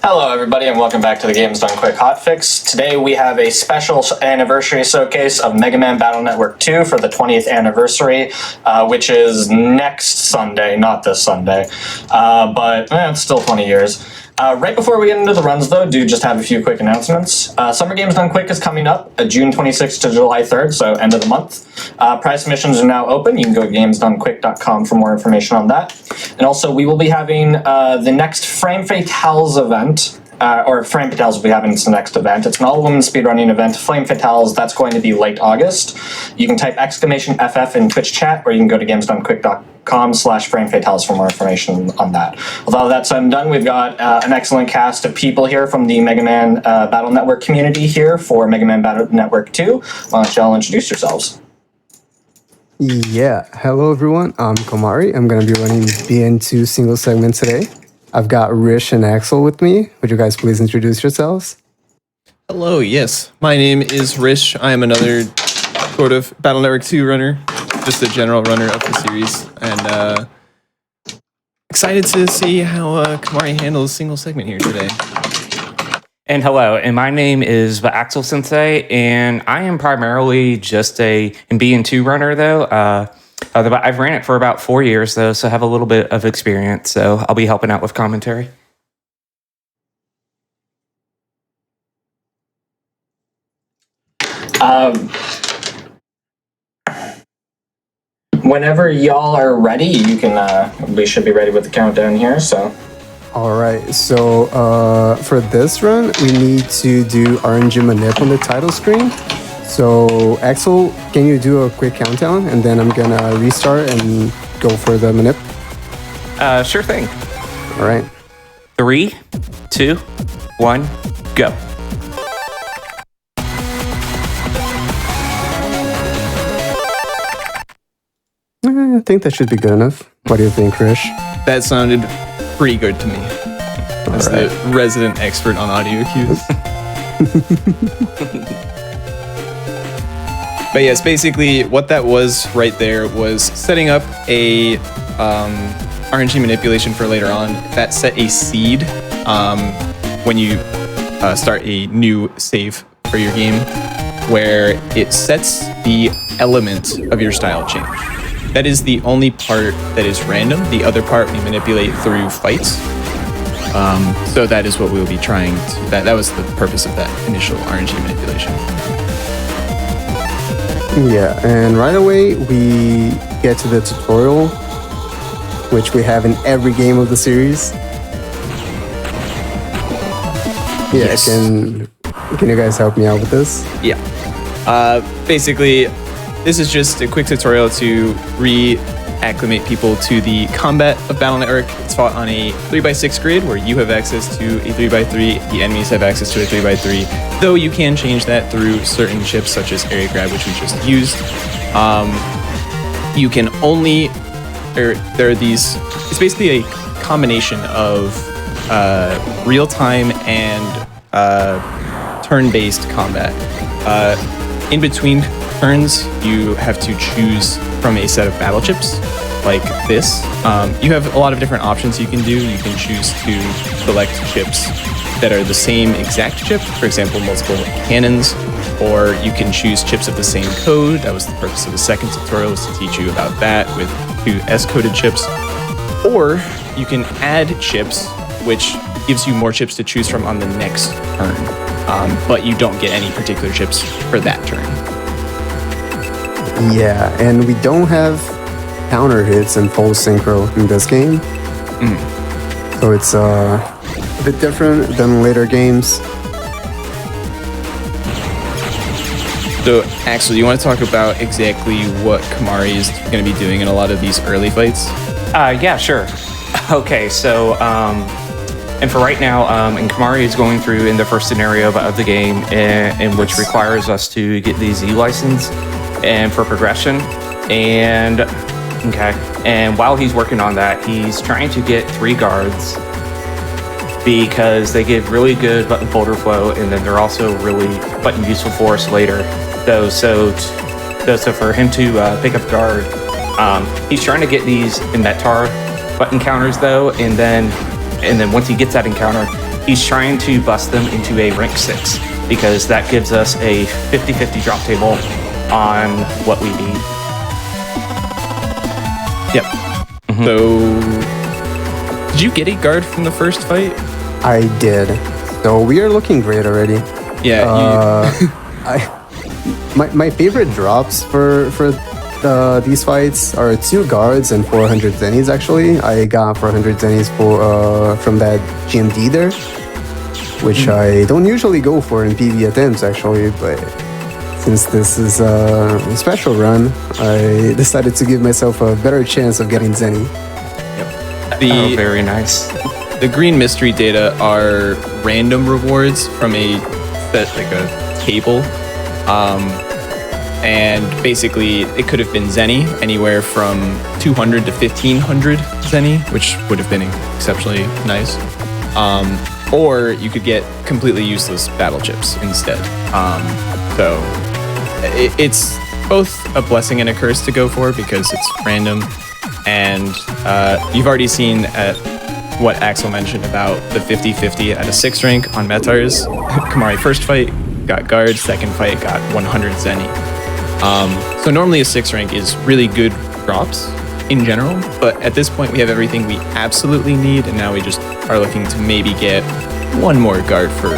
Hello everybody and welcome back to the Games Done Quick Hotfix. Today we have a special anniversary showcase of Mega Man Battle Network 2 for the 20th anniversary, which is next Sunday, not this Sunday, but it's still 20 years. Right before we get into the runs though, do just have a few quick announcements. Summer Games Done Quick is coming up June 26th to July 3rd, so end of the month. Prize submissions are now open. You can go to gamesdonequick.com for more information on that. And also we will be having the next Frame Fatales event, or Frame Fatales will be having the next event. It's an all-women speedrunning event. Flame Fatales, that's going to be late August. You can type !FF in Twitch chat, or you can go to gamesdonequick.com/Frame Fatales for more information on that. With all that said and done, we've got an excellent cast of people here from the Mega Man Battle Network community here for Mega Man Battle Network 2. Why don't y'all introduce yourselves? Yeah, hello everyone, I'm Komari. I'm going to be running BN2 single segment today. I've got Rish and Axel with me. Would you guys please introduce yourselves? Hello, yes. My name is Rish. I am another sort of Battle Network 2 runner, just a general runner of the series, and excited to see how Komari handles single segment here today. And hello, and my name is Axel Sensei, and I am primarily just a BN2 runner, though. I've ran it for about 4 years, though, so I have a little bit of experience, so I'll be helping out with commentary. Whenever y'all are ready, you can. We should be ready with the countdown here, so. Alright, so for this run, we need to do RNG manip on the title screen. So Axel, can you do a quick countdown, and then I'm gonna restart and go for the manip? Sure thing. Alright. 3, 2, 1, go. I think that should be good enough. What do you think, Rish? That sounded pretty good to me, as the resident expert on audio cues. But yes, basically what that was right there was setting up a RNG manipulation for later on that set a seed when you start a new save for your game, where it sets the element of your style change. That is the only part that is random. The other part we manipulate through fights. So that is what we'll be trying to, that was the purpose of that initial RNG manipulation. Yeah, and right away we get to the tutorial, which we have in every game of the series. Yeah, Yes. Can you guys help me out with this? Yeah. Basically, this is just a quick tutorial to re-acclimate people to the combat of Battle Network. It's fought on a 3x6 grid where you have access to a 3x3, the enemies have access to a 3x3, though you can change that through certain chips such as area grab, which we just used. You can only, there are these, it's basically a combination of real-time and turn-based combat. In between turns, you have to choose from a set of battle chips like this. You have a lot of different options you can do. You can choose to select chips that are the same exact chip, for example, multiple cannons, or you can choose chips of the same code. That was the purpose of the second tutorial, was to teach you about that with 2 S-coded chips. Or you can add chips, which gives you more chips to choose from on the next turn, but you don't get any particular chips for that turn. Yeah, and we don't have counter hits and full synchro in this game. So it's a bit different than later games. So, Axel, you want to talk about exactly what Komari is going to be doing in a lot of these early fights? Yeah, sure. Okay, so, and for right now, and Komari is going through in the first scenario of the game, in which requires us to get the Z license and for progression. And while he's working on that, he's trying to get 3 guards because they give really good button folder flow, and then they're also really button useful for us later. So for him to pick up guard, he's trying to get these Inventar button counters though, and then once he gets that encounter, he's trying to bust them into a rank 6 because that gives us a 50-50 drop table on what we need. Yep. So, did you get a guard from the first fight? I did. So we are looking great already. Yeah. My favorite drops for these fights are 2 guards and 400 zennies. Actually, I got 400 zennies from that GMD there, which I don't usually go for in PV attempts actually, but since this is a special run, I decided to give myself a better chance of getting zenny. Oh, very nice. The green mystery data are random rewards from a table. And basically, it could have been zenny, anywhere from 200 to 1500 zenny, which would have been exceptionally nice. Or you could get completely useless battle chips instead. So it's both a blessing and a curse to go for because it's random. And you've already seen at what Axel mentioned about the 50-50 at a 6th rank on Metars. Kamari first fight got guard, second fight got 100 zenny. So normally a 6th rank is really good drops in general, but at this point we have everything we absolutely need, and now we just are looking to maybe get one more guard for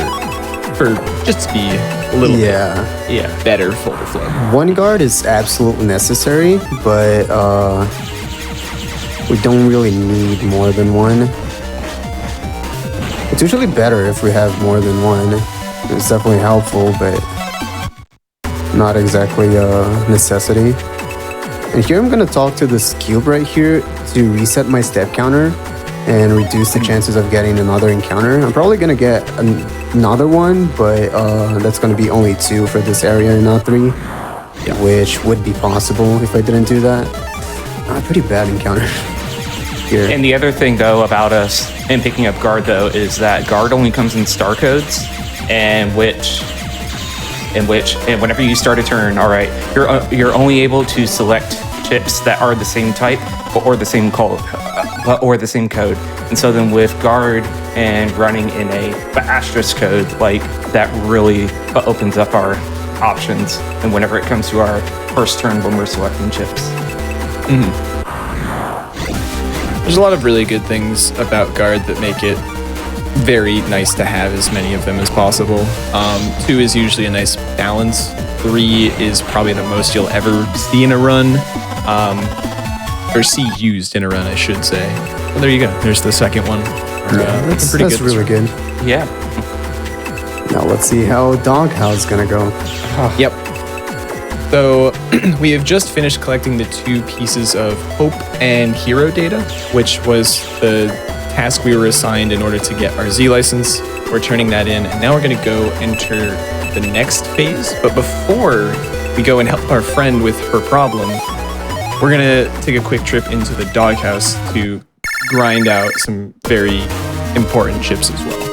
just to be a little bit better for the flow. 1 guard is absolutely necessary, but we don't really need more than 1. It's usually better if we have more than 1. It's definitely helpful, but not exactly a necessity. And here I'm gonna talk to this cube right here to reset my step counter and reduce the chances of getting another encounter. I'm probably gonna get another one, but that's gonna be only 2 for this area and not 3, which would be possible if I didn't do that. Pretty bad encounter here. And the other thing though about us and picking up guard though is that guard only comes in star codes, and whenever you start a turn, all right, you're only able to select chips that are the same type or the same code, And so then with guard and running in a asterisk code, like that really opens up our options. And whenever it comes to our first turn when we're selecting chips. There's a lot of really good things about guard that make it very nice to have as many of them as possible. 2 is usually a nice balance. 3 is probably the most you'll ever see in a run, or see used in a run, I should say. Well, there you go. There's the second one. That's really good. Yeah. Now let's see how Doghouse is gonna go. Yep. So we have just finished collecting the 2 pieces of hope and hero data, which was the task we were assigned in order to get our Z license. We're turning that in, and now we're going to go enter the next phase. But before we go and help our friend with her problem, we're going to take a quick trip into the doghouse to grind out some very important chips as well.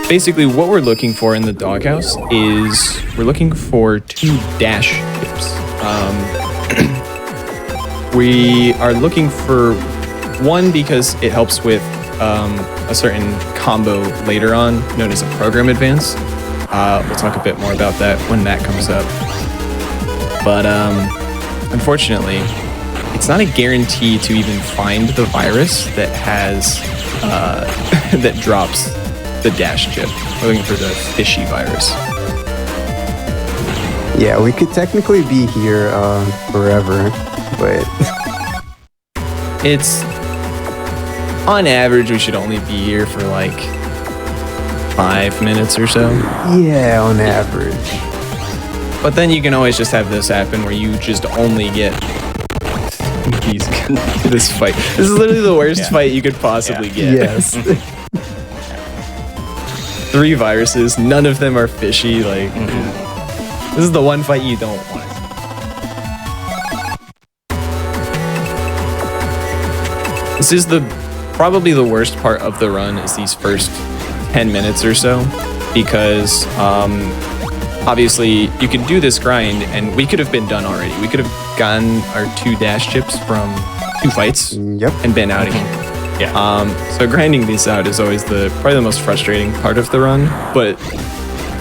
Basically, what we're looking for in the doghouse is we're looking for 2 dash chips. We are looking for 1 because it helps with a certain combo later on, known as a program advance. We'll talk a bit more about that when that comes up. But unfortunately, it's not a guarantee to even find the virus that has that drops the dash chip. We're looking for the fishy virus. Yeah, we could technically be here forever, but it's on average we should only be here for like 5 minutes or so. Yeah, on average. But then you can always just have this happen where you just only get this fight. This is literally the worst fight you could possibly get. Yes. 3 viruses, none of them are fishy. Like, this is the one fight you don't want to see. This is probably the worst part of the run is these first 10 minutes or so, because obviously you can do this grind and we could have been done already. We could have gotten our 2 dash chips from 2 fights Yep. and been out of here. So grinding these out is always probably the most frustrating part of the run, but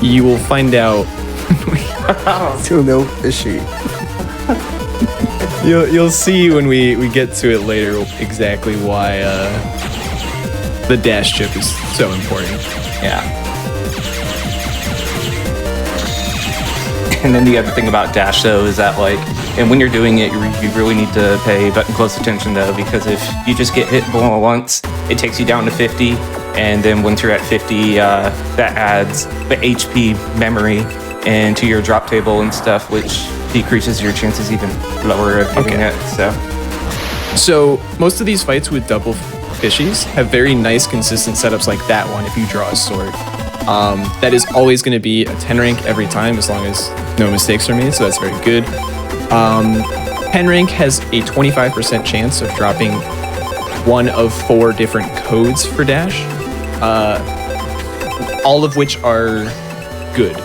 you will find out. Still no fishy. You'll see when we get to it later exactly why the dash chip is so important. Yeah. And then the other thing about dash though is that and when you're doing it, you really need to pay close attention though, because if you just get hit once, it takes you down to 50, and then once you're at 50, that adds the HP memory into your drop table and stuff, which decreases your chances even lower of getting it. So most of these fights with double fishies have very nice, consistent setups like that one. If you draw a sword, that is always going to be a 10 rank every time, as long as no mistakes are made. So that's very good. 10 rank has a 25% chance of dropping one of 4 different codes for dash, all of which are good.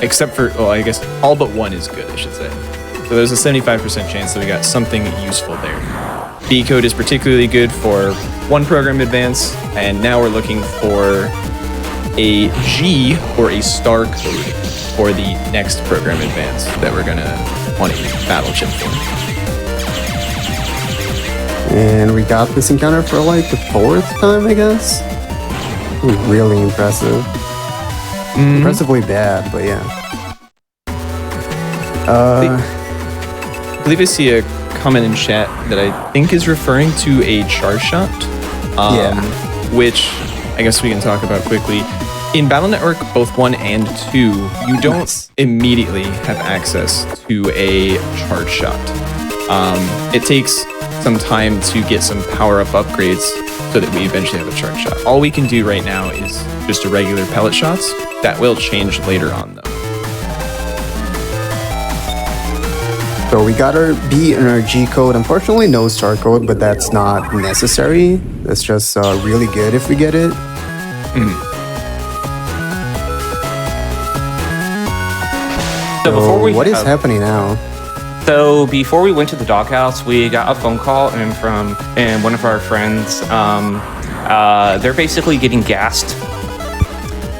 Except for, I guess all but one is good, I should say. So there's a 75% chance that we got something useful there. B code is particularly good for one program advance, and now we're looking for a G or a star code for the next program advance that we're gonna want to use battle chip for. And we got this encounter for the 4th time, I guess. Really impressive. Impressively bad, but yeah. I believe I see a comment in chat that I think is referring to a charge shot, which I guess we can talk about quickly. In Battle Network, both 1 and 2, you don't immediately have access to a charge shot. It takes some time to get some power-up upgrades so that we eventually have a charge shot. All we can do right now is just a regular pellet shots. That will change later on, though. So we got our B and our G code. Unfortunately, no star code, but that's not necessary. That's just really good if we get it. So what is happening now? So before we went to the doghouse, we got a phone call from one of our friends. They're basically getting gassed,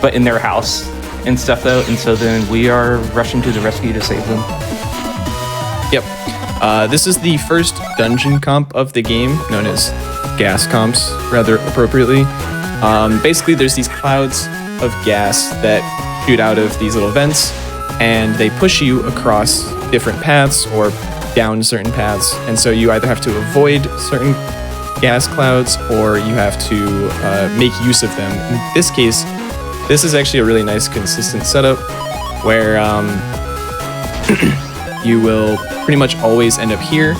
but in their house and stuff though. And so then we are rushing to the rescue to save them. Yep. This is the first dungeon comp of the game, known as gas comps, rather appropriately. Basically, there's these clouds of gas that shoot out of these little vents, and they push you across different paths or down certain paths. And so you either have to avoid certain gas clouds or you have to make use of them. In this case, this is actually a really nice consistent setup where you will pretty much always end up here.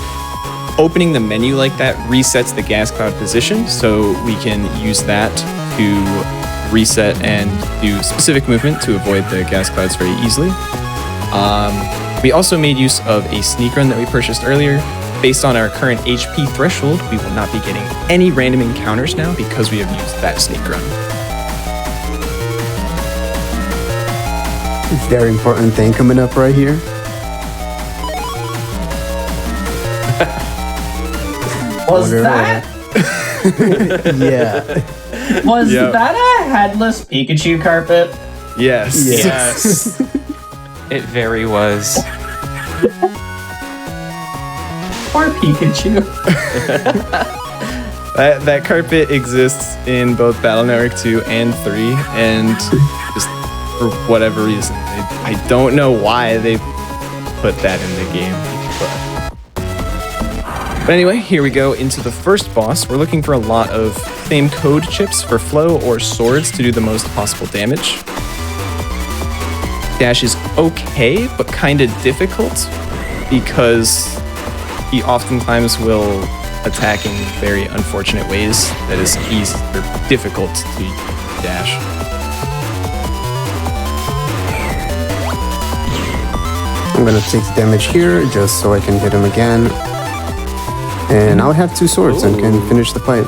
Opening the menu like that resets the gas cloud position, so we can use that to reset and do specific movement to avoid the gas clouds very easily. We also made use of a sneak run that we purchased earlier. Based on our current HP threshold, we will not be getting any random encounters now because we have used that sneak run. Very important thing coming up right here. Was that? Yeah. Was that a headless Pikachu carpet? Yes. Yes. It very was. Poor Pikachu. That carpet exists in both Battle Network 2 and 3, and just for whatever reason, I don't know why they put that in the game. But anyway, here we go into the first boss. We're looking for a lot of same code chips for flow or swords to do the most possible damage. Dash is okay, but kind of difficult because he oftentimes will attack in very unfortunate ways that is easy or difficult to dash. I'm gonna take the damage here just so I can hit him again. And I'll have 2 swords and can finish the fight.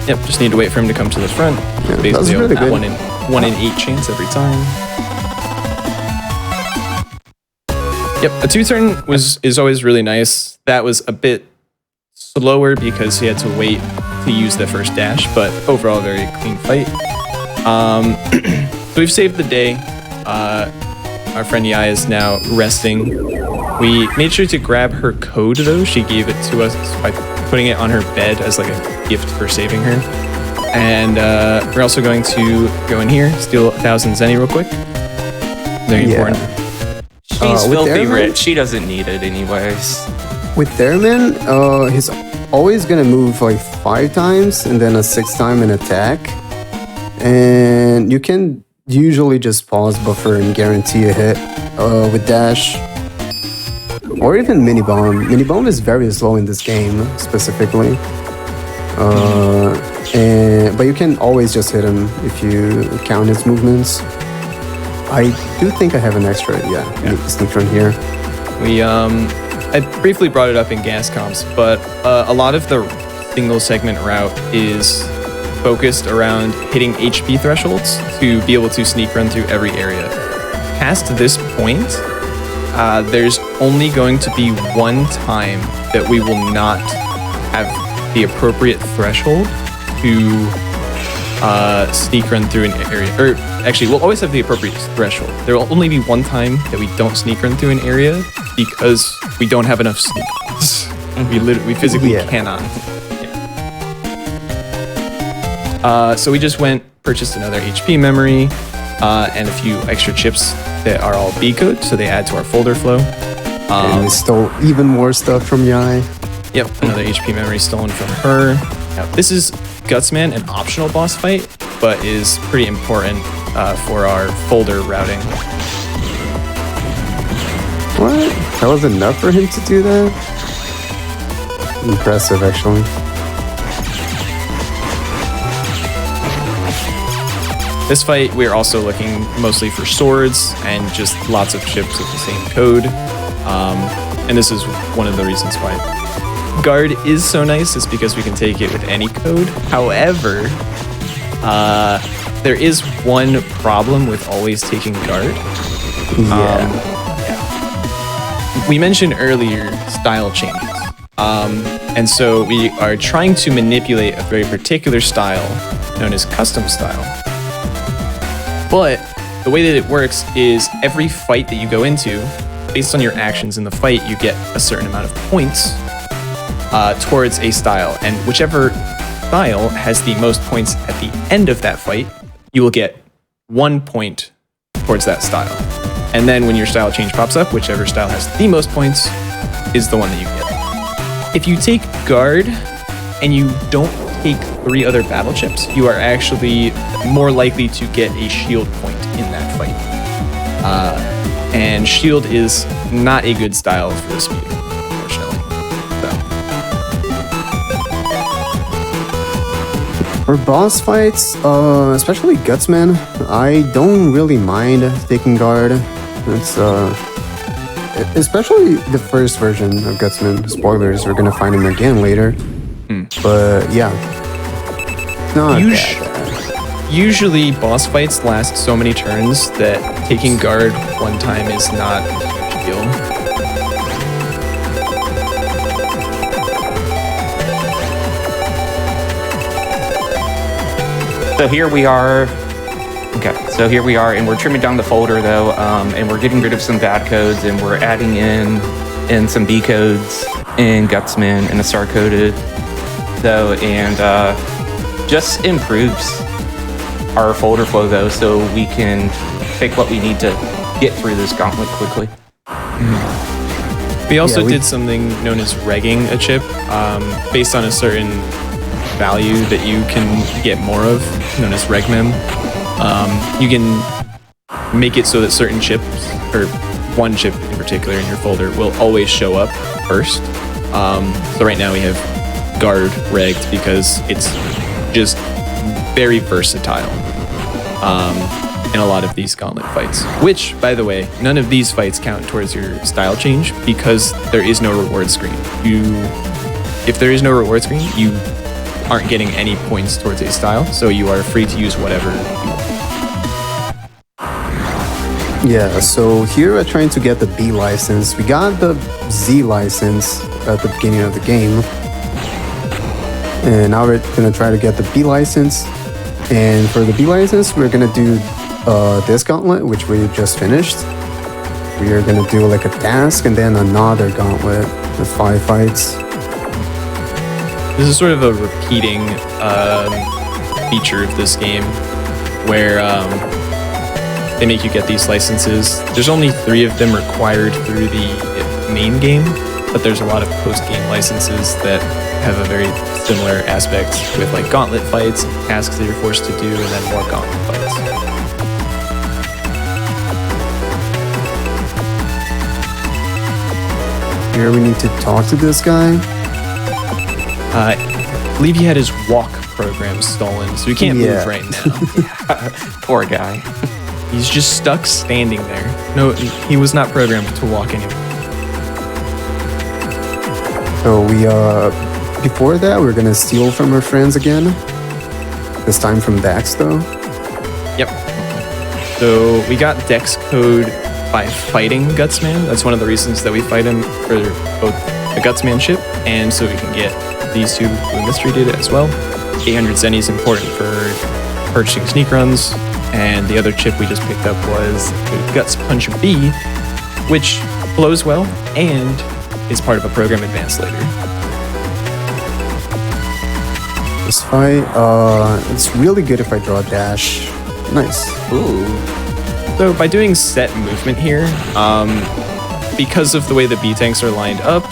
Yep, just need to wait for him to come to the front. Yeah, that was Basically, really good. 1 in 8 chance every time. Yep, a 2-turn is always really nice. That was a bit slower because he had to wait to use the first dash, but overall very clean fight. So we've saved the day. Our friend Yai is now resting. We made sure to grab her code though. She gave it to us by putting it on her bed as like a gift for saving her. And we're also going to go in here, steal 1,000 zenny real quick. Very important. She's with filthy Airman? rich. She doesn't need it anyways. With Theremin, he's always gonna move like 5 times and then a 6th time in attack. And you can usually just pause buffer and guarantee a hit with dash. Or even mini bomb. Mini bomb is very slow in this game specifically. But you can always just hit him if you count his movements. I do think I have an extra, yeah. Sneak run here. I briefly brought it up in gas comps, but a lot of the single segment route is focused around hitting HP thresholds to be able to sneak run through every area. Past this point, there's only going to be one time that we will not have the appropriate threshold to sneak run through an area. Or actually, we'll always have the appropriate threshold. There will only be one time that we don't sneak run through an area because we don't have enough sneak. We physically cannot. So we just purchased another HP memory and a few extra chips that are all B code, so they add to our folder flow. And we stole even more stuff from Yai. Yep, another HP memory stolen from her. This is Gutsman, an optional boss fight, but is pretty important for our folder routing. What? That was enough for him to do that? Impressive, actually. This fight, we're also looking mostly for swords and just lots of chips with the same code. And this is one of the reasons why guard is so nice, is because we can take it with any code. However, there is one problem with always taking guard. We mentioned earlier style changes. And so we are trying to manipulate a very particular style known as custom style. But the way that it works is every fight that you go into, based on your actions in the fight, you get a certain amount of points towards a style. And whichever style has the most points at the end of that fight, you will get 1 point towards that style. And then when your style change pops up, whichever style has the most points is the one that you get. If you take guard and you don't take 3 other battle chips, you are actually more likely to get a shield point in that fight. And shield is not a good style for the speed, unfortunately. For boss fights, especially Gutsman, I don't really mind taking guard. It's especially the first version of Gutsman. Spoilers, we're gonna find him again later. But yeah, not bad. Usually boss fights last so many turns that taking guard one time is not a huge deal. So here we are. Okay, so here we are, and we're trimming down the folder though, and we're getting rid of some bad codes, and we're adding in some B codes in Gutsman and a star coded though, and just improves our folder flow though, so we can pick what we need to get through this gauntlet quickly. We also did something known as regging a chip, based on a certain value that you can get more of, known as regmem. You can make it so that certain chips, or one chip in particular in your folder, will always show up first. So right now we have guard regged because it's just very versatile in a lot of these gauntlet fights. Which, by the way, none of these fights count towards your style change because there is no reward screen. If there is no reward screen, you aren't getting any points towards a style, so you are free to use whatever you want. Yeah, so here we're trying to get the B license. We got the Z license at the beginning of the game, And now we're gonna try to get the B license. And for the B license, we're gonna do this gauntlet, which we just finished. We are gonna do like a task and then another gauntlet with 5 fights. This is sort of a repeating feature of this game where they make you get these licenses. There's only 3 of them required through the main game, but there's a lot of post-game licenses that have a very similar aspect with like gauntlet fights, and tasks that you're forced to do, and then more gauntlet fights. Here we need to talk to this guy. I believe he had his walk program stolen, so he can't move right now. Poor guy. He's just stuck standing there. No, he was not programmed to walk anywhere. So we before that we're gonna steal from our friends again. This time from Dax though. Yep. So we got Dex code by fighting Gutsman. That's one of the reasons that we fight him, for both the Gutsman chip and so we can get these 2 blue mystery data as well. 800 Zenny is important for purchasing sneak runs, and the other chip we just picked up was a Guts Punch B, which blows well and is part of a program advance later. This fight, it's really good if I draw a dash. Nice. Ooh. So by doing set movement here, because of the way the B tanks are lined up,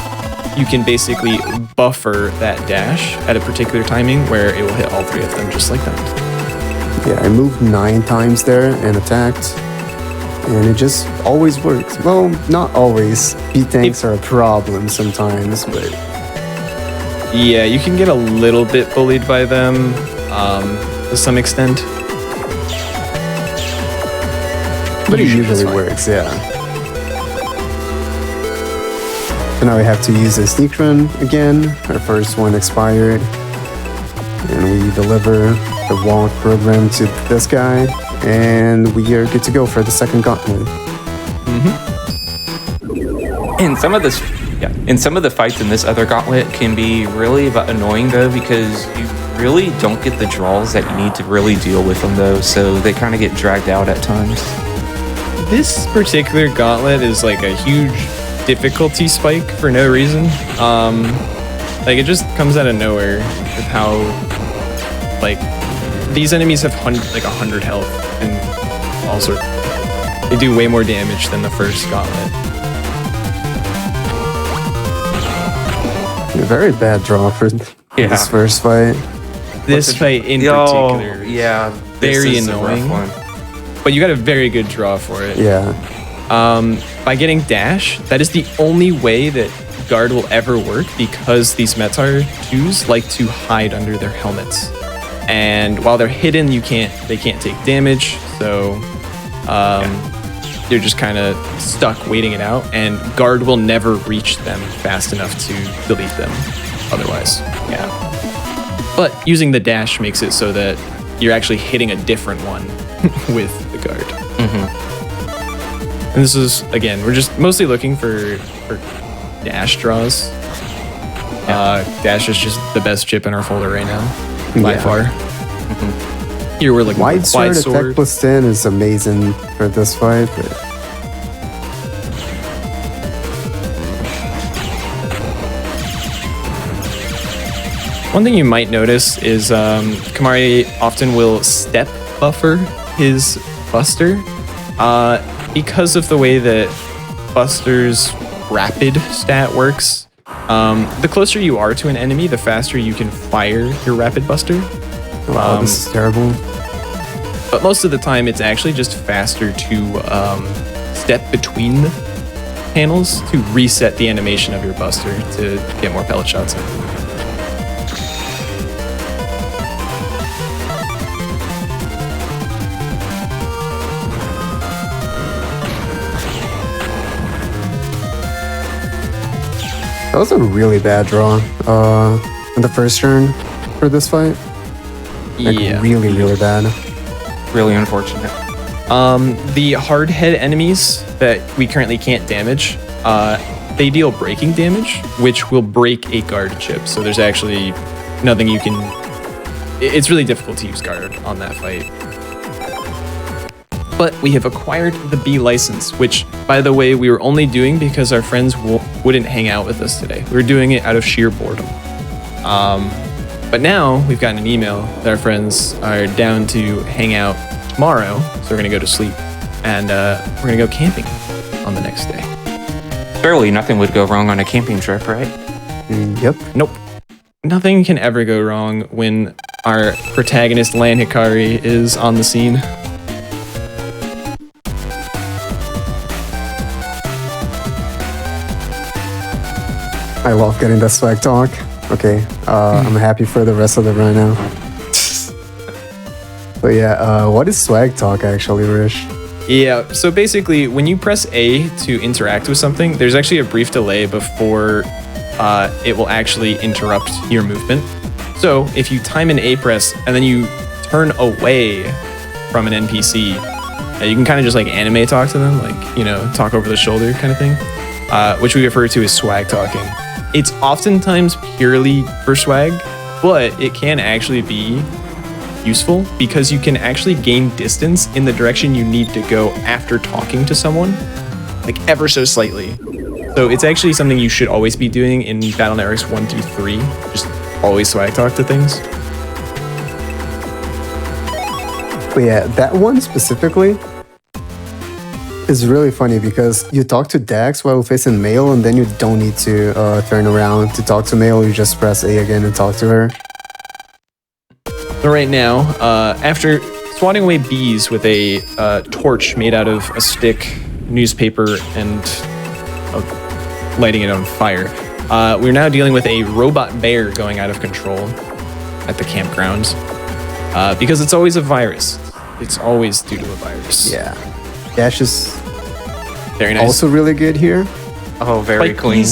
you can basically buffer that dash at a particular timing where it will hit all 3 of them just like that. Yeah, I moved 9 times there and attacked. And it just always works. Well, not always. B-tanks are a problem sometimes, but... Yeah, you can get a little bit bullied by them to some extent. But it usually works, yeah. So now we have to use a sneak run again. Our first one expired. And we deliver the walk program to this guy. And we are good to go for the second gauntlet. And some of the fights in this other gauntlet can be really annoying though, because you really don't get the draws that you need to really deal with them though, so they kind of get dragged out at times. This particular gauntlet is like a huge difficulty spike for no reason. Like it just comes out of nowhere with how like these enemies have 100 health and all sorts. They do way more damage than the first gauntlet. A very bad draw for this first fight. This fight in particular, yeah, very annoying. But you got a very good draw for it. Yeah. By getting dash, that is the only way that guard will ever work, because these Metar 2s like to hide under their helmets. And while they're hidden, they can't take damage, so they're just kind of stuck waiting it out, and guard will never reach them fast enough to delete them otherwise. Yeah. But using the dash makes it so that you're actually hitting a different one with the guard. And this is, again, we're just mostly looking for dash draws. Dash is just the best chip in our folder right now, by far. Here we're looking Wide for sword wide sword. attack plus 10 is amazing for this fight, but One thing you might notice is Kamari often will step buffer his Buster because of the way that Buster's rapid stat works. The closer you are to an enemy, the faster you can fire your rapid Buster. wow, this is terrible. But most of the time, it's actually just faster to step between the panels to reset the animation of your Buster to get more pellet shots in. That was a really bad draw in the first turn for this fight. Like, Yeah. really, really bad. Really unfortunate. The hard head enemies that we currently can't damage, they deal breaking damage, which will break a guard chip. So there's actually nothing you can. It's really difficult to use guard on that fight. But we have acquired the B license, which, by the way, we were only doing because our friends wouldn't hang out with us today. We were doing it out of sheer boredom. But now we've gotten an email that our friends are down to hang out tomorrow, so we're gonna go to sleep, and we're gonna go camping on the next day. Surely nothing would go wrong on a camping trip, right? Yep. Nope. Nothing can ever go wrong when our protagonist Lan Hikari is on the scene. I love getting the swag talk. Okay, I'm happy for the rest of the run now. But yeah, what is swag talk actually, Rish? Yeah, so basically, when you press A to interact with something, there's actually a brief delay before it will actually interrupt your movement. So if you time an A press and then you turn away from an NPC, you can kind of just like anime talk to them, like, you know, talk over the shoulder kind of thing, which we refer to as swag talking. It's oftentimes purely for swag, but it can actually be useful because you can actually gain distance in the direction you need to go after talking to someone, like ever so slightly. So it's actually something you should always be doing in Battle Networks 1 through 3. Just always swag talk to things. But yeah, that one specifically is really funny because you talk to Dax while facing Mail, and then you don't need to turn around to talk to Mail. You just press A again and talk to her. So right now, after swatting away bees with a torch made out of a stick, newspaper, and lighting it on fire, we're now dealing with a robot bear going out of control at the campgrounds because it's always a virus. It's always due to a virus. Yeah. Dash is very nice. Also really good here. Oh, very clean.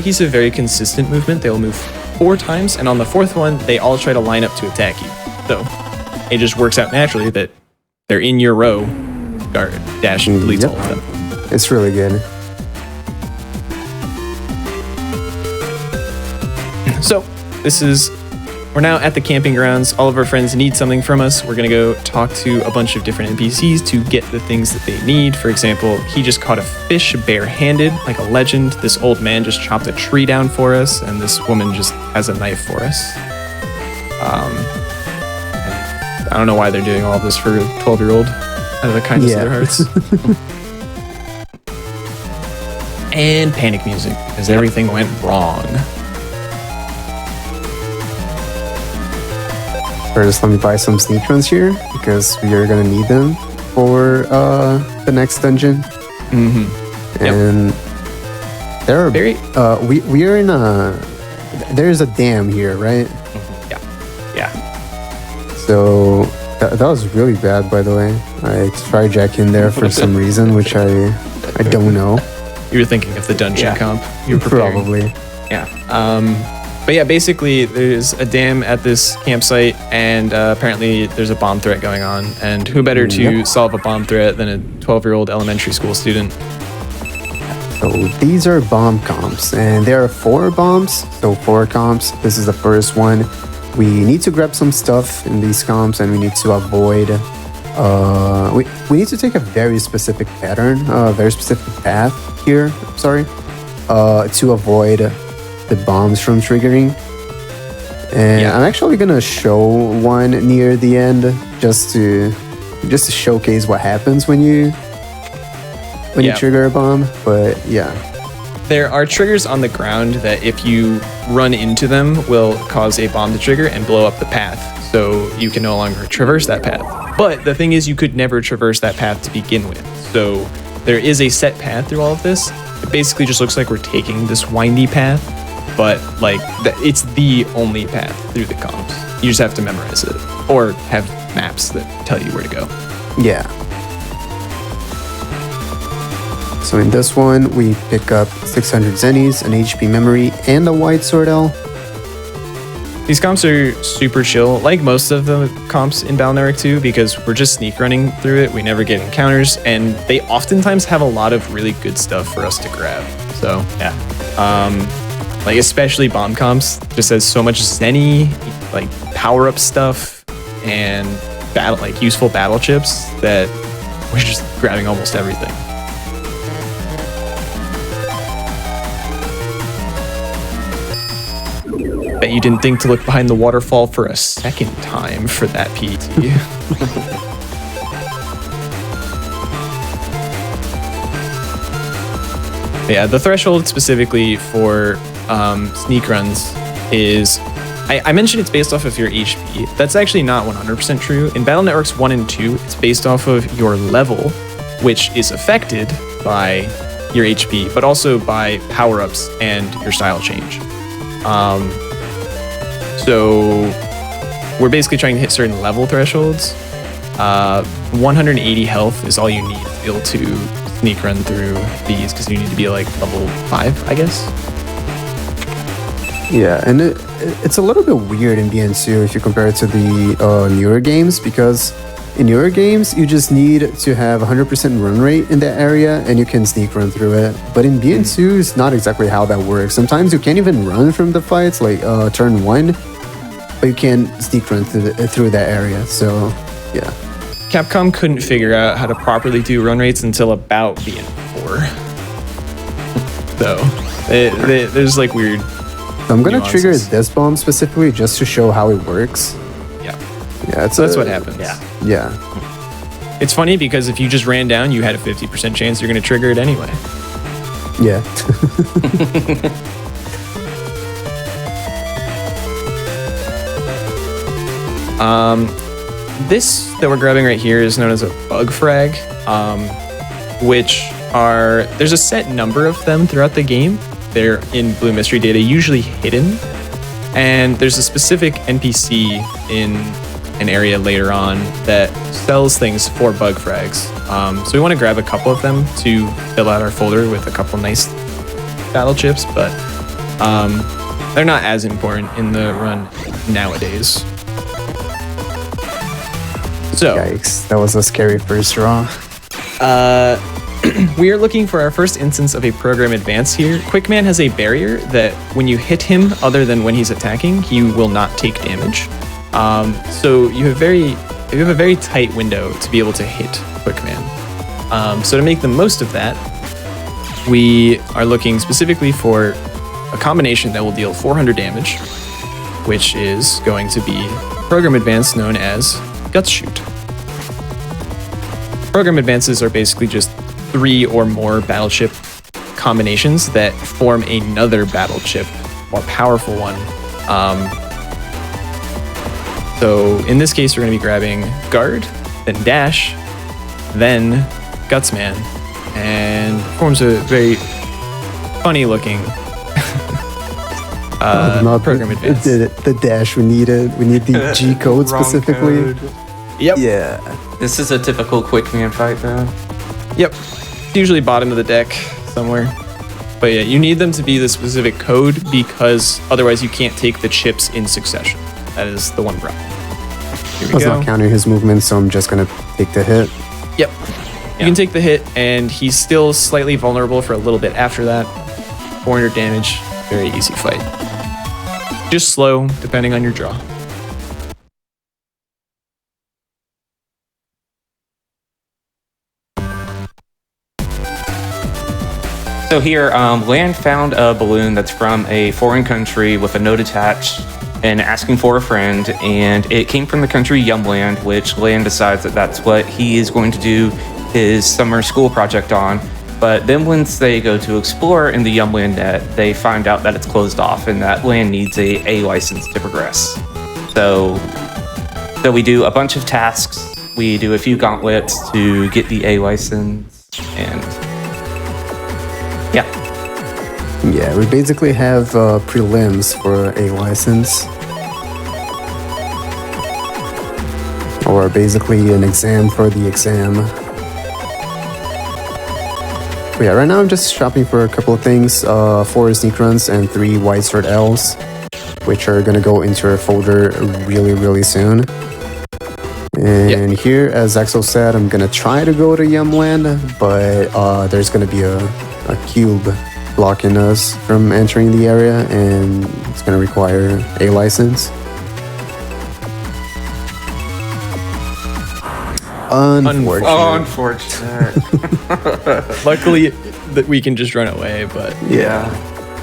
He's a very consistent movement. They'll move 4 times, and on the 4th one, they all try to line up to attack you. So it just works out naturally that they're in your row. Dash deletes all of them. It's really good. So we're now at the camping grounds. All of our friends need something from us. We're gonna go talk to a bunch of different NPCs to get the things that they need. For example, he just caught a fish barehanded, like a legend. This old man just chopped a tree down for us, and this woman just has a knife for us. And I don't know why they're doing all this for a 12-year-old out of the kindness of their hearts. And panic music, because everything went wrong. First, let me buy some sneak runs here because we are gonna need them for the next dungeon. Mm-hmm. And there are we are in a there's a dam here, right? Yeah. So that was really bad, by the way. I tried jacking there for some reason, which I don't know. You were thinking of the dungeon comp. You were preparing. Probably. Yeah. But yeah, basically, there's a dam at this campsite, and apparently there's a bomb threat going on. And who better to solve a bomb threat than a 12-year-old elementary school student? So these are bomb comps, and there are 4 bombs, so 4 comps. This is the first one. We need to grab some stuff in these comps, and we need to avoid... we need to take a very specific pattern, a very specific path here, to avoid the bombs from triggering. And I'm actually gonna show one near the end just to showcase what happens when you trigger a bomb. But yeah, there are triggers on the ground that if you run into them will cause a bomb to trigger and blow up the path, so you can no longer traverse that path. But the thing is, you could never traverse that path to begin with, so there is a set path through all of this. It basically just looks like we're taking this windy path, but like it's the only path through the comps. You just have to memorize it or have maps that tell you where to go. Yeah. So in this one, we pick up 600 zennies, an HP memory, and a white sword L. These comps are super chill, like most of the comps in Battle Network 2, because we're just sneak running through it. We never get encounters, and they oftentimes have a lot of really good stuff for us to grab. So yeah. like especially bomb comps, just has so much zenny, like power up stuff and battle, like useful battle chips that we're just grabbing almost everything. Bet you didn't think to look behind the waterfall for a second time for that PT. Yeah, the threshold specifically for sneak runs is, I mentioned it's based off of your HP. That's actually not 100% true. In Battle Networks 1 and 2, it's based off of your level, which is affected by your HP, but also by power-ups and your style change. So we're basically trying to hit certain level thresholds. 180 health is all you need to be able to sneak run through these, because you need to be like level 5, I guess. Yeah, and it's a little bit weird in BN2 if you compare it to the newer games, because in newer games you just need to have 100% run rate in that area and you can sneak run through it. But in BN2 it's not exactly how that works. Sometimes you can't even run from the fights, like turn 1, but you can sneak run through that area. So yeah. Capcom couldn't figure out how to properly do run rates until about BN4. So there's like weird. I'm gonna nuances. trigger this bomb specifically just to show how it works. Yeah. Yeah, So that's what happens. Yeah. It's funny because if you just ran down, you had a 50% chance you're going to trigger it anyway. Yeah. This that we're grabbing right here is known as a bug frag, which are, there's a set number of them throughout the game. They're in Blue Mystery Data, usually hidden. And there's a specific NPC in an area later on that sells things for bug frags. So we want to grab a couple of them to fill out our folder with a couple nice battle chips, but they're not as important in the run nowadays. So, Yikes, that was a scary first draw. we are looking for our first instance of a program advance here. Quickman has a barrier that when you hit him, other than when he's attacking, he will not take damage. So you have a very tight window to be able to hit Quickman. So to make the most of that, we are looking specifically for a combination that will deal 400 damage, which is going to be program advance known as Guts Shoot. Program advances are basically just 3 or more battle chip combinations that form another battle chip, more powerful one. So in this case, we're going to be grabbing Guard, then Dash, then Gutsman, and forms a very funny looking Not program advance. The dash we needed. We need the G code Wrong specifically. code. Yep. Yeah. This is a typical Quickman fight, though. Yep. It's usually bottom of the deck somewhere. But yeah, you need them to be the specific code because otherwise you can't take the chips in succession. That is the one problem. Here I we was go. not counting his movement, so I'm just gonna take the hit. Yep. You can take the hit, and he's still slightly vulnerable for a little bit after that. 400 damage. Very easy fight. Just slow, depending on your draw. So here, Land found a balloon that's from a foreign country with a note attached and asking for a friend, and it came from the country Yumland, which Land decides that that's what he is going to do his summer school project on. But then once they go to explore in the Yumland net, they find out that it's closed off and that Land needs a license to progress. So we do a bunch of tasks. We do a few gauntlets to get the A license, and yeah. Yeah, we basically have prelims for a license. Or basically an exam for the exam. But yeah, right now I'm just shopping for a couple of things. 4 sneak runs and 3 White Sword L's, which are gonna go into our folder really soon. And here, as Axel said, I'm gonna try to go to Yumland, but there's gonna be a cube blocking us from entering the area, and it's gonna require a license. Unfortunate. Oh, unfortunate. Luckily that we can just run away, but Yeah.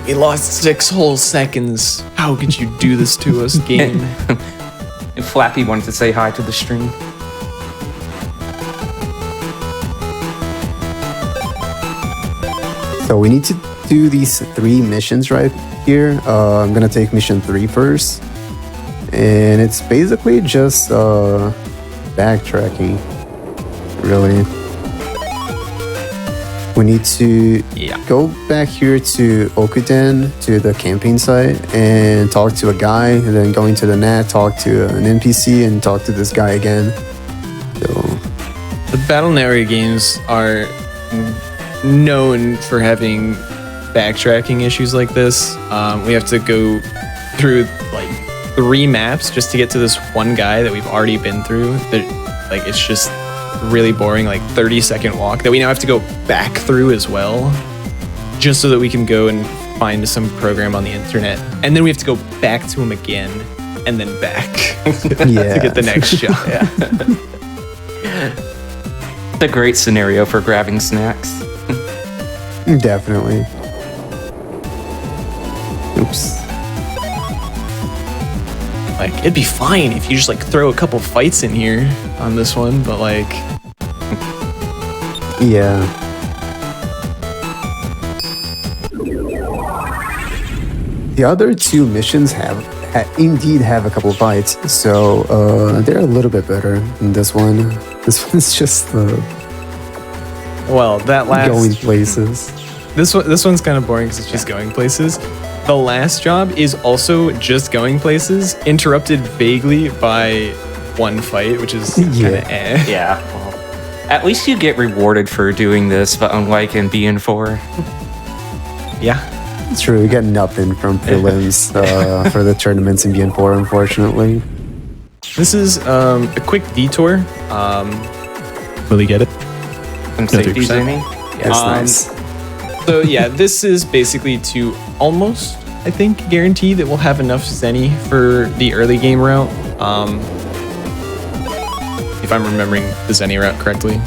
we lost 6 whole seconds. How could you do this to us, game? And Flappy wanted to say hi to the stream. So we need to do these 3 missions right here. I'm gonna take mission 3 first. And it's basically just backtracking, really. We need to go back here to Okuden, to the campaign site, and talk to a guy, and then going to the net, talk to an NPC, and talk to this guy again. So, The Battle Network games are known for having backtracking issues like this. We have to go through like 3 maps just to get to this one guy that we've already been through. That, like, it's just really boring, like 30-second walk that we now have to go back through as well, just so that we can go and find some program on the internet, and then we have to go back to him again, and then back yeah. to get the next job. It's a great scenario for grabbing snacks. Definitely. Oops. Like, it'd be fine if you just like throw a couple fights in here on this one, but like, Yeah. The other 2 missions indeed have a couple of fights, so they're a little bit better than this one. This one's just well, that last going places. this one's kind of boring because it's just going places. The last job is also just going places, interrupted vaguely by one fight, which is kind of Yeah. Yeah. Well, at least you get rewarded for doing this, but unlike in BN4. Yeah. It's true, we get nothing from prelims for the tournaments in BN4, unfortunately. This is a quick detour. Will you get it? Some safety 3%. zoning. That's nice. So yeah, this is basically to almost, I think, guarantee that we'll have enough Zenny for the early game route. If I'm remembering the Zenny route correctly.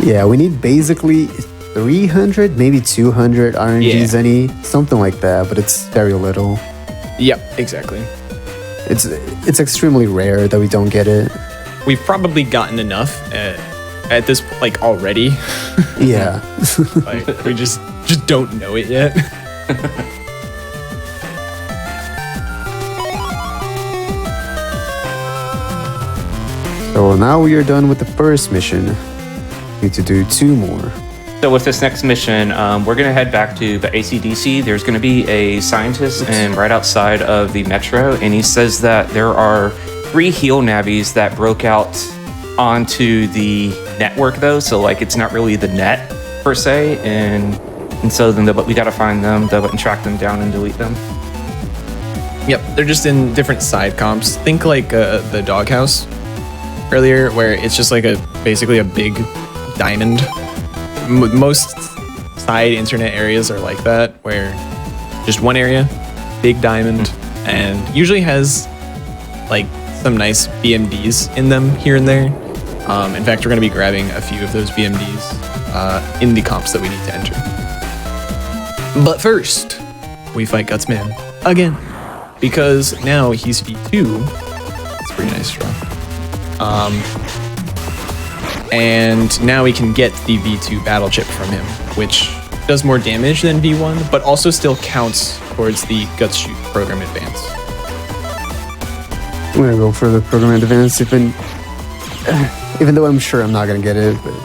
Yeah, we need basically 300, maybe 200 RNG Yeah. Zenny, something like that, but it's very little. Yep, exactly. It's extremely rare that we don't get it. We've probably gotten enough at this like already. Yeah. Like we just don't know it yet. So now we are done with the first mission. Need to do 2 more. So with this next mission, we're going to head back to the ACDC. There's going to be a scientist and right outside of the metro, and he says that there are 3 heel navies that broke out onto the network, though. So like it's not really the net per se, and so then but we got to find them, and track them down and delete them. Yep, they're just in different side comps. Think like the doghouse earlier, where it's just like basically a big diamond. Most side internet areas are like that, where just one area, big diamond, and usually has like some nice BMDs in them here and there. In fact, we're going to be grabbing a few of those BMDs in the comps that we need to enter. But first, we fight Gutsman again, because now he's V2. It's a pretty nice draw. And now we can get the V2 battle chip from him, which does more damage than V1, but also still counts towards the Guts Shoot program advance. I'm gonna go for the program advance, even though I'm sure I'm not gonna get it. But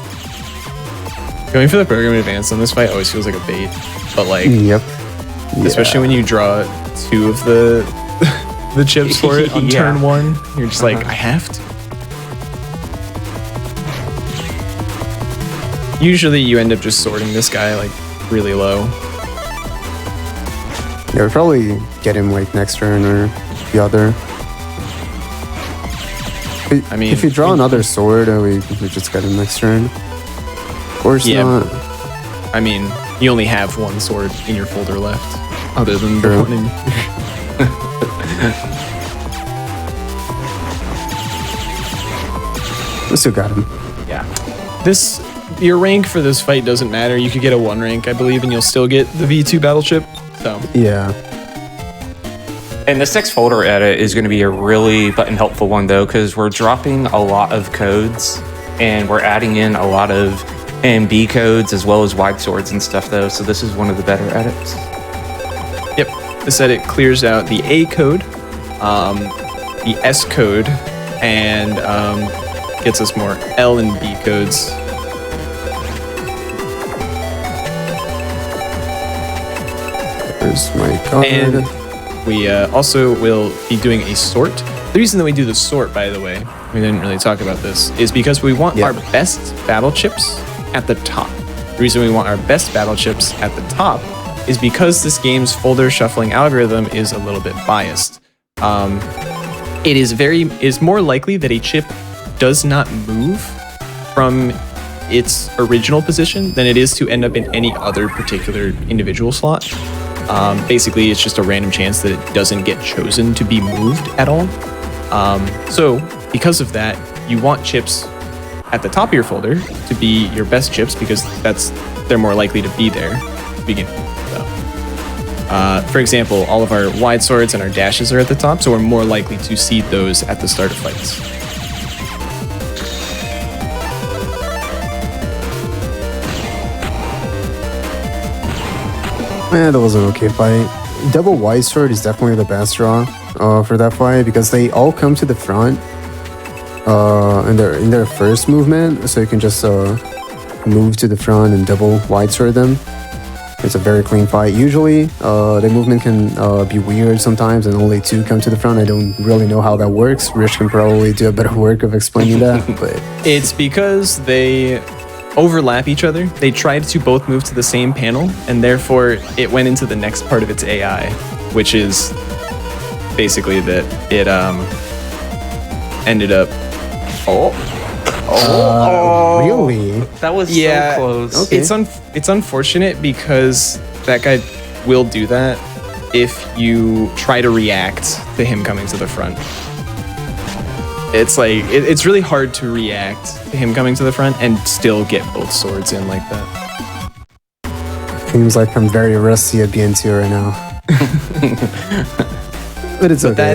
Going for the program advance on this fight always feels like a bait, but like, yep. especially when you draw 2 of the the chips for it on Yeah. turn 1, you're just like, I have to. Usually you end up just sorting this guy like really low. Yeah, we'll probably get him like next turn or the other. I mean, if you draw another sword, we just get him next turn. Of course Yeah. not. I mean, you only have one sword in your folder left, other than the one in. We still got him. Yeah. Your rank for this fight doesn't matter. You could get a 1 rank, I believe, and you'll still get the V2 battle chip. So Yeah. And this next folder edit is going to be a really button helpful one though, because we're dropping a lot of codes and we're adding in a lot of MB codes as well as wide swords and stuff though. So this is one of the better edits. yep, this edit clears out the A code, the S code, and gets us more L and B codes. There's my card. And we also will be doing a sort. The reason that we do the sort, by the way, we didn't really talk about this, is because we want our best battle chips at the top. The reason we want our best battle chips at the top is because this game's folder shuffling algorithm is a little bit biased. It is more likely that a chip does not move from its original position than it is to end up in any other particular individual slot. Basically, it's just a random chance that it doesn't get chosen to be moved at all. So, because of that, you want chips at the top of your folder to be your best chips because they're more likely to be there to begin with. So, for example, all of our wide swords and our dashes are at the top, so we're more likely to seed those at the start of fights. Man, that was an okay fight. Double wide sword is definitely the best draw for that fight because they all come to the front in their first movement, so you can just move to the front and double wide sword them. It's a very clean fight. Usually, the movement can be weird sometimes, and only 2 come to the front. I don't really know how that works. Rich can probably do a better work of explaining that, but it's because they overlap each other. They tried to both move to the same panel, and therefore it went into the next part of its AI, which is basically that it ended up. really? That was Yeah, so close. Okay. It's unfortunate because that guy will do that if you try to react to him coming to the front. It's like it's really hard to react to him coming to the front and still get both swords in like that. Seems like I'm very rusty at BN2 right now. But it's okay.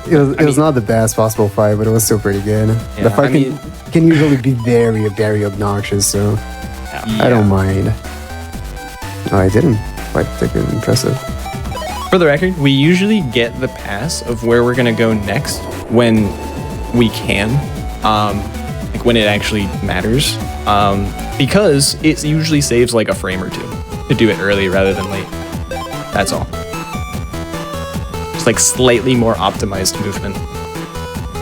It was not the best possible fight, but it was still pretty good. Yeah, The fight can usually be very, very obnoxious, so I don't mind. Oh, I didn't. Quite particularly impressive. For the record, we usually get the pass of where we're gonna go next when we can, like when it actually matters, because it usually saves like a frame or 2 to do it early rather than late. That's all. It's like slightly more optimized movement.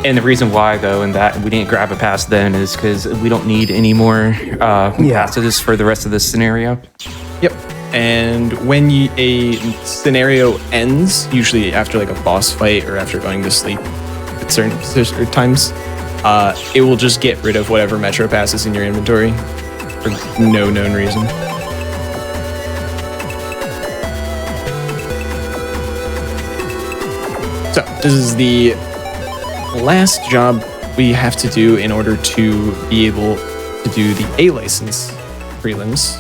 And the reason why, though, and that we didn't grab a pass then is because we don't need any more passes for the rest of this scenario. Yep. And when a scenario ends, usually after like a boss fight or after going to sleep at certain times, it will just get rid of whatever Metro Pass is in your inventory for no known reason. So this is the last job we have to do in order to be able to do the A license prelims.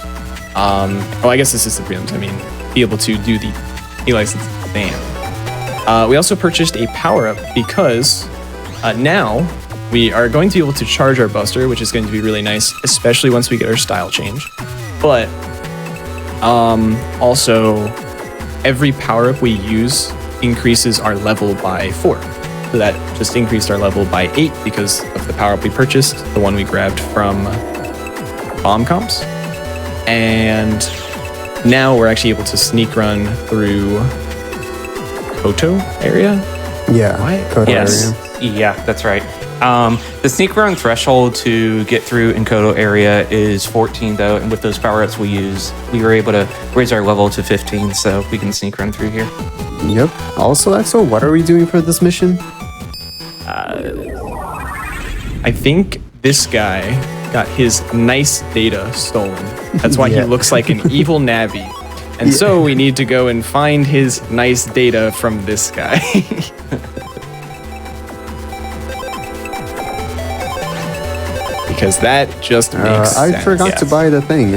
I guess this is the prelims. I mean, be able to do the A license exam. We also purchased a power-up because now we are going to be able to charge our Buster, which is going to be really nice, especially once we get our style change. But also, every power-up we use increases our level by 4. So that just increased our level by 8 because of the power-up we purchased, the one we grabbed from Bomb Comps. And now we're actually able to sneak run through Koto area? Yeah. Koto Yes. area. Yeah, that's right. The sneak run threshold to get through in Koto area is 14, though, and with those power-ups we use, we were able to raise our level to 15, so we can sneak run through here. Yep. Also, Axel, what are we doing for this mission? I think this guy got his nice data stolen. That's why he Yeah. looks like an evil Navi. And so we need to go and find his nice data from this guy. Because that just makes I sense. forgot to buy the thing.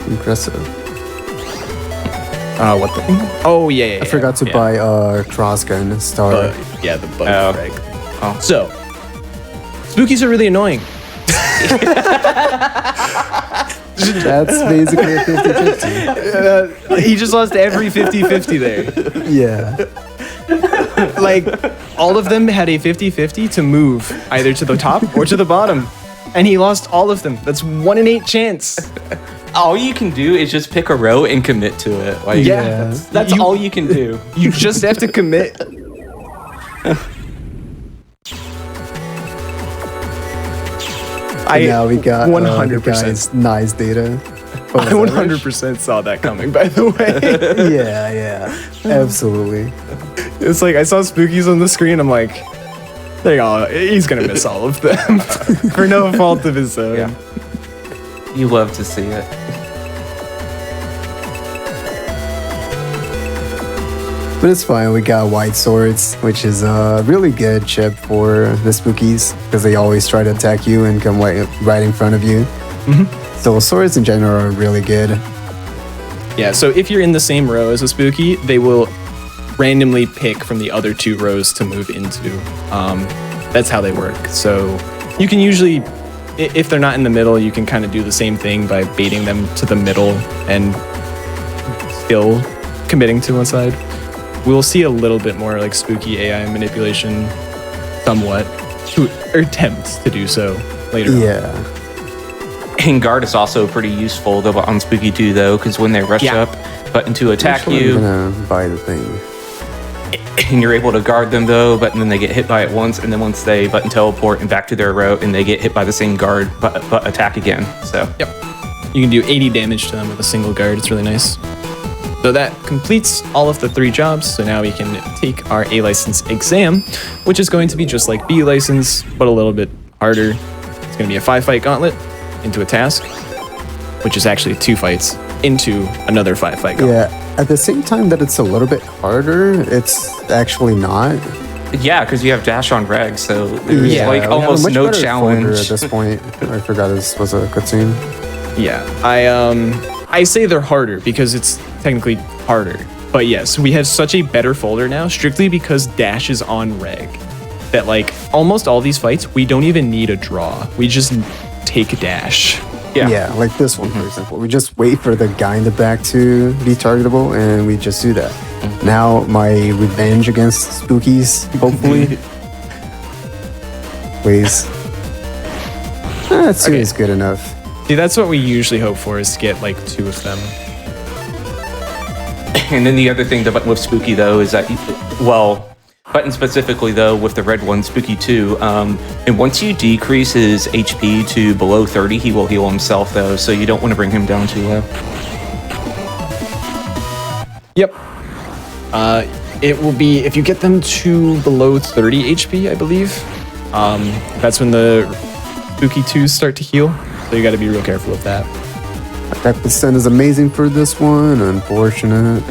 Impressive. What thing? Oh, yeah. I forgot to buy crossgun star. Yeah, the bug Oh. frag. Oh. So, spookies are really annoying. That's basically a 50-50. He just lost every 50-50 there. Yeah. Like, all of them had a 50-50 to move either to the top or to the bottom. And he lost all of them. That's 1 in 8 chance. All you can do is just pick a row and commit to it. Like, Yeah. that's You- all you can do. You just have to commit. Now we got 100%. the guy's nice data. I 100% saw that coming, by the way. Yeah, absolutely. It's like I saw spookies on the screen. I'm like, he's gonna miss all of them for no fault of his own. Yeah. You love to see it. But it's fine. We got white swords, which is a really good chip for the spookies because they always try to attack you and come right in front of you. So swords in general are really good. Yeah, so if you're in the same row as a spooky, they will randomly pick from the other 2 rows to move into. That's how they work. So you can usually, if they're not in the middle, you can kind of do the same thing by baiting them to the middle and still committing to one side. We'll see a little bit more like spooky AI manipulation, somewhat, to attempt to do so later on. Yeah. And guard is also pretty useful though on Spooky 2 though, because when they rush Yeah. up, button to attack Actually, you, I'm gonna buy the thing. and you're able to guard them though, but then they get hit by it once, and then once they button teleport and back to their row, and they get hit by the same guard, but attack again. So Yep. You can do 80 damage to them with a single guard. It's really nice. So that completes all of the 3 jobs. So now we can take our A license exam, which is going to be just like B license, but a little bit harder. It's going to be a 5-fight gauntlet into a task, which is actually 2 fights into another 5-fight gauntlet. Yeah. At the same time that it's a little bit harder, it's actually not. yeah, because you have dash on reg, so there's Yeah, like we have a almost much no better folder challenge. at this point. I forgot this was a cutscene. Yeah, I say they're harder because it's technically harder. But yes, we have such a better folder now, strictly because dash is on reg, that like almost all these fights, we don't even need a draw. We just take dash. Yeah. Like this one, for example. We just wait for the guy in the back to be targetable, and we just do that. Now, my revenge against spookies, hopefully. Please. That's Okay. is good enough. See, that's what we usually hope for, is to get like 2 of them. And then the other thing with Spooky though is that, well, button specifically though with the red one, Spooky 2, and once you decrease his HP to below 30, he will heal himself though, so you don't want to bring him down too low. Yep. It will be, if you get them to below 30 HP, I believe, that's when the Spooky 2s start to heal. So you got to be real careful with that. Attack percent is amazing for this one. Unfortunate.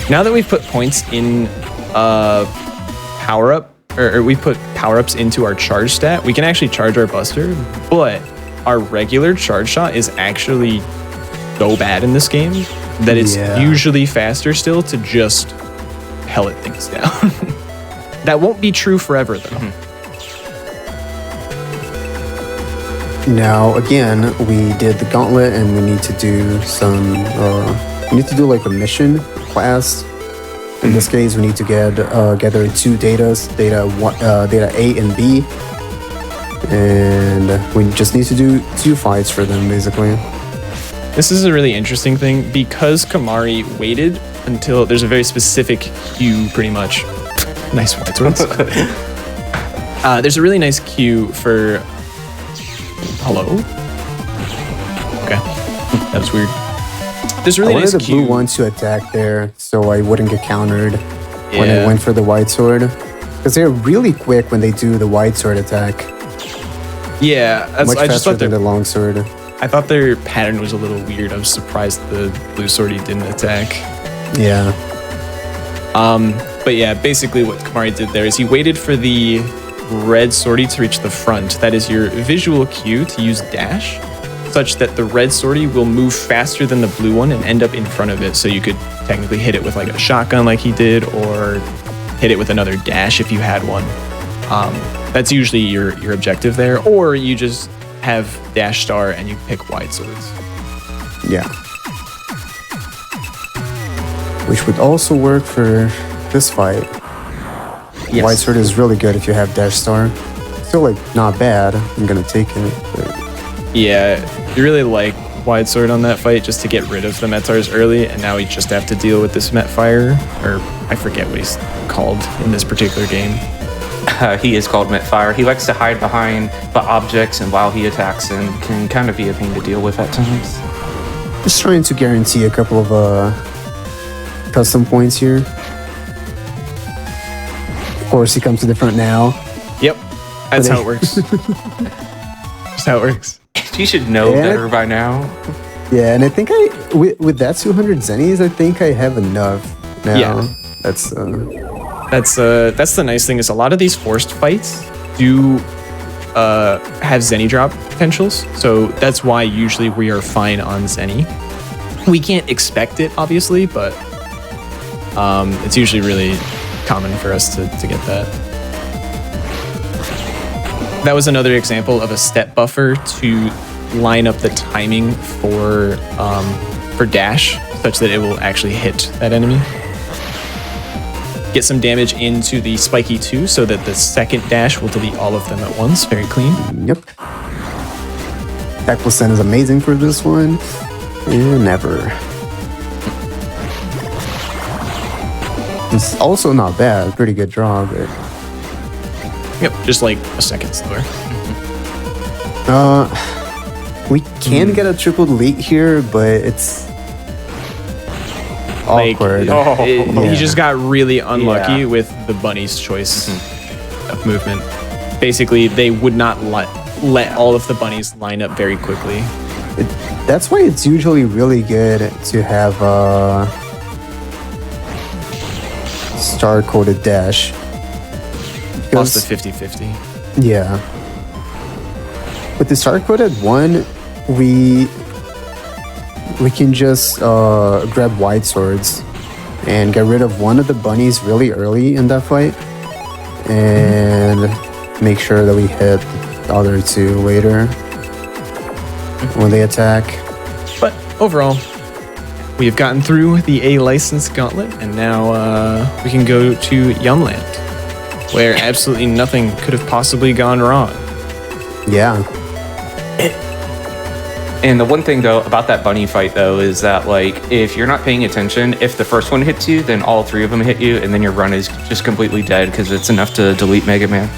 Now that we've put points in power up, or we put power ups into our charge stat, we can actually charge our buster, but our regular charge shot is actually so bad in this game that it's Yeah. usually faster still to just pellet things down. That won't be true forever though. Now, again, we did the gauntlet, and we need to do some. We need to do like a mission class. In this case, we need to gather 2 datas, data A and B, and we just need to do 2 fights for them, basically. This is a really interesting thing because Kamari waited until there's a very specific queue, pretty much. Nice white swords. There's a really nice queue for. Hello? Okay. That was weird. There's a really I wanted nice the queue. blue one to attack there, so I wouldn't get countered when Yeah. I went for the white sword. Because they're really quick when they do the wide sword attack. Yeah, Much I just faster thought than their, the long sword. I thought their pattern was a little weird. I was surprised the blue swordie didn't attack. Yeah. But yeah, basically what Kamari did there is he waited for the red swordie to reach the front. That is your visual cue to use dash, such that the red swordie will move faster than the blue one and end up in front of it. So you could technically hit it with like a shotgun like he did, or hit it with another dash if you had one. That's usually your objective there. Or you just have dash star and you pick wide swords. Yeah. Which would also work for this fight. Yes. Wide sword is really good if you have dash star. Still like not bad. I'm gonna take it. But Yeah, you really like wide sword on that fight just to get rid of the Metars early, and now we just have to deal with this Met Fire, or I forget what he's called in this particular game. He is called Mitfire. He likes to hide behind the objects, and while he attacks, and can kind of be a pain to deal with at times. just trying to guarantee a couple of custom points here. Of course, he comes to the front now. Yep, that's But how it works. That's how it works. You should know Yeah. better by now. Yeah, and I think with that 200 zennies, I think I have enough now. Yeah. That's That's the nice thing is a lot of these forced fights do have Zenny drop potentials, so that's why usually we are fine on Zenny. We can't expect it, obviously, but it's usually really common for us to get that. That was another example of a step buffer to line up the timing for dash, such that it will actually hit that enemy. Get some damage into the spiky 2 so that the second dash will delete all of them at once. Very clean. Yep. Attack percent is amazing for this one. And never. It's also not bad. Pretty good draw, but Yep, just like a second slower. we can get a triple delete here, but it's awkward. He just got really unlucky Yeah. with the bunny's choice of movement. Basically, they would not let all of the bunnies line up very quickly. That's why it's usually really good to have a star-coded dash. Plus the Because- 50-50. Yeah. With the star-coded one, we can just grab wide swords and get rid of one of the bunnies really early in that fight, and make sure that we hit the other two later when they attack. But overall, we have gotten through the A license gauntlet, and now we can go to Yumland, where absolutely nothing could have possibly gone wrong. Yeah. And the one thing though about that bunny fight though is that like if you're not paying attention, if the first one hits you, then all three of them hit you, and then your run is just completely dead because it's enough to delete Mega Man.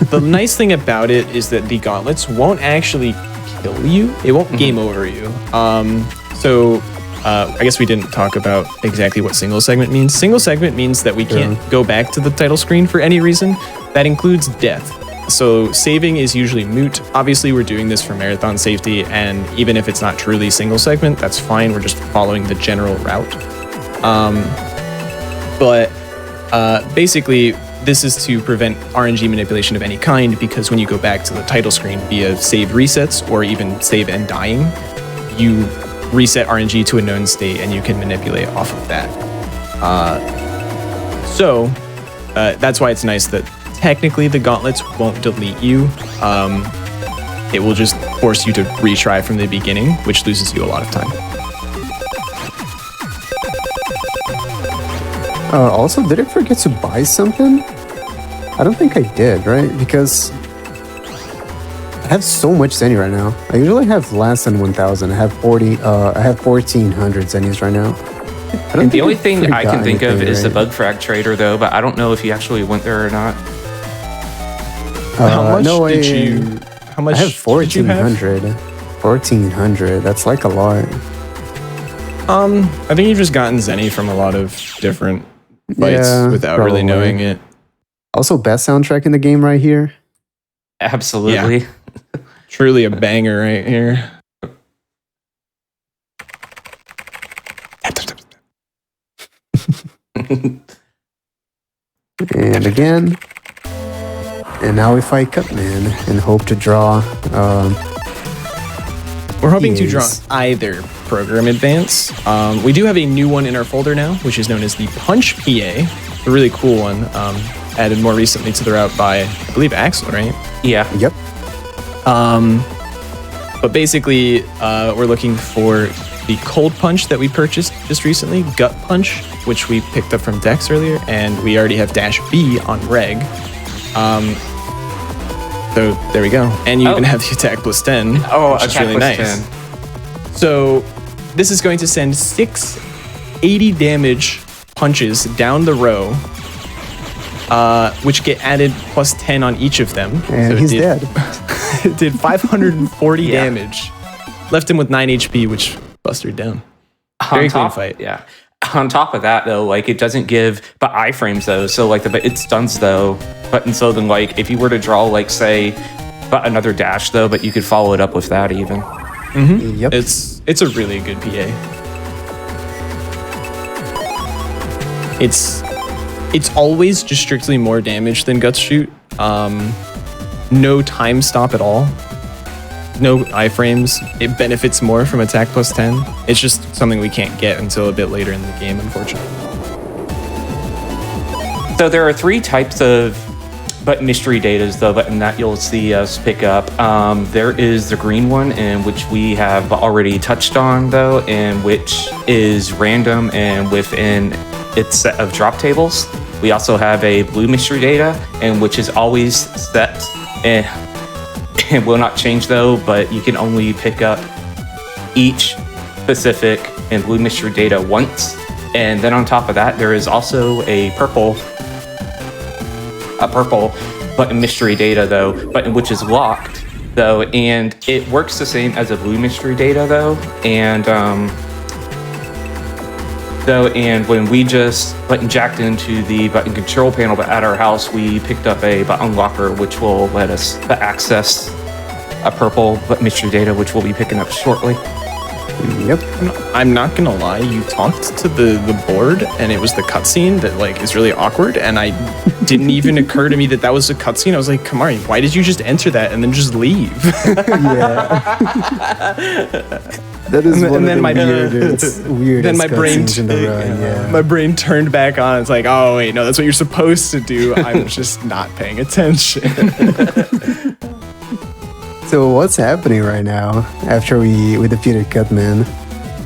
The nice thing about it is that the gauntlets won't actually kill you. It won't game over you. I guess we didn't talk about exactly what single segment means. Single segment means that we can't go back to the title screen for any reason. That includes death. So saving is usually moot. Obviously, we're doing this for marathon safety, and even if it's not truly single segment, that's fine. We're just following the general route. Basically, this is to prevent RNG manipulation of any kind, because when you go back to the title screen via save resets or even save and dying, you reset RNG to a known state and you can manipulate off of that. That's why it's nice that technically the gauntlets won't delete you. It will just force you to retry from the beginning, which loses you a lot of time. Also, did I forget to buy something? I don't think I did, right? Because I have so much Zenny right now. I usually have less than 1,000. I have 1,400 Zennies right now. And the only thing I can forgot think of anything, is the right? bug frag trader though, but I don't know if you actually went there or not. How much no, did you? How much I have did you have? 1,400. 1,400. That's like a lot. I think you've just gotten Zenny from a lot of different fights Yeah, without really probably. knowing it. Also, best soundtrack in the game right here. Absolutely. Yeah. Truly a banger right here. And again. And now we fight Cutman and hope to draw. We're hoping to draw Yes. either program advance. We do have a new one in our folder now, which is known as the Punch PA. A really cool one, added more recently to the route by, I believe, Axel, right? Yeah. Yep. But basically, we're looking for the Cold Punch that we purchased just recently, Gut Punch, which we picked up from Dex earlier, and we already have Dash B on Reg. So there we go. And you even have the attack plus 10, which is really nice. 10. So this is going to send 6 80 damage punches down the row, which get added plus 10 on each of them. And So he's dead. It did 540 Yeah. damage. Left him with 9 HP, which busted down. Very clean fight. Yeah. On top of that, though, like it doesn't give but iframes though, so like it stuns though. But and so then like if you were to draw like say but another dash though, but you could follow it up with that even. Yep. It's a really good PA. It's always just strictly more damage than Guts Shoot. No time stop at all. No iframes. It benefits more from attack plus 10. It's just something we can't get until a bit later in the game, unfortunately. So there are 3 types of but mystery datas though, but in that you'll see us pick up. There is the green one, in which we have already touched on though, and which is random and within its set of drop tables. We also have a blue mystery data, and which is always set and it will not change though, but you can only pick up each specific and blue mystery data once. And then on top of that, there is also a purple button mystery data though, button which is locked though, and it works the same as a blue mystery data though. And when we just button jacked into the button control panel at our house, we picked up a button locker which will let us access a purple button mystery data, which we'll be picking up shortly. Yep. I'm not gonna lie, you talked to the board and it was the cutscene that like is really awkward, and I didn't even occur to me that was a cutscene. I was like, Kamari, why did you just enter that and then just leave? Yeah. That is And one then of my- the weirdest then my brain cutscenes in the run. Yeah. my brain turned back on. It's like, oh wait, no, that's what you're supposed to do. I'm just not paying attention. So what's happening right now after we defeated Cutman?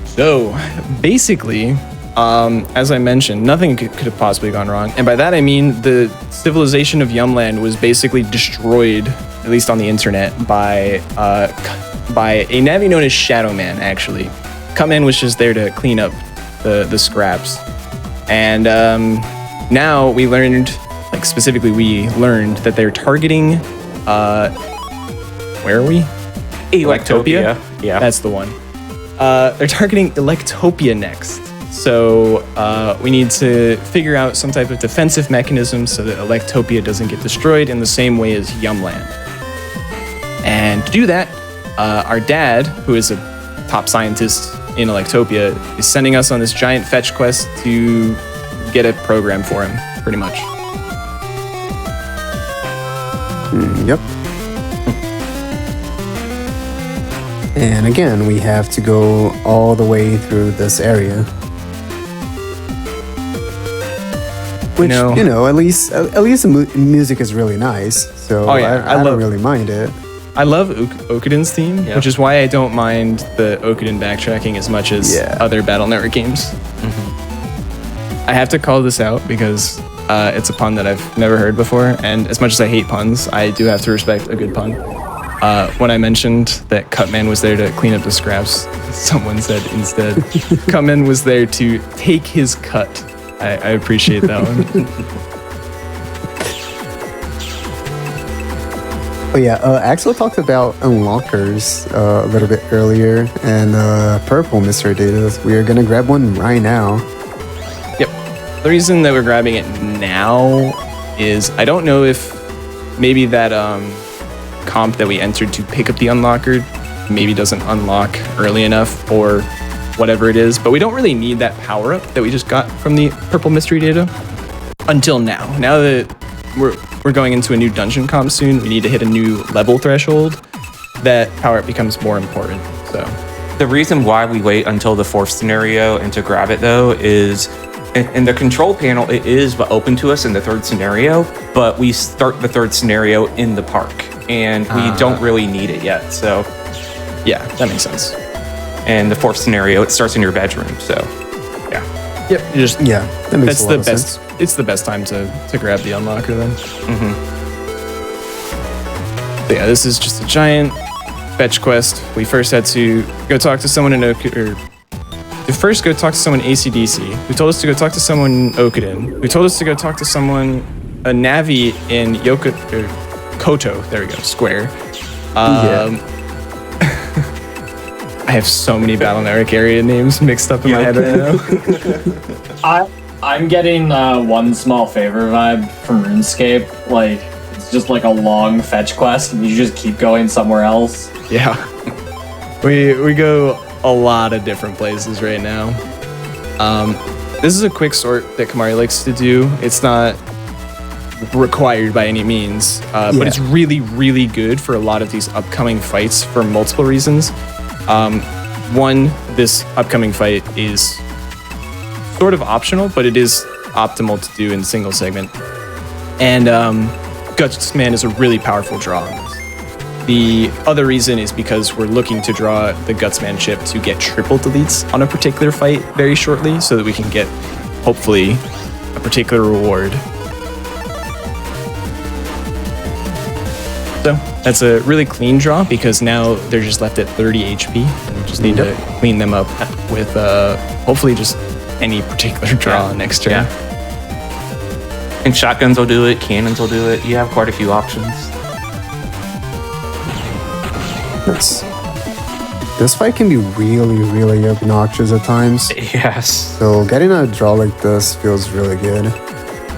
So basically, as I mentioned, nothing could have possibly gone wrong. And by that I mean the civilization of Yumland was basically destroyed, at least on the internet, by a Navi known as Shadow Man, actually. Cutman was just there to clean up the scraps. And now we learned, like specifically we learned that they're targeting where are we? Electopia. Yeah. That's the one. They're targeting Electopia next. So we need to figure out some type of defensive mechanism so that Electopia doesn't get destroyed in the same way as Yumland. And to do that, our dad, who is a top scientist in Electopia, is sending us on this giant fetch quest to get a program for him, pretty much. Yep. And again, we have to go all the way through this area. Which, you know, at least the music is really nice. So Oh, yeah, I don't really mind it. I love Okuden's theme, which is why I don't mind the Okuden backtracking as much as other Battle Network games. I have to call this out because it's a pun that I've never heard before, and as much as I hate puns, I do have to respect a good pun. When I mentioned that Cutman was there to clean up the scraps, someone said instead, Cutman was there to take his cut. I appreciate that one. Oh yeah, Axel talked about unlockers a little bit earlier, and purple mystery data. We are gonna grab one right now. Yep. The reason that we're grabbing it now is I don't know if maybe that comp that we entered to pick up the unlocker maybe doesn't unlock early enough or whatever it is, but we don't really need that power up that we just got from the purple mystery data until now. Now that we're going into a new dungeon comp soon, we need to hit a new level threshold. That power up becomes more important. So The reason why we wait until the fourth scenario and to grab it though is in the control panel, it is open to us in the third scenario, but we start the third scenario in the park and we don't really need it yet. So yeah, that makes sense. And the fourth scenario, it starts in your bedroom. So yeah. Yep. That makes That's a lot the of best. sense. It's the best time to grab the unlocker then. So yeah, this is just a giant fetch quest. We first had to go talk to someone in first go talk to someone ACDC, who told us to go talk to someone Okuden, who told us to go talk to someone, a Navi in Koto, there we go, Square. I have so many Battle Network area names mixed up in my head right now. I'm getting one small favor vibe from RuneScape. Like, it's just like a long fetch quest, and you just keep going somewhere else. Yeah. We go a lot of different places right now. This is a quick sort that Kamari likes to do. It's not required by any means, but it's really, really good for a lot of these upcoming fights for multiple reasons. One, this upcoming fight is sort of optional, but it is optimal to do in single segment. And Gutsman is a really powerful draw on this. The other reason is because we're looking to draw the Gutsman chip to get triple deletes on a particular fight very shortly so that we can get, hopefully, a particular reward. So that's a really clean draw because now they're just left at 30 HP and we just need to clean them up with hopefully just any particular draw next turn. Yeah. And shotguns will do it, cannons will do it. You have quite a few options. This fight can be really, really obnoxious at times. Yes. So getting a draw like this feels really good.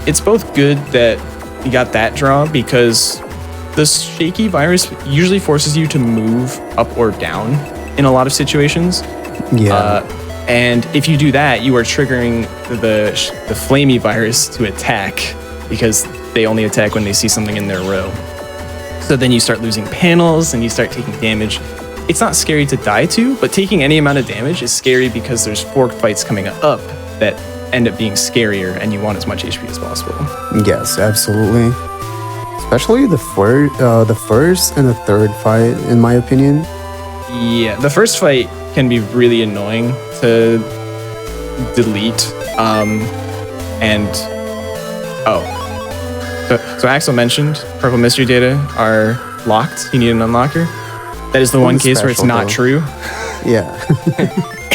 It's both good that you got that draw because the shaky virus usually forces you to move up or down in a lot of situations. Yeah. And if you do that, you are triggering the flamey virus to attack because they only attack when they see something in their row. So then you start losing panels and you start taking damage. It's not scary to die to, but taking any amount of damage is scary because there's forked fights coming up that end up being scarier and you want as much HP as possible. Yes, absolutely. Especially the first and the third fight, in my opinion. Yeah, the first fight can be really annoying to delete. So Axel mentioned purple mystery data are locked. You need an unlocker. That is the one case where it's not true. Yeah.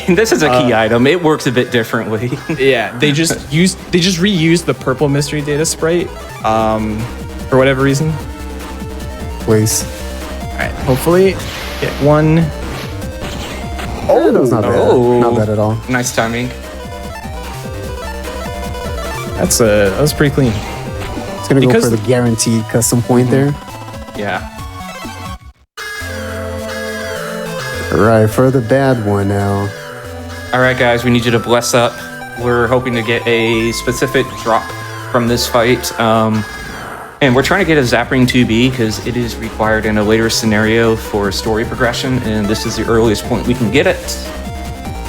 And this is a key item. It works a bit differently. Yeah, they just reused the purple mystery data sprite for whatever reason. Please. All right, hopefully get one. Oh, that was not bad. Not bad at all. Nice timing. That was pretty clean. It's gonna go for the guaranteed custom point there. Yeah. Right, for the bad one now. All right, guys, we need you to bless up. We're hoping to get a specific drop from this fight. And we're trying to get a Zapping 2B because it is required in a later scenario for story progression, and this is the earliest point we can get it.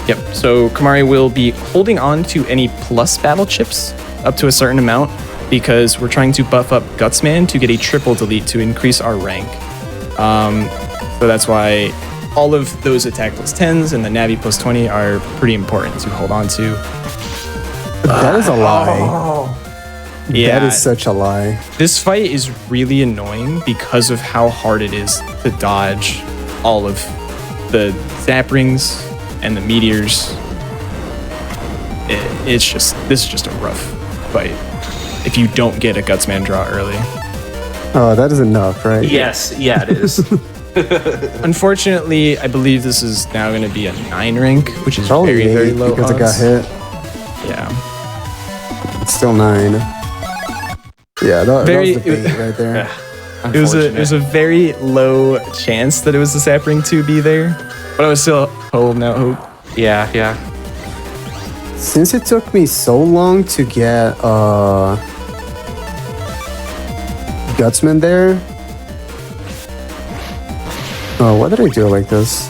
Yep, so Kamari will be holding on to any plus battle chips up to a certain amount because we're trying to buff up Gutsman to get a triple delete to increase our rank. So that's why all of those attack plus 10s and the Navi plus 20 are pretty important to hold on to. That is a lie. Yeah, that is such a lie. This fight is really annoying because of how hard it is to dodge all of the zap rings and the meteors. This is just a rough fight if you don't get a Gutsman draw early. Oh, that is enough, right? Yes, yeah, it is. Unfortunately, I believe this is now going to be a 9 rank, which is Probably very, very low because odds. it got hit. Yeah. It's still 9. Yeah, that Very- was the bait right there. It was a very low chance that it was the Sapring 2B there, but I was still holding out hope. Yeah, yeah. Since it took me so long to get Gutsman there. Oh, why did I do it like this?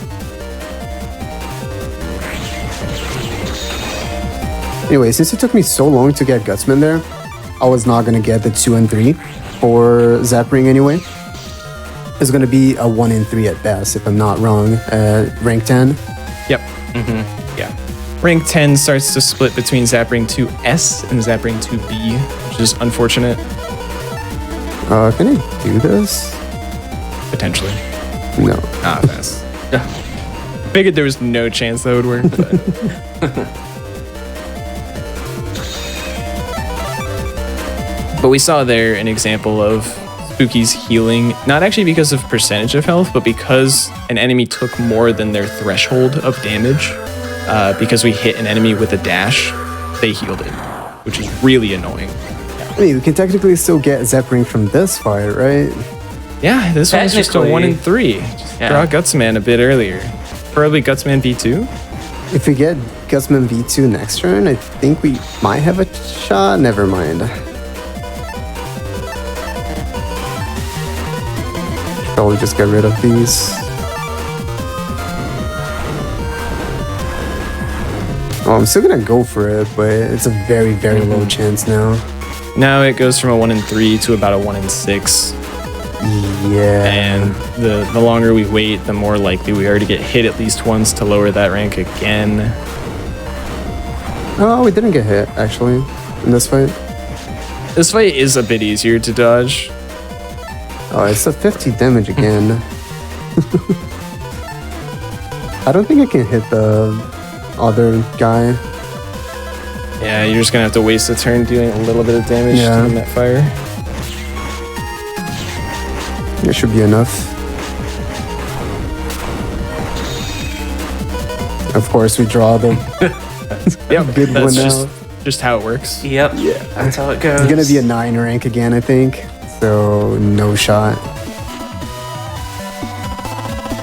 Anyway, since it took me so long to get Gutsman there, I was not gonna get the 2 and 3 for Zapring anyway. It's gonna be a 1 and 3 at best, if I'm not wrong, at rank 10. Yep. Yeah. Rank 10 starts to split between Zapring 2S and Zapring 2B, which is unfortunate, Can I do this? potentially. No. Ah, pass. Figured there was no chance that would work, but but we saw there an example of Spooky's healing, not actually because of percentage of health, but because an enemy took more than their threshold of damage. Because we hit an enemy with a dash, they healed it, which is really annoying. I mean, we can technically still get Zapring from this fight, right? Yeah, this one's just a 1 and 3. Just Yeah. draw Gutsman a bit earlier. Probably Gutsman V2. If we get Gutsman V2 next turn, I think we might have a shot. Never mind. Probably just get rid of these. Oh, I'm still gonna go for it, but it's a very, very low chance now. Now it goes from a 1 and 3 to about a 1 and 6. Yeah. And the longer we wait, the more likely we are to get hit at least once to lower that rank again. Oh, we didn't get hit, actually, in this fight. This fight is a bit easier to dodge. Oh, it's a 50 damage again. I don't think I can hit the other guy. Yeah, you're just gonna have to waste a turn doing a little bit of damage Yeah. to that fire. It should be enough. Of course, we draw the Yep, good one that's now. just how it works. Yep. Yeah. That's how it goes. It's gonna be a 9 rank again, I think. So, no shot.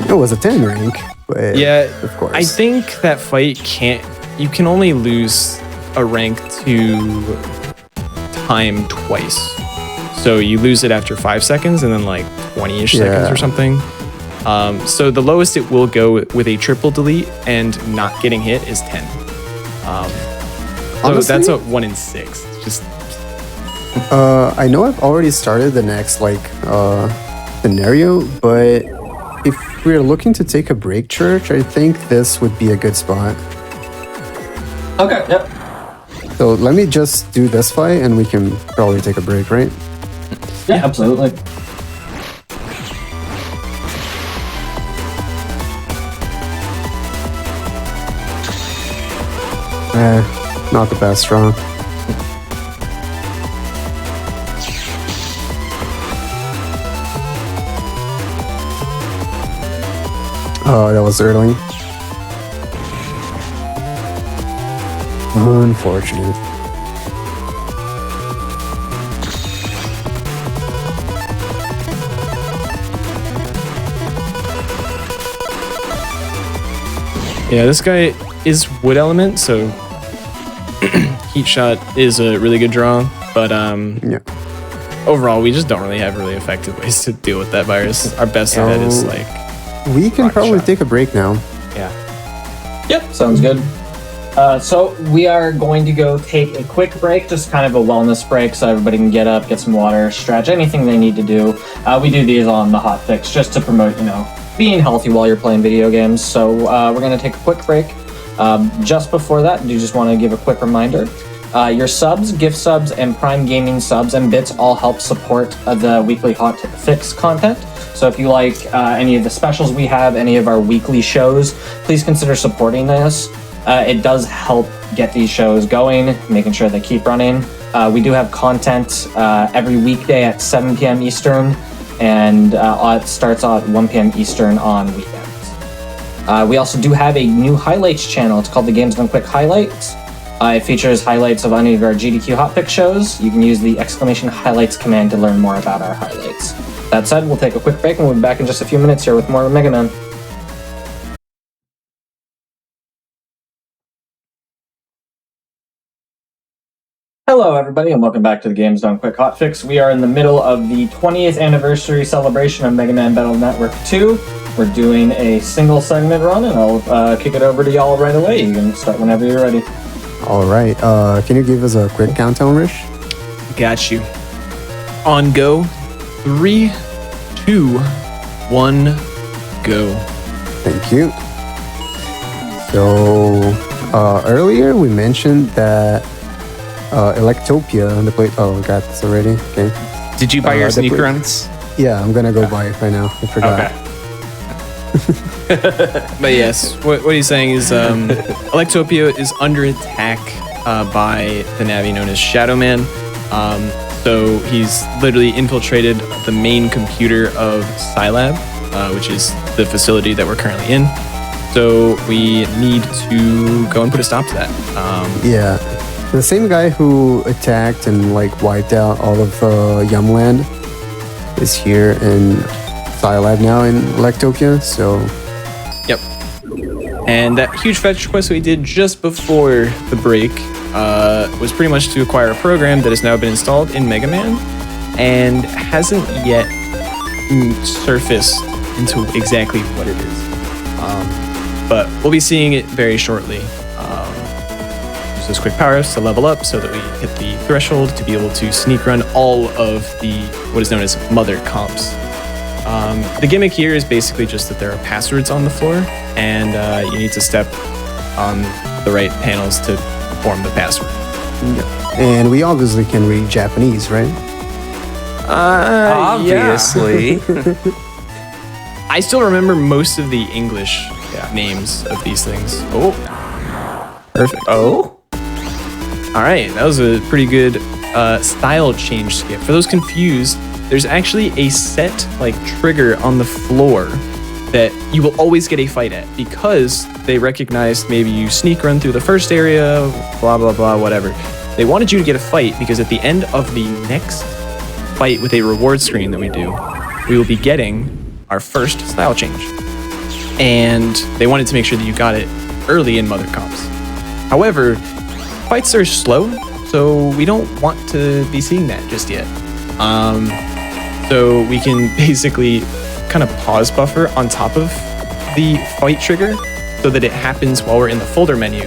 It was a 10 rank, but Yeah, of course. I think that fight you can only lose a rank to time twice. So you lose it after 5 seconds and then like 20-ish seconds Yeah. or something. So the lowest it will go with a triple delete and not getting hit is 10. So Honestly? that's a 1 in 6. Just I know I've already started the next scenario, but if we're looking to take a break, Church, I think this would be a good spot. Okay, yep. So let me just do this fight, and we can probably take a break, right? Yeah, absolutely. Not the best draw. Oh, that was early. Unfortunate. yeah, this guy is wood element, so heat shot is a really good draw. But Yeah. overall, we just don't really have really effective ways to deal with that virus. Our best bet is Oh. like We can Rocket probably shot. take a break now. Yeah. Yep, sounds good. So we are going to go take a quick break, just kind of a wellness break, so everybody can get up, get some water, stretch, anything they need to do. We do these on the Hotfix just to promote, being healthy while you're playing video games. So we're going to take a quick break. Just before that, I do just want to give a quick reminder. Your subs, gift subs, and Prime Gaming subs and bits all help support the weekly Hotfix content. So if you like any of the specials we have, any of our weekly shows, please consider supporting us. It does help get these shows going, making sure they keep running. We do have content every weekday at 7 p.m. Eastern, and it starts at 1 p.m. Eastern on weekends. We also do have a new highlights channel. It's called the Games Done Quick Highlights. It features highlights of any of our GDQ Hotfix shows. You can use the !highlights command to learn more about our highlights. That said, we'll take a quick break and we'll be back in just a few minutes here with more Mega Man. Hello, everybody, and welcome back to the Games Done Quick Hotfix. We are in the middle of the 20th anniversary celebration of Mega Man Battle Network 2. We're doing a single segment run, and I'll kick it over to y'all right away. You can start whenever you're ready. All right. Can you give us a quick countdown, Rish? Got you. On go. 3, 2, 1, go. Thank you. So, earlier we mentioned that Electopia, the play. Oh, got this already. Okay. Did you buy your the sneak play- runs? Yeah, I'm gonna go buy it right now. I forgot. Okay. But yes, what he's saying is Electopia is under attack by the Navi known as Shadow Man. So he's literally infiltrated the main computer of Scilab, which is the facility that we're currently in. So we need to go and put a stop to that. Yeah. The same guy who attacked and like wiped out all of Yumland is here in Scilab now in Electopia, so... Yep. And that huge fetch quest we did just before the break was pretty much to acquire a program that has now been installed in Mega Man and hasn't yet surfaced into exactly what it is. But we'll be seeing it very shortly. Use those quick power-ups to level up so that we hit the threshold to be able to sneak run all of the what is known as mother comps. The gimmick here is basically just that there are passwords on the floor, and you need to step on the right panels to form the password. And we obviously can read Japanese, right? Obviously. I still remember most of the English names of these things. Oh, perfect. Oh? All right, that was a pretty good style change skip. For those confused, there's actually a set like trigger on the floor that you will always get a fight at because they recognized maybe you sneak run through the first area, blah, blah, blah, whatever. They wanted you to get a fight because at the end of the next fight with a reward screen that we do, we will be getting our first style change. And they wanted to make sure that you got it early in Mother Comps. However, fights are slow, so we don't want to be seeing that just yet. So we can basically kind of pause buffer on top of the fight trigger so that it happens while we're in the folder menu,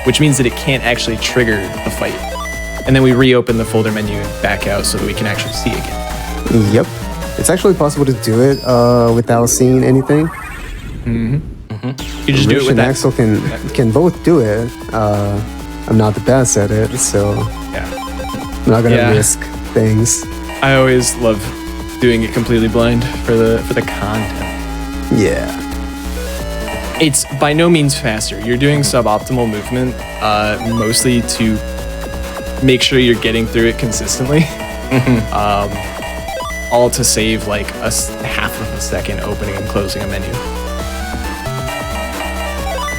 which means that it can't actually trigger the fight. And then we reopen the folder menu and back out so that we can actually see again. Yep. It's actually possible to do it without seeing anything. You just do it Rich with and that. Axel can both do it. I'm not the best at it, so I'm not gonna risk things. I always love doing it completely blind for the content. Yeah. It's by no means faster. You're doing suboptimal movement, mostly to make sure you're getting through it consistently. All to save like half of a second opening and closing a menu.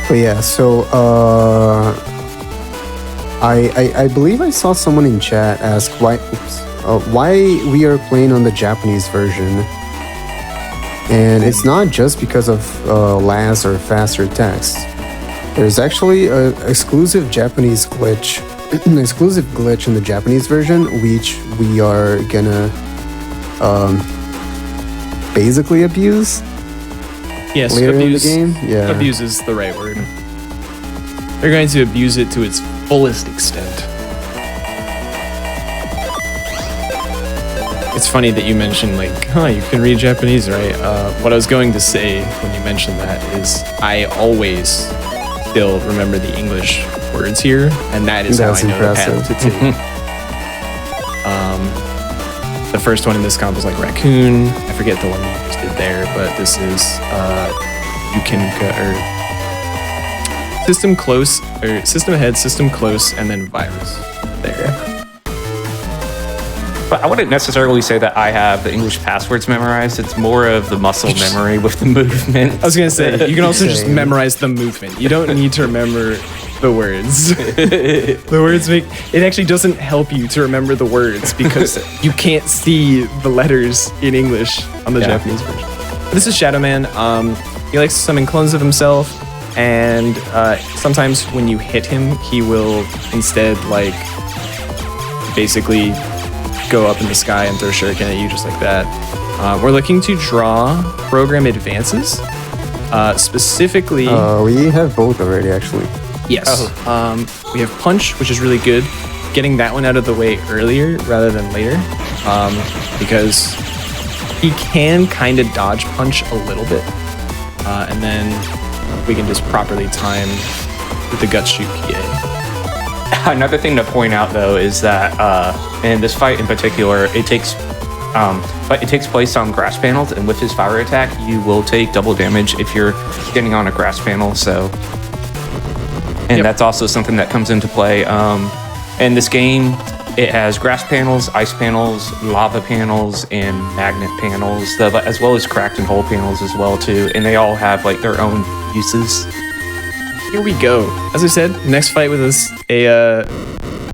But yeah, so I believe I saw someone in chat ask why we are playing on the Japanese version. And it's not just because of last or faster text. There's actually an exclusive Japanese glitch, an exclusive glitch in the Japanese version, which we are gonna basically abuse Yes, later abuse, in the game. Yeah. abuse is the right word. They're going to abuse it to its fullest extent. It's funny that you mentioned like, you can read Japanese, right? What I was going to say when you mentioned that is I always still remember the English words here, and that is That's how I know impressive. the path to two. The first one in this comp was like raccoon. I forget the one you just did there, but this is you can go or system close or system ahead, system close, and then virus. There. But I wouldn't necessarily say that I have the English passwords memorized. It's more of the muscle memory with the movement. I was gonna say you can also just Same. memorize the movement. You don't need to remember the words. The words make it actually doesn't help you to remember the words because you can't see the letters in English on the Japanese version. This is Shadow Man. He likes to summon clones of himself, and sometimes when you hit him, he will instead like basically go up in the sky and throw shuriken at you just like that. We're looking to draw program advances. Specifically, we have both already, actually. yes. We have punch, which is really good. Getting that one out of the way earlier rather than later, because he can kind of dodge punch a little bit, and then we can just properly time with the gut shoot PA. Another thing to point out though is that in this fight in particular, it takes place on grass panels, and with his fire attack, you will take double damage if you're getting on a grass panel. So, and that's also something that comes into play. In this game, it has grass panels, ice panels, lava panels, and magnet panels, as well as cracked and hole panels as well too. And they all have like their own uses. Here we go. As I said, next fight with us, a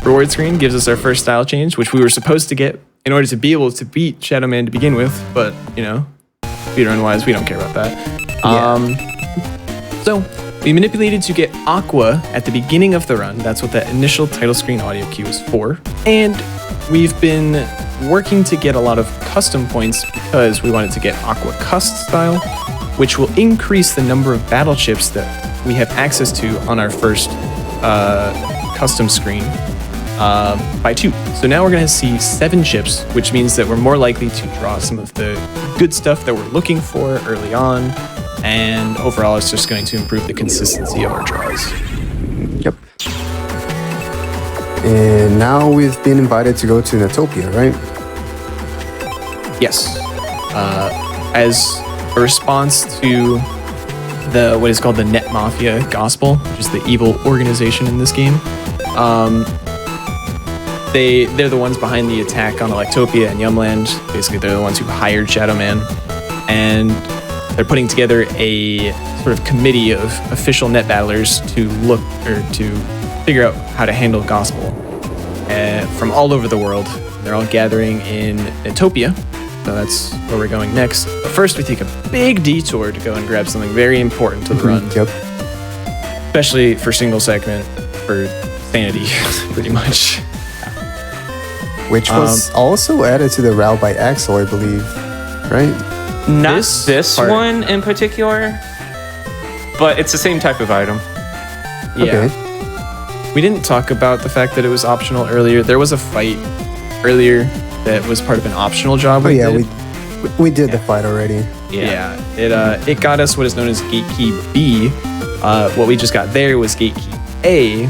reward screen gives us our first style change, which we were supposed to get in order to be able to beat Shadow Man to begin with, but you know, speedrun wise, we don't care about that. So we manipulated to get Aqua at the beginning of the run. That's what that initial title screen audio cue is for. And we've been working to get a lot of custom points because we wanted to get Aqua Cust style, which will increase the number of battle chips that we have access to on our first custom screen by 2. So now we're going to see 7 chips, which means that we're more likely to draw some of the good stuff that we're looking for early on. And overall, it's just going to improve the consistency of our draws. Yep. And now we've been invited to go to Natopia, right? Yes. As a response to what is called the Net Mafia Gospel, which is the evil organization in this game. They're the ones behind the attack on Electopia and Yumland. Basically, they're the ones who hired Shadow Man, and they're putting together a sort of committee of official net battlers to look or to figure out how to handle Gospel from all over the world. They're all gathering in Natopia. So that's where we're going next. But first, we take a big detour to go and grab something very important to the run. Yep. Especially for single segment, for sanity, pretty much. Which was also added to the route by Axel, I believe. Right? Not this part. one in particular, but it's the same type of item. Yeah. Okay. We didn't talk about the fact that it was optional earlier. There was a fight earlier that was part of an optional job. Oh yeah, we did the fight already. Yeah. It got us what is known as Gate Key B. What we just got there was Gate Key A.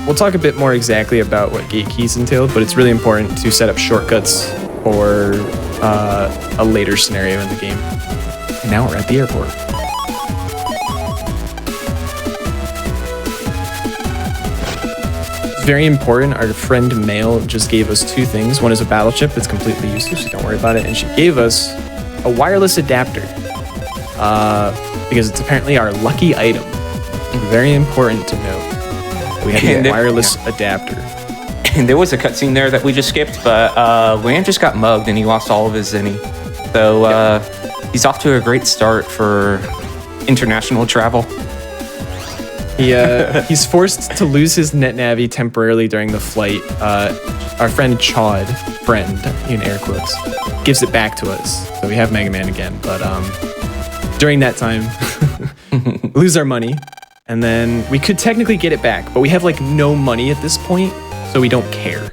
We'll talk a bit more exactly about what Gate Keys entailed, but it's really important to set up shortcuts for a later scenario in the game. And now we're at the airport. Very important. Our friend Mail just gave us 2 things. One is a battle chip that's completely useless, so don't worry about it. And she gave us a wireless adapter because it's apparently our lucky item. Very important to note. We have a wireless adapter. And there was a cutscene there that we just skipped, but Lamb just got mugged and he lost all of his zenny. So he's off to a great start for international travel. He's forced to lose his NetNavi temporarily during the flight. Our friend Chad, friend in air quotes, gives it back to us. So we have Mega Man again. But during that time, we lose our money. And then we could technically get it back, but we have like no money at this point, so we don't care.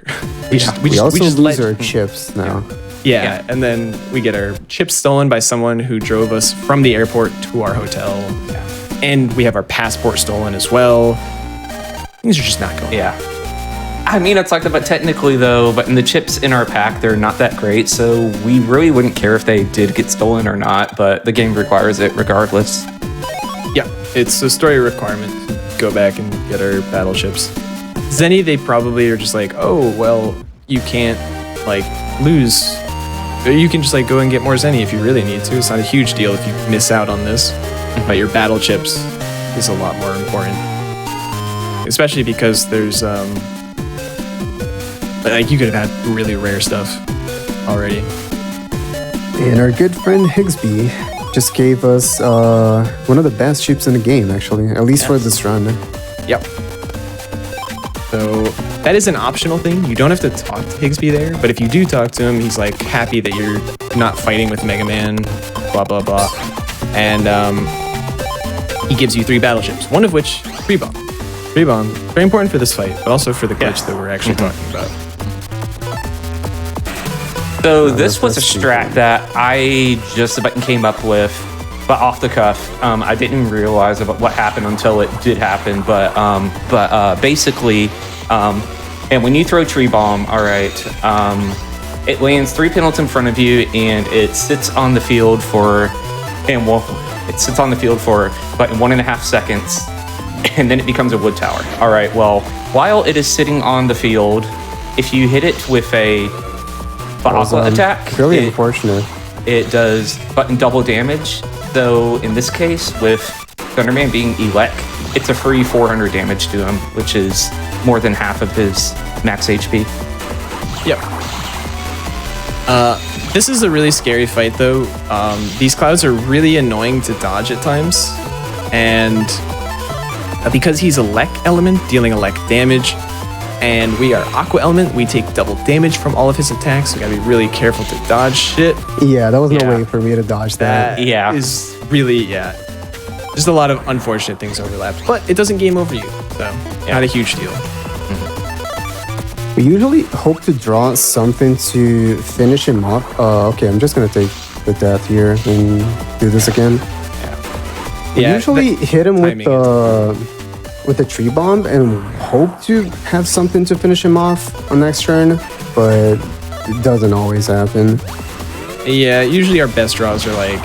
We also lose our chips now. Yeah, and then we get our chips stolen by someone who drove us from the airport to our hotel. Yeah. And we have our passport stolen as well. Things are just not going. Yeah. I mean, it's like that, but technically though, but in the chips in our pack, they're not that great, so we really wouldn't care if they did get stolen or not, but the game requires it regardless. Yeah, it's a story requirement to go back and get our battle chips. Zenny, they probably are just like, oh, well, you can't, like, lose. You can just, like, go and get more Zenny if you really need to. It's not a huge deal if you miss out on this. But your battle chips is a lot more important. especially because there's like you could have had really rare stuff already. And our good friend Higsby just gave us one of the best ships in the game, actually, at least for this run. Yep. So that is an optional thing. You don't have to talk to Higsby there, but if you do talk to him, he's like happy that you're not fighting with Mega Man, blah blah blah, and he gives you 3 battleships, one of which 3-bomb. 3-bomb, very important for this fight, but also for the glitch that we're actually talking about. So this was a strat that I just about came up with, but off the cuff. I didn't realize about what happened until it did happen. But basically, and when you throw tree bomb, all right, it lands 3 panels in front of you, and it sits on the field for, it sits on the field for about 1.5 seconds, and then it becomes a wood tower. All right. Well, while it is sitting on the field, if you hit it with a Aqua attack, really unfortunate. It does button double damage. Though in this case, with Thunderman being Elec, it's a free 400 damage to him, which is more than half of his max HP. Yep. This is a really scary fight, though. These clouds are really annoying to dodge at times, and because he's a Lek element, dealing Elec damage, and we are Aqua element, we take double damage from all of his attacks. So we gotta be really careful to dodge shit. Yeah, that was no way for me to dodge that. Yeah. Is really, just a lot of unfortunate things overlapped, but it doesn't game over you, so not a huge deal. We usually hope to draw something to finish him off. Okay, I'm just gonna take the death here and do this again. We usually hit him with the tree bomb and hope to have something to finish him off on next turn, but it doesn't always happen. Yeah, usually our best draws are like,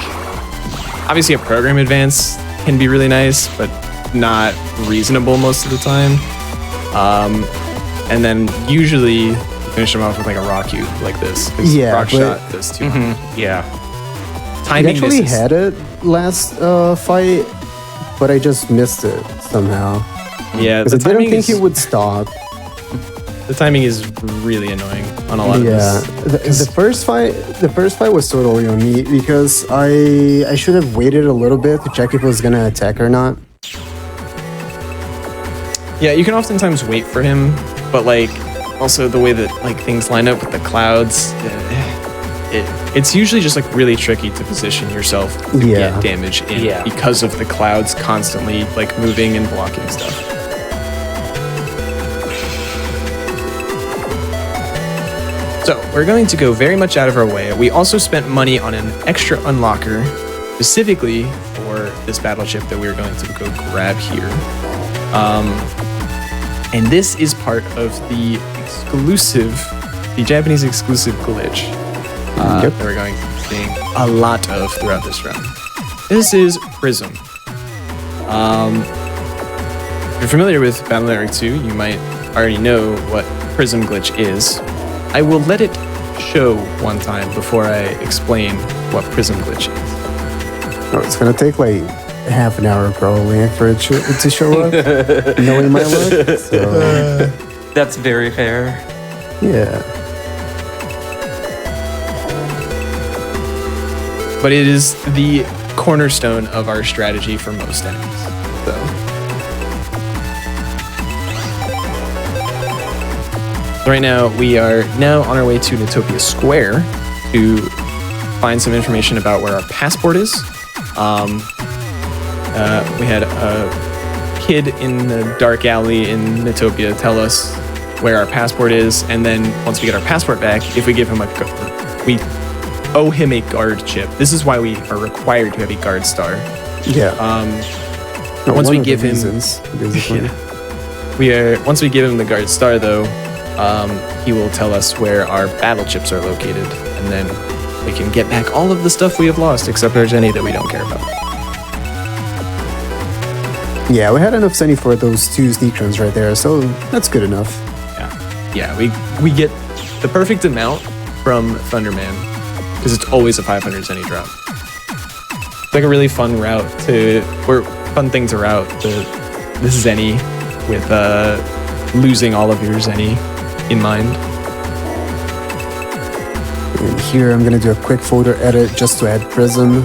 obviously a program advance can be really nice, but not reasonable most of the time. And then usually finish him off with like a rock cube like this. Rock shot does too much. Yeah. I actually had it last fight, but I just missed it somehow. Yeah, because I didn't think it would stop. The timing is really annoying on a lot of this. The first fight was totally on me because I should have waited a little bit to check if it was gonna attack or not. Yeah, you can oftentimes wait for him, but like also the way that like things line up with the clouds, it's usually just like really tricky to position yourself to get damage in because of the clouds constantly like moving and blocking stuff. So we're going to go very much out of our way. We also spent money on an extra unlocker specifically for this battleship that we're going to go grab here. And this is part of the Japanese exclusive glitch that we're going to be seeing a lot of throughout this run. This is Prism. If you're familiar with Battle Network 2, you might already know what Prism glitch is. I will let it show one time before I explain what Prism glitch is. Oh, it's gonna take like half an hour probably for it to show up, knowing my luck. So. That's very fair. Yeah. But it is the cornerstone of our strategy for most enemies. So. Right now, we are now on our way to Natopia Square to find some information about where our passport is. We had a kid in the dark alley in Natopia tell us where our passport is, and then once we get our passport back, if we give him we owe him a guard chip. This is why we are required to have a guard star. Yeah. Once we give him, once we give him the guard star, though, he will tell us where our battle chips are located, and then we can get back all of the stuff we have lost, except there's any that we don't care about. Yeah, we had enough Sunny for those 2 sneak runs right there, so that's good enough. Yeah, we get the perfect amount from Thunderman, because it's always a 500 Zenny drop. It's like a really fun thing to route the Zenny with losing all of your Zenny in mind. And here I'm gonna do a quick folder edit just to add Prism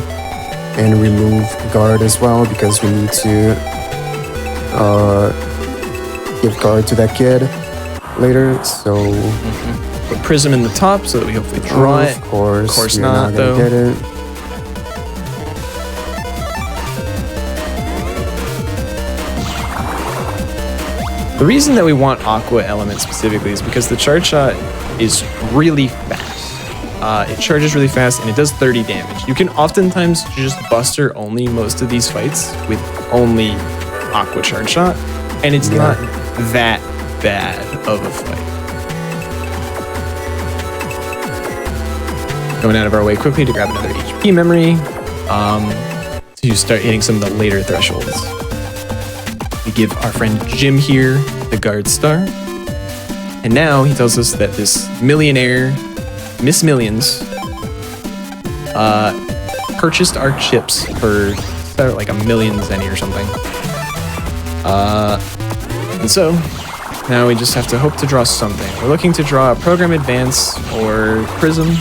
and remove guard as well because we need to give guard to that kid later. So Put Prism in the top so that we hopefully draw it. of course you're not, gonna though. get it. The reason that we want Aqua Element specifically is because the charge shot is really fast. It charges really fast and it does 30 damage. You can oftentimes just Buster only most of these fights with only Aqua charge shot, and it's not that bad of a fight. Going out of our way quickly to grab another HP memory to start hitting some of the later thresholds. We give our friend Jim here the guard star. And now he tells us that this millionaire, Miss Millions, purchased our chips for like 1 million Zenny or something. And so now we just have to hope to draw something. We're looking to draw a Program Advance or Prism.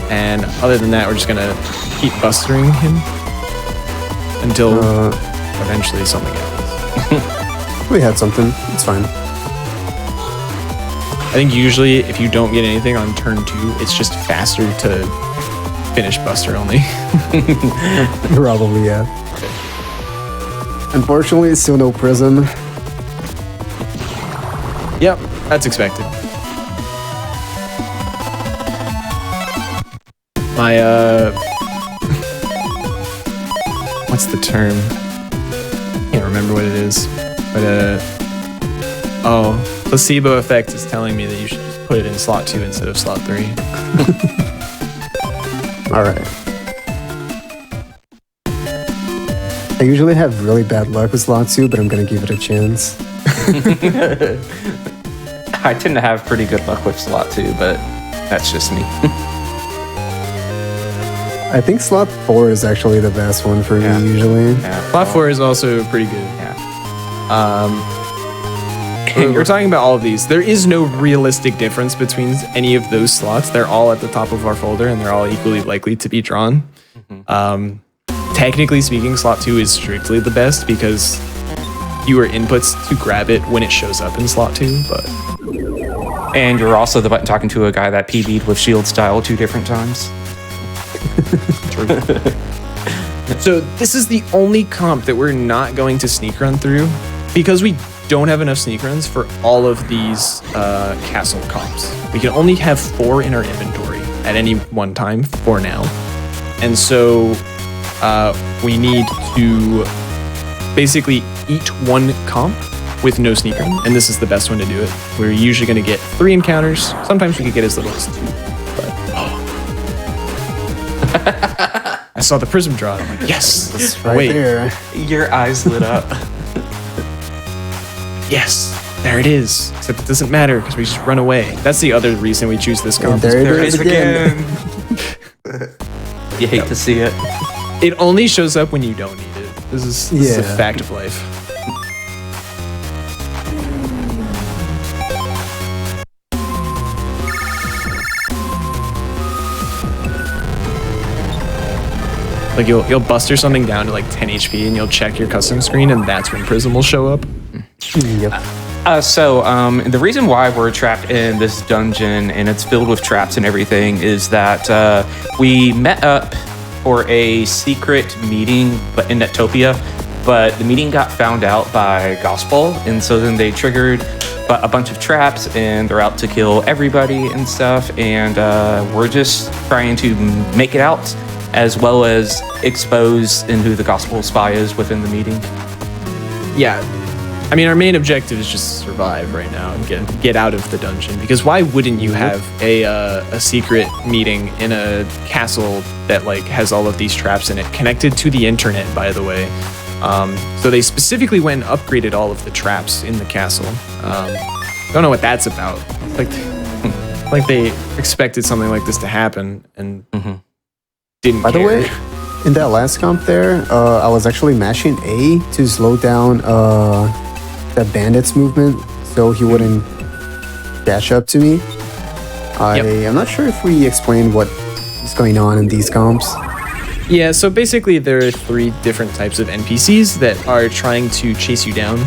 And other than that, we're just gonna keep bustering him until eventually something happens. We had something. It's fine. I think usually if you don't get anything on turn 2, it's just faster to finish Buster only. Probably, yeah. Unfortunately, still no Prism. Yep, that's expected. My, what's the term? Can't remember what it is. But, placebo effect is telling me that you should just put it in slot 2 instead of slot 3. Alright. I usually have really bad luck with slot 2, but I'm gonna give it a chance. I tend to have pretty good luck with slot 2, but that's just me. I think slot 4 is actually the best one for me usually. Yeah. Slot 4 is also pretty good. Yeah. We're talking about all of these. There is no realistic difference between any of those slots. They're all at the top of our folder, and they're all equally likely to be drawn. Technically speaking, slot 2 is strictly the best because fewer inputs to grab it when it shows up in slot 2. But And you're also talking to a guy that PB'd with shield style 2 different times. so this is the only comp that we're not going to sneak run through because we don't have enough sneak runs for all of these castle comps. We can only have 4 in our inventory at any one time for now. And so we need to basically eat one comp with no sneak run, and this is the best one to do it. We're usually going to get 3 encounters. Sometimes we could get as little as 2. But I saw the prism draw. I'm like, yes, It's right there. Your eyes lit up. Yes, there it is. Except it doesn't matter because we just run away. That's the other reason we choose this comp. And there it is again. You hate to see it. It only shows up when you don't need it. This is a Yeah. fact of life. Like you'll buster something down to like 10 HP and you'll check your custom screen and that's when Prism will show up. Yep. The reason why we're trapped in this dungeon and it's filled with traps and everything is that we met up for a secret meeting but in Netopia, but the meeting got found out by Gospel, and so then they triggered a bunch of traps and they're out to kill everybody and stuff, and we're just trying to make it out as well as expose in who the Gospel spy is within the meeting. Yeah. I mean, our main objective is just survive right now and get out of the dungeon. Because why wouldn't you have a secret meeting in a castle that like has all of these traps in it, connected to the internet, by the way? So they specifically went and upgraded all of the traps in the castle. Don't know what that's about. Like they expected something like this to happen and didn't. By the care. way, in that last comp there, I was actually mashing A to slow down the bandit's movement so he wouldn't dash up to me. I'm not sure if we explained what is going on in these comps. Yeah, so basically there are 3 different types of NPCs that are trying to chase you down.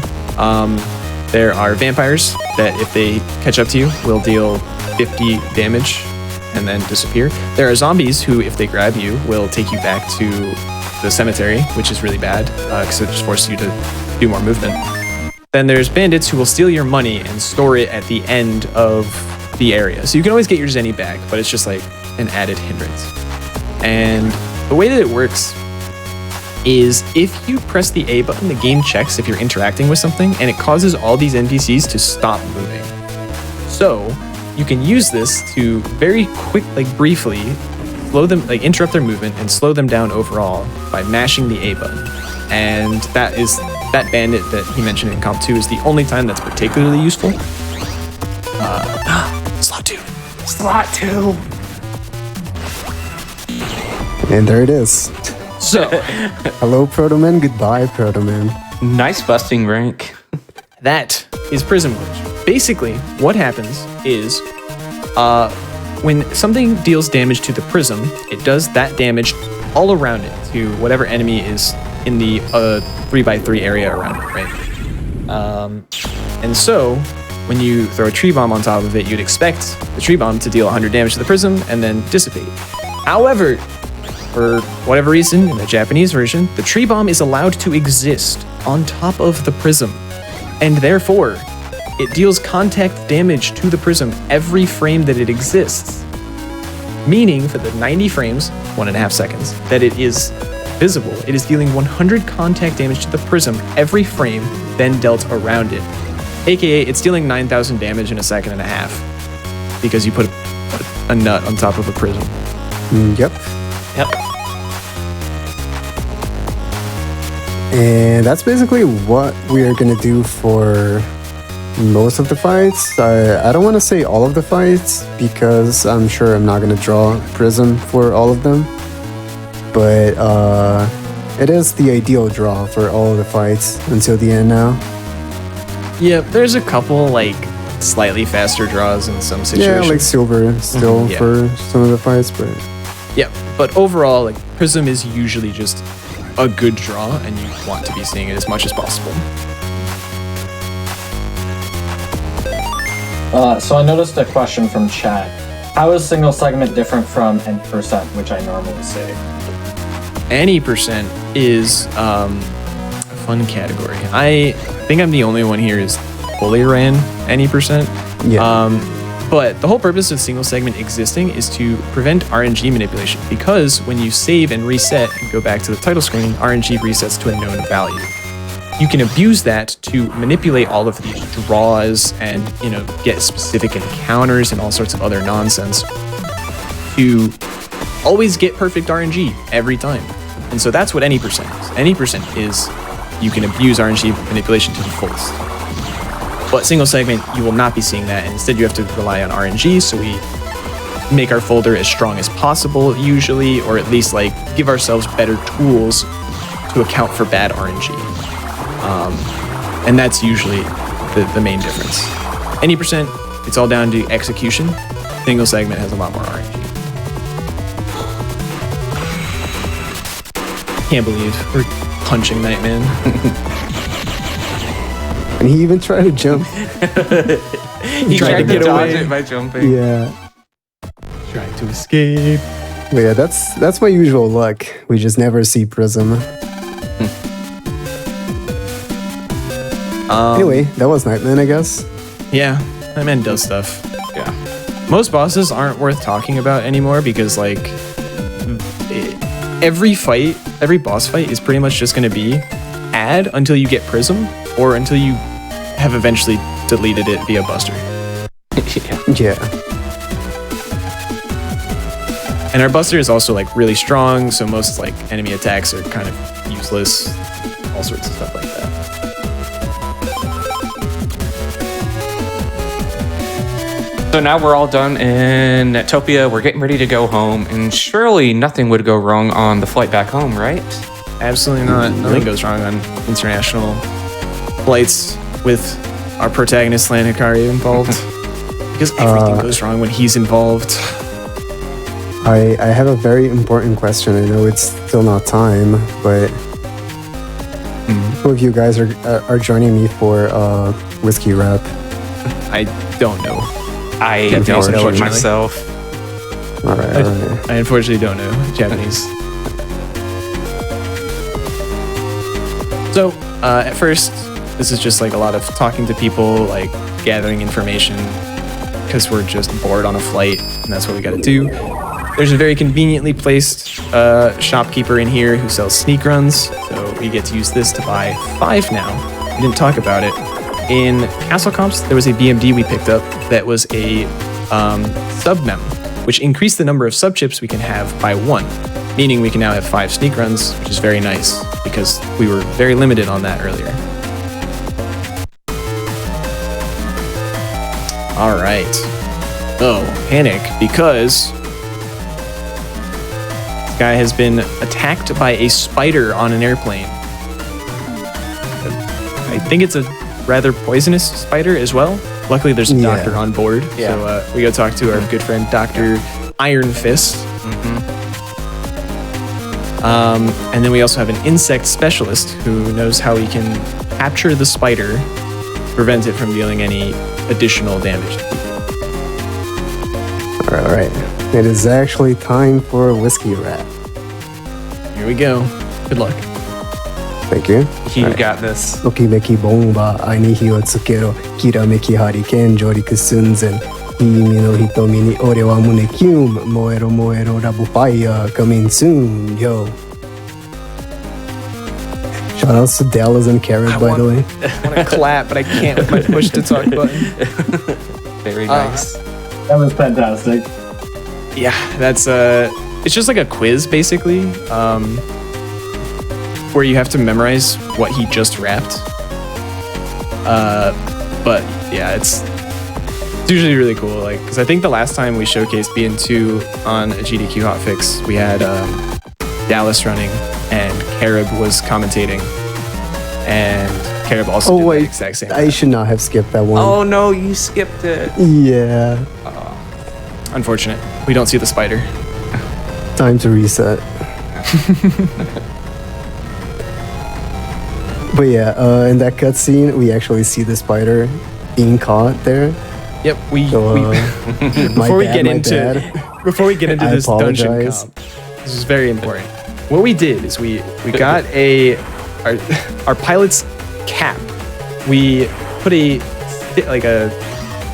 There are vampires that if they catch up to you will deal 50 damage and then disappear. There are zombies who, if they grab you, will take you back to the cemetery, which is really bad because it just forces you to do more movement. Then there's bandits who will steal your money and store it at the end of the area. So you can always get your Zenny back, but it's just like an added hindrance. And the way that it works is if you press the A button, the game checks if you're interacting with something, and it causes all these NPCs to stop moving. So you can use this to very quick, briefly, slow them, interrupt their movement and slow them down overall by mashing the A button. And that bandit that he mentioned in Comp 2 is the only time that's particularly useful. Slot 2. Slot 2. And there it is. So, hello, Protoman. Goodbye, Protoman. Nice busting rank. That is Prism Glitch. Basically, what happens is when something deals damage to the prism, it does that damage all around it to whatever enemy is in the 3x3 area around it, right? And so, when you throw a tree bomb on top of it, you'd expect the tree bomb to deal 100 damage to the prism and then dissipate. However, for whatever reason, in the Japanese version, the tree bomb is allowed to exist on top of the prism, and therefore, it deals contact damage to the prism every frame that it exists. Meaning, for the 90 frames, 1.5 seconds, that it is visible, it is dealing 100 contact damage to the prism every frame, then dealt around it. AKA, it's dealing 9,000 damage in 1.5 seconds, because you put a nut on top of a prism. Yep. Yep. And that's basically what we are going to do for most of the fights. I don't want to say all of the fights because I'm sure I'm not going to draw Prism for all of them. But it is the ideal draw for all of the fights until the end now. Yeah, there's a couple, slightly faster draws in some situations. Yeah, like Silver still yeah. for some of the fights, but... Yeah, but overall, Prism is usually just a good draw, and you want to be seeing it as much as possible. So I noticed a question from chat. How is single segment different from N%, which I normally say? Any percent is a fun category. I think I'm the only one here who's fully ran any percent. Yeah. But the whole purpose of single segment existing is to prevent RNG manipulation, because when you save and reset and go back to the title screen, RNG resets to a known value. You can abuse that to manipulate all of these draws and, get specific encounters and all sorts of other nonsense to always get perfect RNG every time. And so that's what any percent is. Any percent is you can abuse RNG manipulation to the fullest. But single segment, you will not be seeing that. Instead, you have to rely on RNG, so we make our folder as strong as possible, usually, or at least give ourselves better tools to account for bad RNG. And that's usually the main difference. Any percent, it's all down to execution. Single segment has a lot more RNG. Can't believe we're punching Nightman. And he even tried to jump. He tried to get dodge away. it by jumping. Yeah. Trying to escape. But yeah, that's my usual luck. We just never see Prism. Anyway, that was Nightman, I guess. Yeah, Nightman does stuff. Yeah. Most bosses aren't worth talking about anymore because every boss fight is pretty much just going to be add until you get Prism or until you have eventually deleted it via Buster. Yeah. And our Buster is also really strong, so most enemy attacks are kind of useless, all sorts of stuff like that. So now we're all done in Netopia. We're getting ready to go home, and surely nothing would go wrong on the flight back home, right? Absolutely not. Nothing goes wrong on international flights. with our protagonist Lan Hikari involved? Because everything goes wrong when he's involved. I have a very important question. I know it's still not time, but who of you guys are joining me for whiskey rap? I don't know. I Can't don't know it unfortunately. myself. All right. I unfortunately don't know Japanese. So, at first, this is just like a lot of talking to people, like gathering information, because we're just bored on a flight, and that's what we gotta do. There's a very conveniently placed shopkeeper in here who sells sneak runs, so we get to use this to buy 5 now. We didn't talk about it. In Castle Comps, there was a BMD we picked up that was a sub-mem, which increased the number of sub-chips we can have by 1, meaning we can now have 5 sneak runs, which is very nice, because we were very limited on that earlier. All right. Oh, panic, because this guy has been attacked by a spider on an airplane. I think it's a rather poisonous spider as well. Luckily, there's a doctor on board, so we go talk to our good friend Dr. Iron Fist. And then we also have an insect specialist who knows how we can capture the spider to prevent it from dealing any additional damage. All right. It is actually time for a whiskey rap. Here we go. Good luck. Thank you. You got this. ときめきボンバー愛に火をつけろきらめきハリケーン上陸寸前君の瞳に俺は胸キュン燃えろ燃えろラブファイヤー coming soon yo Shout outs to Dallas and Carrot by the way. I want to clap, but I can't with my push to talk button. Very nice. That was fantastic. Yeah, that's it's just like a quiz basically, where you have to memorize what he just rapped. But yeah, it's usually really cool. Like, because I think the last time we showcased BN2 on a GDQ Hotfix, we had Dallas running and Carib was commentating, and Carib also did the exact same. I should not have skipped that one. Oh no, you skipped it. Yeah. Unfortunate. We don't see the spider. Time to reset. But yeah, in that cutscene, we actually see the spider being caught there. Yep. So, before we get into I this dungeon apologize. comp, this is very important. What we did is we got our pilot's cap. We put a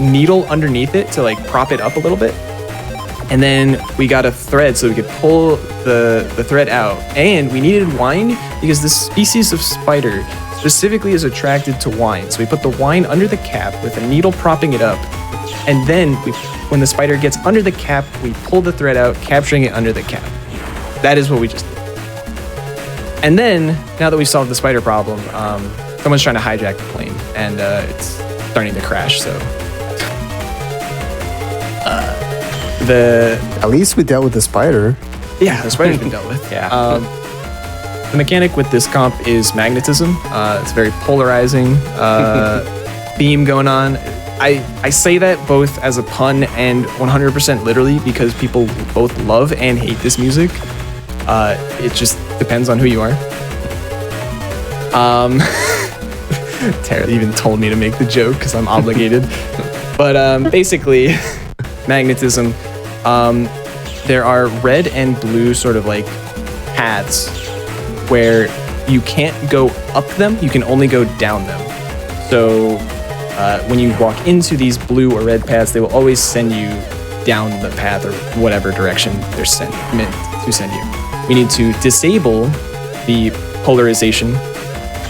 needle underneath it to like prop it up a little bit, and then we got a thread so we could pull the thread out. And we needed wine because this species of spider specifically is attracted to wine. So we put the wine under the cap with a needle propping it up, and then when the spider gets under the cap, we pull the thread out, capturing it under the cap. That is what we just did. And then, now that we solved the spider problem, someone's trying to hijack the plane, and it's starting to crash, so... At least we dealt with the spider. Yeah, the spider's been dealt with. Yeah. The mechanic with this comp is magnetism. It's very polarizing theme going on. I say that both as a pun and 100% literally because people both love and hate this music. It just depends on who you are. Tara even told me to make the joke because I'm obligated. But basically, magnetism, there are red and blue sort of like paths where you can't go up them, you can only go down them. So when you walk into these blue or red paths, they will always send you down the path or whatever direction they're meant to send you. We need to disable the polarization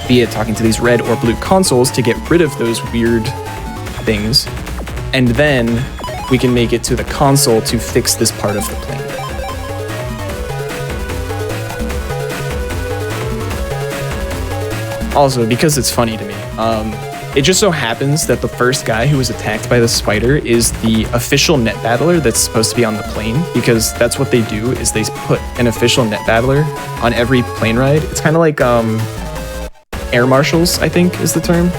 via talking to these red or blue consoles to get rid of those weird things. And then we can make it to the console to fix this part of the plane. Also, because it's funny to me, it just so happens that the first guy who was attacked by the spider is the official net battler that's supposed to be on the plane, because that's what they do, is they put an official net battler on every plane ride. It's kind of like air marshals, I think is the term.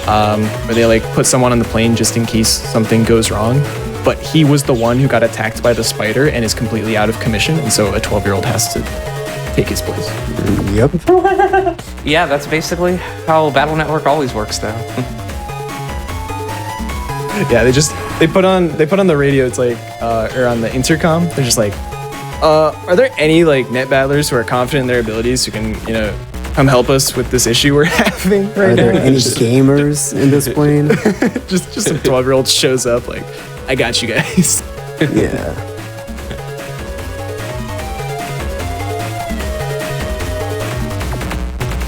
where they like put someone on the plane just in case something goes wrong. But he was the one who got attacked by the spider and is completely out of commission, and so a 12-year-old has to take his place. Yep. Yeah, that's basically how Battle Network always works, though. Yeah, they put on the radio. It's like or on the intercom. They're just like, are there any like net battlers who are confident in their abilities who can come help us with this issue we're having right Are there now? any gamers in this plane? just some 12-year-old shows up like, I got you guys. Yeah.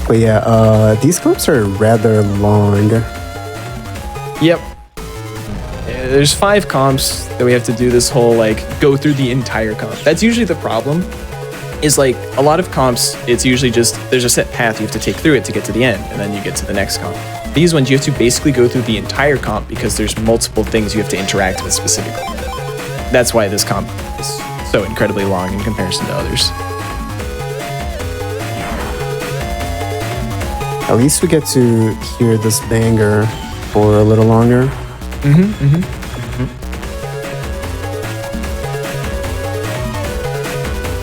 But yeah, these comps are rather long. Yep. There's 5 comps that we have to do this whole like go through the entire comp. That's usually the problem. Is like a lot of comps, it's usually just there's a set path you have to take through it to get to the end, and then you get to the next comp. These ones you have to basically go through the entire comp because there's multiple things you have to interact with specifically. That's why this comp is so incredibly long in comparison to others. At least we get to hear this banger for a little longer.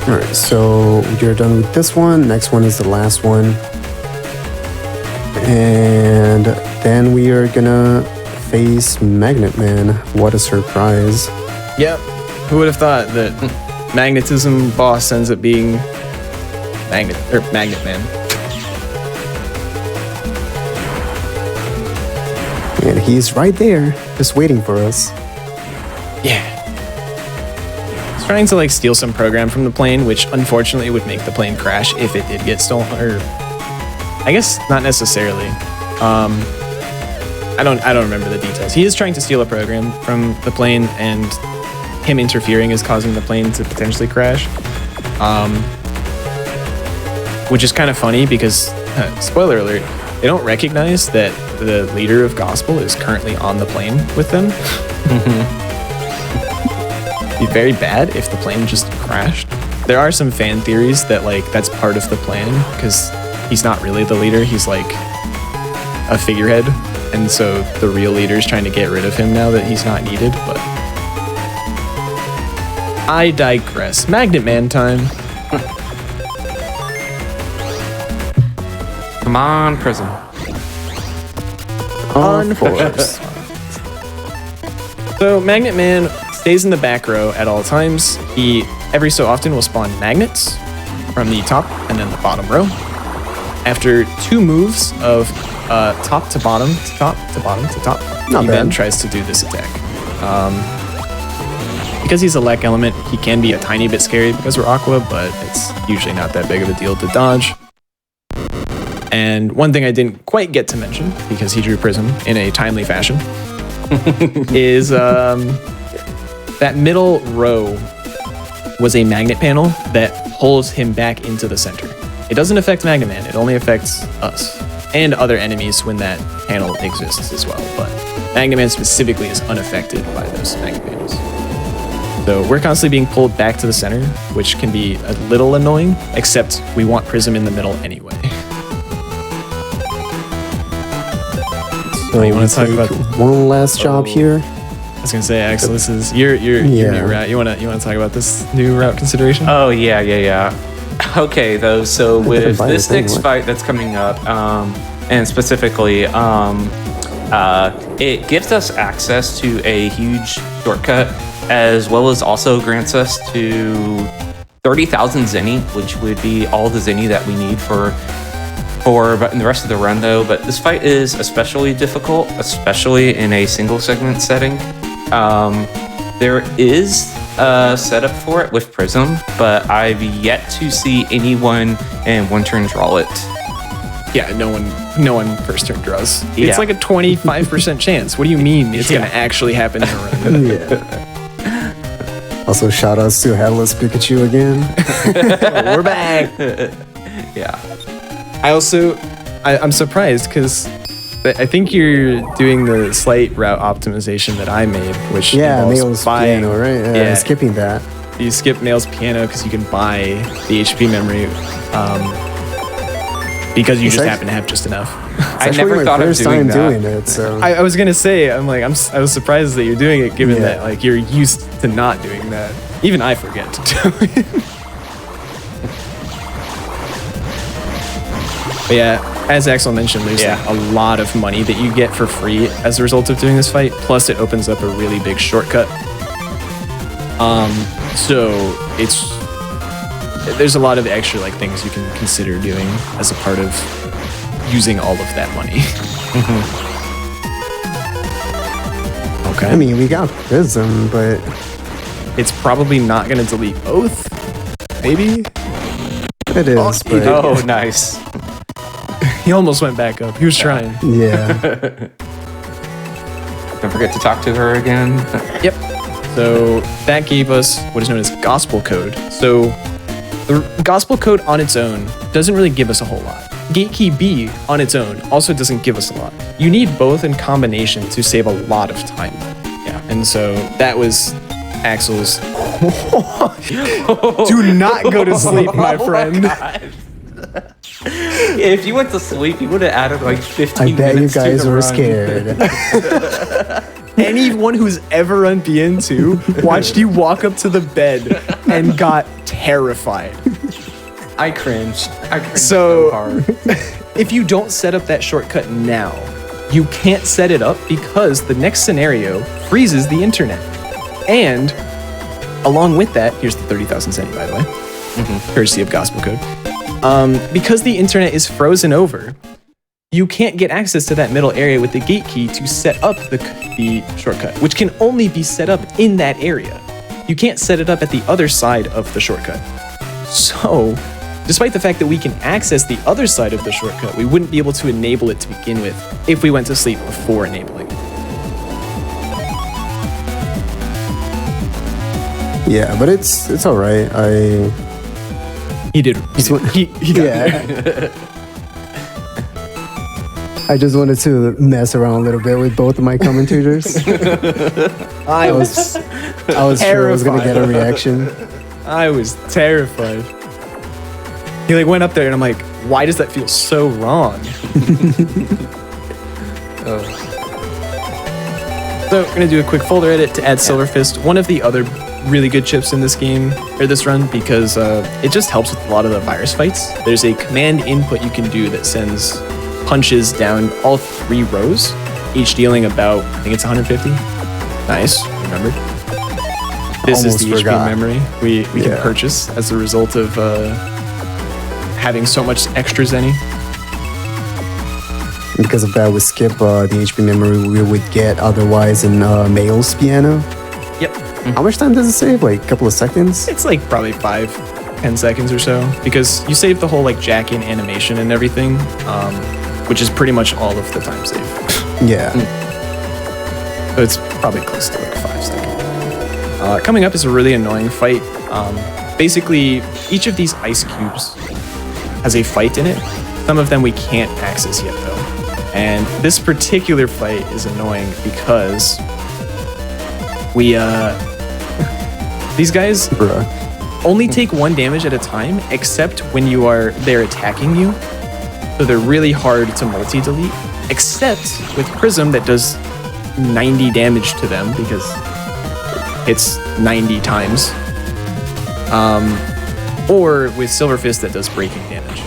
All right, so you're done with this one. Next one is the last one. And then we are gonna face Magnet Man. What a surprise. Yep. Who would have thought that magnetism boss ends up being Magnet Man? And he's right there, just waiting for us. Yeah. He's trying to like steal some program from the plane, which unfortunately would make the plane crash if it did get stolen. Or I guess not necessarily. I don't remember the details. He is trying to steal a program from the plane, and him interfering is causing the plane to potentially crash. Which is kind of funny because, spoiler alert, they don't recognize that the leader of Gospel is currently on the plane with them. It'd be very bad if the plane just crashed. There are some fan theories that like that's part of the plan because he's not really the leader. He's like a figurehead, and so the real leader is trying to get rid of him now that he's not needed. But I digress. Magnet Man time. Come on, Prism. On force. So Magnet Man stays in the back row at all times. He every so often will spawn magnets from the top and then the bottom row. After 2 moves of top to bottom, to top to bottom to top, Not he bad. then tries to do this attack. Because he's a Lek element, he can be a tiny bit scary because we're Aqua, but it's usually not that big of a deal to dodge. And one thing I didn't quite get to mention, because he drew Prism in a timely fashion, is that middle row was a magnet panel that pulls him back into the center. It doesn't affect Magnet Man, it only affects us and other enemies when that panel exists as well. But Magnet Man specifically is unaffected by those magnet panels. So we're constantly being pulled back to the center, which can be a little annoying, except we want Prism in the middle anyway. So you wanna we talk take about- one last job here. I was gonna say, Axel, this is your new route. You wanna talk about this new route consideration? Oh, yeah. Okay, though, so with buy this the thing, next what? fight that's coming up, and specifically, it gives us access to a huge shortcut, as well as also grants us to 30,000 Zenny, which would be all the Zenny that we need for the rest of the run, though. But this fight is especially difficult, especially in a single segment setting. There is a setup for it with Prism, but I've yet to see anyone in one turn draw it. Yeah, no one first turn draws. Yeah. It's like a 25% chance. What do you mean it's Yeah. gonna actually happen in a run? Yeah. Also, shout outs to Headless Pikachu again. We're back. Yeah. I'm surprised because I think you're doing the slight route optimization that I made, which Yeah, involves Nail's buying- piano, right? Yeah. Skipping that. You skip Nail's piano because you can buy the HP memory because you just It's happen to have just enough. I Actually, never my thought of first doing time that. doing it. So I was gonna say, I was surprised that you're doing it, given Yeah. that like you're used to not doing that. Even I forget to do it. But yeah, as Axel mentioned, there's like, a lot of money that you get for free as a result of doing this fight. Plus, it opens up a really big shortcut. So there's a lot of extra like things you can consider doing as a part of using all of that money. Okay. I mean, we got Prism, but It's probably not going to delete both. Maybe? it is. he But Oh, nice. He almost went back up. He was trying. yeah, Don't forget to talk to her again. Yep. So that gave us what is known as gospel code. So the gospel code on its own doesn't really give us a whole lot. Gate key B on its own also doesn't give us a lot. You need both in combination to save a lot of time. Yeah. And so that was Axel's. Do not go to sleep, my friend. If you went to sleep, you would have added like 15 I bet you minutes to guys the were run. scared. Anyone who's ever run PN2 watched you walk up to the bed and got terrified. I cringed. So- So hard. If you don't set up that shortcut now, you can't set it up because the next scenario freezes the internet. And along with that, here's the 30,000 centi, by the way, courtesy of Gospel Code. Because the internet is frozen over, you can't get access to that middle area with the gate key to set up the shortcut, which can only be set up in that area. You can't set it up at the other side of the shortcut. So, despite the fact that we can access the other side of the shortcut, we wouldn't be able to enable it to begin with if we went to sleep before enabling. Yeah, but it's all right. He did. He got Yeah. I just wanted to mess around a little bit with both of my commentators. I was sure I was gonna get a reaction. I was terrified. He like went up there and I'm like, why does that feel so wrong? So we're gonna do a quick folder edit to add Silver Fist, one of the other really good chips in this game, or this run, because it just helps with a lot of the virus fights. There's a command input you can do that sends punches down all 3 rows, each dealing about, I think it's 150. Nice, remembered. This is Almost the forgot. HP memory we can Yeah. purchase as a result of having so much extra Zenny. And because of that, we skip the HP memory we would get otherwise in Mail's piano. Yep. How much time does it save? Like a couple of seconds? It's like probably 5-10 seconds or so, because you save the whole like jack-in animation and everything, which is pretty much all of the time save. Yeah. So it's probably close to like 5 seconds. Coming up is a really annoying fight. Basically, each of these ice cubes has a fight in it. Some of them we can't access yet though. And this particular fight is annoying because we, these guys Bruh. only take 1 damage at a time, except when they're attacking you. So they're really hard to multi-delete, except with Prism that does 90 damage to them because it's 90 times. Or with Silver Fist that does breaking damage.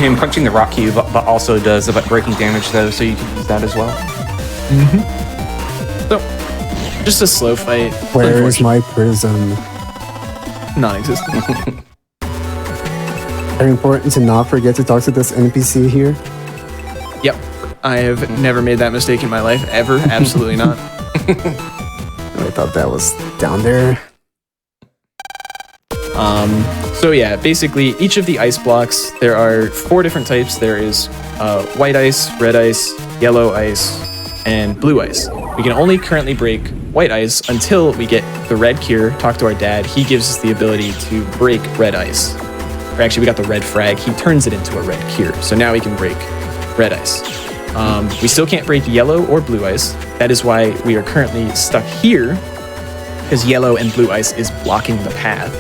And punching the rock cube, but also does about breaking damage though, so you can use that as well. So, just a slow fight. Where is my prism? Non-existent. Very important to not forget to talk to this NPC here. Yep. I have never made that mistake in my life, ever. Absolutely not. I thought that was down there. So yeah, basically each of the ice blocks, there are 4 different types. There is white ice, red ice, yellow ice, and blue ice. We can only currently break white ice until we get the red cure, talk to our dad. He gives us the ability to break red ice. Or actually, we got the red frag. He turns it into a red cure. So now we can break red ice. We still can't break yellow or blue ice. That is why we are currently stuck here, because yellow and blue ice is blocking the path.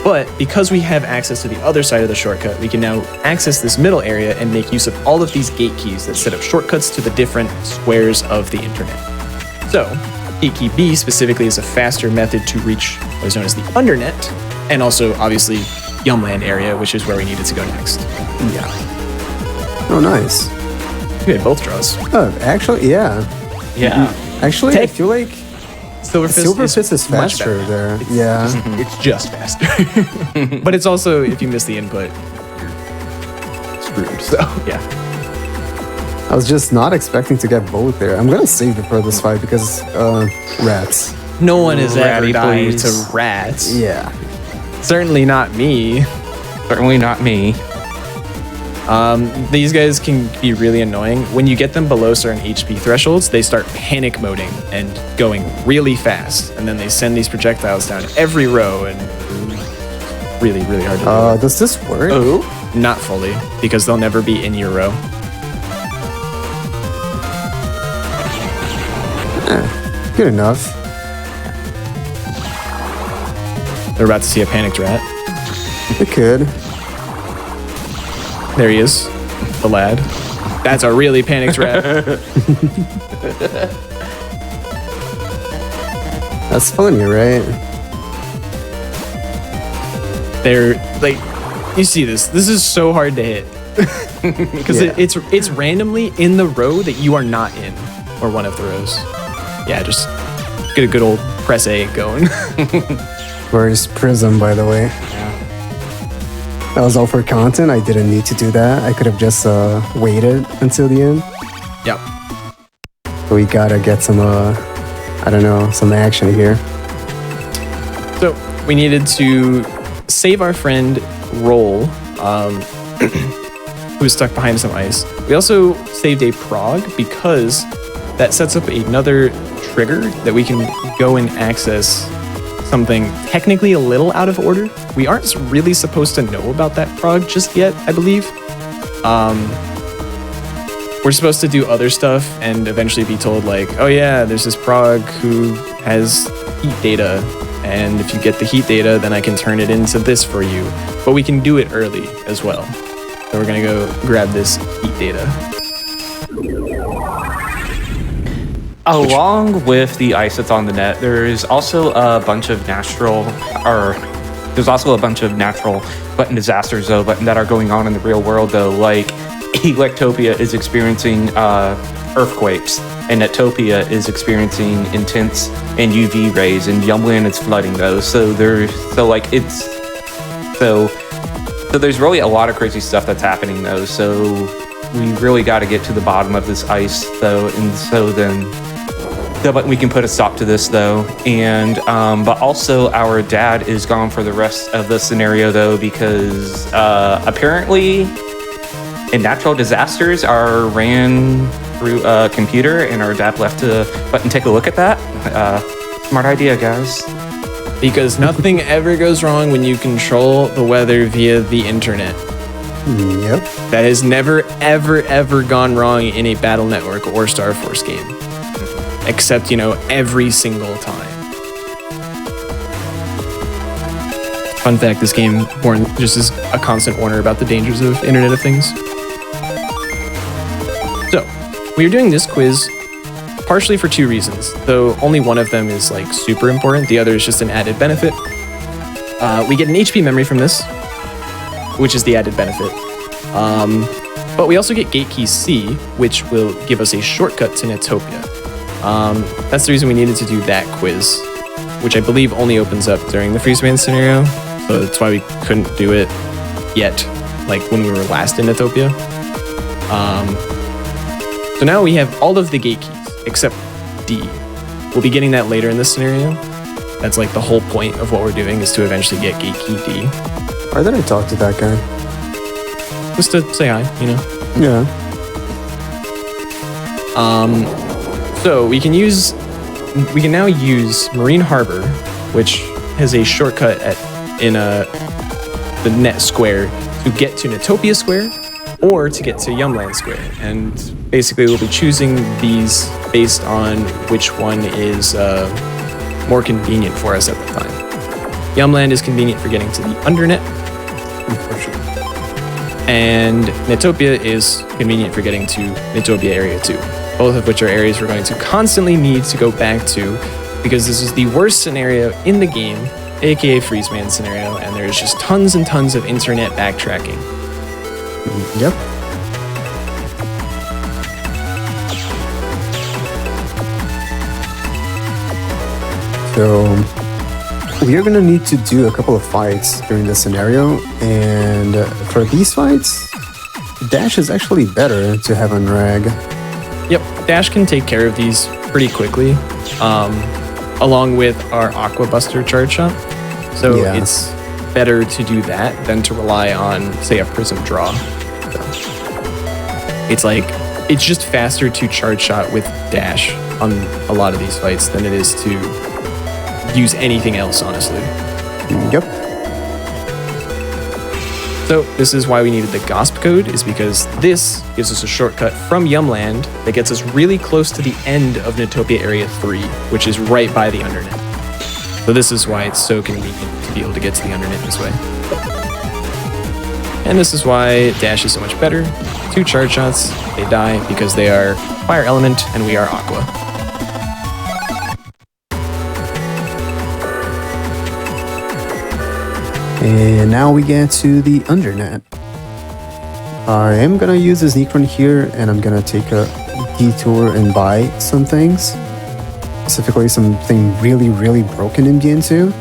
But because we have access to the other side of the shortcut, we can now access this middle area and make use of all of these gate keys that set up shortcuts to the different squares of the internet. So, gate key B specifically is a faster method to reach what is known as the undernet, and also obviously Yumland area, which is where we needed to go next. Yeah. Oh, nice. We had both draws. Oh, actually, yeah. Yeah. Actually, I feel like Silverfist is much faster better. there. Yeah. It's just faster. But it's also, if you miss the input, you're screwed. So, yeah. I was just not expecting to get both there. I'm gonna save it for this fight because rats. No one has ever Ratty, died please. to rats. Yeah. Certainly not me. Certainly not me. These guys can be really annoying. When you get them below certain HP thresholds, they start panic moding and going really fast. And then they send these projectiles down every row and really, really hard to do. Does this work? Oh, not fully, because they'll never be in your row. Good enough. They're about to see a panicked rat. It could. There he is, the lad. That's a really panicked rat. That's funny, right? They're like, you see this. This is so hard to hit because Yeah. it's randomly in the row that you are not in, or one of the rows. Yeah, just get a good old press A going. Where's Prism, by the way? That was all for content. I didn't need to do that. I could have just waited until the end. Yep. But we gotta get some, I don't know, some action here. So we needed to save our friend Roll, who was stuck behind some ice. We also saved a prog because that sets up another trigger that we can go and access something technically a little out of order. We aren't really supposed to know about that prog just yet, I believe. We're supposed to do other stuff and eventually be told like, oh yeah, there's this prog who has heat data, and if you get the heat data, then I can turn it into this for you. But we can do it early as well. So we're gonna go grab this heat data. Along with the ice that's on the net, there's also a bunch of natural button disasters though, but that are going on in the real world though. Like Electopia is experiencing earthquakes, and Netopia is experiencing intense and UV rays, and Yumland is flooding those. So there's really a lot of crazy stuff that's happening though. So we really got to get to the bottom of this ice though, and so then. But we can put a stop to this though, and but also our dad is gone for the rest of the scenario though, because apparently in natural disasters are ran through a computer, and our dad left a button. Take a look at that. Smart idea, guys. Because nothing ever goes wrong when you control the weather via the internet. Yep. That has never, ever, ever gone wrong in a Battle Network or Star Force game. Except, every single time. Fun fact, this game just is a constant warner about the dangers of Internet of Things. So, we are doing this quiz partially for two reasons, though only one of them is super important. The other is just an added benefit. We get an HP memory from this, which is the added benefit. But we also get gate key C, which will give us a shortcut to Netopia. That's the reason we needed to do that quiz, which I believe only opens up during the freeze-man scenario. So that's why we couldn't do it yet, when we were last in Netopia. So now we have all of the gate keys, except D. We'll be getting that later in this scenario. That's the whole point of what we're doing, is to eventually get gate key D. Why did I talk to that guy? Just to say hi, Yeah. So we can now use Marine Harbor, which has a shortcut in the net square to get to Netopia Square or to get to Yumland Square. And basically we'll be choosing these based on which one is more convenient for us at the time. Yumland is convenient for getting to the Undernet. Unfortunately. And Netopia is convenient for getting to Netopia Area 2. Both of which are areas we're going to constantly need to go back to because this is the worst scenario in the game, aka Freeze Man scenario, and there's just tons and tons of internet backtracking. Yep. So we are gonna need to do a couple of fights during this scenario, and for these fights, dash is actually better to have on Rag. Yep, Dash can take care of these pretty quickly, along with our Aqua Buster charge shot. So Yeah. it's better to do that than to rely on, say, a Prism draw. It's just faster to charge shot with Dash on a lot of these fights than it is to use anything else, honestly. Yep. So this is why we needed the GOSP code, is because this gives us a shortcut from Yumland that gets us really close to the end of Netopia Area 3, which is right by the Undernet. So this is why it's so convenient to be able to get to the Undernet this way. And this is why Dash is so much better. 2 charge shots, they die because they are Fire Element and we are Aqua. And now we get to the Undernet. I am gonna use a sneak run here, and I'm gonna take a detour and buy some things. Specifically, something really, really broken in DN2.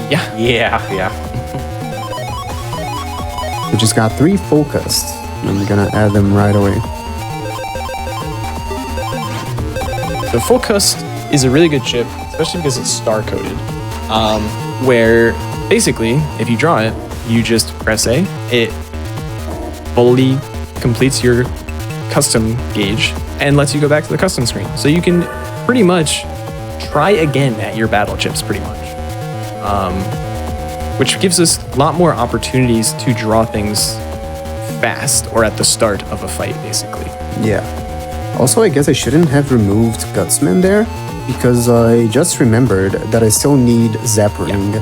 Yeah. Yeah. We just got 3 focused. I'm gonna add them right away. The Full Cust is a really good chip, especially because it's star coded. Where basically, if you draw it, you just press A. It fully completes your custom gauge and lets you go back to the custom screen. So you can pretty much try again at your battle chips, pretty much. Which gives us a lot more opportunities to draw things fast or at the start of a fight, basically. Yeah. Also, I guess I shouldn't have removed Gutsman there, because I just remembered that I still need Zappering.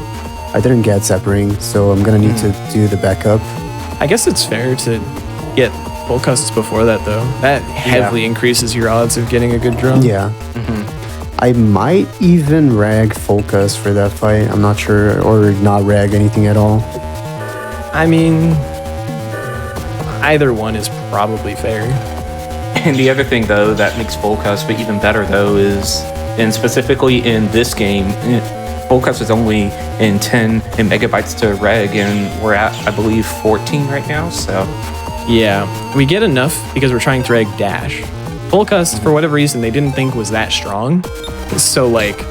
I didn't get Zappering, so I'm gonna need to do the backup. I guess it's fair to get full custs before that, though. That heavily increases your odds of getting a good draw. Yeah. I might even rag Focus for that fight. I'm not sure, or not rag anything at all. I mean, either one is probably fair. And the other thing, though, that makes Full Cusp even better, though, is, and specifically in this game, Full Cusp is only in 10 megabytes to reg, and we're at, I believe, 14 right now, so... Yeah, we get enough because we're trying to reg Dash. Full Cust, for whatever reason, they didn't think was that strong. So, like,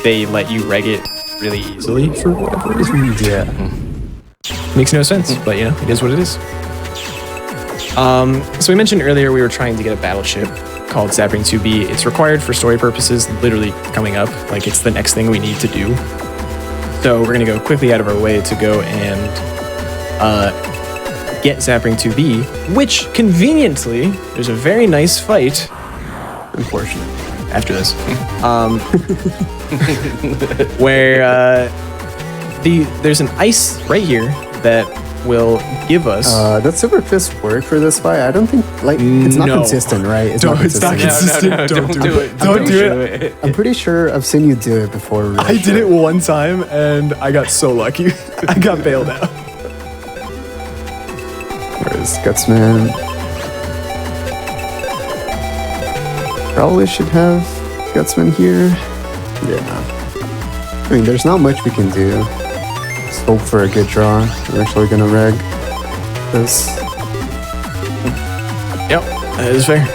they let you reg it really easily for whatever reason. Yeah. Makes no sense, but you know, it is what it is. So we mentioned earlier we were trying to get a battle chip called Zapping 2B. It's required for story purposes, literally coming up. Like, it's the next thing we need to do. So we're gonna go quickly out of our way to go and get Zapping 2B, which conveniently, there's a very nice fight, unfortunately, after this, where there's an ice right here that will give us... Does Super Fist work for this fight? I don't think, like, it's not No. consistent, right? It's not It's not consistent. consistent. Don't do it. Don't do it. I'm pretty sure I've seen you do it before. I did it one time and I got so lucky. I got bailed out. Where's Gutsman? Probably should have Gutsman here. Yeah. I mean, there's not much we can do. Let's hope for a good draw. We're actually gonna reg this. Yep, that is fair.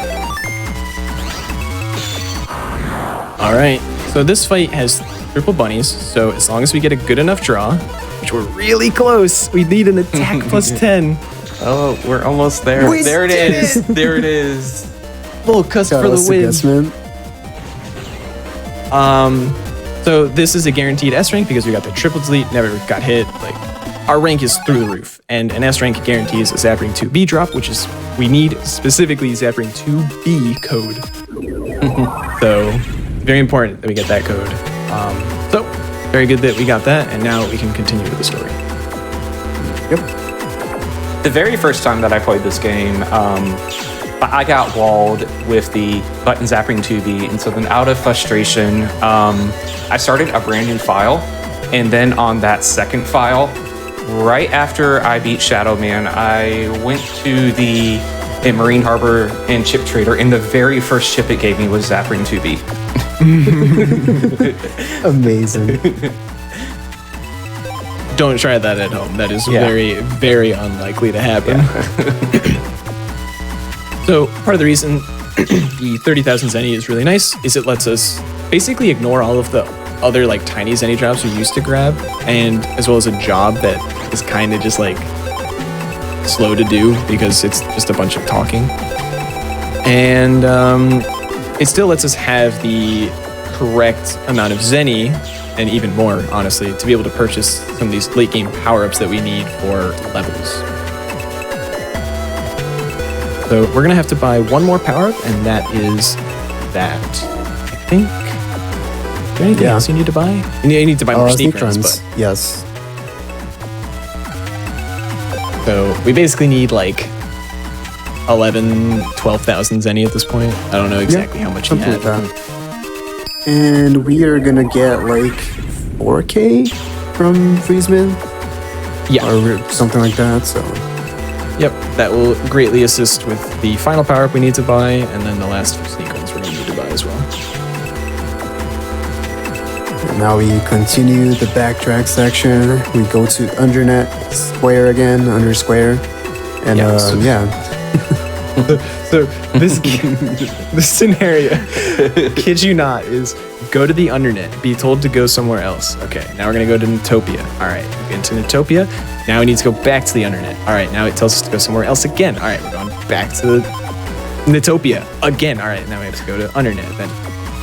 All right, so this fight has triple bunnies, so as long as we get a good enough draw, which we're really close, we need an attack plus 10. Oh, we're almost there. We There it did is. it. There it is. Full cusp Got for the us a win. Gutsman. So this is a guaranteed S rank because we got the triple delete, never got hit. Like, our rank is through the roof, and an S rank guarantees a Zapping 2B drop, which is we need specifically Zapping 2B code. So very important that we get that code. So very good that we got that, and now we can continue with the story. Yep. The very first time that I played this game, I got walled with the button zapping 2B, and so then out of frustration, I started a brand new file, and then on that second file, right after I beat Shadow Man, I went to the Marine Harbor and chip trader, and the very first chip it gave me was zapping 2B. Amazing. Don't try that at home. That is Yeah. very, very unlikely to happen. So part of the reason the 30,000 Zenny is really nice is it lets us basically ignore all of the other like tiny Zenny drops we used to grab, and as well as a job that is kind of just like slow to do because it's just a bunch of talking. And it still lets us have the correct amount of Zenny, and even more, honestly, to be able to purchase some of these late game power-ups that we need for levels. So we're gonna have to buy one more power-up, and that is that. I think. Is there anything else you need to buy? You need to buy more sneak runs, but Yes. so we basically need like 11, 12,000 Zenny at this point. I don't know exactly how much he Something had. like that. And we are gonna get like 4K from Friesman Yeah. or something like that. So Yep, that will greatly assist with the final power-up we need to buy, and then the last few sneak runs we're going to need to buy as well. now we continue the backtrack section. We go to undernet square again, under square, and So this this scenario, kid you not, is go to the undernet, be told to go somewhere else. Okay, now we're going to go to Notopia. All right, we get into Notopia. Now we need to go back to the undernet. All right, now it tells us to go somewhere else again. All right, we're going back to Notopia again. All right, now we have to go to undernet, then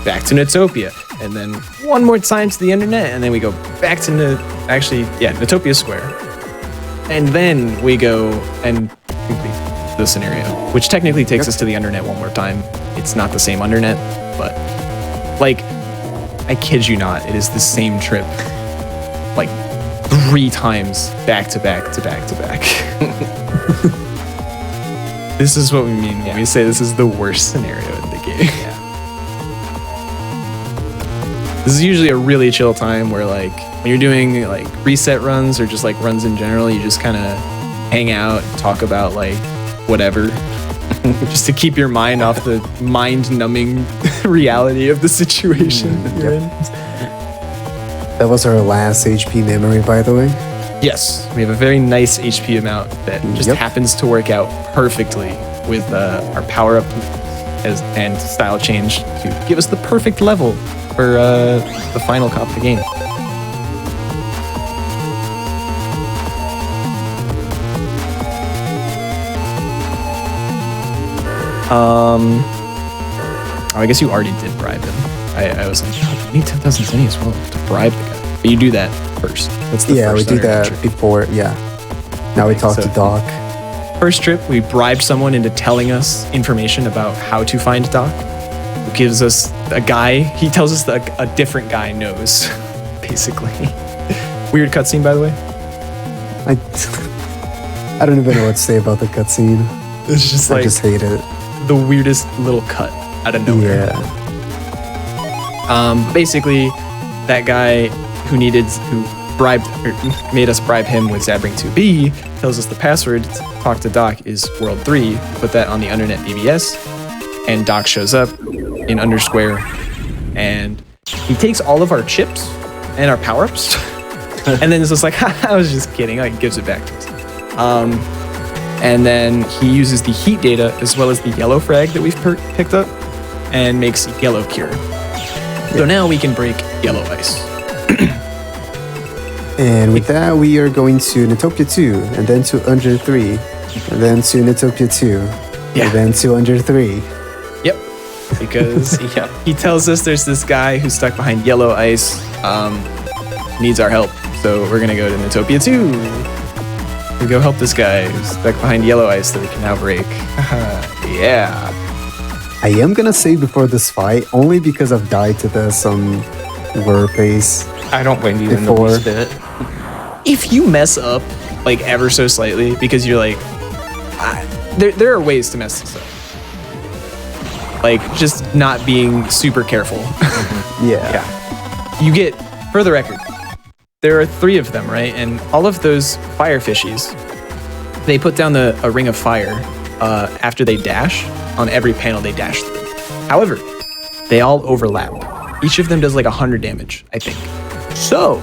back to Notopia, and then one more time to the internet, and then we go back to Notopia Square. And then we go and complete the scenario, which technically takes us to the undernet one more time. It's not the same undernet, but like, I kid you not, it is the same trip, like 3 times back to back to back to back. This is what we mean when we say this is the worst scenario in the game. This is usually a really chill time where like when you're doing like reset runs or just like runs in general, you just kind of hang out, talk about like whatever, just to keep your mind off the mind-numbing reality of the situation you're in. that was our last HP memory, by the way. Yes, we have a very nice HP amount that just happens to work out perfectly with our power-up and style change to give us the perfect level for the final cop of the game. I guess you already did bribe him. I was like, oh, you need 10,000 Zenny as well to bribe the guy. But you do that first. That's the We first do that trick. before. Now we talk to Doc. First trip, we bribed someone into telling us information about how to find Doc. Who gives us a guy. He tells us that a different guy knows, basically. Weird cutscene, by the way. I don't even know what to say about the cutscene. It's just I like just hate it. the weirdest little cut out of nowhere. Yeah. Basically, that guy who made us bribe him with Zabbering 2B tells us the password to talk to Doc is World 3. Put that on the Undernet BBS, and Doc shows up in Undersquare, and he takes all of our chips and our power-ups, and then it's just like, I was just kidding. Like, gives it back to us. And then he uses the heat data as well as the yellow frag that we've picked up and makes yellow cure. So now we can break yellow ice. And with that, we are going to Notopia 2, and then to Under 3, and then to Notopia 2, and then to Under 3. Yep. Because he tells us there's this guy who's stuck behind yellow ice, needs our help. So we're going to go to Notopia 2. We go help this guy who's stuck behind yellow ice that we can now break. Yeah. I am gonna save before this fight, only because I've died to this warp pace. I don't blame you in the Before. least bit. If you mess up like ever so slightly because you're like, there are ways to mess this up. Like just not being super careful. Yeah. You get, for the record, there are 3 of them, right? And all of those fire fishies, they put down a ring of fire after they dash. On every panel they dash through. However, they all overlap. Each of them does like 100 damage, I think. So,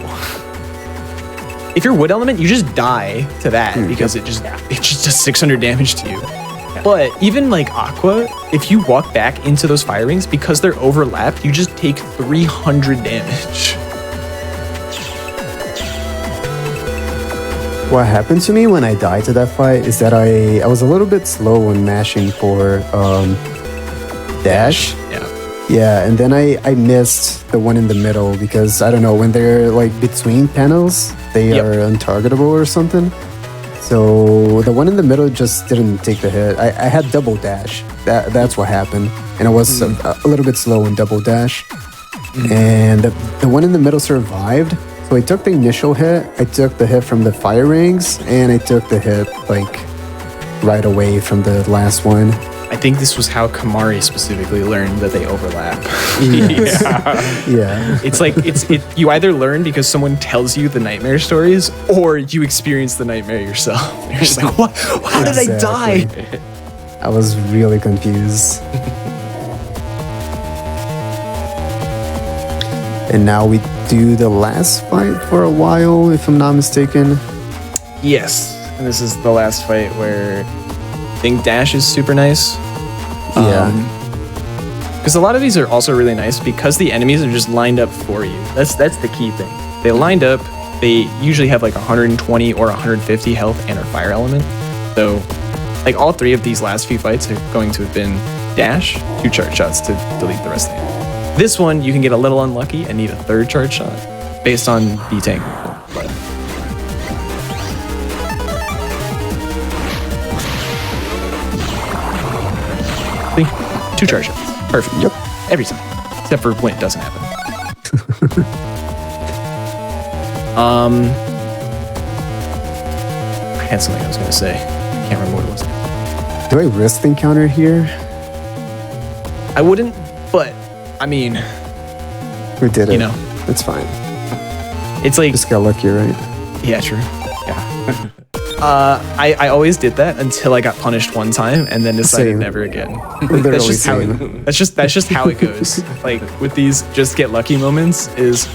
if you're wood element, you just die to that because it just does 600 damage to you. But even like aqua, if you walk back into those fire rings, because they're overlapped, you just take 300 damage. What happened to me when I died to that fight is that I was a little bit slow when mashing for dash. Yeah. Yeah, and then I missed the one in the middle because I don't know, when they're like between panels, they Yep. are untargetable or something. So the one in the middle just didn't take the hit. I had double dash. That's what happened, and I was a little bit slow in double dash. And the one in the middle survived. So I took the initial hit, I took the hit from the fire rings, and I took the hit like right away from the last one. I think this was how Kamari specifically learned that they overlap. Yeah. It's like you either learn because someone tells you the nightmare stories, or you experience the nightmare yourself. You're just like, what? How did I die? I was really confused. And now we do the last fight for a while, if I'm not mistaken. Yes, and this is the last fight where I think dash is super nice. Yeah. Because a lot of these are also really nice because the enemies are just lined up for you. That's the key thing. They lined up. They usually have like 120 or 150 health and a fire element. So, like all 3 of these last few fights are going to have been dash, 2 charge shots to delete the rest of it. This one you can get a little unlucky and need a 3rd charge shot based on the tank. But 2 charge shots. Perfect. Yep. Every time. Except for when it doesn't happen. I had something I was going to say. I can't remember what it was. Do I risk encounter here? I wouldn't, but I mean, We did it. You know. It's fine. it's like, Just got lucky, right? yeah, true. Yeah. I always did that until I got punished one time and then decided Same. never again. Literally That's just how same. that's just how it goes. Like with these just get lucky moments is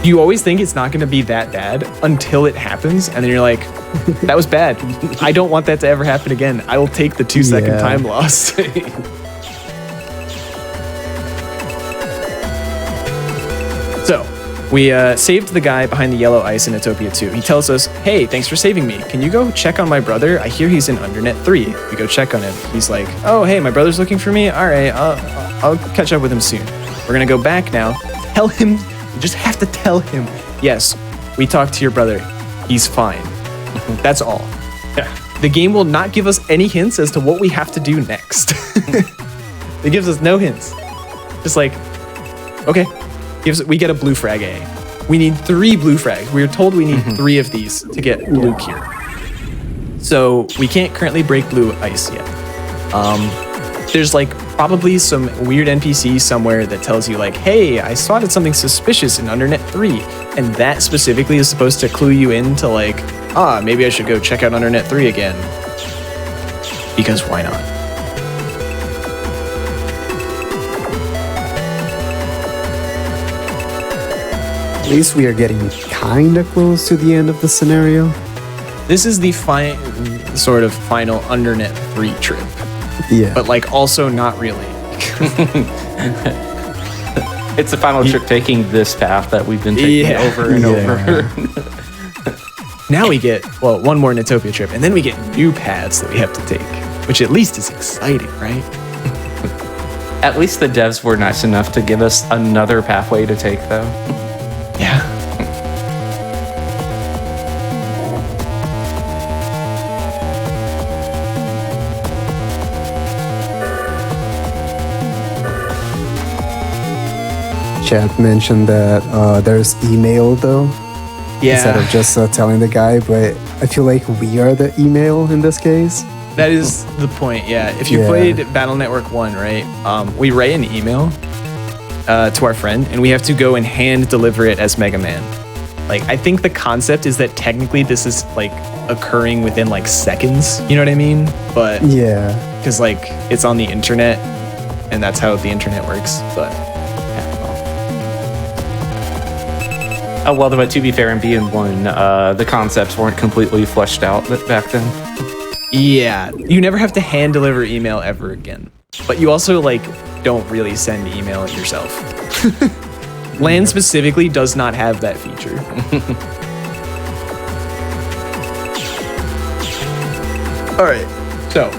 you always think it's not going to be that bad until it happens and then you're like, that was bad. I don't want that to ever happen again. I will take the 2-second Yeah. time loss. So, we saved the guy behind the yellow ice in Utopia 2. He tells us, hey, thanks for saving me. Can you go check on my brother? I hear he's in Undernet 3. We go check on him. He's like, oh, hey, my brother's looking for me? All right, I'll catch up with him soon. We're going to go back now. Tell him, you just have to tell him, yes, we talked to your brother. He's fine. That's all. The game will not give us any hints as to what we have to do next. It gives us no hints. Just like, okay, we get a blue frag A. We need 3 blue frags. We are told we need 3 of these to get blue cure. So we can't currently break blue ice yet. There's like probably some weird NPC somewhere that tells you like, hey, I spotted something suspicious in Undernet 3. And that specifically is supposed to clue you into like, maybe I should go check out Undernet 3 again. Because why not? At least we are getting kind of close to the end of the scenario. This is the sort of final Undernet 3 trip. Yeah. But like also not really. It's the final trip taking this path that we've been taking Yeah. over and over. Now we get, well, one more Netopia trip, and then we get new paths that we have to take, which at least is exciting, right? At least the devs were nice enough to give us another pathway to take, though. Yeah. chat mentioned that there's email though, instead of just telling the guy. But I feel like we are the email in this case. That is the point, yeah. If you played Battle Network 1, right, we write an email to our friend, and we have to go and hand deliver it as Mega Man. Like, I think the concept is that technically this is, like, occurring within, like, seconds, you know what I mean? But, yeah. Because, like, it's on the internet, and that's how the internet works, but... Oh, well, but to be fair, in BN1, the concepts weren't completely fleshed out back then. Yeah, you never have to hand deliver email ever again. But you also, like, don't really send email yourself. Land specifically does not have that feature. Alright, so,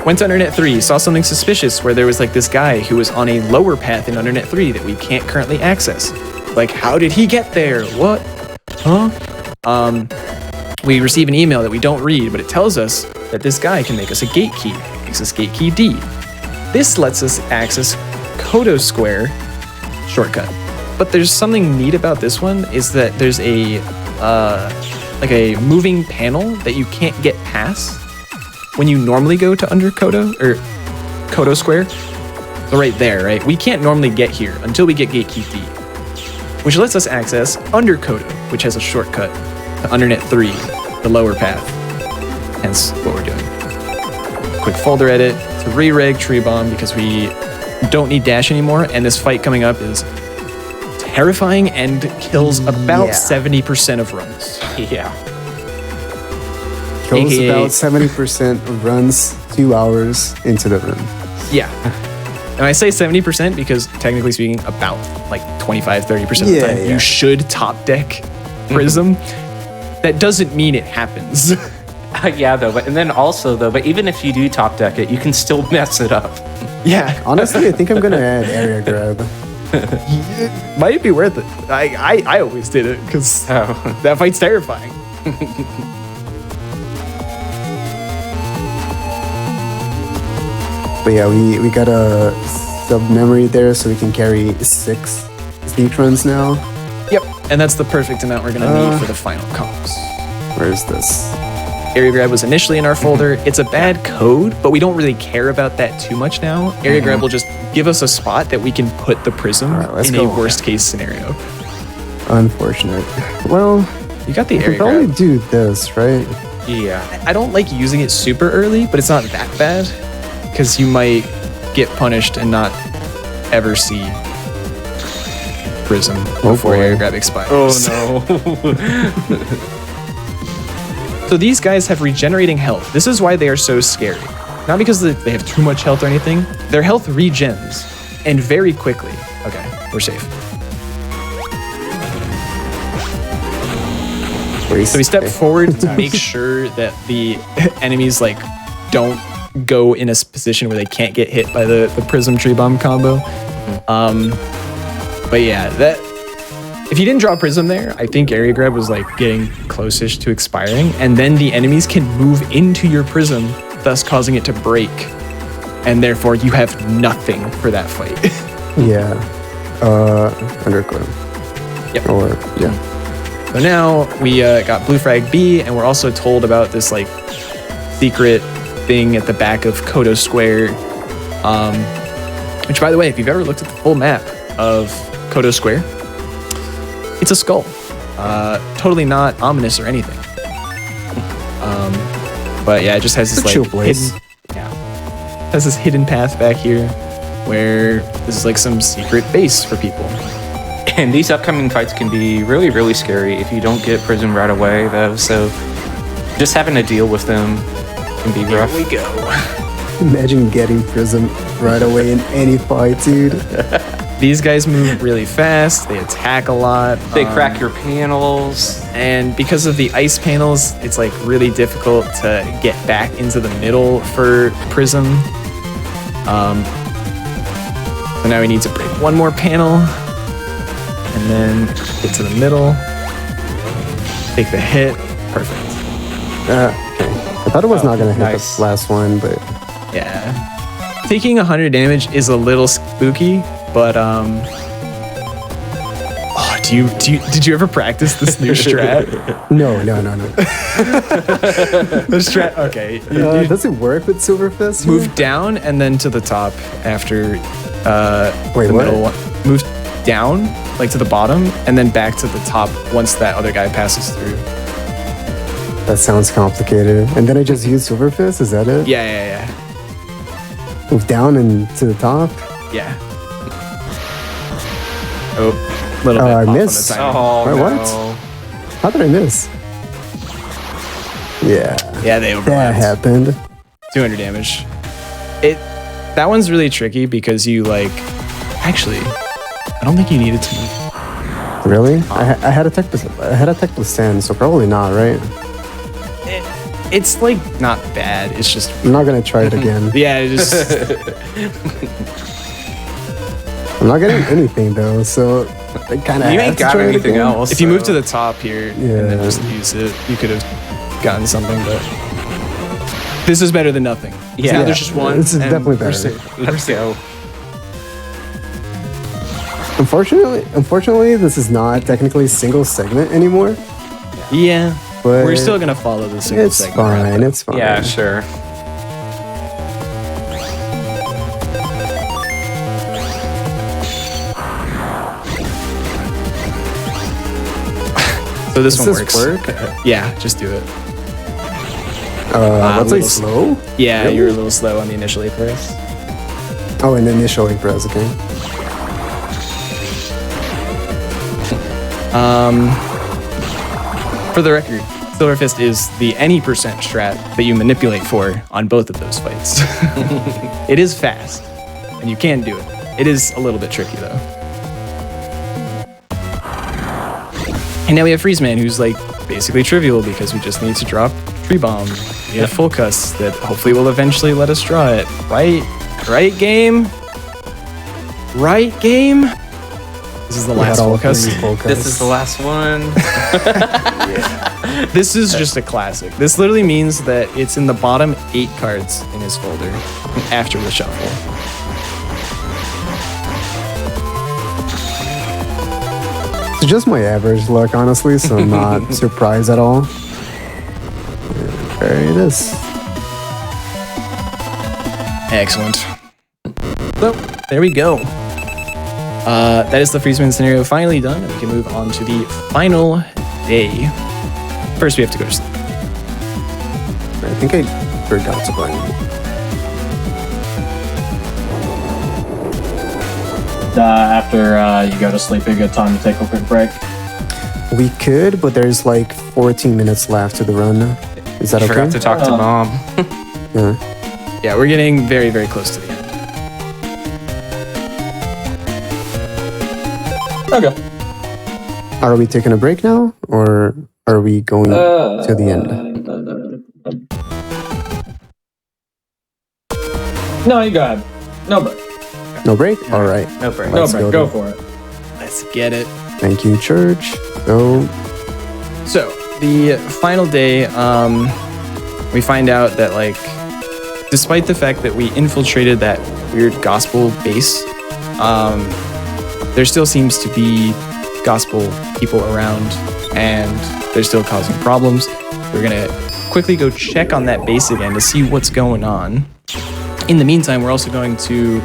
went to Undernet 3, saw something suspicious where there was, like, this guy who was on a lower path in Undernet 3 that we can't currently access. Like, how did he get there? What? Huh? We receive an email that we don't read, but it tells us that this guy can make us a gate key. Makes us gate key D. This lets us access Kodo Square shortcut. But there's something neat about this one is that there's a like a moving panel that you can't get past when you normally go to under Kodo or Kodo Square. So right there, right? We can't normally get here until we get gate key D, which lets us access under Kodo, which has a shortcut to Undernet 3, the lower path. Hence what we're doing. Quick folder edit to re-reg Tree Bomb because we don't need dash anymore, and this fight coming up is terrifying and kills about 70% of runs. Yeah. Kills about 70% of runs 2 hours into the run. Yeah. And I say 70% because technically speaking, about like 25-30% of the time, you should top deck Prism. That doesn't mean it happens. Yeah, though, but even if you do top deck it, you can still mess it up. Yeah. Honestly, I think I'm gonna add area grab. Might be worth it. I always did it because that fight's terrifying. But yeah, we got a sub memory there, so we can carry 6 sneak runs now. Yep, and that's the perfect amount we're gonna need for the final comps. Where is this? Area grab was initially in our folder. It's a bad code, but we don't really care about that too much now. Area grab will just give us a spot that we can put the prism in a worst case scenario. Unfortunate. Well, you got the we area can probably grab. do this, right? Yeah. I don't like using it super early, but it's not that bad because you might get punished and not ever see prism before area grab expires. Oh no. So these guys have regenerating health. This is why they are so scary. Not because they have too much health or anything. Their health regens, and very quickly. Okay, we're safe. So we step forward to make sure that the enemies like don't go in a position where they can't get hit by the Prism Tree Bomb combo. But yeah, that if you didn't draw Prism there, I think Area Grab was like getting close-ish to expiring, and then the enemies can move into your Prism, thus causing it to break, and therefore you have nothing for that fight. Yeah. Underground. Yep. Or, yeah. So now we got Blue Frag B, and we're also told about this like secret thing at the back of Kodo Square. Which, by the way, if you've ever looked at the full map of Kodo Square, it's a skull. Totally not ominous or anything. But yeah, it just has this like hidden path back here where this is like some secret base for people. And these upcoming fights can be really, really scary if you don't get Prism right away, though. So just having to deal with them can be rough. Here we go. Imagine getting Prism right away in any fight, dude. These guys move really fast. They attack a lot. They crack your panels. And because of the ice panels, it's like really difficult to get back into the middle for Prism. So now we need to break one more panel and then get to the middle. Take the hit. Perfect. Okay. I thought it was not gonna hit the last one, but yeah. Taking 100 damage is a little spooky, but Did you ever practice this new strat? No. The strat. Okay. Does it work with Silverfist? Move down and then to the top after Wait, the what? middle one. Move down, like to the bottom, and then back to the top once that other guy passes through. That sounds complicated. And then I just use Silverfist. Is that it? Yeah. Move down and to the top. Yeah. Oh, a little bit I off on the missed. timing. Oh, Wait, no. what? How did I miss? Yeah. Yeah, they That overlapped. happened. 200 damage. That one's really tricky because you actually, I don't think you needed to move. Really? I had a tech plus 10, so probably not, right? It's not bad. It's just I'm not gonna try it again. yeah. It just I'm not getting anything though, so I kind of. You ain't got anything else. if you move to so- the top here and then Yeah. just use it, you could have gotten something. But this is better than nothing. Yeah. Now there's just one. This is and definitely we're better. safe. Let's go. Unfortunately, this is not technically single segment anymore. Yeah, But we're still gonna follow the single It's segment. fine. route, It's fine. Yeah, sure. So this Does one this works. work? Yeah, just do it. Let's say little slow. Yeah, Really? you're a little slow on the initial press. Oh, and initial press. Okay. For the record, Silver Fist is the any percent strat that you manipulate for on both of those fights. It is fast, and you can do it. It is a little bit tricky though. And now we have Freeze Man, who's basically trivial because we just need to drop Tree Bomb. We have Full Cuss that hopefully will eventually let us draw it. Right game? Right game? This is the We last had all Full Cuss. three full cuts. This is the last one. This is just a classic. This literally means that it's in the bottom 8 cards in his folder after the shuffle. It's just my average luck, honestly, so I'm not surprised at all. There it is. Excellent. So, there we go. That is the Freezeman scenario finally done. We can move on to the final day. First, we have to go to sleep. I think I forgot to buy it. After you go to sleep, a good time to take a quick break. We could, but there's 14 minutes left to the run. Is that okay? Forgot to talk to mom. Yeah. Yeah, we're getting very, very close to the end. Okay. Are we taking a break now, or are we going to the end? No, you go ahead. No break. No break? All right. No break. No Let's break. go Go then. for it. Let's get it. Thank you, Church. Go. So the final day, we find out that despite the fact that we infiltrated that weird gospel base, there still seems to be gospel people around, and they're still causing problems. We're gonna quickly go check on that base again to see what's going on. In the meantime, we're also going to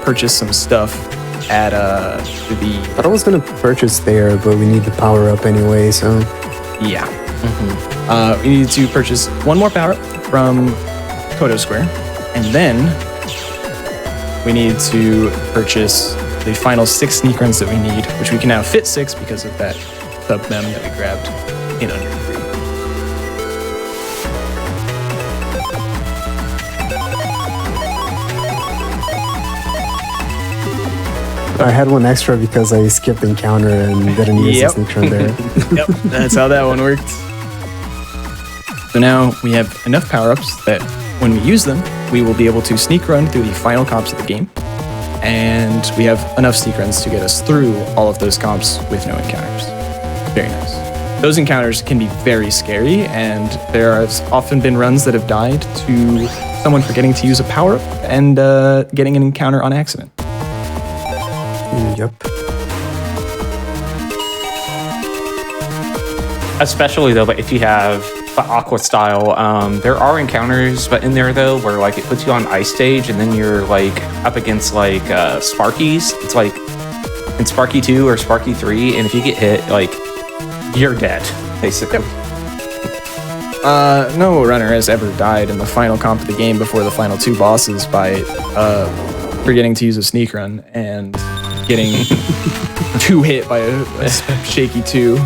purchase some stuff at I thought I was gonna purchase there, but we need the power up anyway, so. yeah. We need to purchase one more power from Kodo Square, and then we need to purchase the final 6 sneak runs that we need, which we can now fit 6 because of that sub mem that we grabbed in under 3. I had one extra because I skipped encounter and didn't use Yep. the sneak run there. Yep, that's how that one worked. So now we have enough power-ups that when we use them, we will be able to sneak run through the final comps of the game. And we have enough sneak runs to get us through all of those comps with no encounters. Very nice. Those encounters can be very scary, and there have often been runs that have died to someone forgetting to use a power-up and getting an encounter on accident. Yep. especially though, but if you have the aqua style, there are encounters, but in there though, where like it puts you on ice stage, and then you're like up against like Sparkies. It's like in Sparky 2 or Sparky 3, and if you get hit, like you're dead, basically. No runner has ever died in the final comp of the game before the final 2 bosses by forgetting to use a sneak run and getting 2 hit by a shaky 2.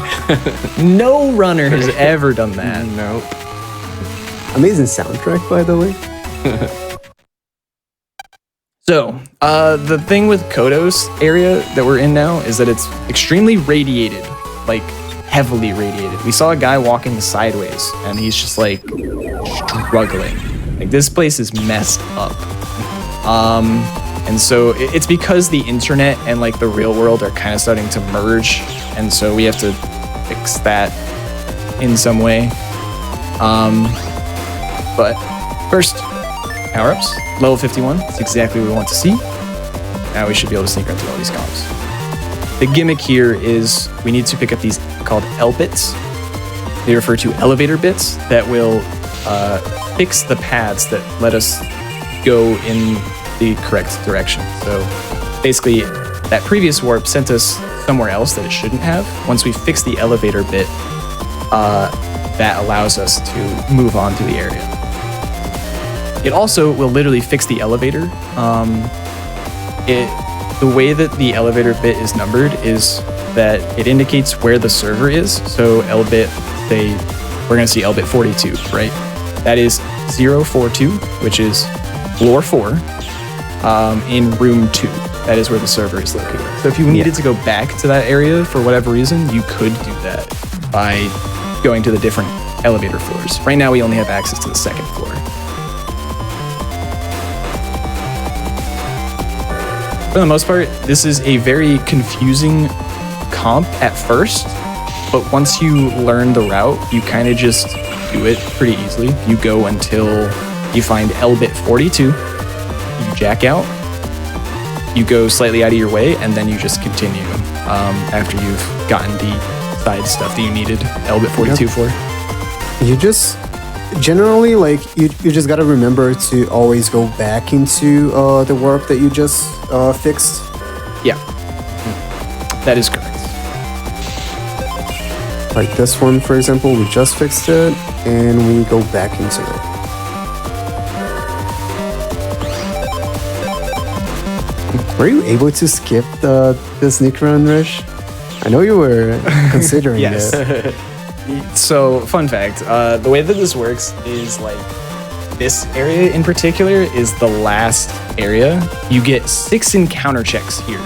No runner has ever done that. Nope. Amazing soundtrack, by the way. So, the thing with Kodos area that we're in now is that it's extremely radiated, like heavily radiated. We saw a guy walking sideways and he's just like struggling. Like this place is messed up. And so it's because the internet and like the real world are kind of starting to merge. And so we have to fix that in some way. But first, power-ups. Level 51, that's exactly what we want to see. Now we should be able to sneak right through all these comps. The gimmick here is we need to pick up these called L bits. They refer to elevator bits that will fix the paths that let us go in the correct direction. So basically, that previous warp sent us somewhere else that it shouldn't have. Once we fix the elevator bit, that allows us to move on to the area. It also will literally fix the elevator. The way that the elevator bit is numbered is that it indicates where the server is. So L bit, say, we're gonna see L bit 42, right? That is 042, which is floor 4, in room 2. That is where the server is located. So if you needed to go back to that area for whatever reason, you could do that by going to the different elevator floors. Right now, we only have access to the 2nd floor. For the most part, this is a very confusing comp at first, but once you learn the route, you kind of just do it pretty easily. You go until you find L bit 42, you jack out, you go slightly out of your way, and then you just continue after you've gotten the side stuff that you needed L bit 42 for. You just generally like you just gotta remember to always go back into the warp that you just fixed. Yeah, that is correct. Like this one, for example, we just fixed it, and we go back into it. Were you able to skip the sneak run, Rish? I know you were considering Yes. it. So, fun fact, the way that this works is like this area in particular is the last area. You get 6 encounter checks here.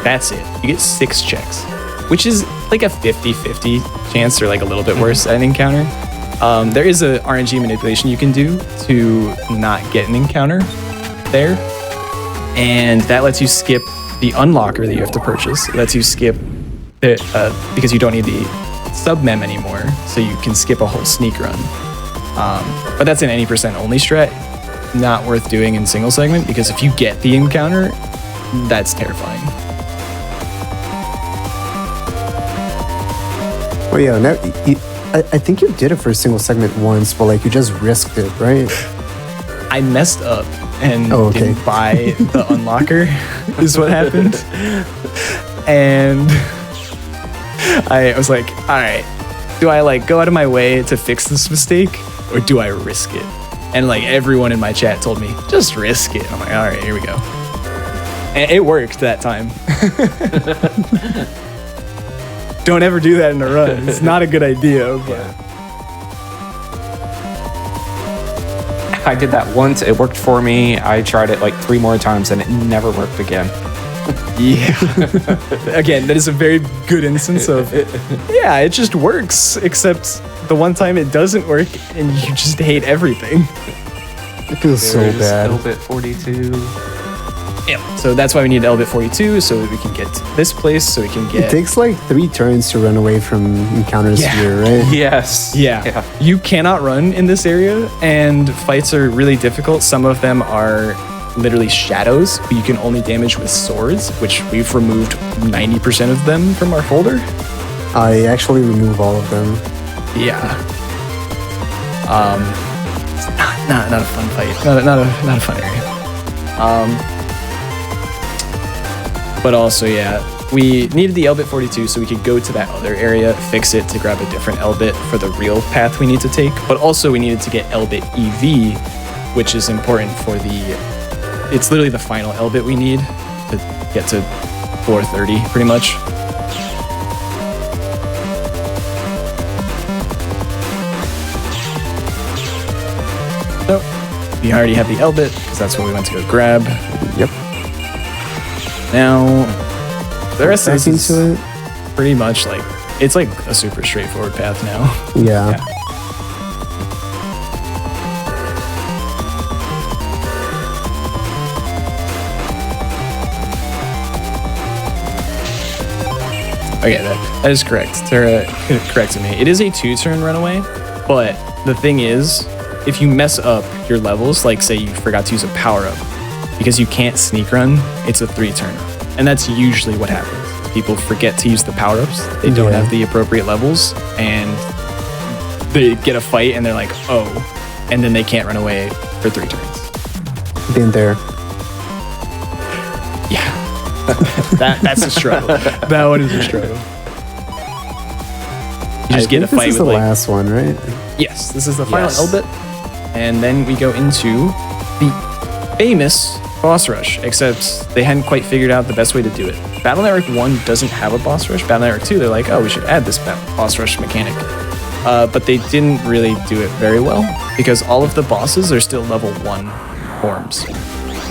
That's it. You get 6 checks, which is like a 50-50 chance or like a little bit worse at an encounter. There is a RNG manipulation you can do to not get an encounter there. And that lets you skip the unlocker that you have to purchase. It lets you skip it because you don't need the sub-mem anymore, so you can skip a whole sneak run. But that's an any percent only strat, not worth doing in single segment, because if you get the encounter, that's terrifying. Oh yeah, now I think you did it for a single segment once, but like you just risked it, right? I messed up and didn't buy the unlocker is what happened. And I was like, all right, do I like go out of my way to fix this mistake or do I risk it? And like everyone in my chat told me, just risk it. I'm like, all right, here we go. And it worked that time. Don't ever do that in a run. It's not a good idea, but I did that once. It worked for me. I tried it like 3 more times and it never worked again. yeah. Again, that is a very good instance of, yeah, it just works, except the one time it doesn't work and you just hate everything. It feels so bad. L-bit 42. Yeah. So that's why we need L-bit 42, so that we can get to this place, so we can get... It takes like 3 turns to run away from encounters here, right? Yes. Yeah. You cannot run in this area, and fights are really difficult. Some of them are literally shadows, but you can only damage with swords, which we've removed 90% of them from our folder. I actually remove all of them. Yeah. Not a fun fight. Not a fun area. But also, yeah, we needed the L-bit 42 so we could go to that other area, fix it to grab a different L-bit for the real path we need to take. But also we needed to get L-bit EV, which is important for it's literally the final L-bit we need to get to 430 pretty much. So we already have the L-bit because that's what we went to go grab. Yep. Now, the rest of this is into it. pretty much like, it's like a super straightforward path now. Yeah. Okay, that is correct. Tara corrected me. It is a 2-turn runaway, but the thing is, if you mess up your levels, like say you forgot to use a power-up, because you can't sneak run, it's a 3-turn. And that's usually what happens. People forget to use the power-ups, they don't have the appropriate levels, and they get a fight and they're like, oh, and then they can't run away for 3 turns. Been there. Yeah. That's a struggle. That one is a struggle. You just get a fight this is with the like, last one, right? yes, this is the final Yes. L-bit. And then we go into the famous boss rush, except they hadn't quite figured out the best way to do it. Battle Network 1 doesn't have a boss rush. Battle Network 2, they're like, oh, we should add this boss rush mechanic. But they didn't really do it very well because all of the bosses are still level 1 forms.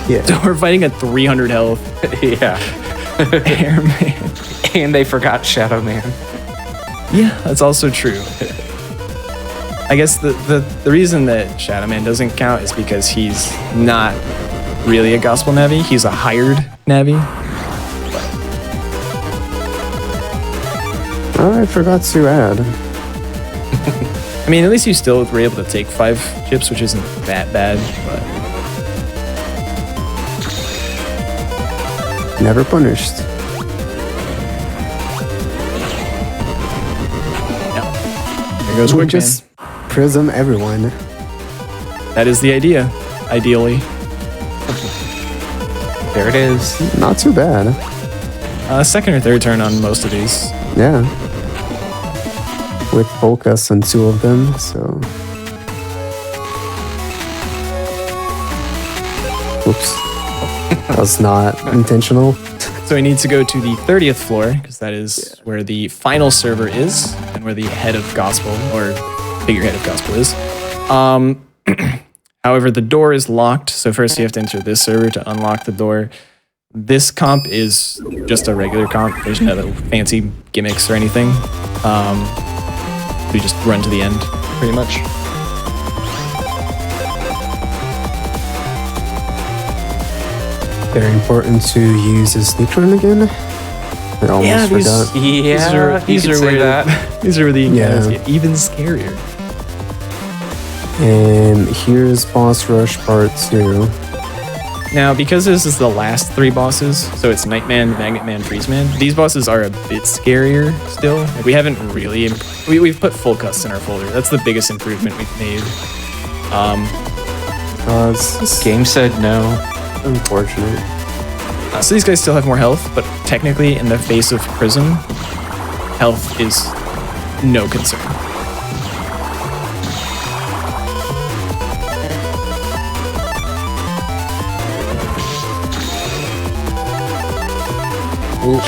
Yeah. So we're fighting at 300 health Yeah. airman. And they forgot Shadow Man. Yeah, that's also true. I guess the reason that Shadow Man doesn't count is because he's not really a gospel Navi. He's a hired Navi. Oh, I forgot to add. I mean, at least you still were able to take 5 chips, which isn't that bad, but Never punished. yeah. There goes We Quick just prism everyone. Man. That is the idea, ideally. There it is. Not too bad. Second or third turn on most of these. Yeah. With focus on 2 of them, so. Oops. That was not intentional. So we need to go to the 30th floor, because that is where the final server is, and where the head of gospel, or figurehead of gospel is. However, the door is locked, so first you have to enter this server to unlock the door. This comp is just a regular comp. There's no fancy gimmicks or anything. We just run to the end, pretty much. Very important to use a sneak run again. I almost forgot. Yeah, these are where that. these are where the encounters Yeah. get even scarier. And here's boss rush part 2. Now, because this is the last 3 bosses, so it's Nightman, Magnet Man, Freeze Man, these bosses are a bit scarier still. Like, we haven't really... We've put full cuts in our folder. That's the biggest improvement we've made. It's Game said no. unfortunate. So these guys still have more health, but technically, in the face of Prism, health is no concern.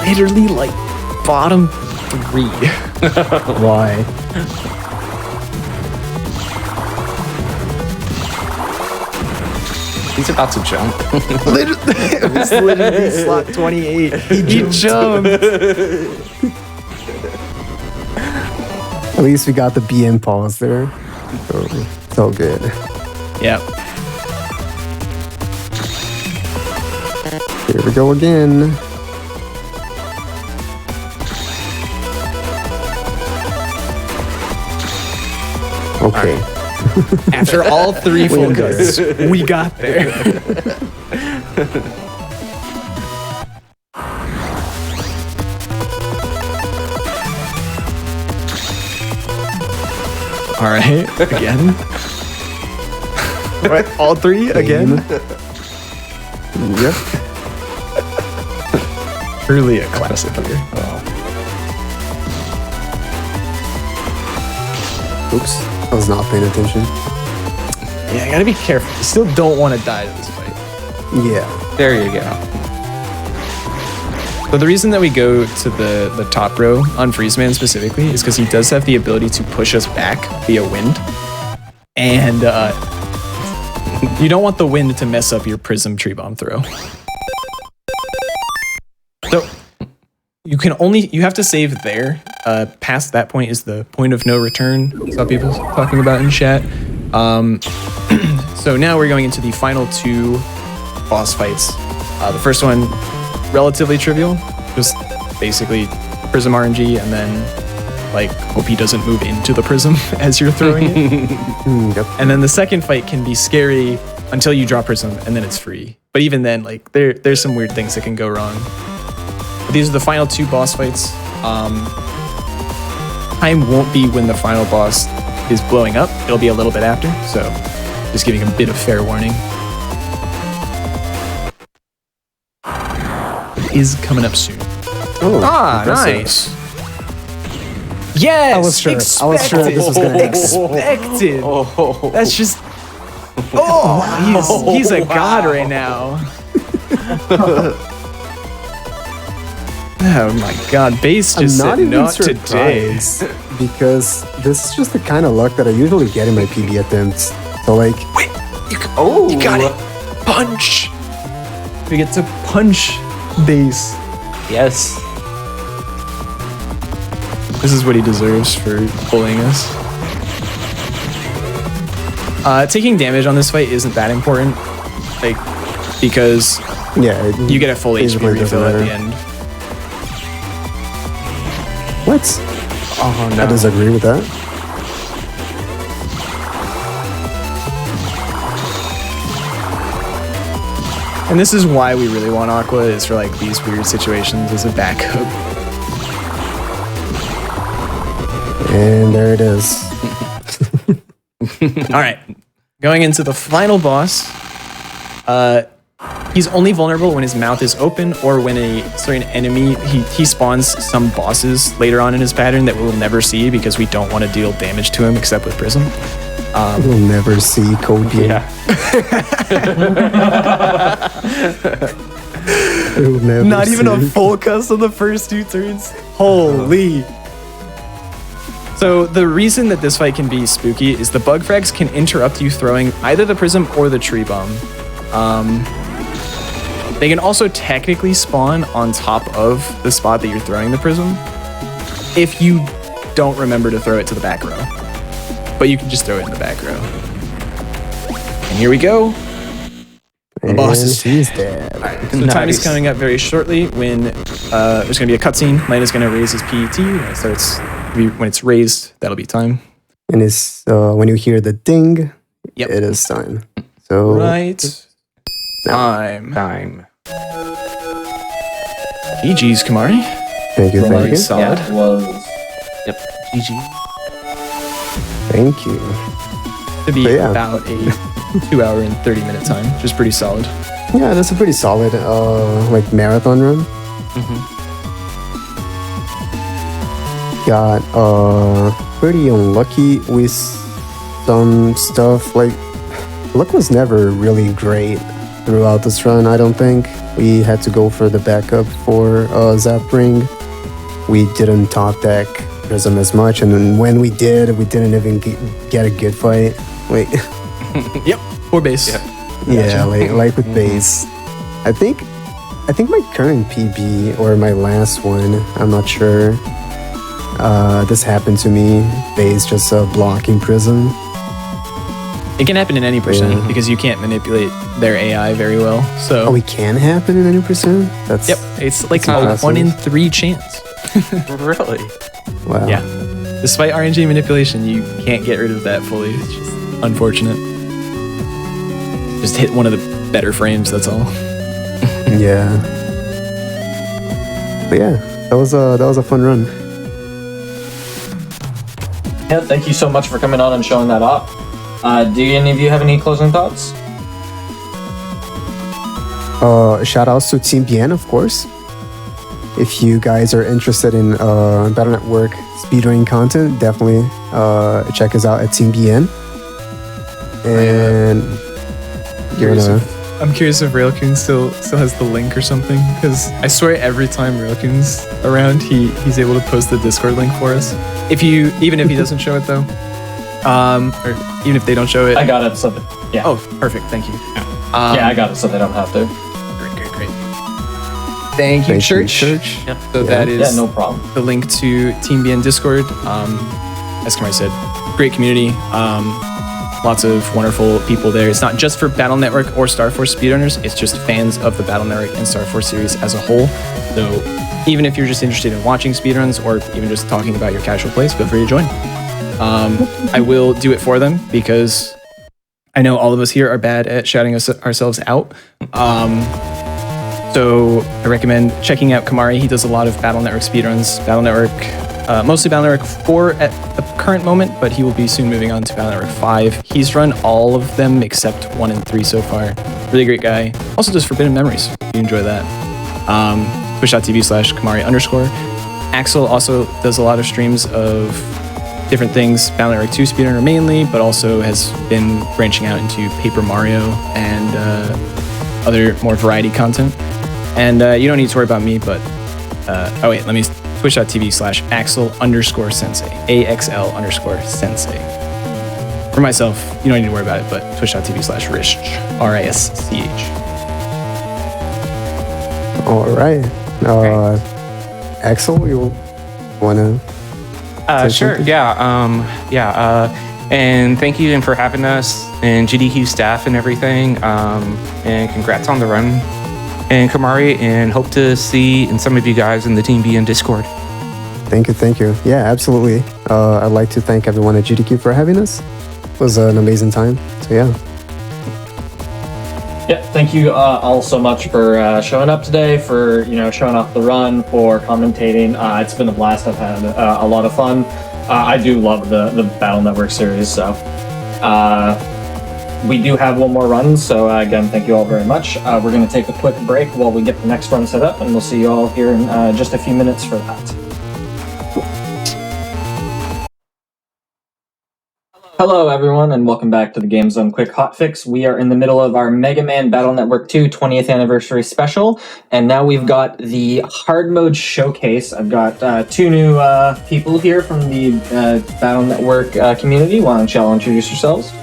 Literally, like, bottom 3. Why? He's about to jump. It was literally slot 28. He jumped. At least we got the BM pause there. So good. Yeah. Here we go again. Okay. After all 3 full cuts, we got there. All right, again. What? All three again? Yep. Truly a classic here. Oops, I was not paying attention. Yeah, I gotta be careful. You still don't want to die to this fight. Yeah. There you go. So the reason that we go to the top row on Freezeman specifically is because he does have the ability to push us back via wind. And you don't want the wind to mess up your Prism Tree Bomb throw. So you have to save there. Past that point is the point of no return. Saw people talking about in chat. So now we're going into the final two boss fights. The first one, relatively trivial, just basically Prism RNG and then like hope he doesn't move into the Prism as you're throwing it. Yep. And then the second fight can be scary until you draw Prism and then it's free. But even then, like there's some weird things that can go wrong. But these are the final two boss fights. Time won't be when the final boss is blowing up. It'll be a little bit after. So just giving a bit of fair warning. It is coming up soon. Oh, Nice. Yes, I was sure this was gonna happen. expected. That's just. He's a god right now. Oh my god, base just I'm not said even not today. surprised because this is just the kind of luck that I usually get in my PB attempts. So like, Wait, you got it. Punch. We get to punch base. Yes. This is what he deserves for bullying us. Taking damage on this fight isn't that important, like because yeah, you get a full HP basically doesn't refill at the matter. end. What? Oh I no. disagree with that. And this is why we really want Aqua, is for like these weird situations as a backup. And there it is. All right, going into the final boss. He's only vulnerable when his mouth is open or when a certain enemy, he spawns some bosses later on in his pattern that we'll never see because we don't want to deal damage to him except with Prism. We'll never see Code Geass. Yeah. We'll never Not even a see. full cast of the first two turns. Holy. So the reason that this fight can be spooky is the bug frags can interrupt you throwing either the Prism or the Tree Bomb. They can also technically spawn on top of the spot that you're throwing the Prism if you don't remember to throw it to the back row. But you can just throw it in the back row. And here we go. The boss is He's dead. So the time is coming up very shortly when there's going to be a cutscene. Light is going to raise his PET. When it's raised, that'll be time. And it's when you hear the ding, Yep. it is time. So Right. Time. GG's, Kamari. thank you, thank Very you, solid. Yep. GG. thank you. To be But yeah. about a 2 hour and 30-minute time, which is pretty solid. Yeah, that's a pretty solid like marathon run. Got pretty unlucky with some stuff. Like luck was never really great throughout this run. I don't think we had to go for the backup for Zap Ring. We didn't top deck Prism as much, and then when we did, we didn't even get a good fight. Wait. Yep. Poor base. Yeah, like with base. I think my current PB or my last one, I'm not sure. This happened to me. Base just blocking Prism. It can happen in any percent Yeah. because you can't manipulate their AI very well. So, Oh, it can happen in any percent? That's yep, it's like a awesome. 1 in 3 chance. Really? Wow. Yeah. Despite RNG manipulation, you can't get rid of that fully. It's just unfortunate. Just hit one of the better frames, that's all. Yeah. But yeah, that was a fun run. Yeah, thank you so much for coming on and showing that off. Do any of you have any closing thoughts? Shout outs to Team BN, of course. If you guys are interested in Battle Network speedrunning content, definitely check us out at Team BN. And I'm curious if Railcoon still has the link or something, because I swear every time Railcoon's around, he's able to post the Discord link for us. Even if he doesn't show it though, or even if they don't show it. I got it. So yeah. Oh, perfect. Thank you. Yeah, I got it, so they don't have to. Great. Thank you, Church. Yep. So that is no problem. the link to Team BN Discord. As Kamari said, great community. Lots of wonderful people there. It's not just for Battle Network or Star Force speedrunners. It's just fans of the Battle Network and Star Force series as a whole. So even if you're just interested in watching speedruns or even just talking about your casual plays, feel free to join. I will do it for them because I know all of us here are bad at shouting ourselves out. So I recommend checking out Kamari. He does a lot of Battle Network speedruns. Battle Network, mostly Battle Network 4 at the current moment, but he will be soon moving on to Battle Network 5. He's run all of them except 1 and 3 so far. Really great guy. Also does Forbidden Memories, if you enjoy that. Twitch.tv/Kamari_. Axel also does a lot of streams of different things, Battle Network 2 speedrunner mainly, but also has been branching out into Paper Mario and other more variety content. And you don't need to worry about me, but Twitch.tv/Axel_Sensei, AXL_Sensei. For myself, you don't need to worry about it, but Twitch.tv/Risch, RISCH. all right. Axel, you want to? Sure. Yeah. And thank you for having us and GDQ staff and everything. And congrats on the run. And Kamari, and hope to see some of you guys in the Team BN Discord. Thank you. Yeah, absolutely. I'd like to thank everyone at GDQ for having us. It was an amazing time. So yeah. Yeah, thank you all so much for showing up today, for showing off the run, for commentating. It's been a blast. I've had a lot of fun. I do love the Battle Network series, so we do have one more run. So again, thank you all very much. We're going to take a quick break while we get the next run set up, and we'll see you all here in just a few minutes for that. Hello everyone, and welcome back to the Game Zone Quick Hotfix. We are in the middle of our Mega Man Battle Network 2 20th Anniversary Special, and now we've got the Hard Mode Showcase. I've got 2 new people here from the Battle Network community. Why don't y'all introduce yourselves?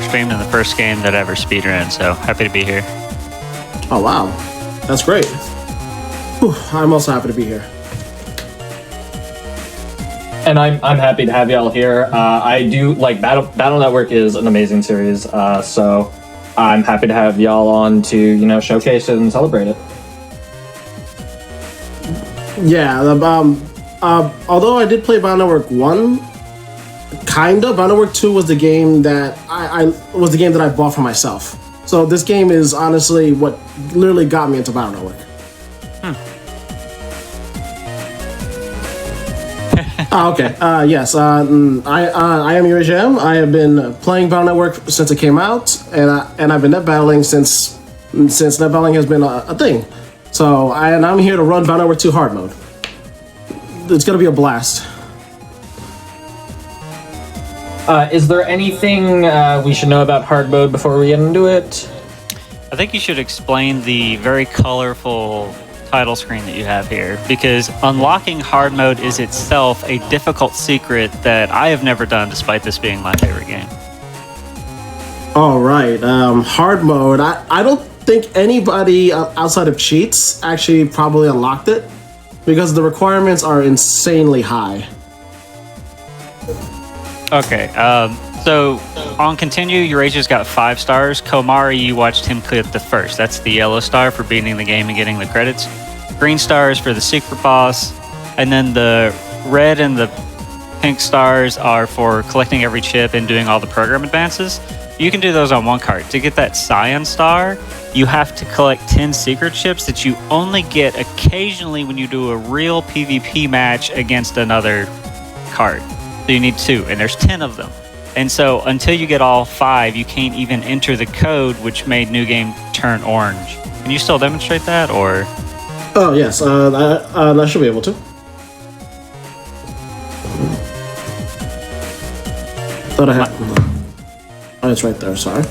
Streamed in the first game that I ever speedrun, so happy to be here. Oh wow, that's great. Whew, I'm also happy to be here. And I'm happy to have y'all here. I do like Battle Network is an amazing series, so I'm happy to have y'all on to showcase it and celebrate it. Yeah, although I did play Battle Network 1, Battle Network 2 was the game that I bought for myself. So this game is honestly what literally got me into Battle Network. Okay. Yes. I am Yurjam. I have been playing Battle Network since it came out, and I've been net battling since net battling has been a thing. So I'm here to run Battle Network 2 hard mode. It's gonna be a blast. Is there anything we should know about hard mode before we get into it? I think you should explain the very colorful title screen that you have here, because unlocking hard mode is itself a difficult secret that I have never done, despite this being my favorite game. All right, hard mode. I don't think anybody outside of cheats actually probably unlocked it, because the requirements are insanely high. Okay, so on continue, Eurasia's got 5 stars. Komari, you watched him clip the first. That's the yellow star for beating the game and getting the credits. Green stars for the secret boss, and then the red and the pink stars are for collecting every chip and doing all the program advances. You can do those on one cart. To get that cyan star, you have to collect 10 secret chips that you only get occasionally when you do a real PvP match against another cart. So you need 2, and there's 10 of them. And so until you get all 5, you can't even enter the code, which made New Game turn orange. Can you still demonstrate that, or? Oh yes, I should be able to. Thought I had. Oh, it's right there. Sorry.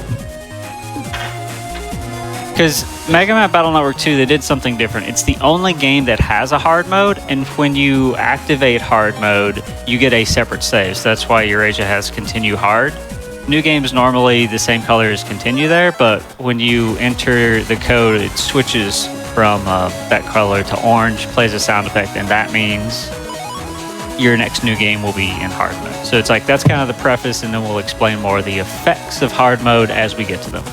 Because Mega Man Battle Network 2, they did something different. It's the only game that has a hard mode, and when you activate hard mode, you get a separate save. So that's why Eurasia has continue hard. New games normally the same color as continue there, but when you enter the code, it switches from that color to orange, plays a sound effect, and that means your next new game will be in hard mode. So it's like that's kind of the preface, and then we'll explain more of the effects of hard mode as we get to them.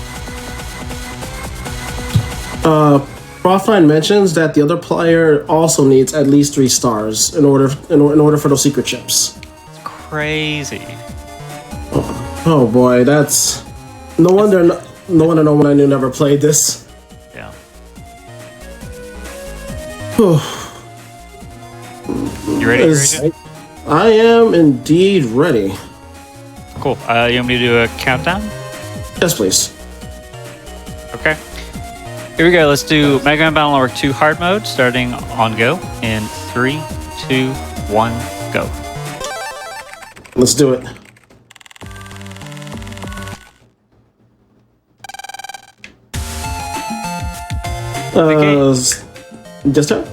Profline mentions that the other player also needs at least 3 stars in order for those secret chips. It's crazy. Oh boy, that's no wonder no one I knew never played this. Yeah. You ready, Eurasia? I am indeed ready. Cool. You want me to do a countdown? Yes, please. Okay. Here we go. Let's do Mega Man Battle Network 2 hard mode, starting on go in 3, 2, 1, go. Let's do it. Just time?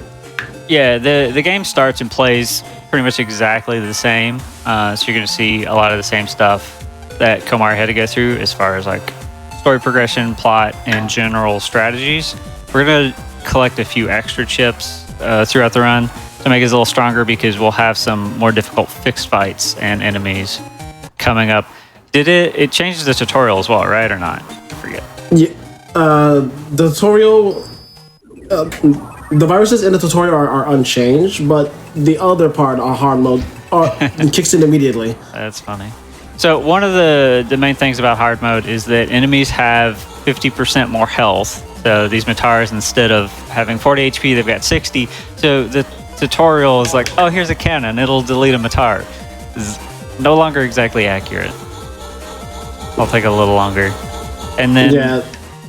Yeah, the game starts and plays pretty much exactly the same. So you're going to see a lot of the same stuff that Komari had to go through as far as like story progression, plot, and general strategies. We're going to collect a few extra chips throughout the run to make us a little stronger because we'll have some more difficult fixed fights and enemies coming up. It changes the tutorial as well, right, or not? I forget. Yeah. The tutorial... the viruses in the tutorial are unchanged, but the other part, our hard mode, kicks in immediately. That's funny. So one of the main things about hard mode is that enemies have 50% more health. So these Matars, instead of having 40 HP, they've got 60. So the tutorial is like, oh, here's a cannon. It'll delete a Matar. It's no longer exactly accurate. I'll take a little longer. And then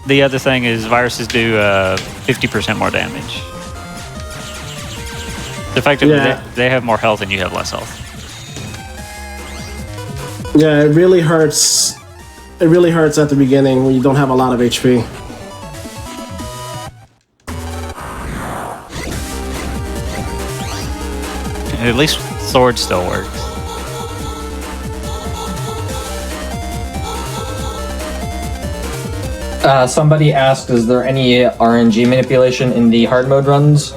the other thing is viruses do 50% more damage. Effectively, they have more health and you have less health. Yeah, it really hurts. It really hurts at the beginning when you don't have a lot of HP. At least sword still works. Somebody asked, is there any RNG manipulation in the hard mode runs?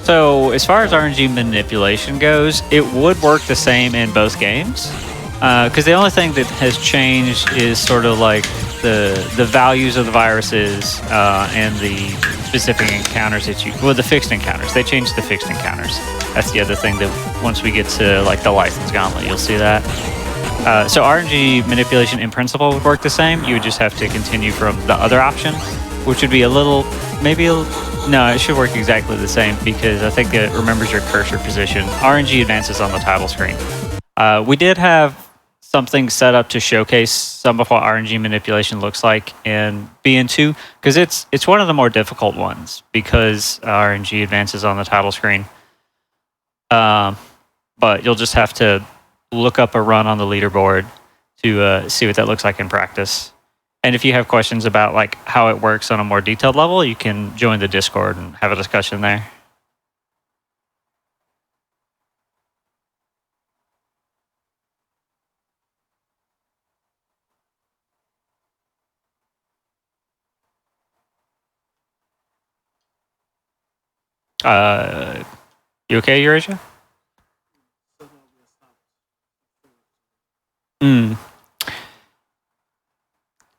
So as far as RNG manipulation goes, it would work the same in both games. Because the only thing that has changed is sort of like the values of the viruses and the specific encounters that the fixed encounters. They changed the fixed encounters. That's the other thing that once we get to like the license gauntlet, you'll see that. So RNG manipulation in principle would work the same. You would just have to continue from the other option, which would be no, it should work exactly the same because I think it remembers your cursor position. RNG advances on the title screen. We did have something set up to showcase some of what RNG manipulation looks like in BN2 because it's one of the more difficult ones because RNG advances on the title screen. But you'll just have to look up a run on the leaderboard to see what that looks like in practice. And if you have questions about like how it works on a more detailed level, you can join the Discord and have a discussion there. You okay, Eurasia?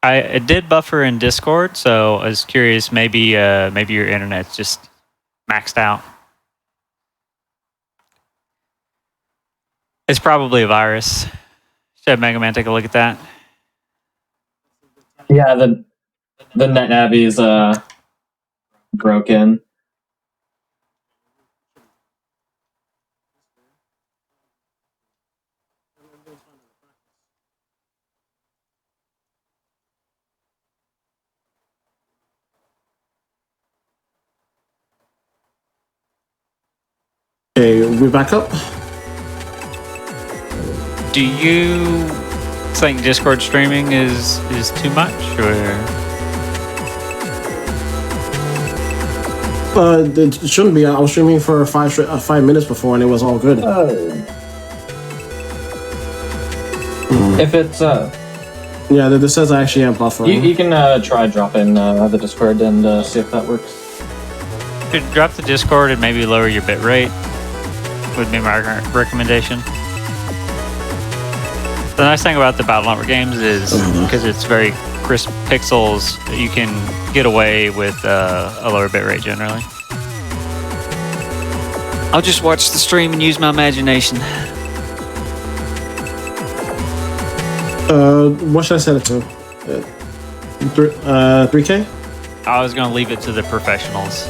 I did buffer in Discord, so I was curious. Maybe your internet's just maxed out. It's probably a virus. Should have Mega Man take a look at that. Yeah, the NetNav is broken. Okay, we back up. Do you think Discord streaming is too much, or? It shouldn't be. I was streaming for 5 minutes before, and it was all good. If it's Yeah, this says I actually am buffering. you can try dropping the Discord and see if that works. Should drop the Discord and maybe lower your bit rate. Would be my recommendation. The nice thing about the Battle Network games is because it's very crisp pixels, you can get away with a lower bit rate generally. I'll just watch the stream and use my imagination. What should I set it to? 3K? I was going to leave it to the professionals.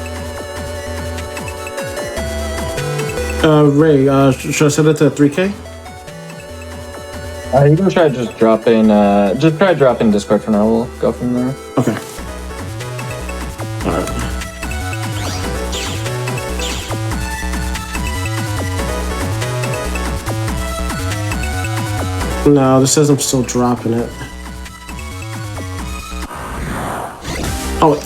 Ray, should I set it to 3K? You can try just dropping Discord for now. We'll go from there. Okay. Alright. No, this says I'm still dropping it. Oh,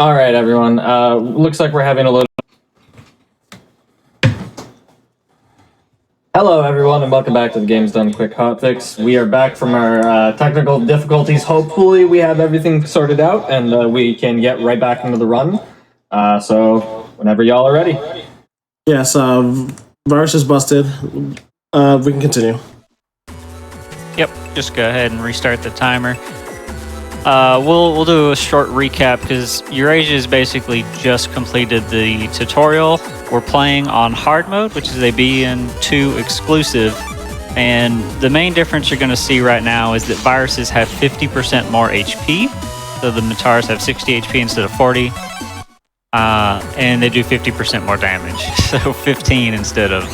All right, everyone. Looks like we're having a little. Hello, everyone, and welcome back to the Games Done Quick Hotfix. We are back from our technical difficulties. Hopefully, we have everything sorted out, and we can get right back into the run. So, whenever y'all are ready. yes, virus is busted. We can continue. Yep, just go ahead and restart the timer. We'll do a short recap because Eurasia has basically just completed the tutorial. We're playing on hard mode, which is a BN2 exclusive, and the main difference you're going to see right now is that viruses have 50% more HP, so the Matars have 60 HP instead of 40, and they do 50% more damage, so 15 instead of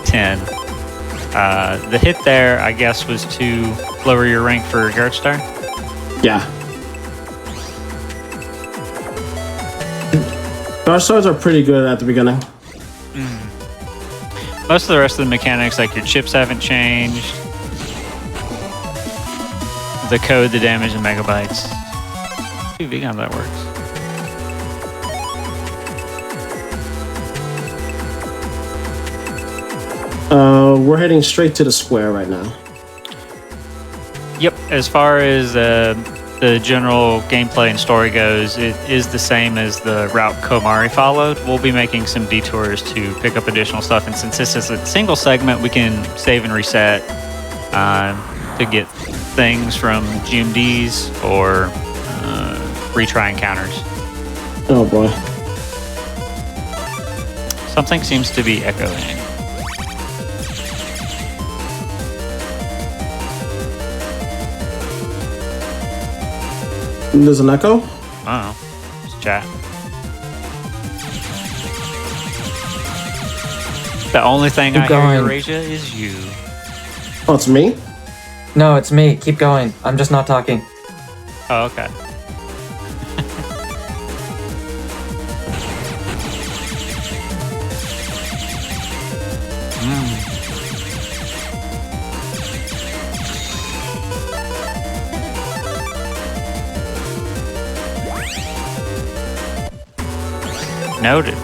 10. The hit there, I guess, was to lower your rank for Guard Star. Yeah. Guard stars are pretty good at the beginning. Most of the rest of the mechanics, like your chips, haven't changed. The code, the damage, and megabytes. 2 VGAM, that works. We're heading straight to the square right now. Yep, as far as the general gameplay and story goes, it is the same as the route Komari followed. We'll be making some detours to pick up additional stuff, and since this is a single segment, we can save and reset to get things from GMDs or retry encounters. Oh boy. Something seems to be echoing. There's an echo? Oh, it's chat. The only thing I hear, Eurasia, is you. Oh, it's me? No, it's me. Keep going. I'm just not talking. Oh, okay. Noted.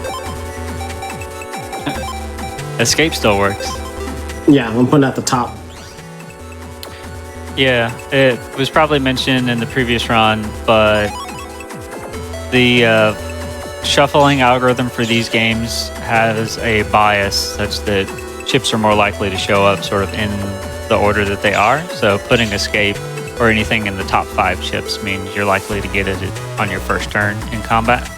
Escape still works. Yeah, I'm putting it at the top. Yeah, it was probably mentioned in the previous run, but the shuffling algorithm for these games has a bias such that chips are more likely to show up sort of in the order that they are. So putting escape or anything in the top 5 chips means you're likely to get it on your first turn in combat.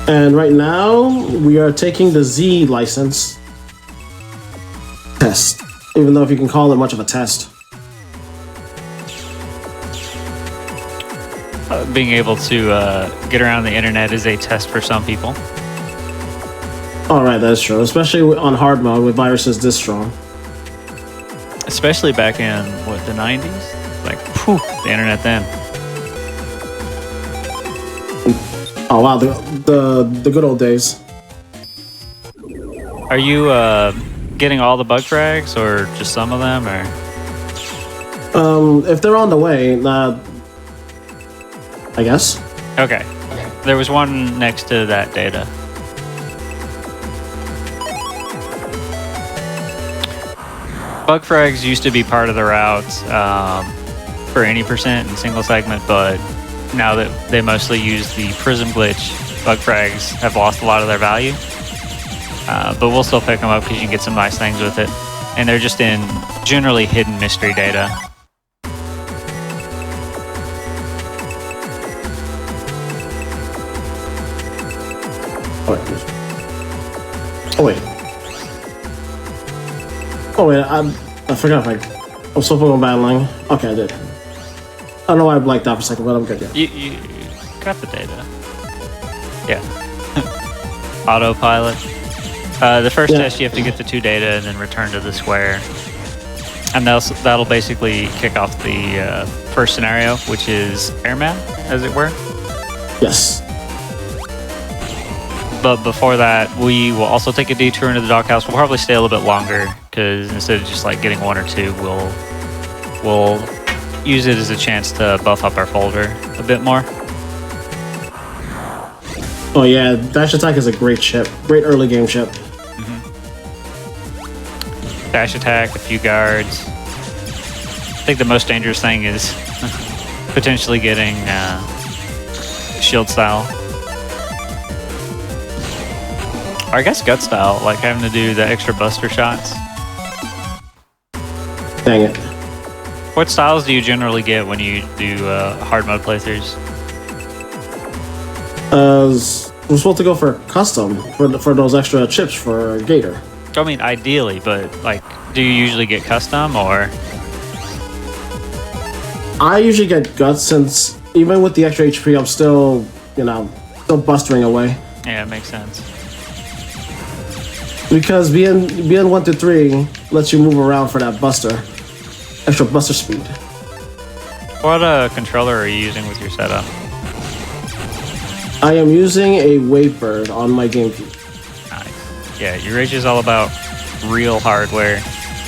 And right now, we are taking the Z license test, even though if you can call it much of a test. Being able to get around the internet is a test for some people. All right, that's true, especially on hard mode with viruses this strong. Especially back in, what, the 90s? Like, phew, the internet then. Oh wow, the good old days. Are you getting all the bug frags, or just some of them, or? If they're on the way, I guess. Okay. There was one next to that data. Bug frags used to be part of the routes for any percent in single segment, but now that they mostly use the prism glitch, bug frags have lost a lot of their value. But we'll still pick them up because you can get some nice things with it. And they're just in generally hidden mystery data. Oh wait. Oh wait, I forgot if I'm still fucking battling. Okay, I did. I don't know why I blanked out for a second, but I'm good, yeah. You got the data. Yeah. Autopilot. The first test, you have to get the 2 data and then return to the square. And that'll basically kick off the first scenario, which is airman, as it were. Yes. But before that, we will also take a detour into the doghouse. We'll probably stay a little bit longer, because instead of just like getting 1 or 2, we'll use it as a chance to buff up our folder a bit more. Oh yeah, Dash Attack is a great chip. Great early game chip. Dash attack, a few guards. I think the most dangerous thing is potentially getting shield style. Or I guess gut style, like having to do the extra buster shots. Dang it. What styles do you generally get when you do hard mode playthroughs? We're supposed to go for custom for those extra chips for Gator. I mean, ideally, but like, do you usually get custom, or? I usually get guts, since even with the extra HP, I'm still, still bustering away. Yeah, it makes sense. Because being 1 to 3 lets you move around for that buster, extra buster speed. What controller are you using with your setup? I am using a Wavebird on my GameCube. Nice. Yeah, your Rage is all about real hardware.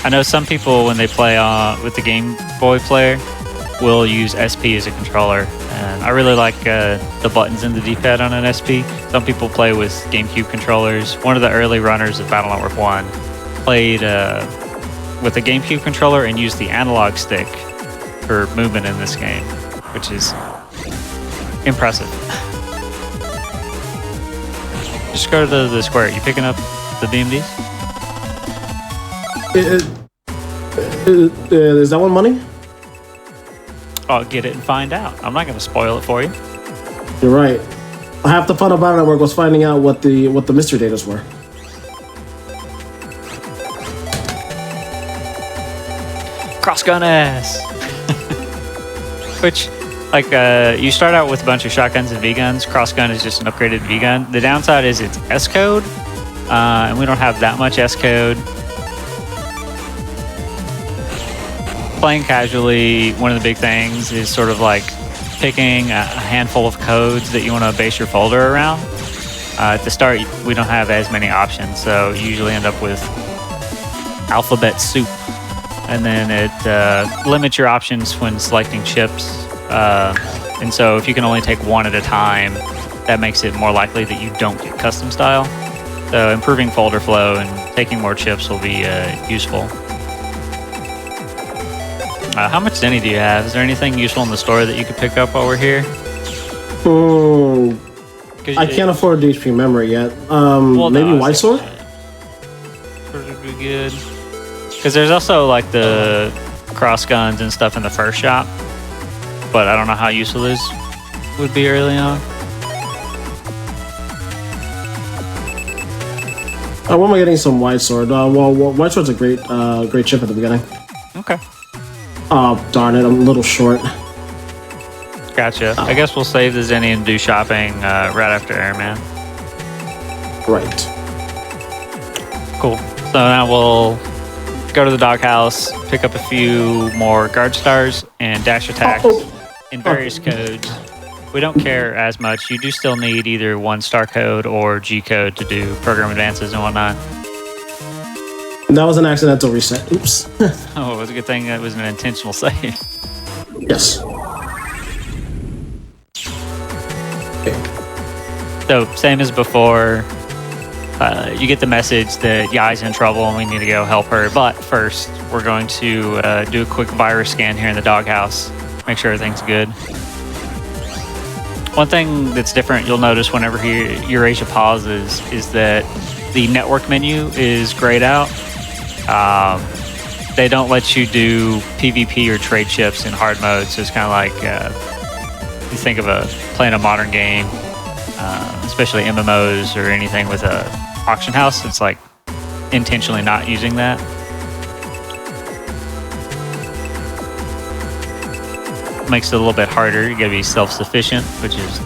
I know some people, when they play with the Game Boy player, will use SP as a controller. And I really like the buttons in the D-pad on an SP. Some people play with GameCube controllers. One of the early runners of Battle Network 1 played with a GameCube controller and used the analog stick for movement in this game, which is impressive. Just go to the square. You picking up the BMDs? Is that one money? I'll get it and find out. I'm not going to spoil it for you. You're right. Half the fun about Network was finding out what the mystery datas were. Cross-gun ass! Which, like, you start out with a bunch of shotguns and V-guns. Cross-gun is just an upgraded V-gun. The downside is it's S-code, and we don't have that much S-code. Playing casually, one of the big things is sort of like picking a handful of codes that you want to base your folder around. At the start, we don't have as many options, so you usually end up with alphabet soup. And then it limits your options when selecting chips And so if you can only take one at a time, that makes it more likely that you don't get custom style. So improving folder flow and taking more chips will be useful. How much Zenny do you have? Is there anything useful in the store that you could pick up while we're here? I can't afford HP memory yet. Maybe White Sword? Would be good. Because there's also like the cross guns and stuff in the first shop, but I don't know how useful this would be early on. When am I getting some White Sword? White Sword's a great chip at the beginning. Okay. Oh, darn it, I'm a little short. Gotcha. I guess we'll save the Zenny and do shopping right after Airman. Right. Cool. So now we'll go to the doghouse, pick up a few more guard stars and dash attacks in various codes. We don't care as much. You do still need either 1-star code or G code to do program advances and whatnot. That was an accidental reset. Oops. Oh, it was a good thing that was an intentional save. Yes. So, same as before, you get the message that Yai's in trouble and we need to go help her. But first, we're going to do a quick virus scan here in the doghouse, make sure everything's good. One thing that's different you'll notice whenever Eurasia pauses is that the network menu is grayed out. They don't let you do PvP or trade chips in hard mode, so it's kind of like you think of playing a modern game, especially MMOs or anything with a auction house. It's like intentionally not using that. Makes it a little bit harder. You gotta be self-sufficient, which is,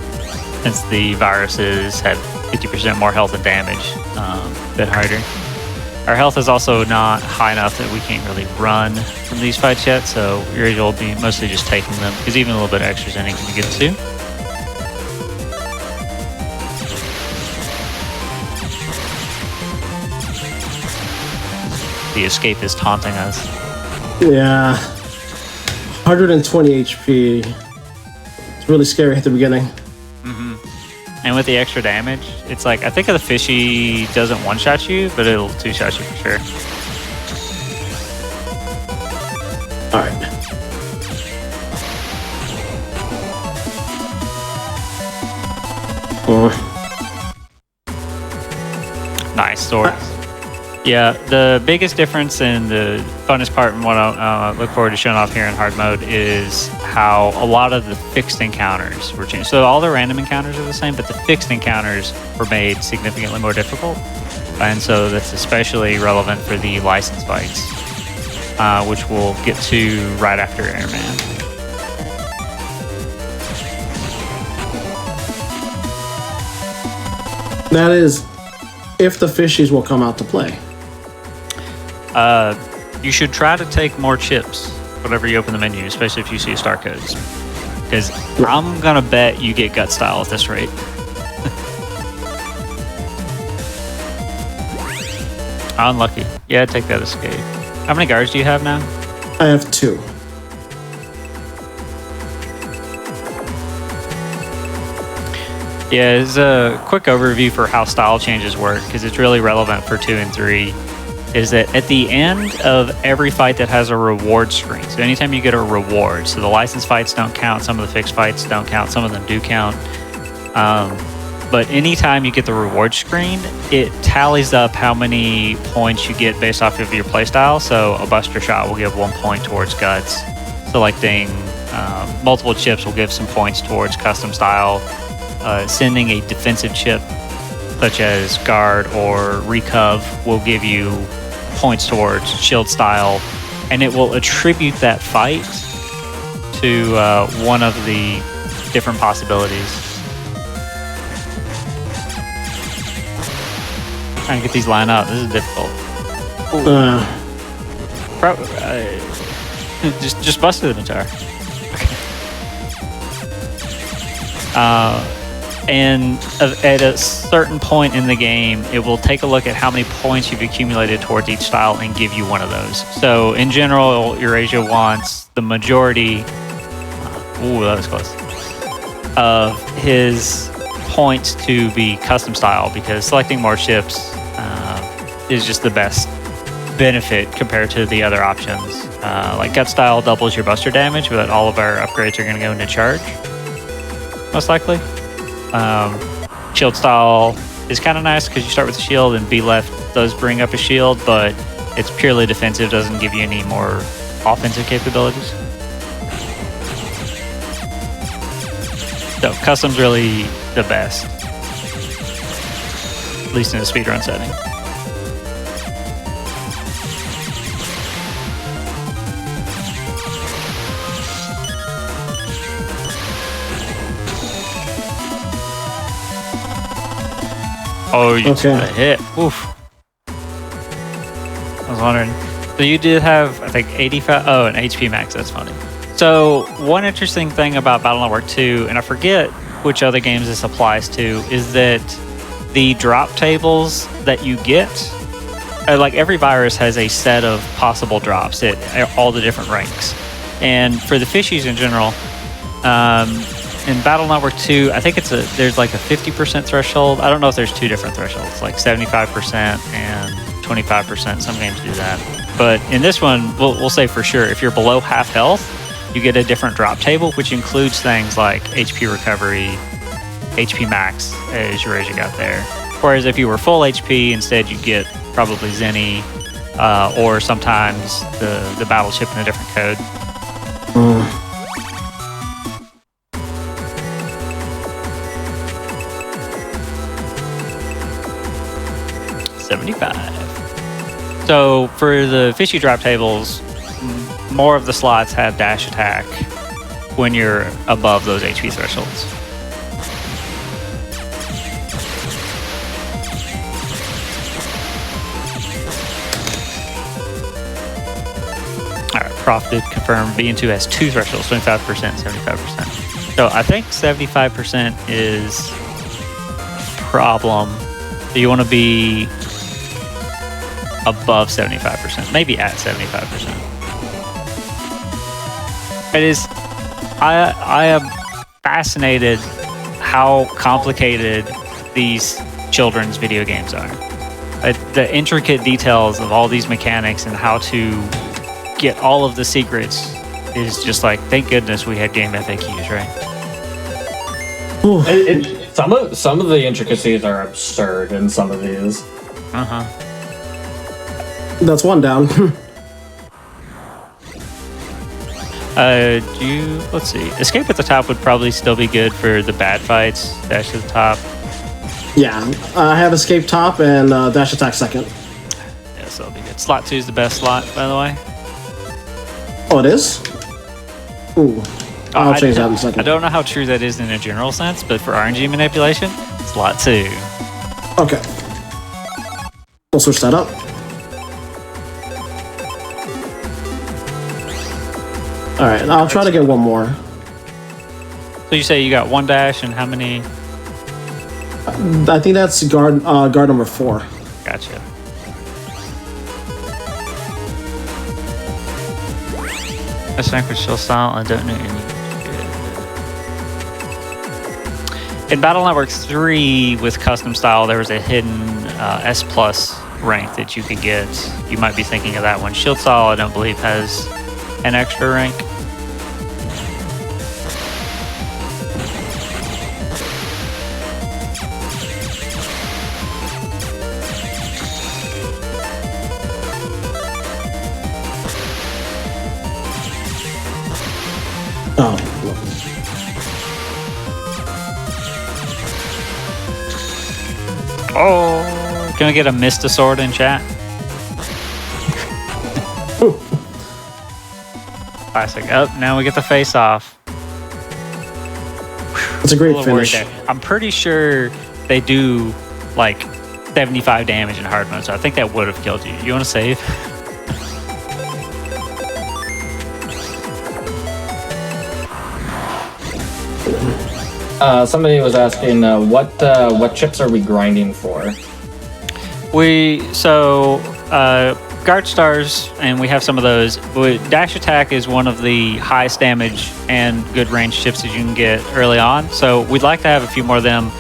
since the viruses have 50% more health and damage, a bit harder. Our health is also not high enough that we can't really run from these fights yet, so Eurasia will be mostly just taking them, because even a little bit of extra Zenny can be good too. The escape is taunting us. Yeah. 120 HP. It's really scary at the beginning. And with the extra damage, it's like, I think the fishy doesn't one-shot you, but it'll two-shot you for sure. Alright. Nice sword. Yeah, the biggest difference and the funnest part and what I look forward to showing off here in hard mode is how a lot of the fixed encounters were changed. So all the random encounters are the same, but the fixed encounters were made significantly more difficult. And so that's especially relevant for the license fights, which we'll get to right after Airman. That is, if the fishies will come out to play. You should try to take more chips whenever you open the menu, especially if you see star codes. Because I'm gonna bet you get gut style at this rate. Unlucky. Yeah, take that escape. How many guards do you have now? I have 2. Yeah, it's a quick overview for how style changes work, because it's really relevant for 2 and 3. Is that at the end of every fight that has a reward screen, so anytime you get a reward, so the license fights don't count, some of the fixed fights don't count, some of them do count, but anytime you get the reward screen, it tallies up how many points you get based off of your playstyle. So a buster shot will give 1 point towards guts, selecting multiple chips will give some points towards custom style, sending a defensive chip such as guard or recov will give you points towards shield style, and it will attribute that fight to one of the different possibilities. Trying to get these lined up. This is difficult. Just busted the entire. And at a certain point in the game, it will take a look at how many points you've accumulated towards each style and give you one of those. So in general, Eurasia wants the majority. Ooh, that was close. of his points to be custom style, because selecting more ships is just the best benefit compared to the other options. Like gut style doubles your buster damage, but all of our upgrades are going to go into charge, most likely. Shield style is kind of nice because you start with a shield, and B left does bring up a shield, but it's purely defensive, doesn't give you any more offensive capabilities. So custom's really the best, at least in a speedrun setting. Oh, you took a hit. Oof. I was wondering. So you did have, I think, 85. Oh, an HP max. That's funny. So one interesting thing about Battle Network 2, and I forget which other games this applies to, is that the drop tables that you get, like every virus has a set of possible drops at all the different ranks. And for the fishies in general, in Battle Network 2, I think there's like a 50% threshold. I don't know if there's two different thresholds, like 75% and 25%. Some games do that. But in this one, we'll say for sure, if you're below half health, you get a different drop table, which includes things like HP recovery, HP max, as Eurasia got there. Whereas if you were full HP, instead you get probably Zenny, or sometimes the battle chip in a different code. 75. So for the fishy drop tables, more of the slots have dash attack when you're above those HP thresholds. Alright, Prof did confirm BN2 has two thresholds, 25%, 75%. So I think 75% is problem. So you want to be above 75%, maybe at 75%. It is. I am fascinated how complicated these children's video games are. The intricate details of all these mechanics and how to get all of the secrets is just like, thank goodness we had game FAQs, right? Some of the intricacies are absurd in some of these. That's one down. Let's see. Escape at the top would probably still be good for the bad fights. Dash to the top. Yeah, I have escape top and dash attack second. Yeah, so that'll be good. Slot 2 is the best slot, by the way. Oh, it is? Ooh. I'll change that in a second. I don't know how true that is in a general sense, but for RNG manipulation, slot 2. Okay. We'll switch that up. Alright, I'll try to get one more. So you say you got one dash and how many? I think that's guard number 4. Gotcha. A sniper still style, I don't know any. In Battle Network 3 with custom style, there was a hidden S plus rank that you could get. You might be thinking of that one. Shield style, I don't believe, has an extra rank. Oh, can we get a Mista sword in chat? Classic. Oh, now we get the face off. It's a great finish. I'm pretty sure they do like 75 damage in hard mode, so I think that would have killed you. You want to save? Somebody was asking what chips are we grinding for? guard stars, and we have some of those. Dash attack is one of the highest damage and good range ships that you can get early on. So we'd like to have a few more of them.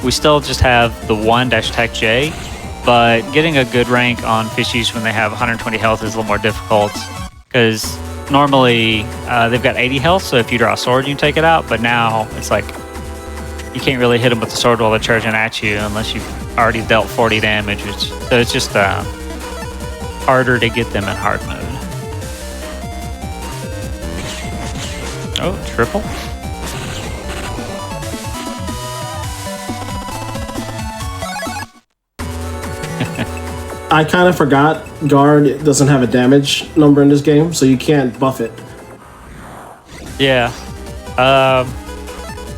We still just have the one dash attack J, but getting a good rank on fishies when they have 120 health is a little more difficult because normally they've got 80 health. So if you draw a sword, you can take it out. But now it's like you can't really hit them with the sword while they're charging at you unless you've already dealt 40 damage. So it's just harder to get them in hard mode. Oh, triple. I kind of forgot guard doesn't have a damage number in this game, so you can't buff it. Yeah.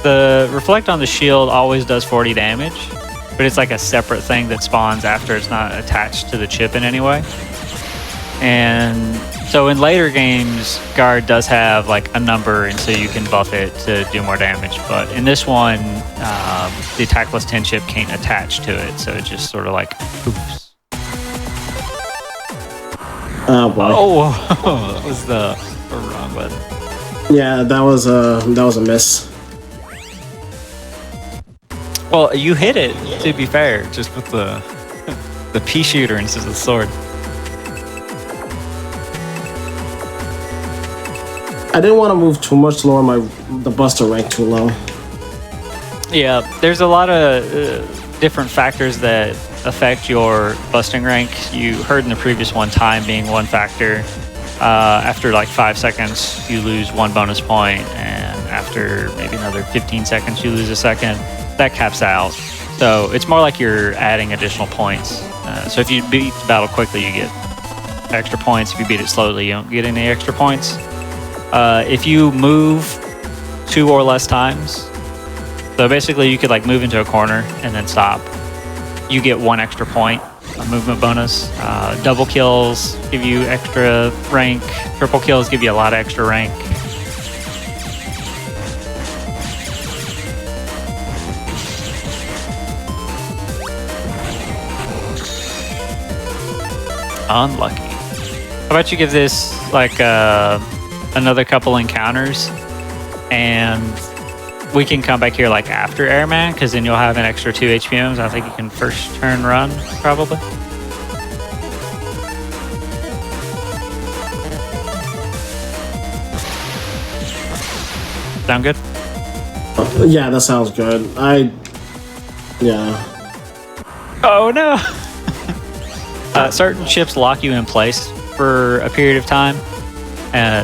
The reflect on the shield always does 40 damage, but it's like a separate thing that spawns after it's not attached to the chip in any way. And so in later games, guard does have like a number, and so you can buff it to do more damage. But in this one, the attack plus 10 chip can't attach to it, so it just sort of like oops. Oh boy. Oh, that was the wrong button. Yeah, that was a miss. Well, you hit it, to be fair, just with the pea shooter instead of the sword. I didn't want to move too much to lower the buster rank too low. Yeah, there's a lot of different factors that affect your busting rank. You heard in the previous one, time being one factor. After like 5 seconds, you lose 1 bonus point, and after maybe another 15 seconds, you lose a second. That caps out. So it's more like you're adding additional points. So if you beat the battle quickly, you get extra points. If you beat it slowly, you don't get any extra points. If you move 2 or less times, so basically you could like move into a corner and then stop, you get 1 extra point, a movement bonus. Double kills give you extra rank. Triple kills give you a lot of extra rank. Unlucky. How about you give this like another couple encounters, and we can come back here like after Airman, because then you'll have an extra 2 HPMs. I think you can first turn run, probably. Sound good? Yeah, that sounds good. Yeah. Oh no! Certain ships lock you in place for a period of time,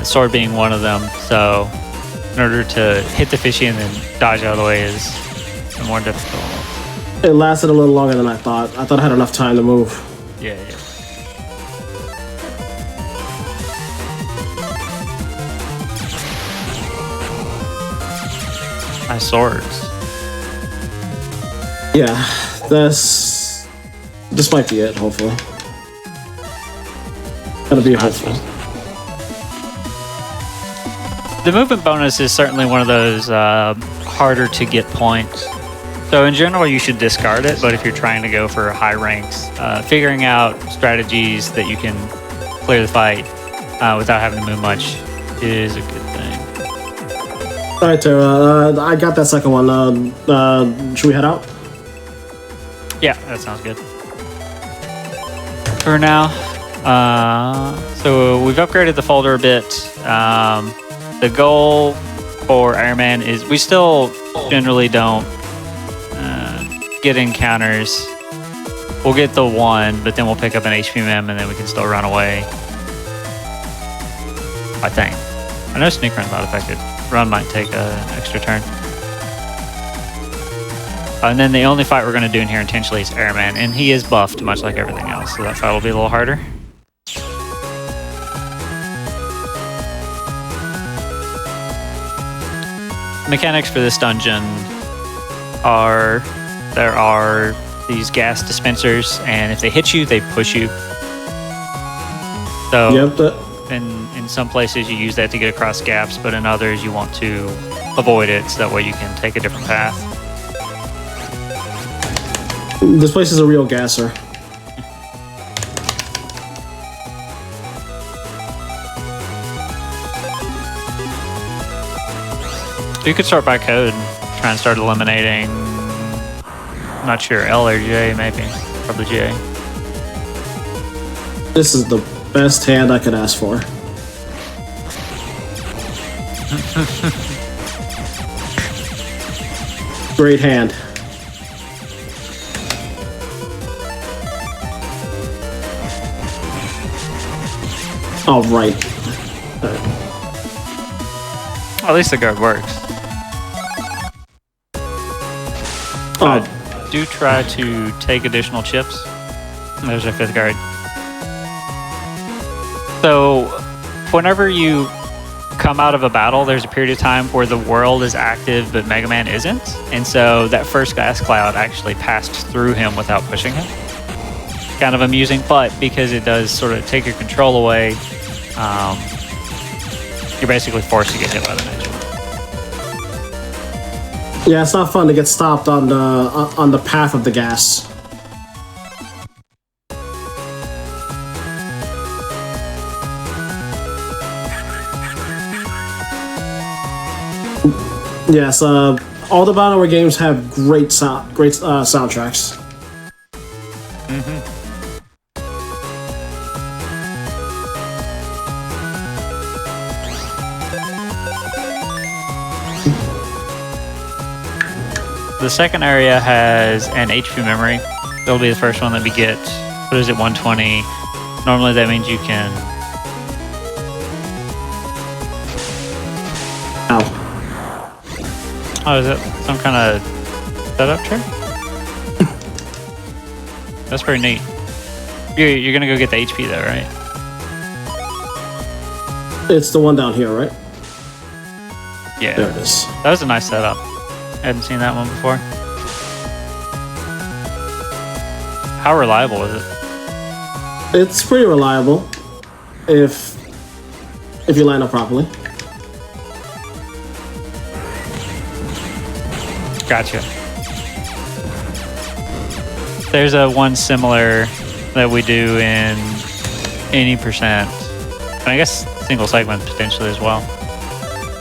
sword being one of them. So in order to hit the fishy and then dodge out of the way is more difficult. It lasted a little longer than I thought. I thought I had enough time to move. Yeah. Nice swords. Yeah, this might be it, hopefully. Gotta be hopeful. The movement bonus is certainly one of those harder to get points. So in general, you should discard it, but if you're trying to go for high ranks, figuring out strategies that you can clear the fight without having to move much is a good thing. All right, Tara, I got that second one. Should we head out? Yeah, that sounds good. For now, so we've upgraded the folder a bit. The goal for Airman is we still generally don't get encounters. We'll get the 1, but then we'll pick up an HPM and then we can still run away. I think. I know sneak run's not affected. Run might take an extra turn. And then the only fight we're going to do in here intentionally is Airman, and he is buffed much like everything else, so that fight will be a little harder. Mechanics for this dungeon are there are these gas dispensers, and if they hit you, they push you. So Yep. in some places you use that to get across gaps, but in others you want to avoid it so that way you can take a different path. This place is a real gasser. So you could start by code and try and start eliminating. I'm not sure, L or J, maybe. Probably J. This is the best hand I could ask for. Great hand. All right. At least the guard works. Oh, Do try to take additional chips. There's our 5th guard. So, whenever you come out of a battle, there's a period of time where the world is active, but Mega Man isn't. And so that first gas cloud actually passed through him without pushing him. Kind of amusing, but because it does sort of take your control away, you're basically forced to get hit by the next one. yeah, it's not fun to get stopped on the path of the gas. Yes, all the BioWare games have great soundtracks. The second area has an HP memory. That'll be the first one that we get. What is it, 120? Normally that means you can... Ow. Oh, is it some kind of setup trick? That's pretty neat. You're gonna go get the HP though, right? It's the one down here, right? Yeah. There it is. That was a nice setup. I hadn't seen that one before. How reliable is it? It's pretty reliable if you line up properly. Gotcha. There's a one similar that we do in any percent, and I guess single segment potentially as well,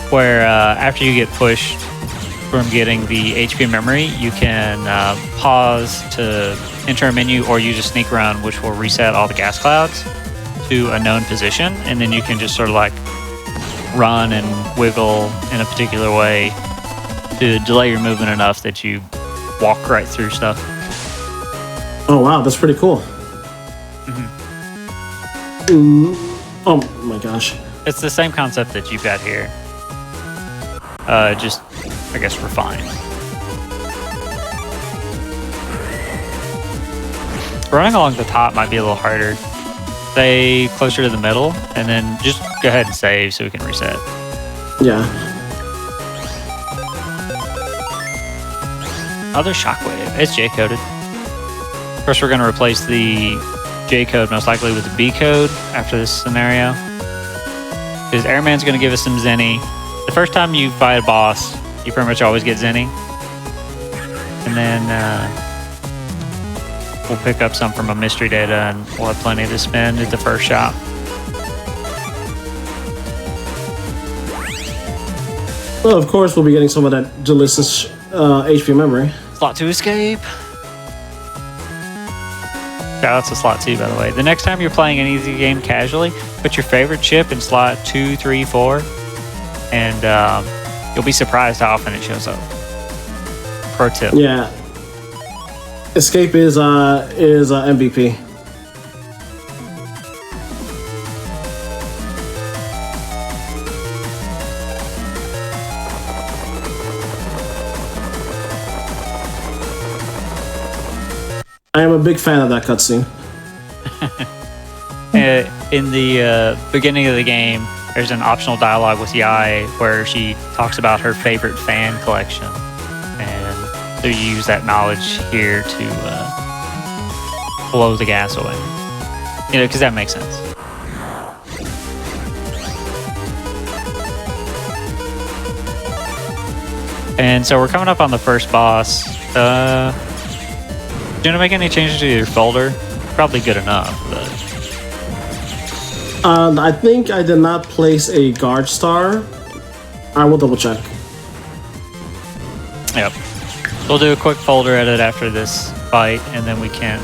where after you get pushed from getting the HP memory, you can pause to enter a menu or use a sneak run, which will reset all the gas clouds to a known position, and then you can just sort of like run and wiggle in a particular way to delay your movement enough that you walk right through stuff. Oh wow, that's pretty cool. Oh my gosh. It's the same concept that you've got here. Just, I guess, refined. Running along the top might be a little harder. Stay closer to the middle, and then just go ahead and save so we can reset. Yeah. Other shockwave. It's J-coded. First, we're going to replace the J-code most likely with the B-code after this scenario. Because Airman's going to give us some Zenny. The first time you fight a boss, you pretty much always get Zenny. And then we'll pick up some from a mystery data, and we'll have plenty to spend at the first shop. Well, of course, we'll be getting some of that delicious HP memory. Slot 2 escape. Shout out to slot 2, by the way. The next time you're playing an easy game casually, put your favorite chip in slot 2, 3, 4, and you'll be surprised how often it shows up. Pro tip. Yeah. Escape is MVP. I am a big fan of that cutscene. In the beginning of the game, there's an optional dialogue with Yai where she talks about her favorite fan collection. And so you use that knowledge here to blow the gas away. You know, because that makes sense. And so we're coming up on the first boss. Do you want to make any changes to your folder? Probably good enough, but... I think I did not place a guard star. I will double check. Yep. We'll do a quick folder edit after this fight, and then we can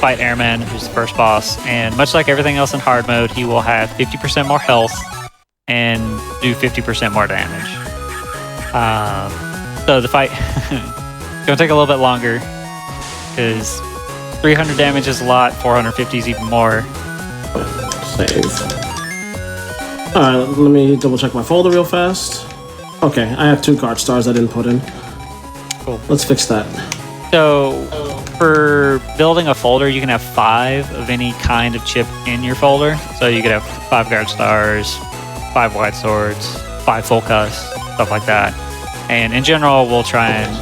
fight Airman, who's the first boss. And much like everything else in hard mode, he will have 50% more health and do 50% more damage. So the fight gonna take a little bit longer because 300 damage is a lot, 450 is even more. Save. Alright, let me double check my folder real fast. Okay, I have 2 card stars I didn't put in. Cool. Let's fix that. So for building a folder, you can have 5 of any kind of chip in your folder. So you could have 5 guard stars, 5 wide swords, 5 full cuss, stuff like that. And in general, we'll try and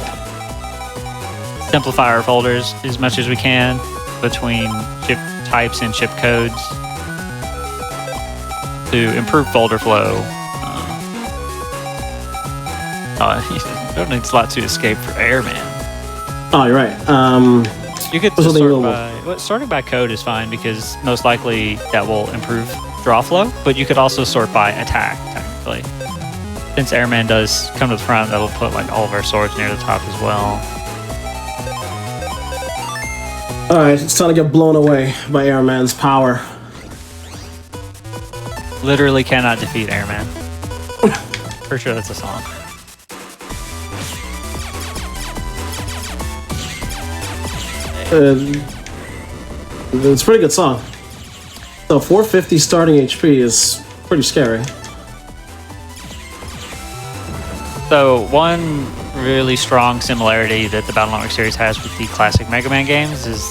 simplify our folders as much as we can between chip types and chip codes to improve folder flow. You don't need slot 2 escape for Airman. Oh, you're right. You could What's just the sort rule? by sorting by code is fine because most likely that will improve draw flow. But you could also sort by attack technically. Since Airman does come to the front, that'll put like all of our swords near the top as well. Alright, it's time to get blown away by Airman's power. Literally cannot defeat Airman. For sure, that's a song. It's a pretty good song. So 450 starting HP is pretty scary. So one really strong similarity that the Battle Network series has with the classic Mega Man games is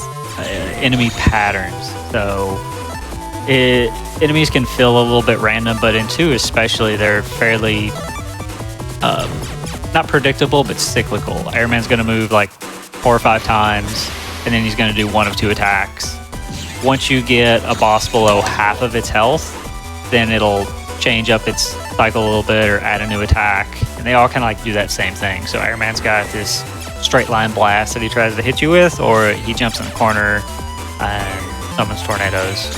enemy patterns. So enemies can feel a little bit random, but in 2 especially, they're fairly not predictable, but cyclical. Airman's going to move like 4 or 5 times, and then he's going to do 1 of 2 attacks. Once you get a boss below half of its health, then it'll change up its cycle a little bit or add a new attack, and they all kind of like do that same thing. So Airman's got this straight line blast that he tries to hit you with, or he jumps in the corner and summons tornadoes,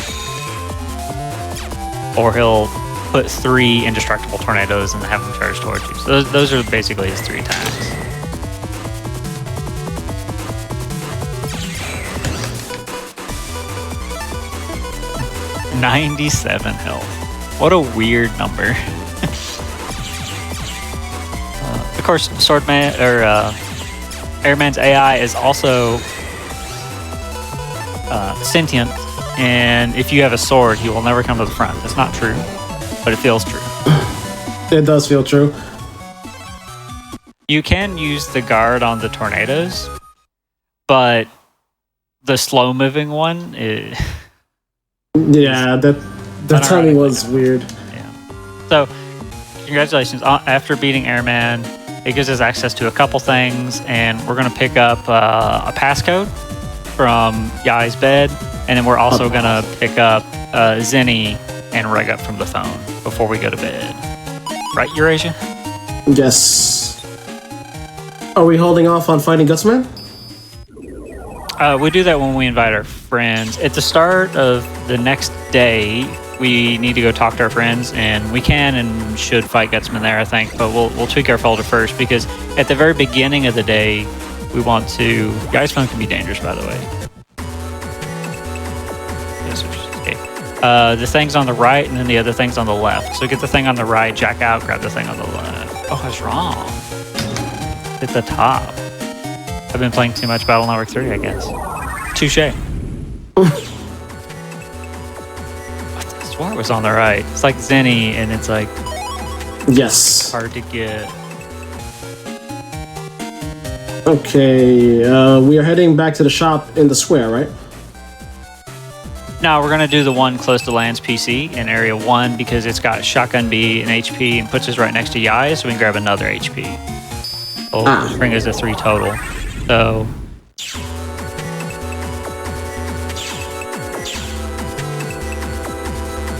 or he'll put 3 indestructible tornadoes and have them charge towards you. So those are basically his 3 attacks. $97 health. What a weird number. Of course, Swordman or Airman's AI is also sentient, and if you have a sword, he will never come to the front. That's not true, but it feels true. It does feel true. You can use the guard on the tornadoes, but the slow-moving one is... Yeah, that timing was weird. Yeah. So, congratulations. After beating Airman, it gives us access to a couple things, and we're going to pick up a passcode from Yai's bed, and then we're also going to pick up Zenny and rig up from the phone before we go to bed. Right, Eurasia? Yes. Are we holding off on fighting Gutsman? We do that when we invite our friends. At the start of the next day, we need to go talk to our friends, and we can and should fight Gutsman there, I think. But we'll tweak our folder first, because at the very beginning of the day, we want to... Guy's phone can be dangerous, by the way. Yes, okay. The thing's on the right, and then the other thing's on the left. So get the thing on the right, jack out, grab the thing on the left. Oh, I was wrong. Hit the top. I've been playing too much Battle Network 3, I guess. Touche. I swore it was on the right. It's like Zenny, and it's like... Yes. hard to get. Okay, we are heading back to the shop in the square, right? No, we're going to do the one close to Land's PC in Area 1 because it's got Shotgun B and HP and puts us right next to Yai, so we can grab another HP. It'll bring us to 3 total. So...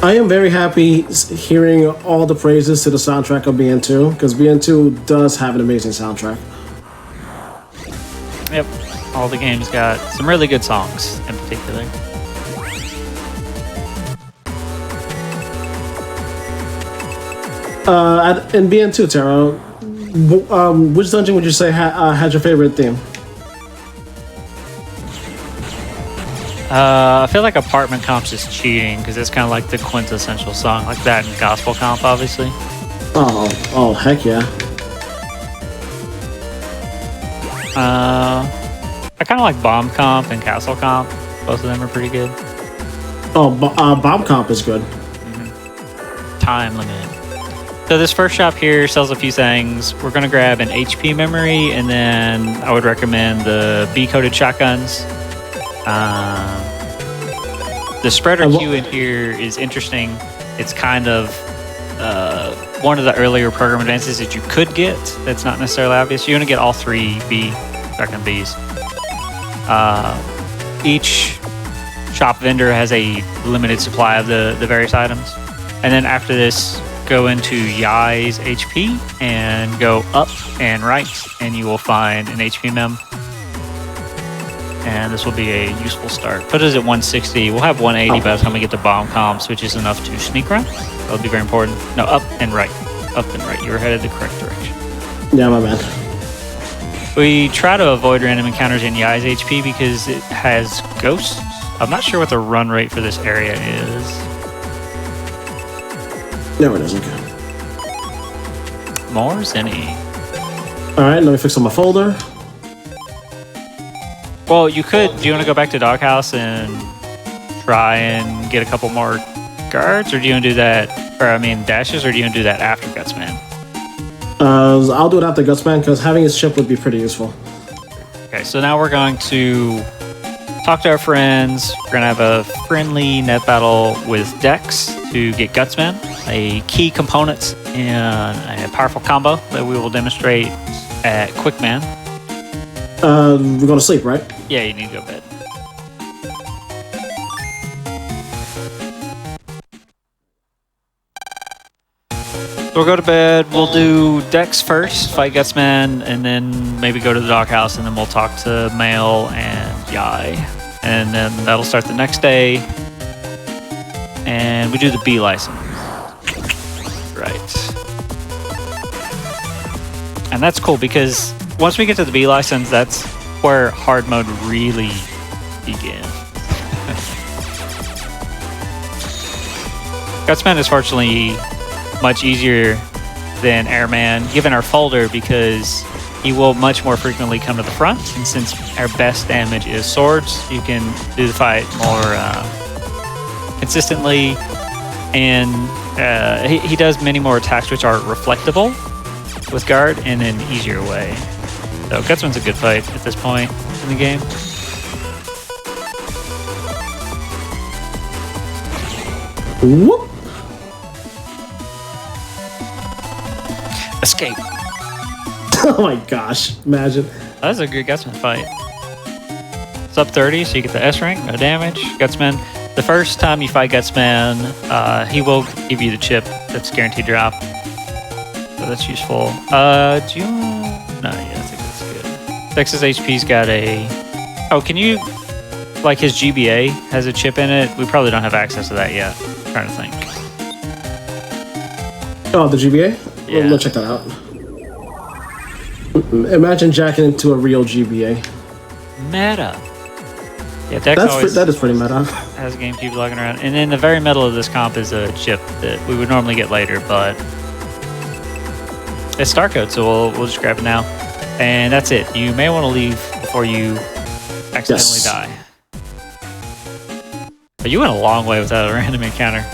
I am very happy hearing all the praises to the soundtrack of BN2, because BN2 does have an amazing soundtrack. Yep, all the games got some really good songs in particular. In BN2, Taro, which dungeon would you say had your favorite theme? I feel like Apartment Comp's just cheating because it's kind of like the quintessential song, like that in Gospel Comp, obviously. Oh, heck yeah. I kind of like Bomb Comp and Castle Comp. Both of them are pretty good. Oh, Bob Comp is good. Time limit. So this first shop here sells a few things. We're going to grab an HP memory, and then I would recommend the B-coated shotguns. The spreader queue in here is interesting. It's kind of one of the earlier program advances that you could get that's not necessarily obvious. You're going to get all 3 shotgun Bs. Each shop vendor has a limited supply of the various items. And then after this, go into Yai's HP and go up and right, and you will find an HP mem. And this will be a useful start. Put us at 160. We'll have 180 by the time we get to bomb comps, which is enough to sneak run. That'll be very important. No, up and right. Up and right. You're headed the correct direction. Yeah, my bad. We try to avoid random encounters in Yai's HP because it has ghosts. I'm not sure what the run rate for this area is. No, it isn't. Okay. More Zenny. Alright, let me fix up my folder. Well, you could. Do you want to go back to Doghouse and try and get a couple more guards, or do you want to do that? Or I mean, dashes, or do you want to do that after Gutsman? I'll do it after Gutsman because having his chip would be pretty useful. Okay, so now we're going to talk to our friends. We're going to have a friendly net battle with Dex to get Gutsman, a key component in a powerful combo that we will demonstrate at Quickman. We're going to sleep, right? Yeah, you need to go to bed. We'll go to bed. We'll do Dex first, fight Gutsman, and then maybe go to the doghouse, and then we'll talk to Mail and Yai. And then that'll start the next day. And we do the B license. Right. And that's cool because once we get to the B license, that's where hard mode really begins. Gutsman is fortunately much easier than Airman, given our folder, because he will much more frequently come to the front. And since our best damage is swords, you can do the fight more consistently. And he does many more attacks which are reflectable with guard in an easier way. So Gutsman's a good fight at this point in the game. Whoop. Escape. Oh my gosh, imagine. That was a good Gutsman fight. It's up 30, so you get the S rank, no damage. Gutsman, the first time you fight Gutsman, he will give you the chip that's guaranteed drop. So that's useful. Do you... No, yeah, I think that's good. Dex's HP's got a... Oh, can you... Like his GBA has a chip in it. We probably don't have access to that yet. I'm trying to think. Oh, the GBA? Yeah. Let's check that out. Imagine jacking into a real GBA. Meta. Yeah, Dex always that is pretty meta. has GameCube lugging around. And in the very middle of this comp is a chip that we would normally get later, but it's Star Code, so we'll just grab it now. And that's it. You may want to leave before you accidentally die. But you went a long way without a random encounter.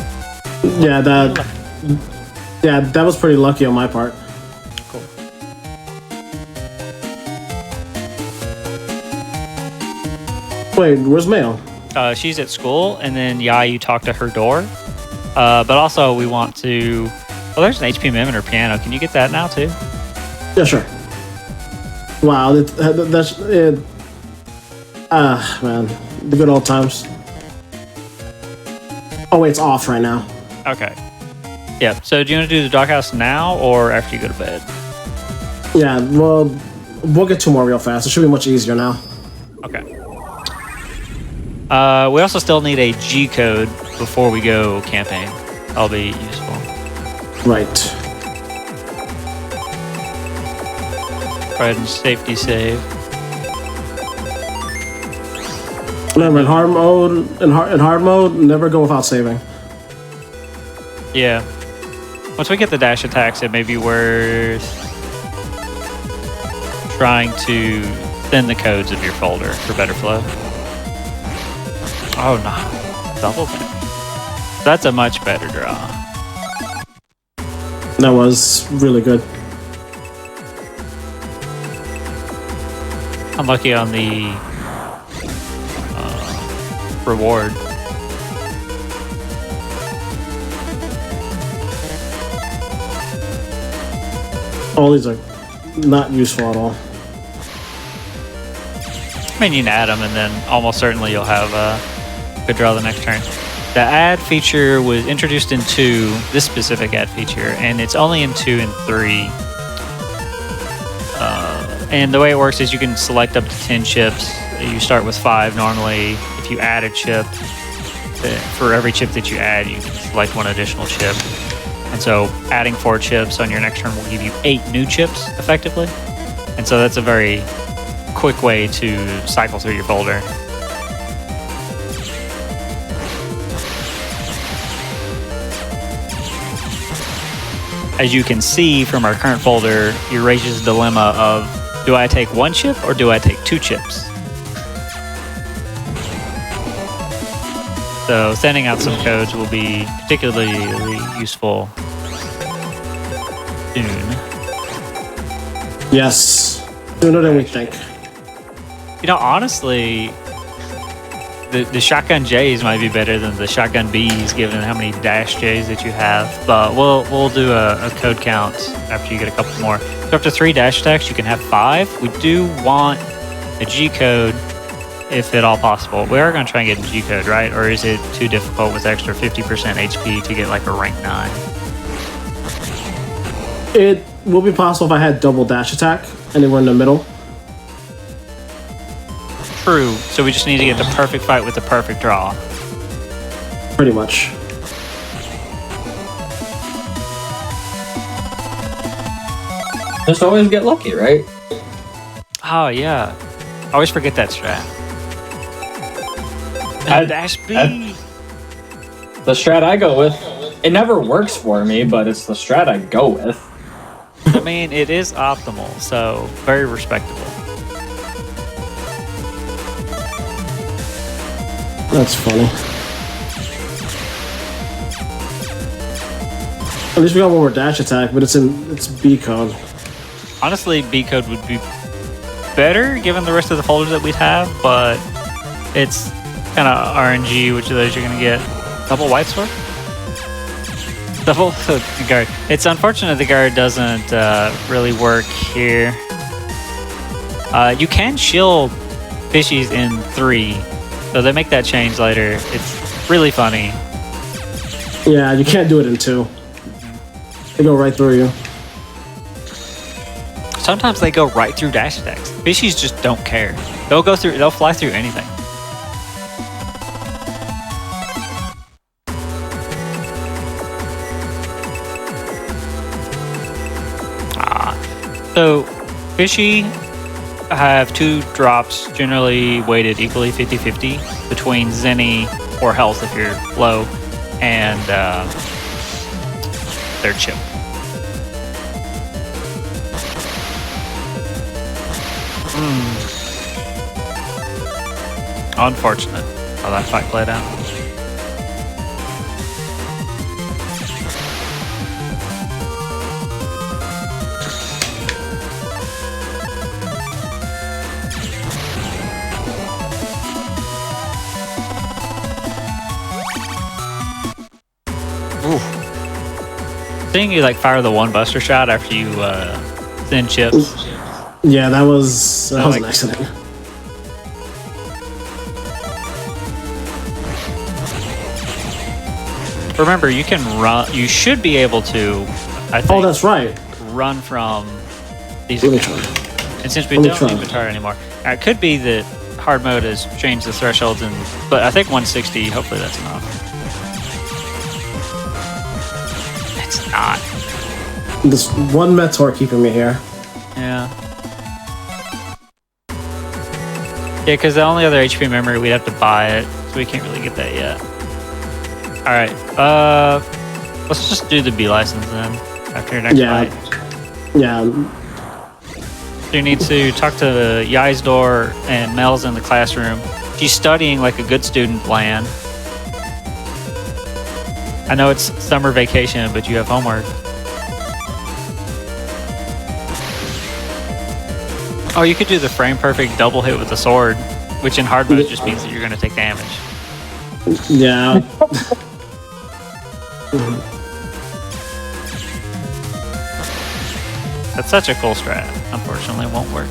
Yeah, that was pretty lucky on my part. Cool. Wait, where's Mail? She's at school, and then you talk to her door. But also we want to... Well, there's an HP mem in her piano. Can you get that now too? Yeah, sure. Wow, that's it. Man, the good old times. Oh wait, it's off right now. Okay. Yeah, so do you want to do the doghouse now or after you go to bed? Yeah, well, we'll get two more real fast. It should be much easier now. Okay. We also still need a G code before we go camping. That'll be useful. Right. Go ahead and safety save. Remember, in hard mode, never go without saving. Yeah. Once we get the dash attacks, it may be worth trying to thin the codes of your folder for better flow. Oh no, double back. That's a much better draw. That was really good. Unlucky on the reward. All these are not useful at all. I mean, you can add them, and then almost certainly you'll have a good draw the next turn. The add feature was introduced in 2, this specific add feature, and it's only in 2 and 3. And the way it works is you can select up to 10 chips. You start with 5 normally. If you add a chip, for every chip that you add, you can select one additional chip. And so adding 4 chips on your next turn will give you 8 new chips, effectively. And so that's a very quick way to cycle through your folder. As you can see from our current folder, Eurasia's dilemma of, do I take 1 chip or do I take 2 chips? So sending out some codes will be particularly useful soon. Yes, sooner than we think. You know, honestly, the shotgun J's might be better than the shotgun B's, given how many dash J's that you have. But we'll do a code count after you get a couple more. So after 3 dash attacks, you can have 5. We do want a G code, if at all possible. We are going to try and get a G code, right? Or is it too difficult with extra 50% HP to get like a rank 9? It will be possible if I had double dash attack anywhere in the middle. True. So we just need to get the perfect fight with the perfect draw. Pretty much. Just always get lucky, right? Oh, yeah. I always forget that strat. Dash B. The strat I go with, it never works for me, but it's the strat I go with. I mean, it is optimal, so very respectable. That's funny. At least we got one more dash attack, but it's B code. Honestly, B code would be better given the rest of the folders that we'd have, but it's kind of RNG, which of those you're going to get. Double white sword? Double the guard. It's unfortunate the guard doesn't really work here. You can shield fishies in 3, so they make that change later. It's really funny. Yeah, you can't do it in 2. They go right through you. Sometimes they go right through dash attacks. Fishies just don't care. They'll fly through anything. So, fishy have 2 drops, generally weighted equally 50-50 between Zenny or health if you're low, and their chip. Unfortunate how that fight played out. Seeing you like fire the 1 buster shot after you send chips. Yeah, that was an accident. Remember, you can run. You should be able to. I think. Oh, that's right. Run from these Let me accounts. try. And since we Let me don't try. need Batara anymore, it could be that hard mode has changed the thresholds, but I think 160. Hopefully, that's enough. It's not. This one Metor keeping me here. Yeah. Yeah, because the only other HP memory, we'd have to buy it, so we can't really get that yet. All right, let's just do the B license then after your next fight. Yeah. So you need to talk to Yai's door, and Mel's in the classroom. She's studying like a good student, Lan. I know it's summer vacation, but you have homework. Oh, you could do the frame perfect double hit with the sword, which in hard mode just means that you're going to take damage. Yeah. That's such a cool strat. Unfortunately, it won't work.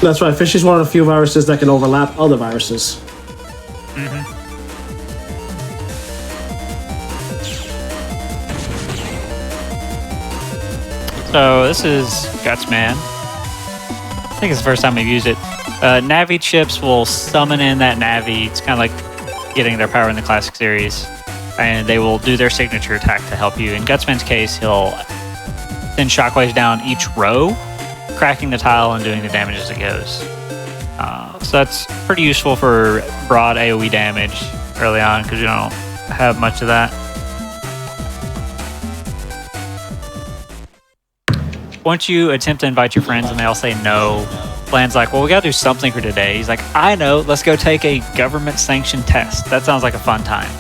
That's right. Fish is one of the few viruses that can overlap other viruses. So this is Gutsman. I think it's the first time we've used it. Navi chips will summon in that Navi. It's kind of like getting their power in the classic series. And they will do their signature attack to help you. In Gutsman's case, he'll send shockwaves down each row, cracking the tile and doing the damage as it goes. So that's pretty useful for broad AoE damage early on because you don't have much of that. Once you attempt to invite your friends and they all say no, Lan's like, well, we gotta do something for today. He's like, I know, let's go take a government-sanctioned test. That sounds like a fun time.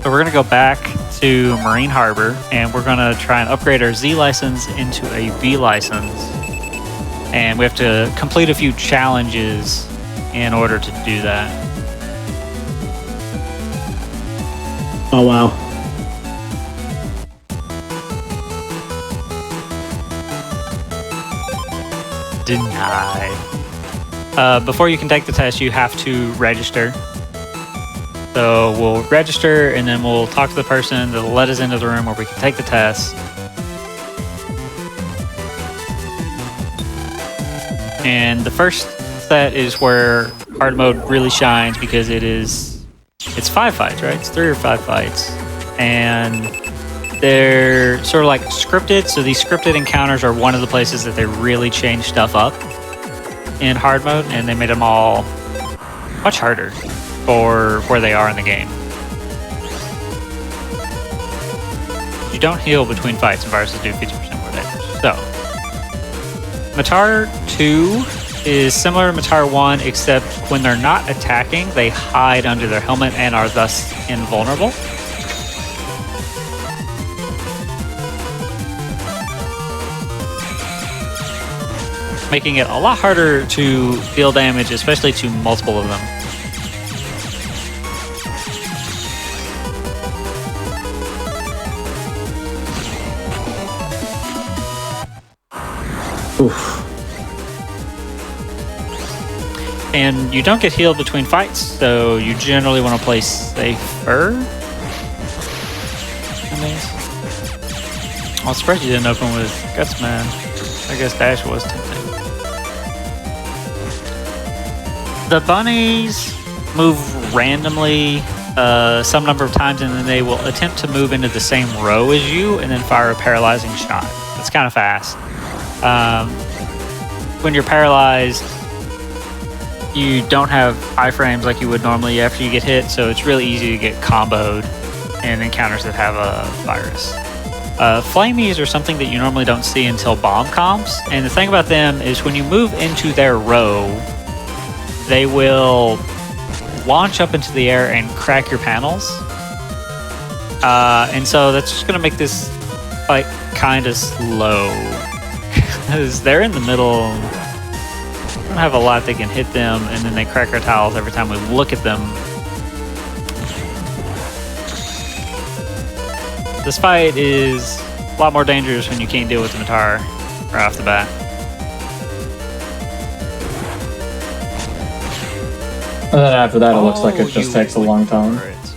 So we're gonna go back to Marine Harbor and we're gonna try and upgrade our Z license into a V license. And we have to complete a few challenges in order to do that. Oh, wow. Denied. Before you can take the test, you have to register. So we'll register and then we'll talk to the person that'll let us into the room where we can take the test. And the first set is where hard mode really shines because it's 5 fights, right? It's 3 or 5 fights. And they're sort of like scripted. So these scripted encounters are one of the places that they really change stuff up in hard mode, and they made them all much harder for where they are in the game. You don't heal between fights, and viruses do 50% more damage. So, Matar 2 is similar to Matar 1, except when they're not attacking, they hide under their helmet and are thus invulnerable. Making it a lot harder to deal damage, especially to multiple of them. Oof. And you don't get healed between fights, so you generally want to play safer. Well, surprised you didn't open with Gutsman. I guess Dash was tempting. The bunnies move randomly some number of times, and then they will attempt to move into the same row as you and then fire a paralyzing shot. It's kind of fast. When you're paralyzed, you don't have iframes like you would normally after you get hit, so it's really easy to get comboed in encounters that have a virus. Flamies are something that you normally don't see until bomb comps, and the thing about them is when you move into their row, they will launch up into the air and crack your panels. And so that's just going to make this fight kind of slow. Because they're in the middle, we don't have a lot that can hit them, and then they crack our tiles every time we look at them. This fight is a lot more dangerous when you can't deal with the Matar right off the bat. And then after that, it looks like it just takes a long time. Let's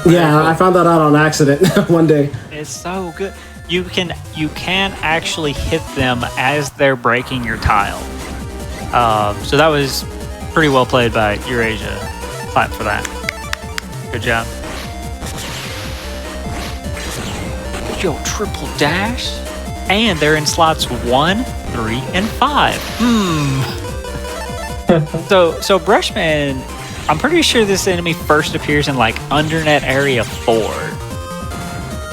see. Yeah, I found that out on accident one day. It's so good. You can actually hit them as they're breaking your tile. So that was pretty well played by Eurasia. Clap for that. Good job. Yo, triple dash? and they're in slots 1, 3, and 5. So Brushman, I'm pretty sure this enemy first appears in like Undernet Area 4.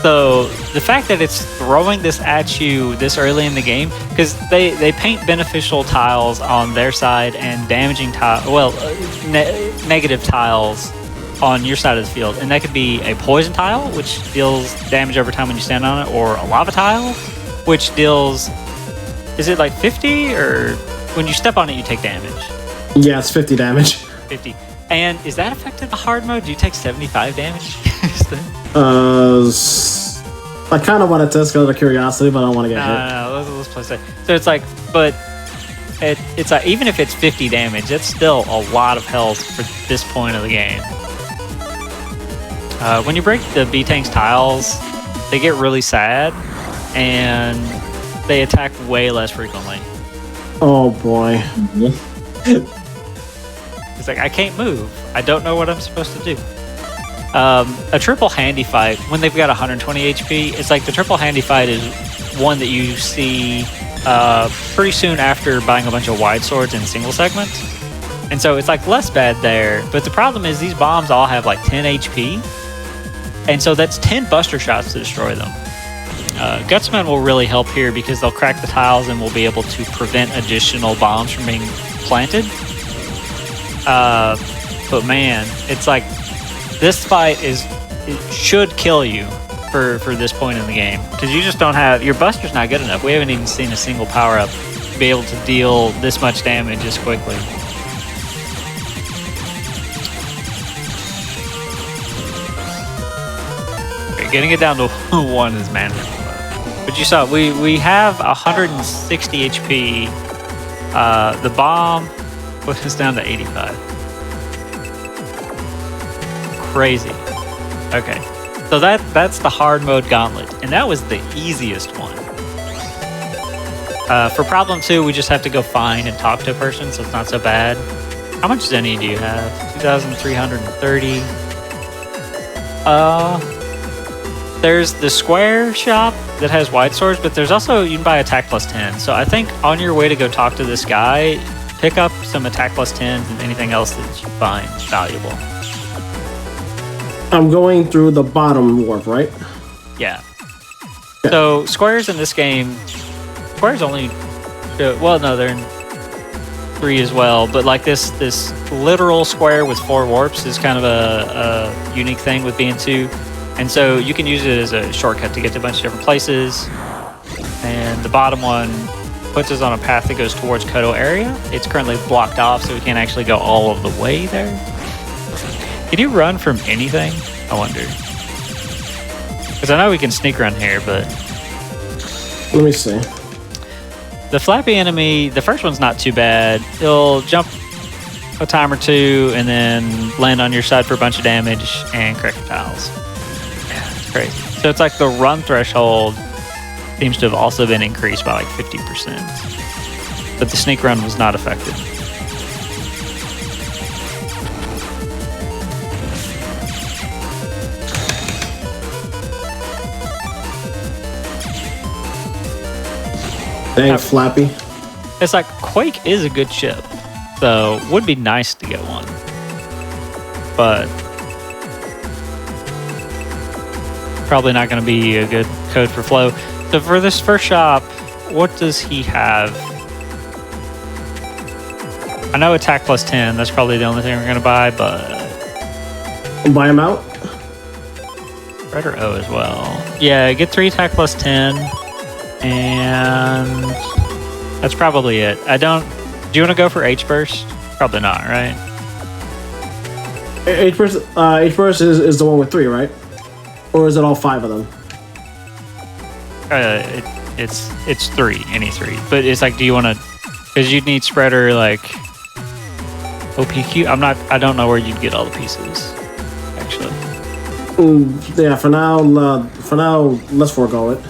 So the fact that it's throwing this at you this early in the game, because they paint beneficial tiles on their side and damaging negative tiles on your side of the field, and that could be a poison tile, which deals damage over time when you stand on it, or a lava tile, which deals, is it like 50, or when you step on it you take damage? Yeah, it's 50 damage. 50. And is that affected the hard mode? Do you take 75 damage? I kind of want to test out of curiosity, but I don't want to get hit. No, let's play safe. So it's like, but it's like, even if it's 50 damage, that's still a lot of health for this point of the game. When you break the B-Tank's tiles, they get really sad, and they attack way less frequently. Oh boy. It's like, I can't move. I don't know what I'm supposed to do. A triple handy fight, when they've got 120 HP, it's like the triple handy fight is one that you see pretty soon after buying a bunch of wide swords in single segments. And so it's like less bad there. But the problem is these bombs all have like 10 HP. And so that's 10 buster shots to destroy them. Gutsman will really help here because they'll crack the tiles and will be able to prevent additional bombs from being planted. But man, it's like this fight should kill you for this point in the game, because you just don't have, your buster's not good enough. We haven't even seen a single power up to be able to deal this much damage as quickly. Okay, getting it down to 1 is management. But you saw we have 160 HP. The bomb put us down to 85. Crazy. Okay, so that's the hard mode gauntlet, and that was the easiest one. For problem 2, we just have to go find and talk to a person, so it's not so bad. How much Zenny do you have? 2,330. There's the square shop that has wide swords, but there's also, you can buy attack plus 10. So I think on your way to go talk to this guy, pick up some attack plus 10s and anything else that you find valuable. I'm going through the bottom warp, right? Yeah. So squares in this game, squares only, well, no, they're in 3 as well, but like this literal square with 4 warps is kind of a unique thing with being 2. And so you can use it as a shortcut to get to a bunch of different places. And the bottom one puts us on a path that goes towards Koto area. It's currently blocked off, so we can't actually go all of the way there. Can you run from anything? I wonder. Because I know we can sneak run here, but... Let me see. The flappy enemy, the first one's not too bad. He'll jump a time or 2 and then land on your side for a bunch of damage and crack the tiles. Yeah, it's crazy. So it's like the run threshold seems to have also been increased by like 50%. But the sneak run was not affected. Thanks, Flappy. It's like Quake is a good ship, so would be nice to get one. But probably not going to be a good code for flow. So for this first shop, what does he have? I know attack plus 10. That's probably the only thing we're going to buy, but... Buy him out? Red or O as well. Yeah, get 3 attack plus 10. And that's probably it. Do you want to go for H burst? Probably not, right? H burst is the one with 3, right? Or is it all 5 of them? It's 3, any 3. But it's like, do you want to? Because you'd need spreader like OPQ. I don't know where you'd get all the pieces. Actually. Yeah. For now, let's forego it.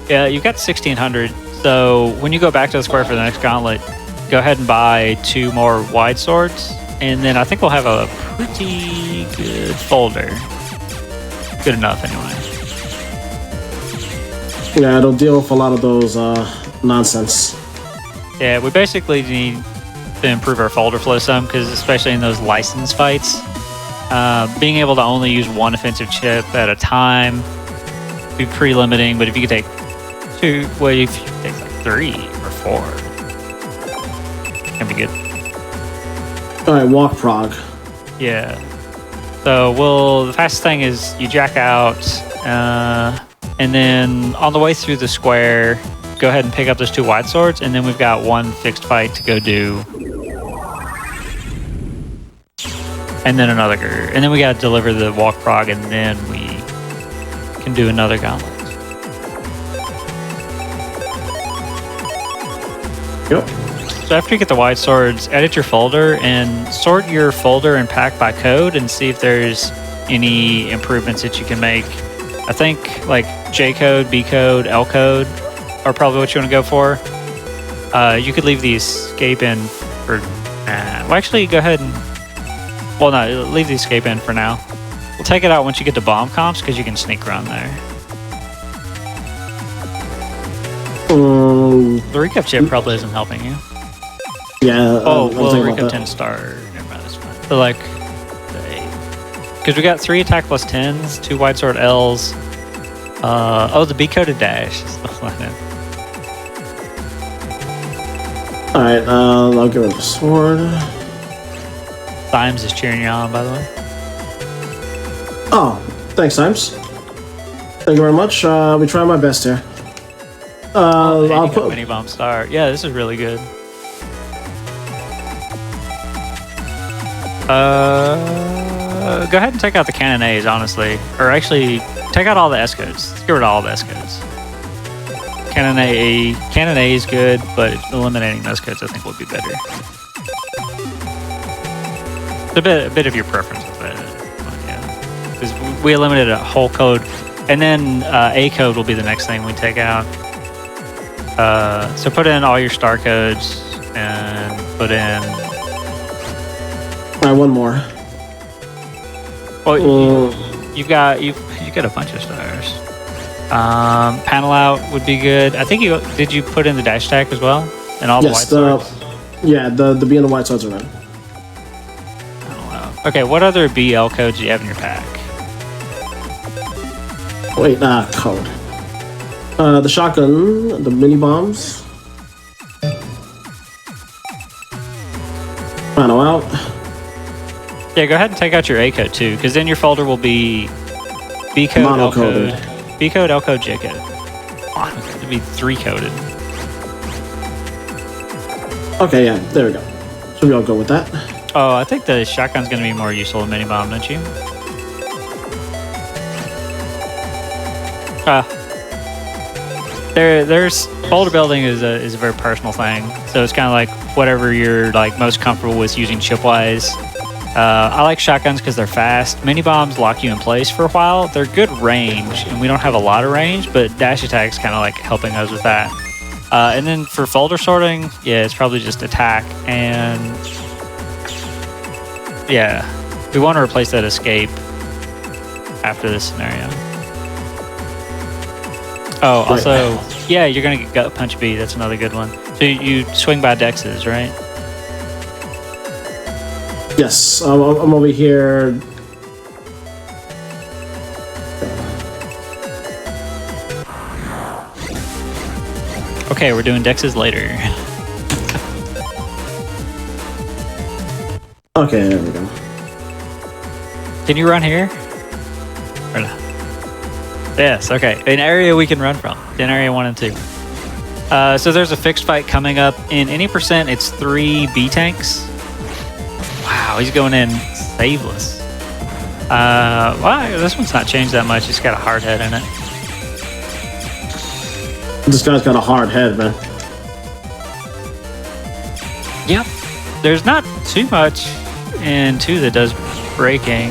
Yeah, you've got 1,600. So when you go back to the square for the next gauntlet, go ahead and buy 2 more wide swords, and then I think we'll have a pretty good folder. Good enough, anyway. Yeah, it'll deal with a lot of those nonsense. Yeah, we basically need to improve our folder flow some, because especially in those license fights, being able to only use one offensive chip at a time would be pretty limiting. But if you could take two, well, if you could take like 3 or 4, can be good. All right, walk prog. Yeah. So, the fastest thing is you jack out, and then on the way through the square, go ahead and pick up those 2 wide swords, and then we've got 1 fixed fight to go do. And then another, and then we got to deliver the walk prog, and then we can do another gauntlet. Yep. So after you get the wide swords, edit your folder and sort your folder and pack by code and see if there's any improvements that you can make. I think like J code, B code, L code are probably what you want to go for. You could leave the escape in for, well actually go ahead and, well no, leave the escape in for now. We'll take it out once you get to bomb comps because you can sneak run there. The recap chip probably isn't helping you. Yeah. Oh, well, recap 10 star. Never mind, that's fine. But like, because we got 3 attack plus 10s, 2 wide sword Ls. The B coded dash is the one. All right. I'll give it the sword. Symes is cheering you on, by the way. Oh, thanks, Symes. Thank you very much. We try my best here. I'll put mini bomb star. Yeah, this is really good. Go ahead and take out the cannon A's, honestly. Or actually, take out all the S codes. Let's get rid of all the S codes. Cannon A is good, but eliminating those codes I think would be better. It's a bit of your preference with it. Yeah. Because we eliminated a whole code. And then A code will be the next thing we take out. So put in all your star codes and put in. All right, one more. Well, you've got a bunch of stars. Panel out would be good. I think did you put in the dash attack as well and all the white swords? Yeah, the B and the white swords are in. Panel out. Okay, what other BL codes do you have in your pack? Wait, code. The shotgun, the mini bombs. Panel out. Yeah, go ahead and take out your A code too, because then your folder will be B code, L code, B code, L code, J code. It'll be 3 coded. Okay, yeah, there we go. So we all go with that. Oh, I think the shotgun's going to be more useful than mini bomb, don't you? There's folder building is a very personal thing, so it's kind of like whatever you're like most comfortable with using chipwise. I like shotguns because they're fast. Mini bombs lock you in place for a while. They're good range, and we don't have a lot of range, but dash attack's kind of like helping us with that. And then for folder sorting, yeah, it's probably just attack, and yeah, we want to replace that escape after this scenario. Oh, also, yeah, you're gonna get gut punch B. That's another good one. So you swing by dexes, right? Yes, I'm over here. Okay, we're doing dexes later. Okay, there we go. Can you run here? Or no? Yes, okay. An area we can run from. In area 1 and 2. So there's a fixed fight coming up. In any percent, it's 3 B tanks. Wow, he's going in saveless. Well, this one's not changed that much. It's got a hard head in it. This guy's got a hard head, man. Yep. There's not too much in 2 that does breaking.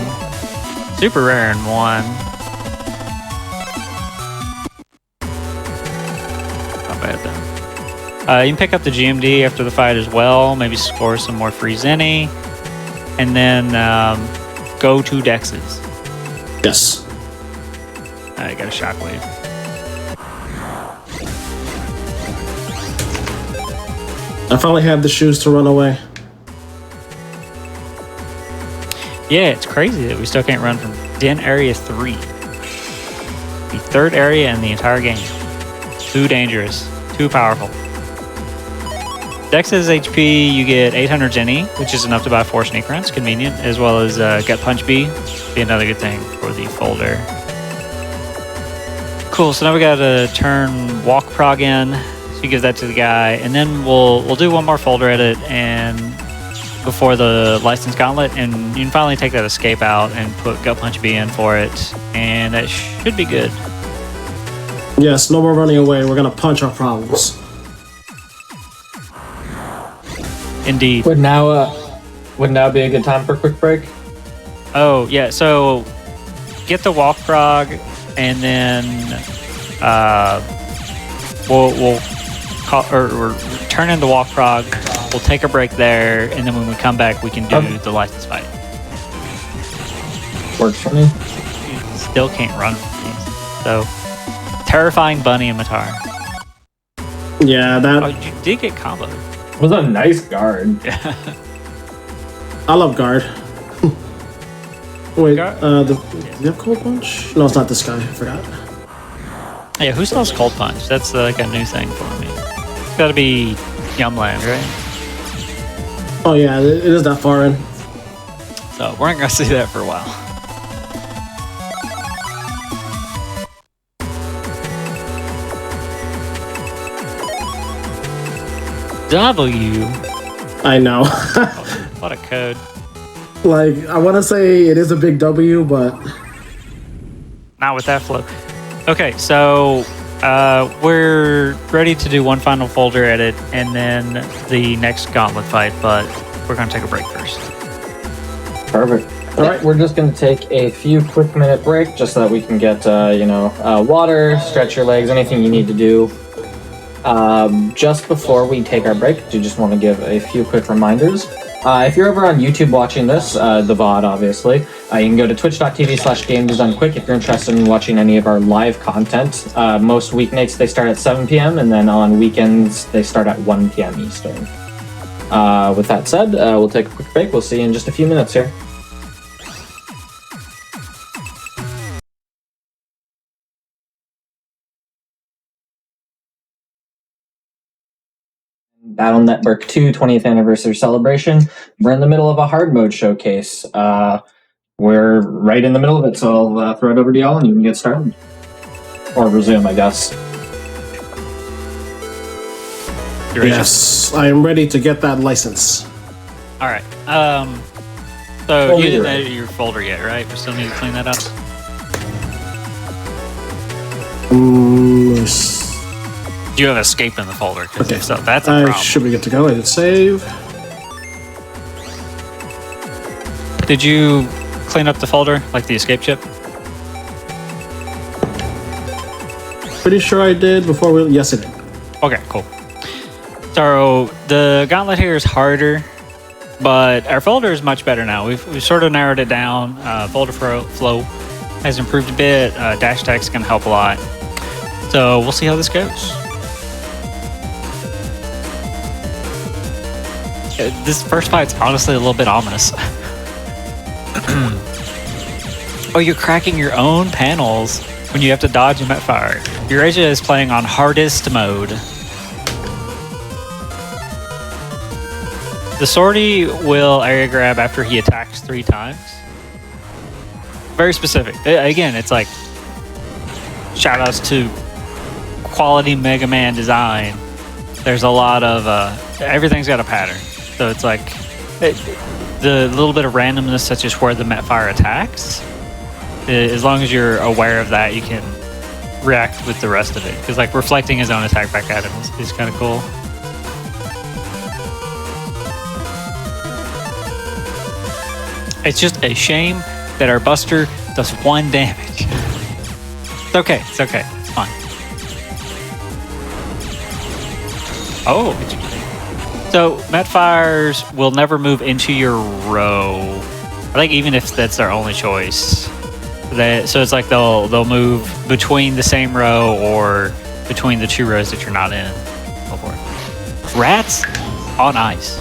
Super rare in 1. Not bad though. You can pick up the GMD after the fight as well. Maybe score some more free Zenny. And then go to dexes. Yes. I got a shockwave. I finally have the shoes to run away. Yeah, it's crazy that we still can't run from Den Area 3. The third area in the entire game. Too dangerous. Too powerful. Dex says HP, you get 800 Jenny, which is enough to buy 4 sneak runs, convenient, as well as Gut Punch B, be another good thing for the folder. Cool, so now we gotta turn Walk Prog in, so you give that to the guy, and then we'll do one more folder edit and before the License Gauntlet, and you can finally take that escape out and put Gut Punch B in for it, and that should be good. Yes, no more running away. We're gonna punch our problems. Indeed. Would now be a good time for a quick break? Oh, yeah, so get the Walk Prog, and then we'll turn in the Walk Prog, we'll take a break there, and then when we come back, we can do the license fight. Works for me. You still can't run from these. So, terrifying Bunny and Matar. Yeah, that. Oh, you did get comboed. It was a nice guard. I love guard. Wait, Guard? do you have Cold Punch? No, it's not this guy. I forgot. Yeah, who sells Cold Punch? That's like a new thing for me. It's gotta be Yumland, right? Oh yeah, it is that far in. So, we're not gonna see that for a while. W. I know. What a code. Like, I want to say it is a big W, but Not with that flow. Okay, so we're ready to do one final folder edit and then the next gauntlet fight, but we're going to take a break first. Perfect. All right, we're just going to take a few quick minute break just so that we can get, water, stretch your legs, anything you need to do. Just before we take our break, I just want to give a few quick reminders. If you're over on YouTube watching this, the VOD obviously, you can go to twitch.tv/GameDesignQuick if you're interested in watching any of our live content. Most weeknights they start at 7 p.m. and then on weekends they start at 1 p.m. Eastern. With that said, we'll take a quick break. We'll see you in just a few minutes here. Battle Network 2 20th anniversary celebration. We're in the middle of a hard mode showcase. We're right in the middle of it, so I'll throw it over to y'all and you can get started. Or resume, I guess. yes, I am ready to get that license. All right. So you didn't edit your folder yet, right? We still need to clean that up. Do you have escape in the folder? Okay, so that's a I problem. should be good to go. I did save. Did you clean up the folder, like the escape chip? Pretty sure I did before we. Yes, I did. Okay, cool. So the gauntlet here is harder, but our folder is much better now. We've sort of narrowed it down. Folder flow has improved a bit. Dash text can help a lot. So we'll see how this goes. This first fight's honestly a little bit ominous. Oh, you're cracking your own panels when you have to dodge a Metfire. Eurasia is playing on hardest mode. The sortie will area grab after he attacks 3 times. Very specific. Again, it's like shoutouts to quality Mega Man design. There's a lot of everything's got a pattern. So it's like the little bit of randomness, such as where the Metfire attacks. As long as you're aware of that, you can react with the rest of it. Because like reflecting his own attack back at him is kind of cool. It's just a shame that our Buster does 1 damage. It's okay. It's okay. It's fine. Oh. So Metfires will never move into your row. I think even if that's their only choice. So it's like they'll move between the same row or between the 2 rows that you're not in. Go for it. Rats? on ice.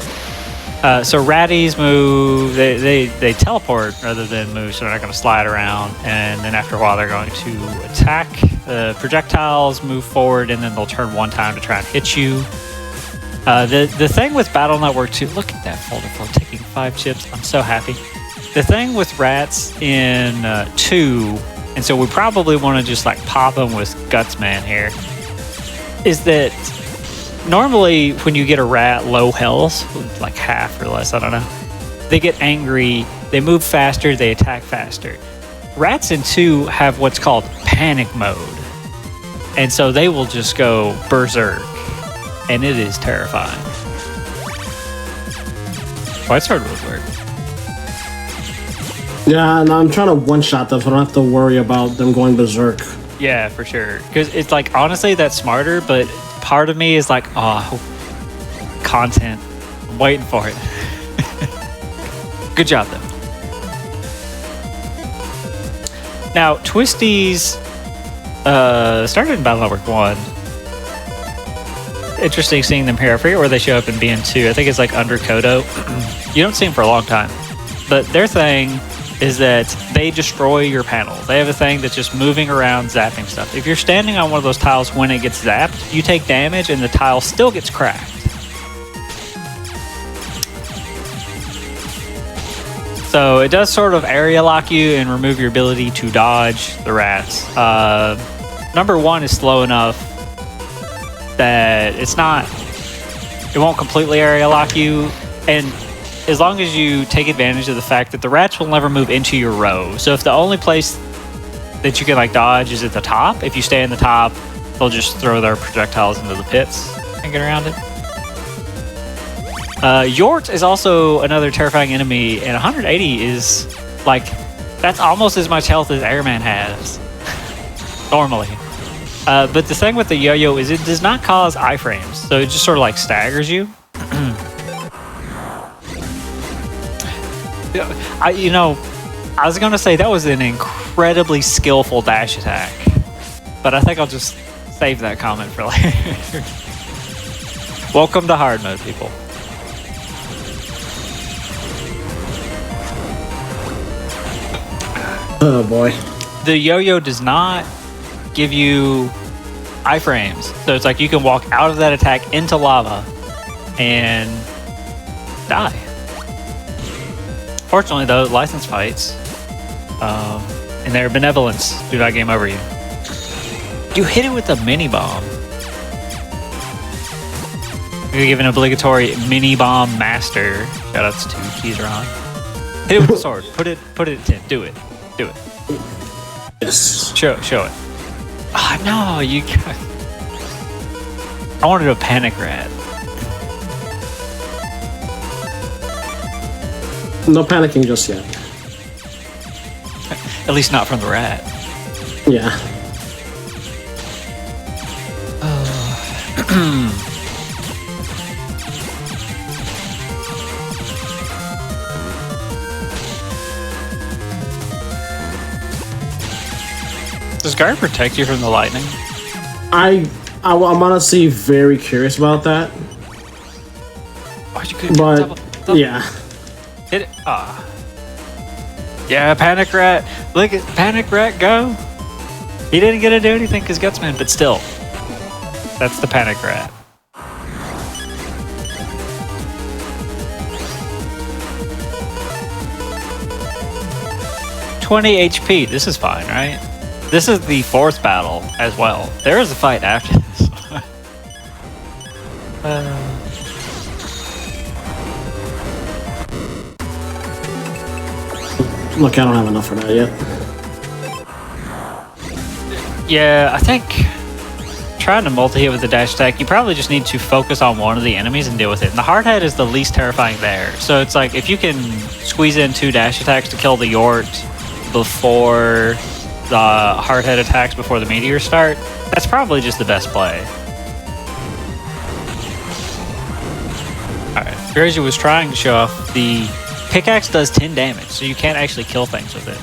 So ratties move, they teleport rather than move, so they're not going to slide around. And then after a while, they're going to attack. The projectiles move forward, and then they'll turn one time to try and hit you. The thing with Battle Network 2, look at that folder full, taking 5 chips. I'm so happy. The thing with rats in 2, and so we probably want to just like pop them with Gutsman here, is that normally when you get a rat low health, like half or less, I don't know, they get angry, they move faster, they attack faster. Rats in 2 have what's called panic mode. And so they will just go berserk. And it is terrifying. Well, it started with weird. Yeah, and I'm trying to one-shot them so I don't have to worry about them going berserk. Yeah, for sure. Because it's like, honestly, that's smarter, but part of me is like, oh, content. I'm waiting for it. Good job, though. Now, Twisties started in Battle Network 1. Interesting seeing them here. I forget where they show up in BN2. I think it's like under Kodo. You don't see them for a long time. But their thing is that they destroy your panel. They have a thing that's just moving around, zapping stuff. If you're standing on one of those tiles when it gets zapped, you take damage and the tile still gets cracked. So it does sort of area lock you and remove your ability to dodge the rats. Number 1 is slow enough that it won't completely area lock you, and as long as you take advantage of the fact that the rats will never move into your row. So if the only place that you can like dodge is at the top, if you stay in the top, they'll just throw their projectiles into the pits and get around it. Yort is also another terrifying enemy, and 180 is like, that's almost as much health as Airman has normally. But the thing with the yo-yo is it does not cause iframes, so it just sort of like staggers you. I was gonna say that was an incredibly skillful dash attack, but I think I'll just save that comment for later. Welcome to hard mode, people. Oh boy. The yo-yo does not give you iframes, so it's like you can walk out of that attack into lava and die. Fortunately, though, license fights and their benevolence do not game over you. You hit it with a mini bomb. You give an obligatory mini bomb master. Shoutouts to Keyzron. Hit it with the sword. Put it at 10. Do it. Yes. Show it. Ah, no, you. I wanted a panic rat. No panicking just yet. At least not from the rat. Yeah. Does guard protect you from the lightning? I'm honestly very curious about that. Oh, you could But yeah. Hit it. Yeah, Panic Rat. Look at Panic Rat go. He didn't get to do anything because Gutsman, but still. That's the Panic Rat. $20 HP. This is fine, right? This is the 4th battle as well. There is a fight after this. Look, I don't have enough for that yet. Yeah, I think trying to multi-hit with the dash attack, you probably just need to focus on one of the enemies and deal with it. And the hardhead is the least terrifying there. So it's like, if you can squeeze in 2 dash attacks to kill the Yort before the hardhead attacks before the meteors start, that's probably just the best play. Alright, Grazia was trying to show off the pickaxe does 10 damage, so you can't actually kill things with it.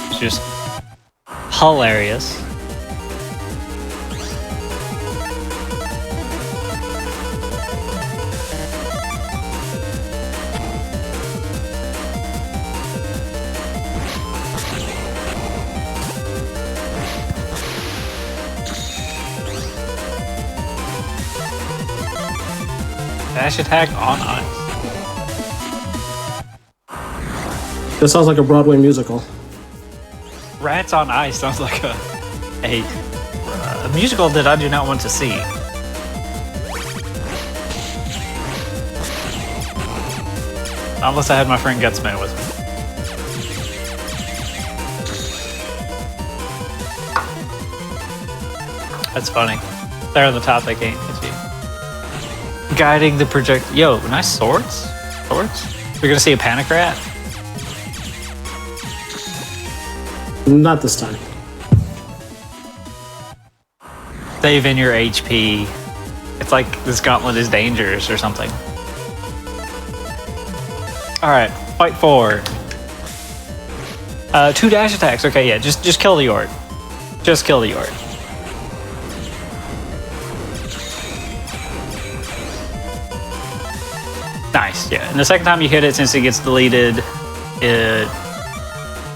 It's just hilarious. Dash attack on ice. This sounds like a Broadway musical. Rats on Ice sounds like a musical that I do not want to see. Unless I had my friend Gutsman with me. That's funny. They're on the top, they can't hit you. Guiding the project. Yo, nice swords? Swords? We're gonna see a panic rat? Not this time. Saving your HP. It's like this gauntlet is dangerous or something. Alright, fight 4. 2 dash attacks. Okay, yeah, just kill the Yord. Just kill the Yord. Nice, yeah. And the second time you hit it, since it gets deleted, it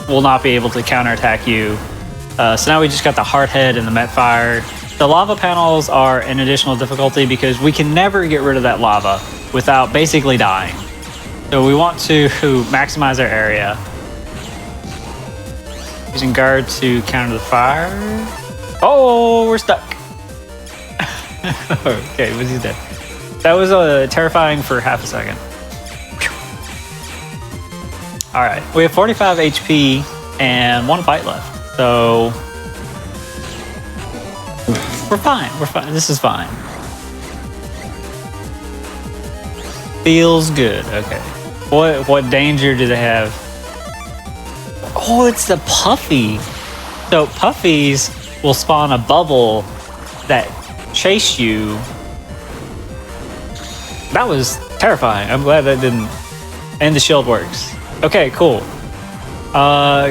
will not be able to counterattack you. So now we just got the Hearthead and the Metfire. The lava panels are an additional difficulty because we can never get rid of that lava without basically dying. So we want to maximize our area. Using guard to counter the fire. Oh, we're stuck. Okay, was he dead? That was terrifying for half a second. All right, we have 45 HP and 1 fight left. So we're fine. We're fine. This is fine. Feels good. Okay. What danger do they have? Oh, it's the Puffy. So Puffies will spawn a bubble that chase you. That was terrifying. I'm glad that didn't. And the shield works. Okay, cool.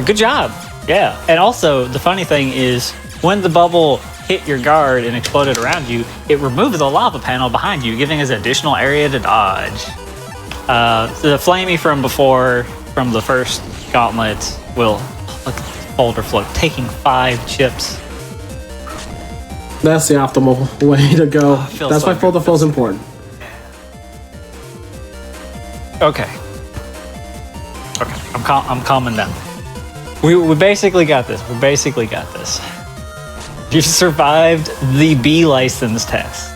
Good job. Yeah. And also, the funny thing is, when the bubble hit your guard and exploded around you, it removed the lava panel behind you, giving us additional area to dodge. The flamey from before, from the first gauntlet, will look at this boulder float, taking 5 chips. That's the optimal way to go. That's why boulder flow is important. Okay. Okay, I'm calming down. We basically got this. We basically got this. You survived the B license test.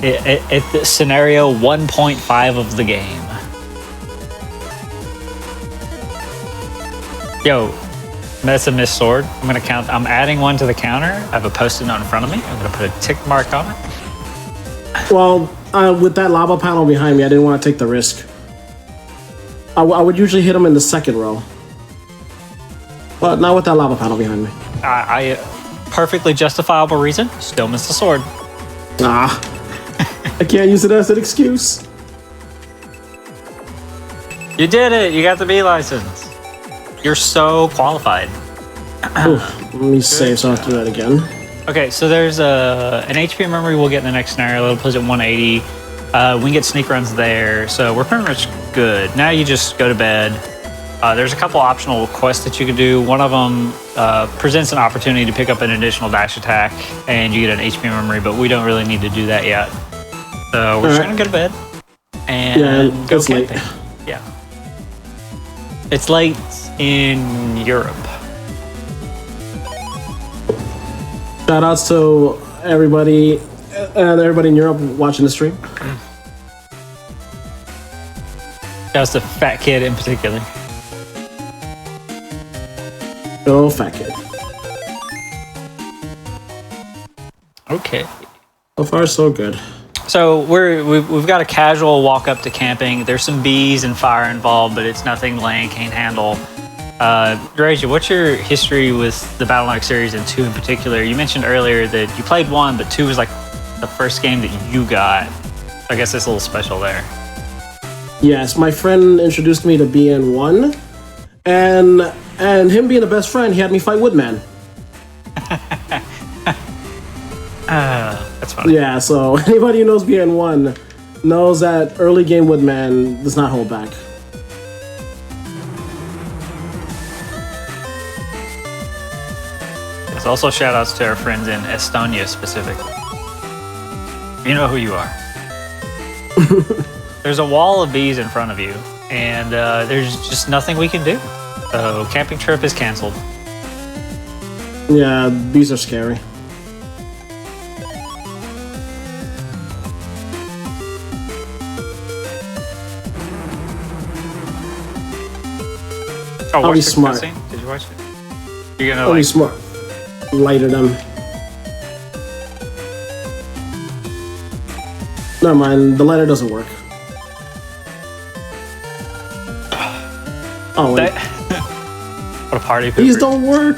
At the scenario 1.5 of the game. Yo, that's a missed sword. I'm gonna count. I'm adding 1 to the counter. I have a post-it note in front of me. I'm gonna put a tick mark on it. Well, with that lava panel behind me, I didn't want to take the risk. I would usually hit him in the second row. But not with that lava panel behind me. I perfectly justifiable reason. Still missed the sword. Ah. I can't use it as an excuse. You did it. You got the B license. You're so qualified. Let me save so I have to do that again. Okay, so there's an HP memory we'll get in the next scenario. It'll put it at 180. We can get sneak runs there, so we're pretty much good. Now you just go to bed. There's a couple optional quests that you can do. One of them presents an opportunity to pick up an additional dash attack, and you get an HP memory, but we don't really need to do that yet. So we're just gonna go to bed and go camping. Yeah. It's late in Europe. Shout outs to everybody and everybody in Europe watching the stream. Just a fat kid in particular. Oh, fat kid. Okay. So far, so good. So we've got a casual walk up to camping. There's some bees and fire involved, but it's nothing Lane can't handle. Derasia, what's your history with the Battle.net series and 2 in particular? You mentioned earlier that you played 1, but 2 was like the first game that you got. I guess it's a little special there. Yes, my friend introduced me to BN1, and him being a best friend, he had me fight Woodman. That's funny. Yeah, so anybody who knows BN1 knows that early game Woodman does not hold back. There's also shout outs to our friends in Estonia specifically. You know who you are. There's a wall of bees in front of you, and there's just nothing we can do. So camping trip is canceled. Yeah, bees are scary. Oh, I'll watch be the smart. cutscene? Did you watch it? You're gonna I'll be like. smart. Lighter them. Never mind, the lighter doesn't work. Oh, wait. What a party pooper. These don't work!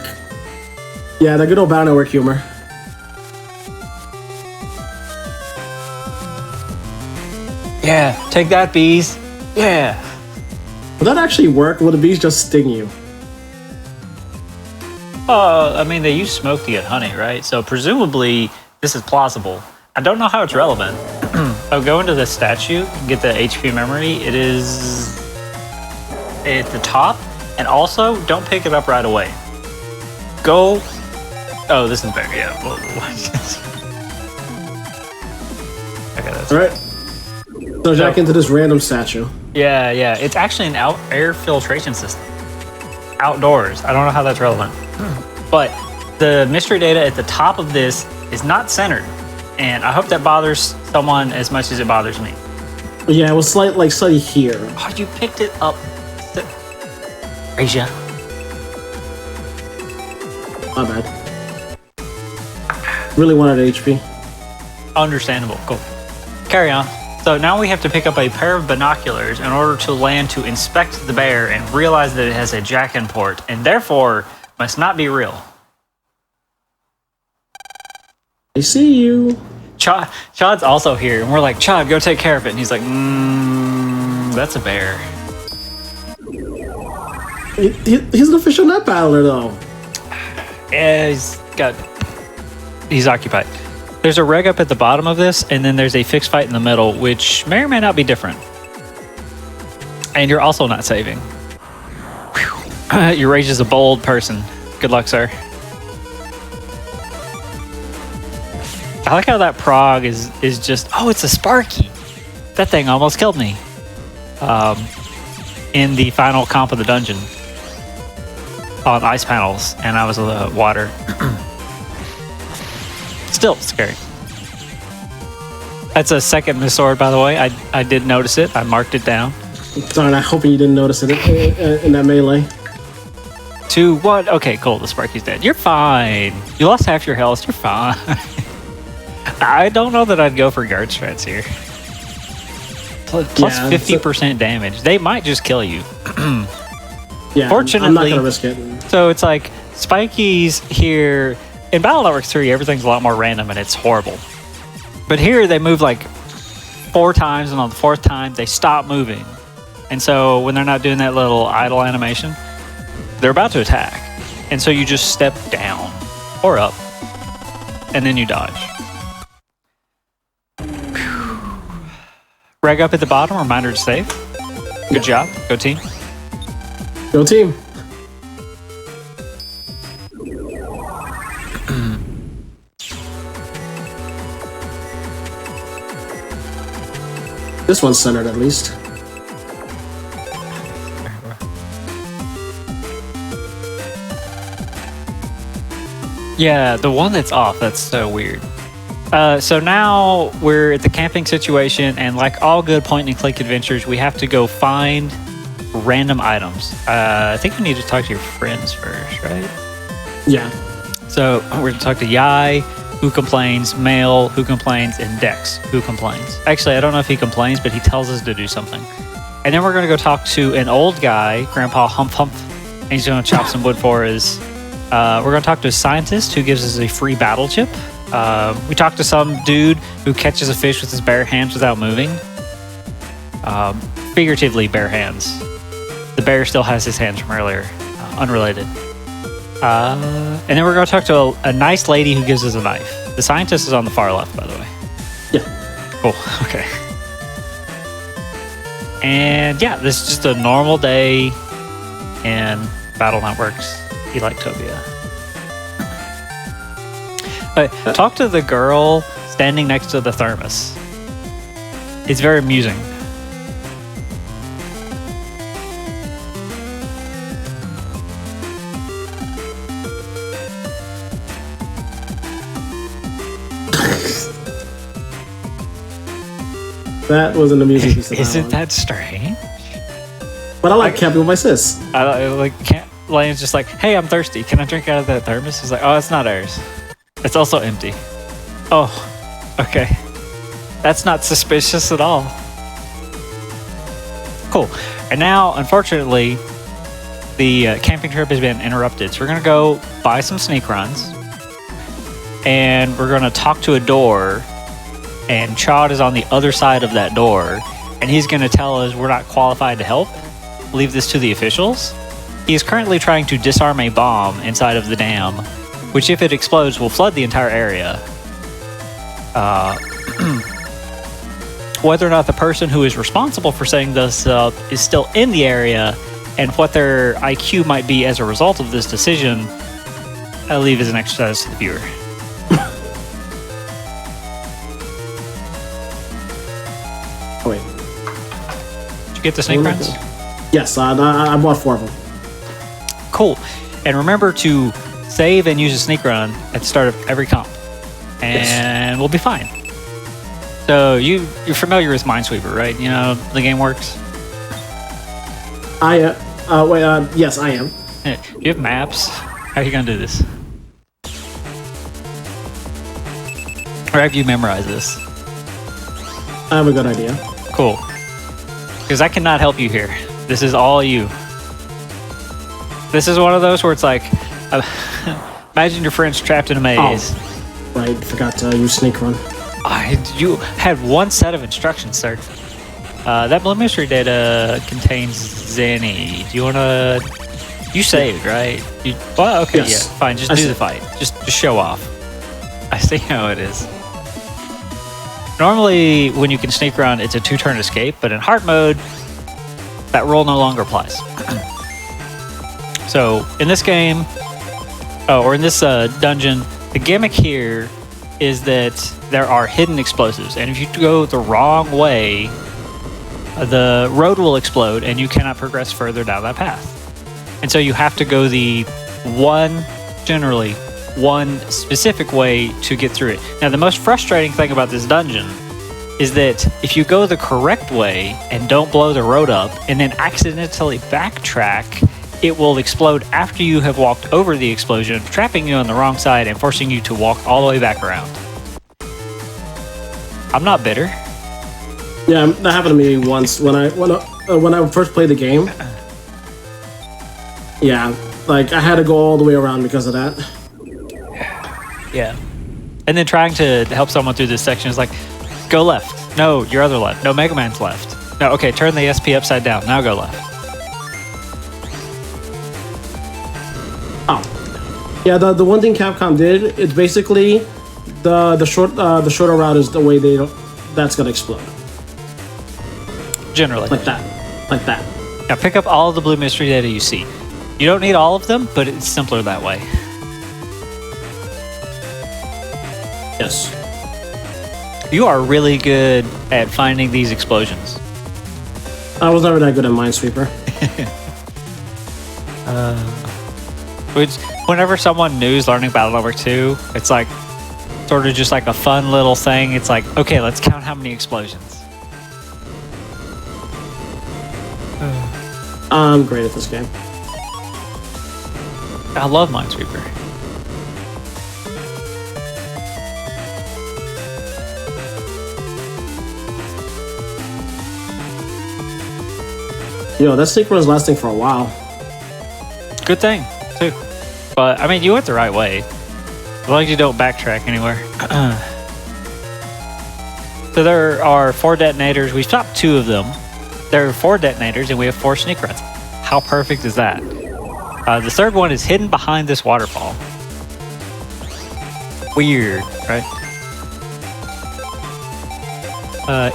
Yeah, the good old Battle Network humor. Yeah, take that, bees. Yeah. Would that actually work? Would the bees just sting you? I mean, they use smoke to get honey, right? So presumably, this is plausible. I don't know how it's relevant. I'll go into the statue, get the HP memory. It is at the top, and also don't pick it up right away. Go. Oh, this is better. Yeah. Okay, that's Alright. So jack into this random statue. Yeah, yeah. It's actually an air filtration system. Outdoors. I don't know how that's relevant. But the mystery data at the top of this is not centered. And I hope that bothers someone as much as it bothers me. Yeah, it was slightly here. Oh, you picked it up. Asia. My bad. Really wanted HP. Understandable. Cool. Carry on. So now we have to pick up a pair of binoculars in order to land to inspect the bear and realize that it has a jack-in port and therefore must not be real. I see you. Chod's also here, and we're like, Chod, go take care of it. And he's like, that's a bear. He's an official net battler, though. Yeah, he's occupied. There's a reg up at the bottom of this, and then there's a fixed fight in the middle, which may or may not be different. And you're also not saving. Whew. Your rage is a bold person. Good luck, sir. I like how that prog is just, oh, it's a Sparky. That thing almost killed me. In the final comp of the dungeon. On ice panels, and I was water. Still scary. That's a second Miss Sword, by the way. I did notice it. I marked it down. Darn, I hope you didn't notice it in that melee. 2, 1. Okay, cool. The Sparky's dead. You're fine. You lost half your health. You're fine. I don't know that I'd go for guard strats here. Plus Yeah, 50% damage. They might just kill you. Yeah, Fortunately, I'm not gonna risk it. So it's like Spiky's here. In Battle Network 3, everything's a lot more random and it's horrible. But here they move like 4 times, and on the 4th time they stop moving. And so when they're not doing that little idle animation, they're about to attack. And so you just step down or up, and then you dodge. Whew. Reg up at the bottom, reminder to save. Good job. Go team. Go team. This one's centered at least. Yeah, the one that's off, that's so weird. So now we're at the camping situation, and like all good point-and-click adventures, we have to go find random items. I think we need to talk to your friends first, right? Yeah. So we're going to talk to Yai, who complains, Mail, who complains, and Dex, who complains. Actually, I don't know if he complains, but he tells us to do something. And then we're going to go talk to an old guy, Grandpa Humph Humph, and he's going to chop some wood for us. We're going to talk to a scientist who gives us a free battle chip. We talked to some dude who catches a fish with his bare hands without moving. Figuratively bare hands. The bear still has his hands from earlier. Unrelated. And then we're going to talk to a nice lady who gives us a knife. The scientist is on the far left, by the way. Yeah. Cool. Okay. And yeah, this is just a normal day in Battle Network's Electopia. Talk to the girl standing next to the thermos. It's very amusing. That was an amusing piece of Isn't dialogue. that strange? But I like camping with my sis. Lane's just like, hey, I'm thirsty. Can I drink out of that thermos? He's like, oh, it's not ours. It's also empty. Oh, okay. That's not suspicious at all. Cool. And now, unfortunately, the camping trip has been interrupted. So we're going to go buy some sneak runs. And we're going to talk to a door. And Chad is on the other side of that door. And he's going to tell us we're not qualified to help. Leave this to the officials. He is currently trying to disarm a bomb inside of the dam, which, if it explodes, will flood the entire area. Whether or not the person who is responsible for setting this up is still in the area, and what their IQ might be as a result of this decision, I'll leave as an exercise to the viewer. Oh, wait. Did you get the snake runs? Yes, I bought 4 of them. Cool. And remember to save and use a sneak run at the start of every comp. And we'll be fine. So you're familiar with Minesweeper, right? You know the game works? Yes, I am. Do you have maps? How are you going to do this? Or have you memorized this? I have a good idea. Cool. Because I cannot help you here. This is all you. This is one of those where it's like, imagine your friend's trapped in a maze. Oh, right, forgot to use sneak run. You had one set of instructions, sir. That blue mystery data contains Zenny. Do you want to... You saved, right? Well, okay, Yes. yeah, fine. Just I do the saved. fight. Just show off. I see how it is. Normally, when you can sneak around, it's a 2-turn escape, but in hard mode, that rule no longer applies. So, in this game, or in this dungeon, the gimmick here is that there are hidden explosives, and if you go the wrong way, the road will explode, and you cannot progress further down that path. And so you have to go the generally one specific way to get through it. Now, the most frustrating thing about this dungeon is that if you go the correct way and don't blow the road up and then accidentally backtrack, it will explode after you have walked over the explosion, trapping you on the wrong side and forcing you to walk all the way back around. I'm not bitter. Yeah, that happened to me once when I first played the game. Yeah, like I had to go all the way around because of that. Yeah. And then trying to help someone through this section is like, go left. No, your other left. No, Mega Man's left. No, okay, turn the SP upside down. Now go left. Oh, yeah. The one thing Capcom did, it's basically the shorter route is the way that's gonna explode Generally. like that. Now pick up all of the blue mystery data you see. You don't need all of them, but it's simpler that way. Yes. You are really good at finding these explosions. I was never that good at Minesweeper. Which, whenever someone new is learning Battle Network 2, it's like sort of just like a fun little thing. It's like, okay, let's count how many explosions. I'm great at this game. I love Minesweeper. Yo, that sneak run is lasting for a while. Good thing, too. But, I mean, you went the right way. As long as you don't backtrack anywhere. So there are 4 detonators. We stopped 2 of them. There are 4 detonators, and we have 4 sneak runs. How perfect is that? The third one is hidden behind this waterfall. Weird, right?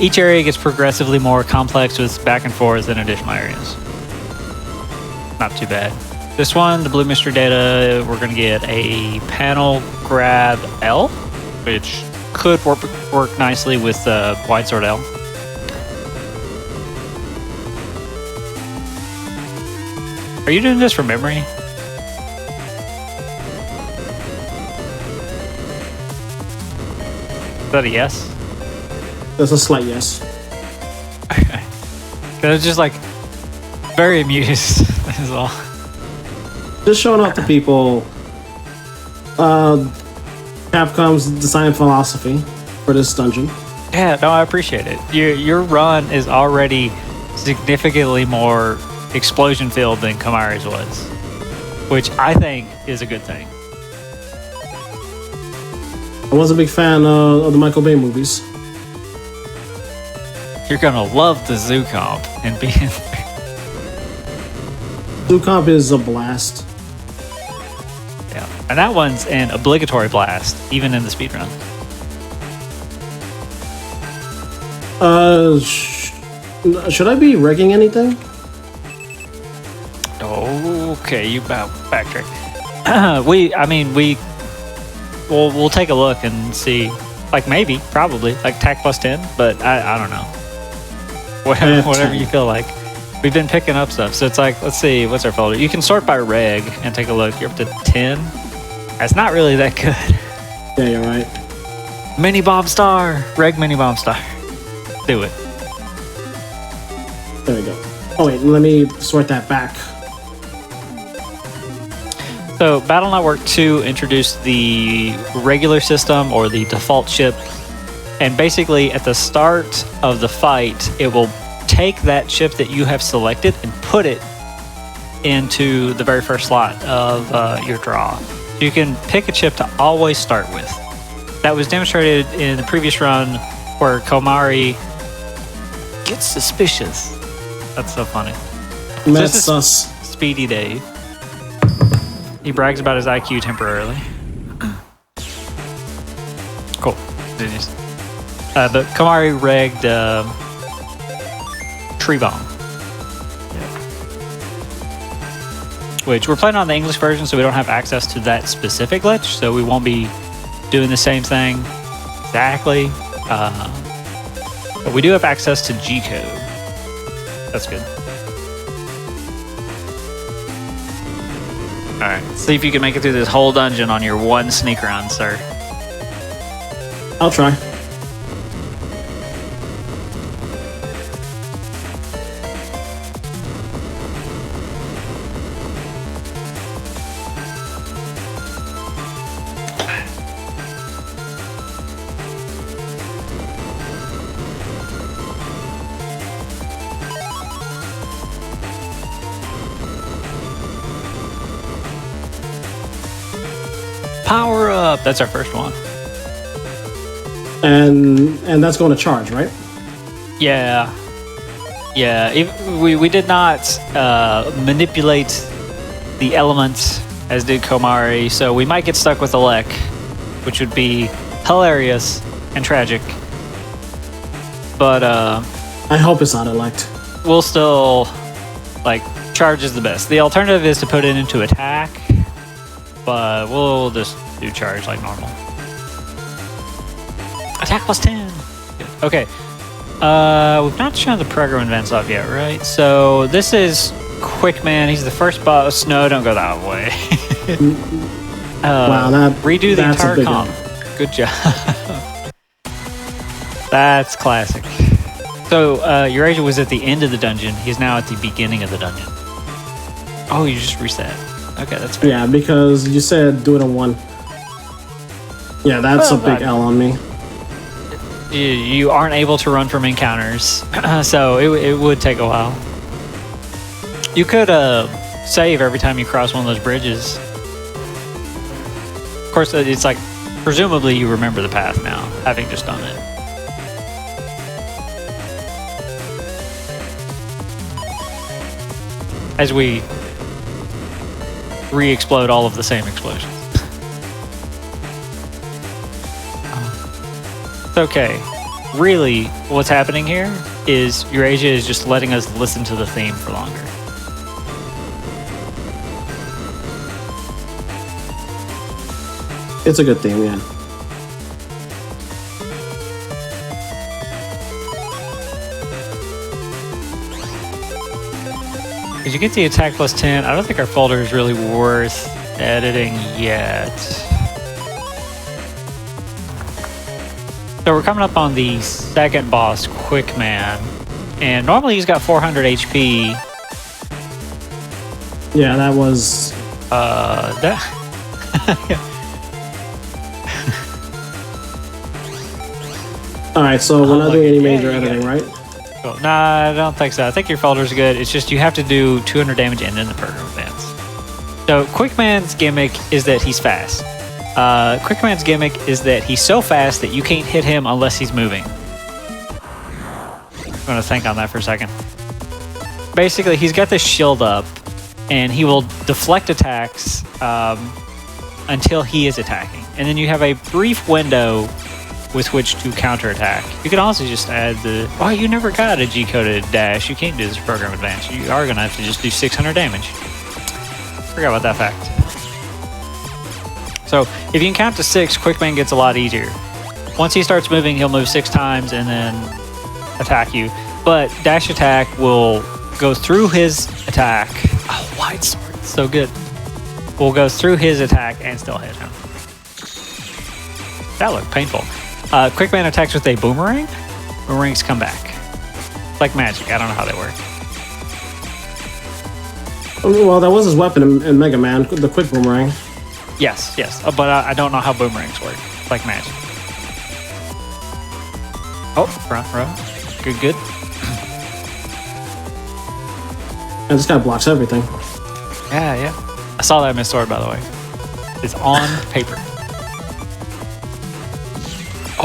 Each area gets progressively more complex with back and forth than additional areas. Not too bad. This one, the blue mystery data, we're going to get a panel grab L, which could work nicely with Wide Sword L. Are you doing this from memory? Is that a yes? That's a slight yes. Okay. 'Cause I was just like very amused. That's all. Just showing off to people Capcom's design philosophy for this dungeon. Yeah, no, I appreciate it. Your run is already significantly more explosion filled than Kamari's was, which I think is a good thing. I was a big fan of the Michael Bay movies. You're gonna love the zoo comp and being Zoo Comp is a blast. yeah, and that one's an obligatory blast, even in the speedrun. Should I be wrecking anything? Okay, you backtrack. We'll take a look and see. Like maybe, probably, like TAC plus 10, but I don't know. Whatever you feel like. We've been picking up stuff, so it's like, let's see, what's our folder? You can sort by reg and take a look. You're up to 10. That's not really that good. Yeah, you're right. Mini Bomb Star, reg Mini Bomb Star. Do it. There we go. Oh wait, let me sort that back. So Battle Network 2 introduced the regular system or the default ship, and basically at the start of the fight, it will take that ship that you have selected and put it into the very first slot of your draw. You can pick a chip to always start with. That was demonstrated in the previous run where Komari gets suspicious. That's so funny. That's This is sus. Speedy Dave. He brags about his IQ temporarily. Cool. Continues. But Komari regged Tree Bomb. Which we're playing on the English version, so we don't have access to that specific glitch, so we won't be doing the same thing exactly. But we do have access to G-code. That's good. Alright, see if you can make it through this whole dungeon on your one sneak run, sir. I'll try. Power up! That's our first one. And that's going to charge, right? Yeah. Yeah, we did not manipulate the elements as did Komari, so we might get stuck with Elec, which would be hilarious and tragic. But I hope it's not elect. we'll still, like, charge is the best. The alternative is to put it into attack, but we'll just do charge like normal. Attack plus 10. Good. Okay. We've not shown the program events off yet, right? So this is Quickman. He's the first boss. No, don't go that way. Wow, redo the that's a entire big comp. one. Good job. That's classic. So Eurasia was at the end of the dungeon. He's now at the beginning of the dungeon. Oh, you just reset. Okay, that's fair. Yeah, because you said do it in one. Yeah, that's Well, a big L on me. You aren't able to run from encounters, so it would take a while. You could save every time you cross one of those bridges. Of course, it's like, presumably you remember the path now, having just done it. As we re-explode all of the same explosions. It's okay. Really, what's happening here is Eurasia is just letting us listen to the theme for longer. It's a good thing, yeah. Did you get the attack plus 10? I don't think our folder is really worth editing yet. So we're coming up on the second boss, Quickman. And normally he's got 400 HP. Yeah, that was. That. All right, so we're not doing any major editing, right? Cool. Nah, I don't think so. I think your folder's good. It's just you have to do 200 damage and then the program advance. So Quickman's gimmick is that he's fast. Quickman's gimmick is that he's so fast that you can't hit him unless he's moving. I'm gonna think on that for a second. Basically, he's got this shield up, and he will deflect attacks until he is attacking. And then you have a brief window with which to counterattack. You can also just add the... Oh, you never got a G-coded dash. You can't do this program advance. You are gonna have to just do 600 damage. Forgot about that fact. So if you can count to 6, Quickman gets a lot easier. Once he starts moving, he'll move 6 times and then attack you. But dash attack will go through his attack. Oh, wide sword, so good. Will go through his attack and still hit him. That looked painful. Quickman attacks with a boomerang. Boomerangs come back. Like magic. I don't know how they work. Well, that was his weapon in Mega Man, the quick boomerang. Yes, yes. But I don't know how boomerangs work. Like magic. Oh, front row. Good, good. And this guy blocks everything. Yeah, yeah. I saw that Miss Sword, by the way. It's on paper.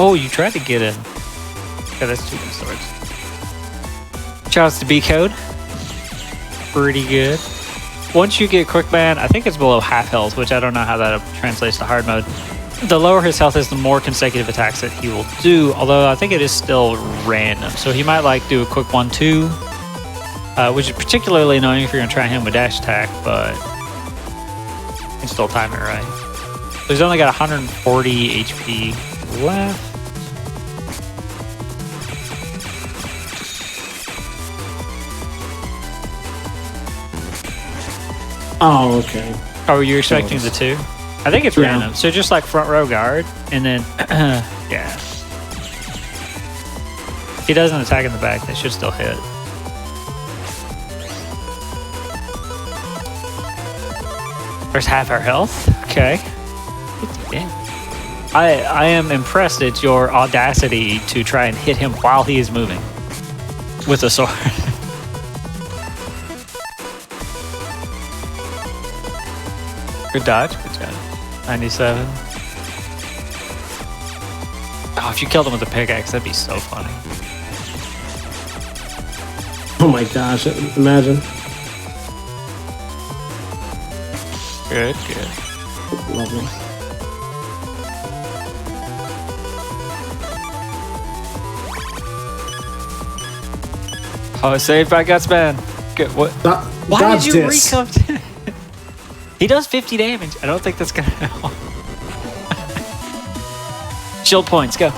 Oh, you tried to get in. Yeah, that's 2 Miss Swords. Shouts to B-Code. Pretty good. Once you get Quickman, I think it's below half health, which I don't know how that translates to hard mode. The lower his health is, the more consecutive attacks that he will do, although I think it is still random. So he might like do a quick 1-2, which is particularly annoying if you're going to try him with dash attack, but you can still time it right. So he's only got 140 HP left. Oh, okay. Oh, were you expecting the 2? I think it's random. So just like front row guard, and then, yeah. If he doesn't attack in the back, they should still hit. There's half our health. Okay. 50 damage. I am impressed at your audacity to try and hit him while he is moving with a sword. Good dodge. Good job. 97. Oh, if you killed him with a pickaxe, that'd be so funny. Oh my gosh, imagine. Good, good. Lovely. Oh, saved by Gutsman. Good. What? Why did you recome? He does 50 damage. I don't think that's gonna help. Shield points, go.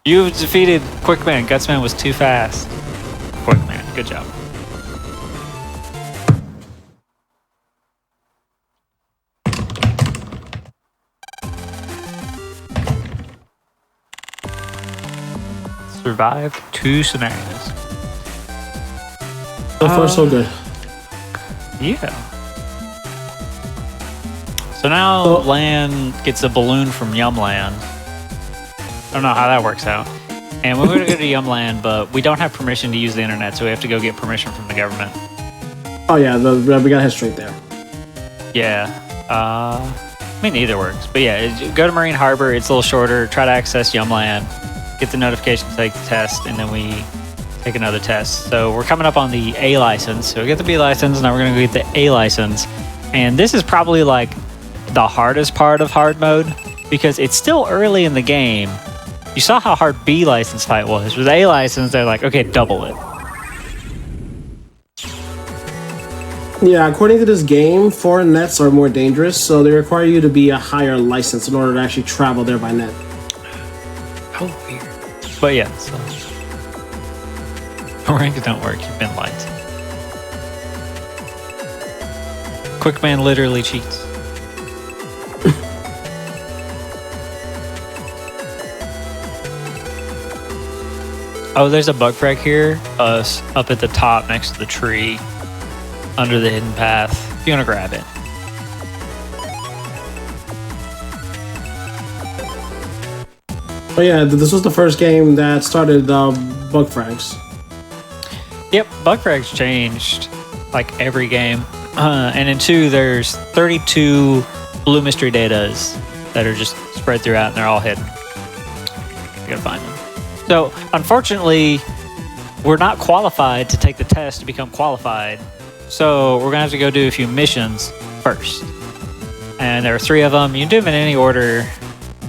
You've defeated Quickman. Gutsman was too fast. Quickman, good job. Survived 2 scenarios. So far, so good. Yeah. So now Land gets a balloon from Yumland. I don't know how that works out. And we're going to go to Yumland, but we don't have permission to use the internet, so we have to go get permission from the government. Oh yeah, we gotta head straight there. Yeah. I mean, either works. But yeah, go to Marine Harbor. It's a little shorter. Try to access Yumland. Get the notification to take the test, and then we take another test. So we're coming up on the A license. So we get the B license, now we're going to go get the A license. And this is probably like the hardest part of hard mode because it's still early in the game. You saw how hard B license fight was. With A license, they're like, okay, double it. Yeah, according to this game, foreign nets are more dangerous, so they require you to be a higher license in order to actually travel there by net. How weird. But yeah, so ranks don't work. You've been lied to. Quickman literally cheats. Oh, there's a bug frag here. Up at the top next to the tree, under the hidden path. If you want to grab it. Oh yeah, this was the first game that started bug frags. Yep, bug frags changed like every game. And in 2, there's 32 blue mystery datas that are just spread throughout, and they're all hidden. You gotta find them. So, unfortunately, we're not qualified to take the test to become qualified. So, we're gonna have to go do a few missions first. And there are 3 of them. You can do them in any order.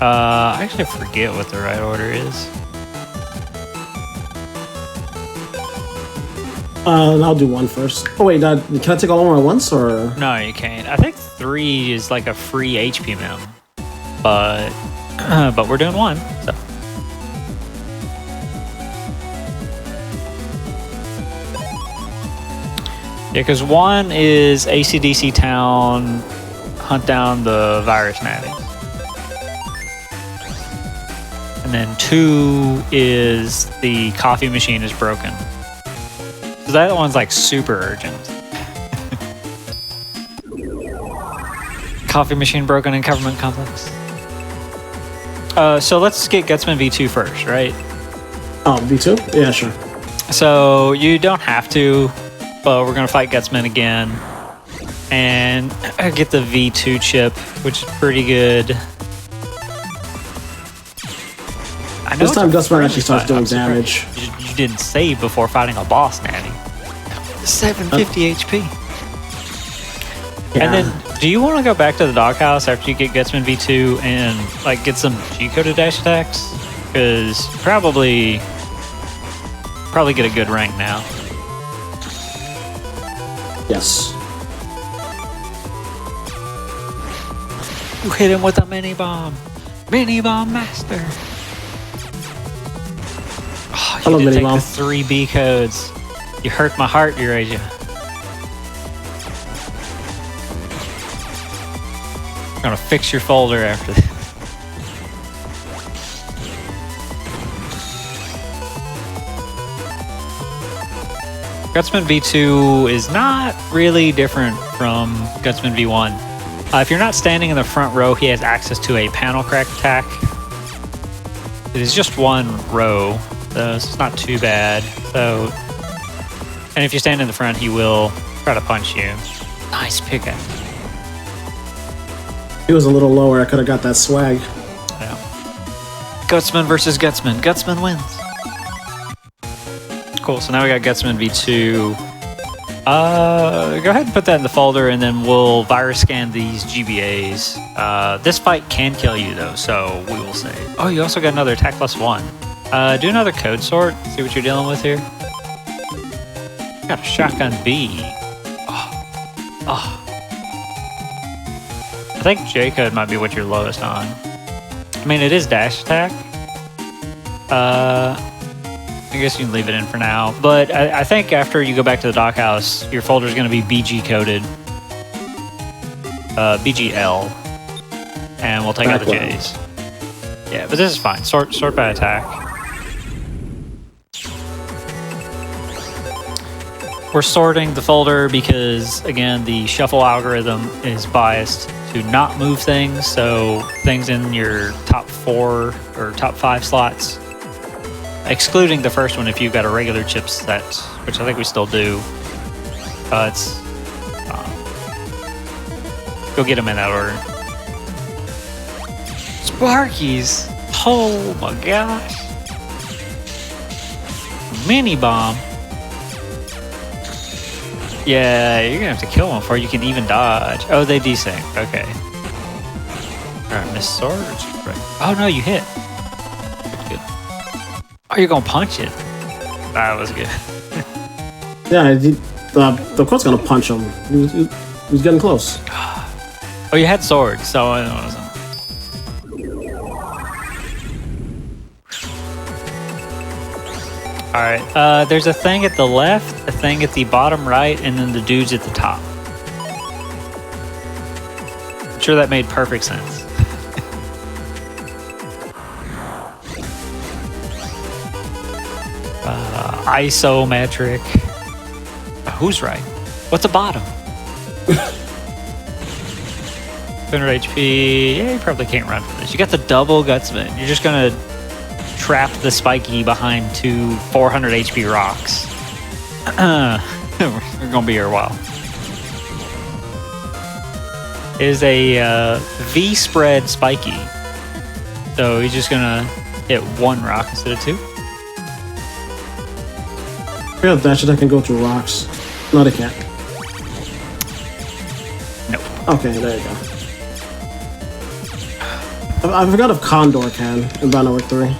I actually forget what the right order is. I'll do 1 first. Oh wait, can I take all of them at once, or? No, you can't. I think 3 is like a free HP mem, but we're doing 1. So. Yeah, because 1 is ACDC Town, hunt down the virus natties. And then 2 is the coffee machine is broken. So that one's like super urgent. Coffee machine broken in government complex. So let's get Gutsman V2 first, right? Oh, V2? Yeah, sure. So you don't have to, but we're gonna fight Gutsman again. And get the V2 chip, which is pretty good. I know This time it's a Gutsman actually starts friendly doing fight. I'm damage. surprised You didn't save before fighting a boss, Natty. 750 HP. Yeah. And then, do you want to go back to the doghouse after you get Gutsman V2 and like get some G-coded dash attacks? Because probably get a good rank now. Yes. You hit him with a mini bomb. Mini bomb master. Oh, I love you did mini take bomb. the 3 B codes. You hurt my heart, Eurasia. I'm gonna fix your folder after this. Gutsman V2 is not really different from Gutsman V1. If you're not standing in the front row, he has access to a panel crack attack. It is just 1 row, so it's not too bad. So, and if you stand in the front, he will try to punch you. Nice pickaxe. He was a little lower. I could have got that swag. Yeah. Gutsman versus Gutsman. Gutsman wins. Cool, so now we got Gutsman V2. Go ahead and put that in the folder, and then we'll virus scan these GBAs. This fight can kill you, though, so we will save. Oh, you also got another attack +1. Do another code sort. See what you're dealing with here. You got a shotgun B. Oh. I think J code might be what you're lowest on. I mean, it is dash attack. I guess you can leave it in for now. But I think after you go back to the doghouse, your folder is going to be BG coded. BGL. And we'll take out the J's. Yeah, but this is fine. Sort by attack. We're sorting the folder because, again, the shuffle algorithm is biased to not move things. So things in your top 4 or top 5 slots, excluding the first one if you've got a regular chip set, which I think we still do. Go get them in that order. Sparkies! Oh my gosh! Mini bomb. Yeah, you're gonna have to kill one before you can even dodge. Oh, they desync. Okay. Alright, Miss Swords. Oh no, you hit. Good. Oh, you're gonna punch it. That was good. Yeah, the court's gonna punch him. He was getting close. Oh, you had swords, so it wasn't. All right. There's a thing at the left, a thing at the bottom right, and then the dudes at the top. I'm sure that made perfect sense. Isometric. Who's right? What's the bottom? 200 HP. Yeah, you probably can't run from this. You got the double gutsman. You're just gonna trap the spiky behind two 400 HP rocks. We're gonna be here a while. It is a V spread spiky. So he's just gonna hit one rock instead of two. Yeah, dash attack can go through rocks. No, they can't. Nope. Okay, there you go. I forgot if Condor can in Battle Network 3.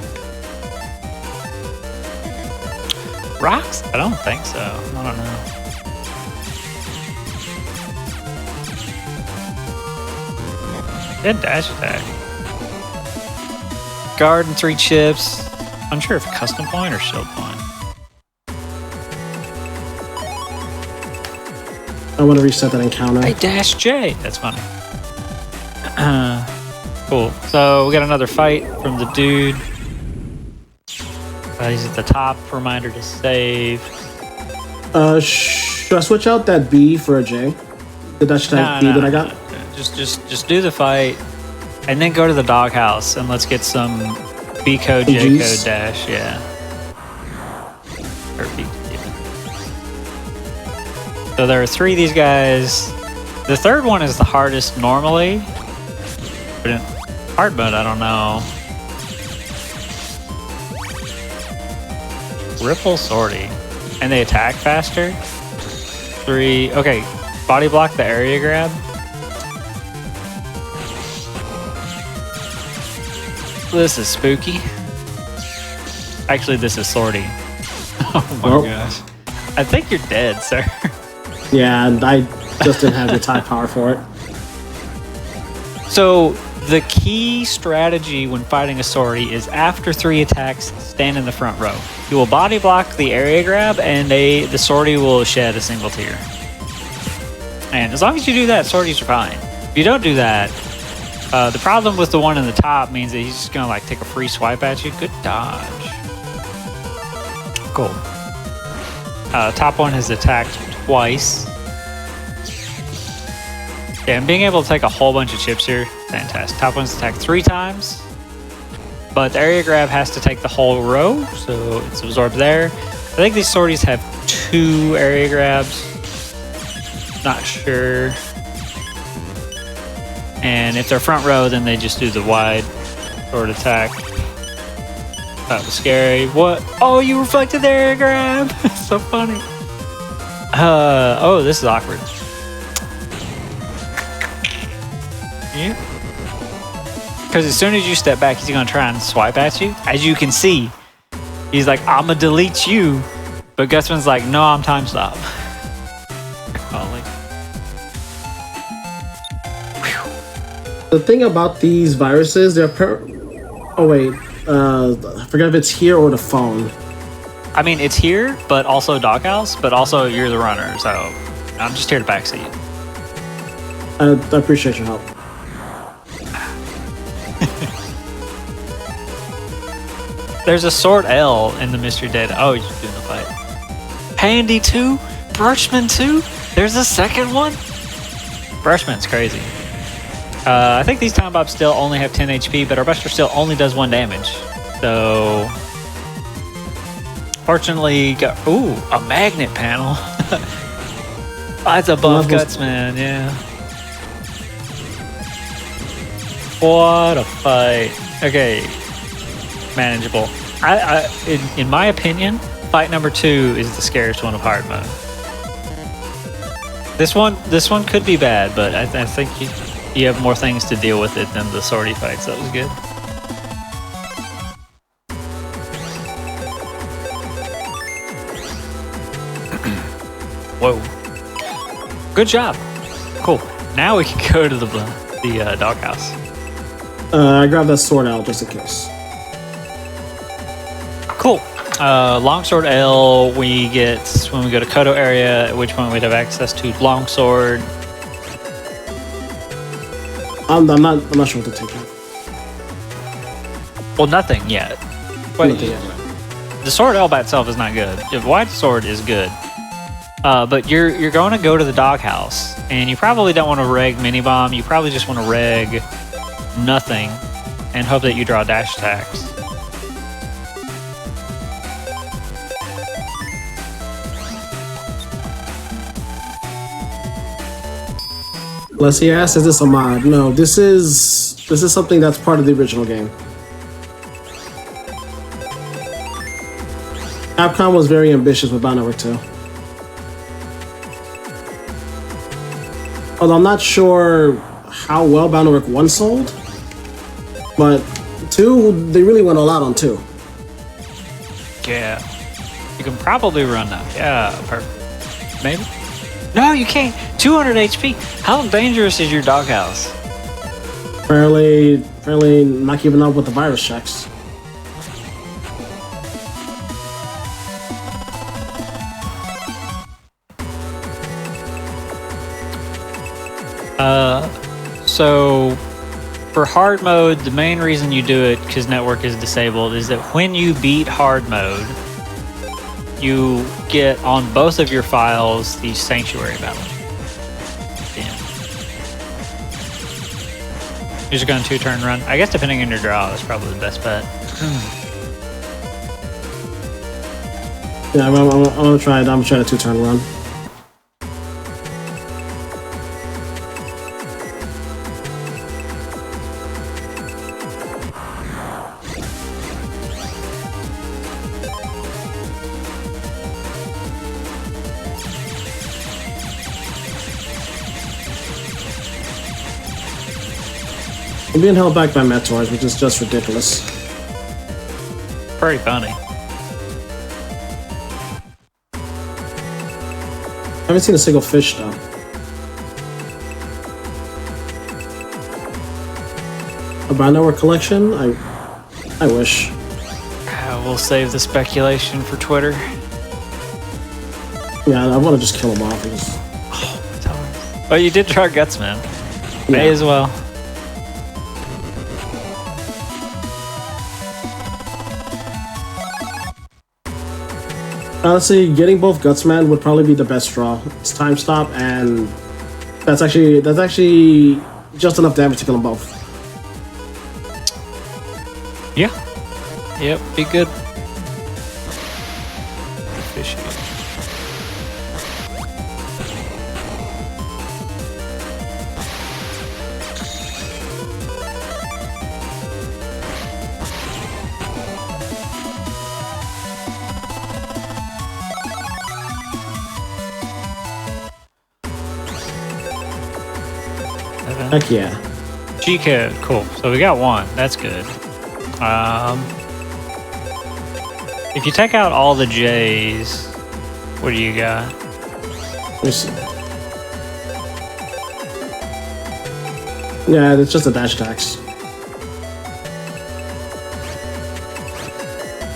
Rocks? I don't think so. I don't know. Good dash attack. Guard and 3 chips. Unsure if custom point or shield point. I want to reset that encounter. Hey, dash J. That's funny. Cool. So we got another fight from the dude. He's at the top. Reminder to save. Should I switch out that B for a J? The dash attack B that I got? Just do the fight, and then go to the doghouse and let's get some B code, J AGs? code, dash. Yeah. Or B. So there are 3 of these guys. The third one is the hardest normally, but in hard mode, I don't know. Ripple sortie, and they attack faster. 3. Okay, body block the area grab. This is spooky. Actually, this is sortie. Oh my Well. gosh. I think you're dead, sir. Yeah, and I just didn't have the type power for it. So the key strategy when fighting a sortie is after 3 attacks, stand in the front row. You will body block the area grab, and the sortie will shed a single tear. And as long as you do that, sorties are fine. If you don't do that, the problem with the one in the top means that he's just gonna like take a free swipe at you. Good dodge. Cool. Top one has attacked twice. Yeah, and being able to take a whole bunch of chips here, fantastic. Top one's attacked 3 times, but the area grab has to take the whole row, so it's absorbed there. I think these sorties have 2 area grabs. Not sure. And if they're front row, then they just do the wide sword attack. That was scary. What? Oh, you reflected the area grab. So funny. Oh, this is awkward. Yeah. Because as soon as you step back, he's gonna try and swipe at you. As you can see, he's like, "I'ma delete you," but Gutsman's like, "No, I'm time stop." The thing about these viruses, they're oh wait, I forgot if it's here or the phone. I mean, it's here, but also doghouse, but also you're the runner, so I'm just here to backseat. I appreciate your help. There's a sword L in the mystery data. Oh, you're just doing the fight. Handy 2? Brushman 2? There's a second one? Brushman's crazy. I think these time bombs still only have 10 HP, but our Buster still only does 1 damage. So, fortunately, got a magnet panel. That's a buff Gutsman, yeah. What a fight. Okay, manageable. In my opinion, fight number 2 is the scariest one of hard mode. This one could be bad, but I think you have more things to deal with it than the sortie fights. That was good. Whoa. Good job. Cool. Now we can go to the doghouse. I grabbed that sword out just in case. Cool. Longsword L we get when we go to Kodo area, at which point we'd have access to longsword. I'm not sure what to take out. Well, nothing yet. But Nothing yet. the sword L by itself is not good. The wide sword is good. But you're going to go to the doghouse, and you probably don't want to reg mini bomb. You probably just want to reg nothing, and hope that you draw dash attacks. Leslie asks, "Is this a mod?" No, this is something that's part of the original game. Capcom was very ambitious with Battle Network 2. Although I'm not sure how well Battle Network 1 sold, but 2, they really went all out on 2. Yeah. You can probably run that. Yeah, perfect. Maybe? No, you can't. 200 HP. How dangerous is your doghouse? Fairly not keeping up with the virus checks. So for hard mode, the main reason you do it, because network is disabled, is that when you beat hard mode, you get on both of your files the sanctuary battle. Damn. You're just going 2-turn run. I guess depending on your draw, that's probably the best bet. Yeah, I'm gonna try it. I'm gonna try a 2-turn run. I'm being held back by Meteors, which is just ridiculous. Pretty funny. I haven't seen a single fish though. A Battle Network collection? I wish. We'll save the speculation for Twitter. Yeah, I want to just kill him off. Oh, you did draw Guts, man. May as well. Honestly, getting both Gutsman would probably be the best draw. It's time stop, and that's actually just enough damage to kill them both. Yeah. Yep, be good. Fishy. Heck yeah. G code, cool. So we got one. That's good. If you take out all the J's, what do you got? Let me see. Yeah, it's just a dash attacks.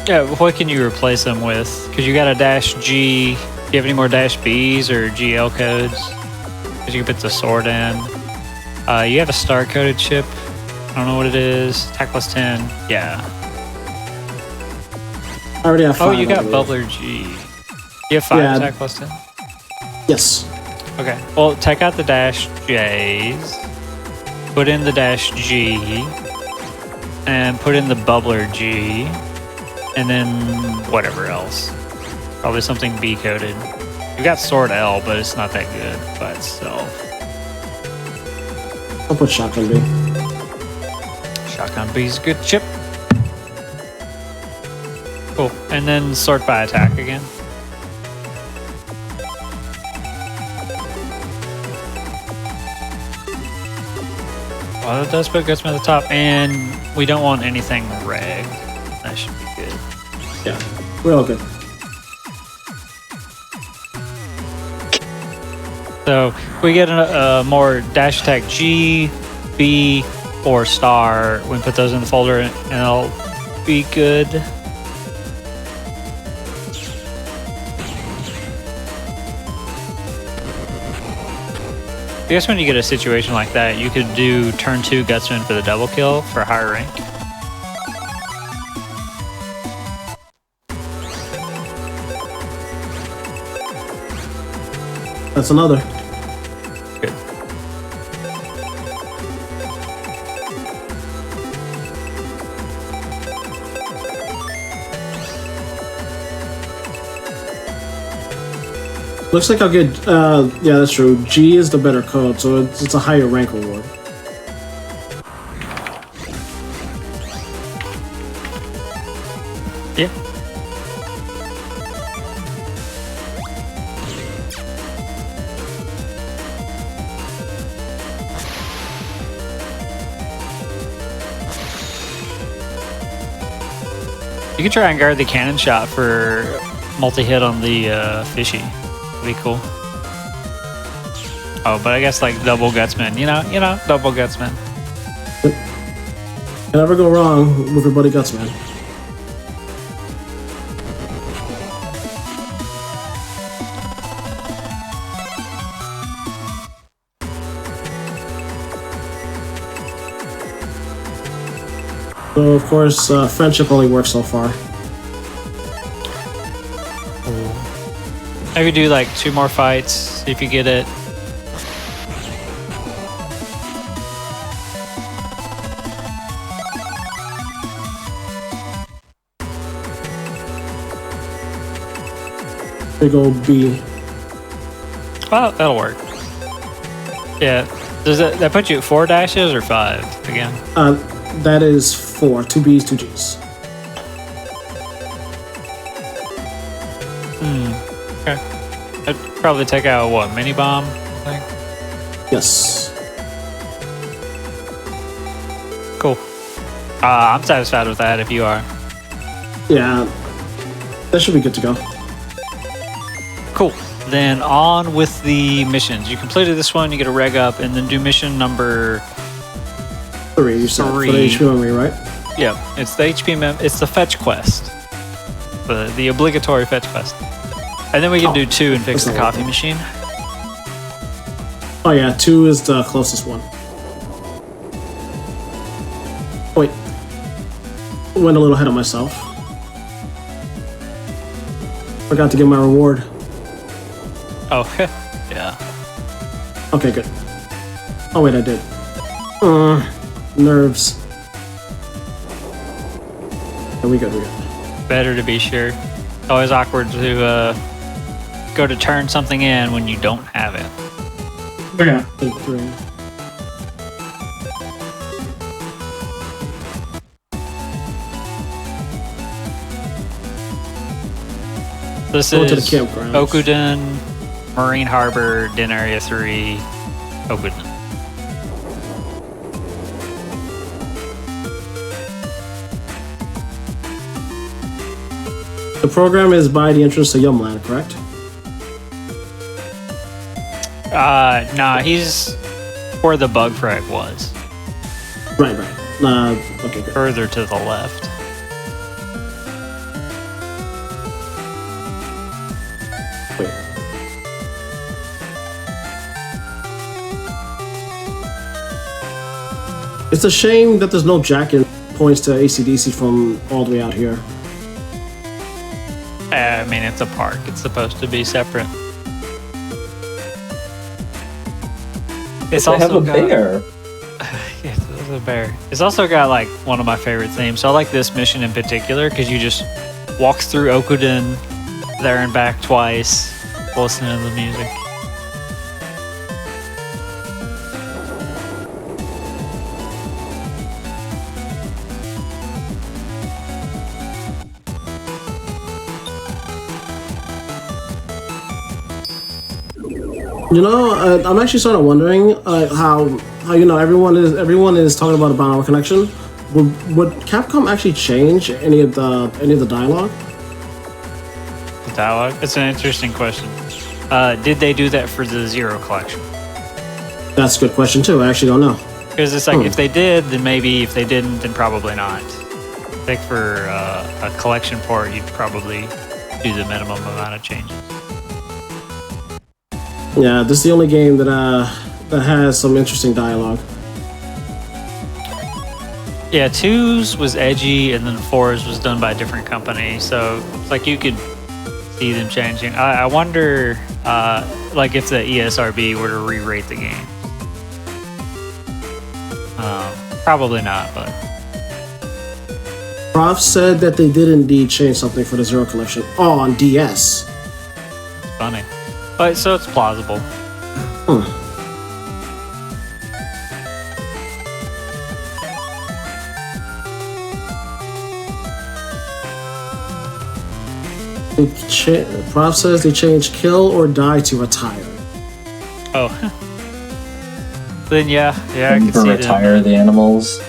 Yeah, what can you replace them with? Because you got a dash G. Do you have any more dash B's or GL codes? Because you can put the sword in. You have a star-coded chip. I don't know what it is. Attack plus 10. Yeah. I already have 5. Oh, you got I believe. Bubbler G. You have 5 Yeah. attack plus 10? Yes. Okay. Well, take out the dash J's. Put in the dash G. And put in the Bubbler G. And then whatever else. Probably something B-coded. You got Sword L, but it's not that good by itself. I'll put Shotgun B. Shotgun B's a good chip. Cool. And then sort by attack again. Well, that does put Gutsman at the top, and we don't want anything regged. That should be good. Yeah, we're all good. So if we get a more dash attack G, B, or star, we can put those in the folder and it'll be good. I guess when you get a situation like that, you could do turn 2 Gutsman for the double kill for a higher rank. That's another. Good. Looks like I'll get, yeah, that's true. G is the better code, so it's a higher rank reward. Yeah. You can try and guard the cannon shot for multi-hit on the fishy. Be cool. Oh, but I guess like double gutsman, you know, double gutsman. Can never go wrong with your buddy Gutsman. So of course, friendship only works so far. Maybe do like 2 more fights, see if you get it. Big old B. Well, that'll work. Yeah. Does that put you at 4 dashes or 5 again? That is 4. 2 Bs, 2 Gs. Okay. I'd probably take out what, mini bomb? I think. Yes. Cool. I'm satisfied with that if you are. Yeah. That should be good to go. Cool. Then on with the missions. You completed this one, you get a reg up, and then do mission number 3, you said. For the 3. HP memory, right? Yeah, it's the it's the fetch quest. The obligatory fetch quest. And then we can do 2 and fix the that's not coffee machine. Oh yeah, 2 is the closest one. Wait. Went a little ahead of myself. Forgot to get my reward. Oh, yeah. Okay, good. Oh wait, I did. Nerves. Yeah, we good. Better to be sure. It's always awkward to go to turn something in when you don't have it. Yeah. 3. This Going is to the campground. Okuden, Marine Harbor, Den Area 3, Okuden. The program is by the entrance to Yumland, correct? Nah, he's where the bug frag was. Right. Okay, good. Further to the left. Wait. It's a shame that there's no jacket points to AC/DC from all the way out here. I mean, it's a park. It's supposed to be separate. It's They have also a got, bear. Yeah, it's a bear. It's also got like one of my favorite themes. So I like this mission in particular because you just walk through Okuden, there and back twice, listening to the music. You know, I'm actually sort of wondering how you know everyone is talking about a Bound Hour connection. Would Capcom actually change any of the dialogue? The dialogue? It's an interesting question. Did they do that for the Zero collection? That's a good question too. I actually don't know. Because it's like, if they did, then maybe. If they didn't, then probably not. I think for a collection port, you'd probably do the minimum amount of changes. Yeah, this is the only game that has some interesting dialogue. Yeah, 2's was edgy, and then 4's was done by a different company. So it's like you could see them changing. I wonder, like, if the ESRB were to re-rate the game. Probably not, but Prof said that they did indeed change something for the Zero collection. Oh, on DS. it's funny. But so it's plausible. Prof says they changed kill or die to retire. Oh. Then yeah, I can For see retire the animals.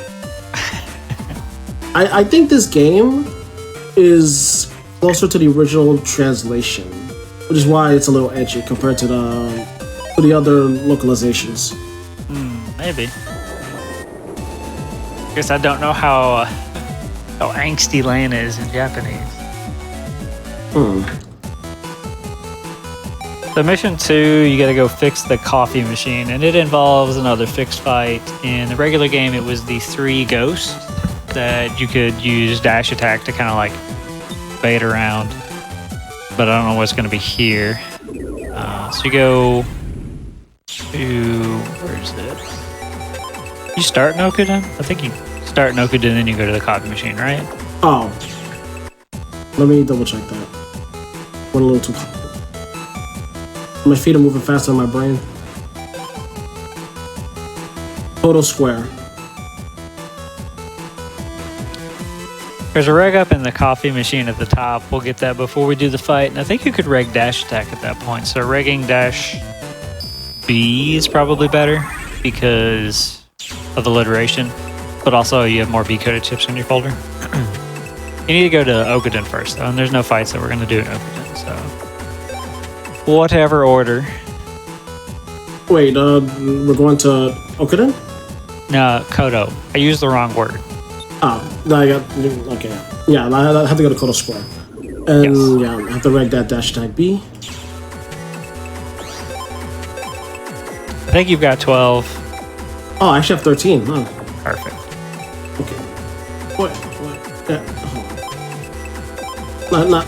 I think this game is closer to the original translation, which is why it's a little edgy compared to the other localizations. Maybe. Guess I don't know how angsty Lane is in Japanese. So mission 2, you gotta go fix the coffee machine, and it involves another fixed fight. In the regular game, it was the 3 ghosts that you could use dash attack to kind of like bait around. But I don't know what's gonna be here. So you go to, where's it? You start Nokuden? I think you start Nokuden and then you go to the coffee machine, right? Oh, let me double check that. Went a little too. My feet are moving faster than my brain. Total square. There's a reg up in the coffee machine at the top. We'll get that before we do the fight. And I think you could reg dash attack at that point. So regging dash B is probably better because of the alliteration. But also you have more B-coded chips in your folder. You need to go to Okuden first, though. And there's no fights that we're going to do in Okuden. So whatever order. Wait, we're going to Okuden? No, Kodo. I used the wrong word. Oh, no, I got. Okay. Yeah, I have to go to Kodo Square. And yeah, I have to reg that dash attack B. I think you've got 12. Oh, I actually have 13. Oh, Perfect. okay. What? Yeah, hold on. Not.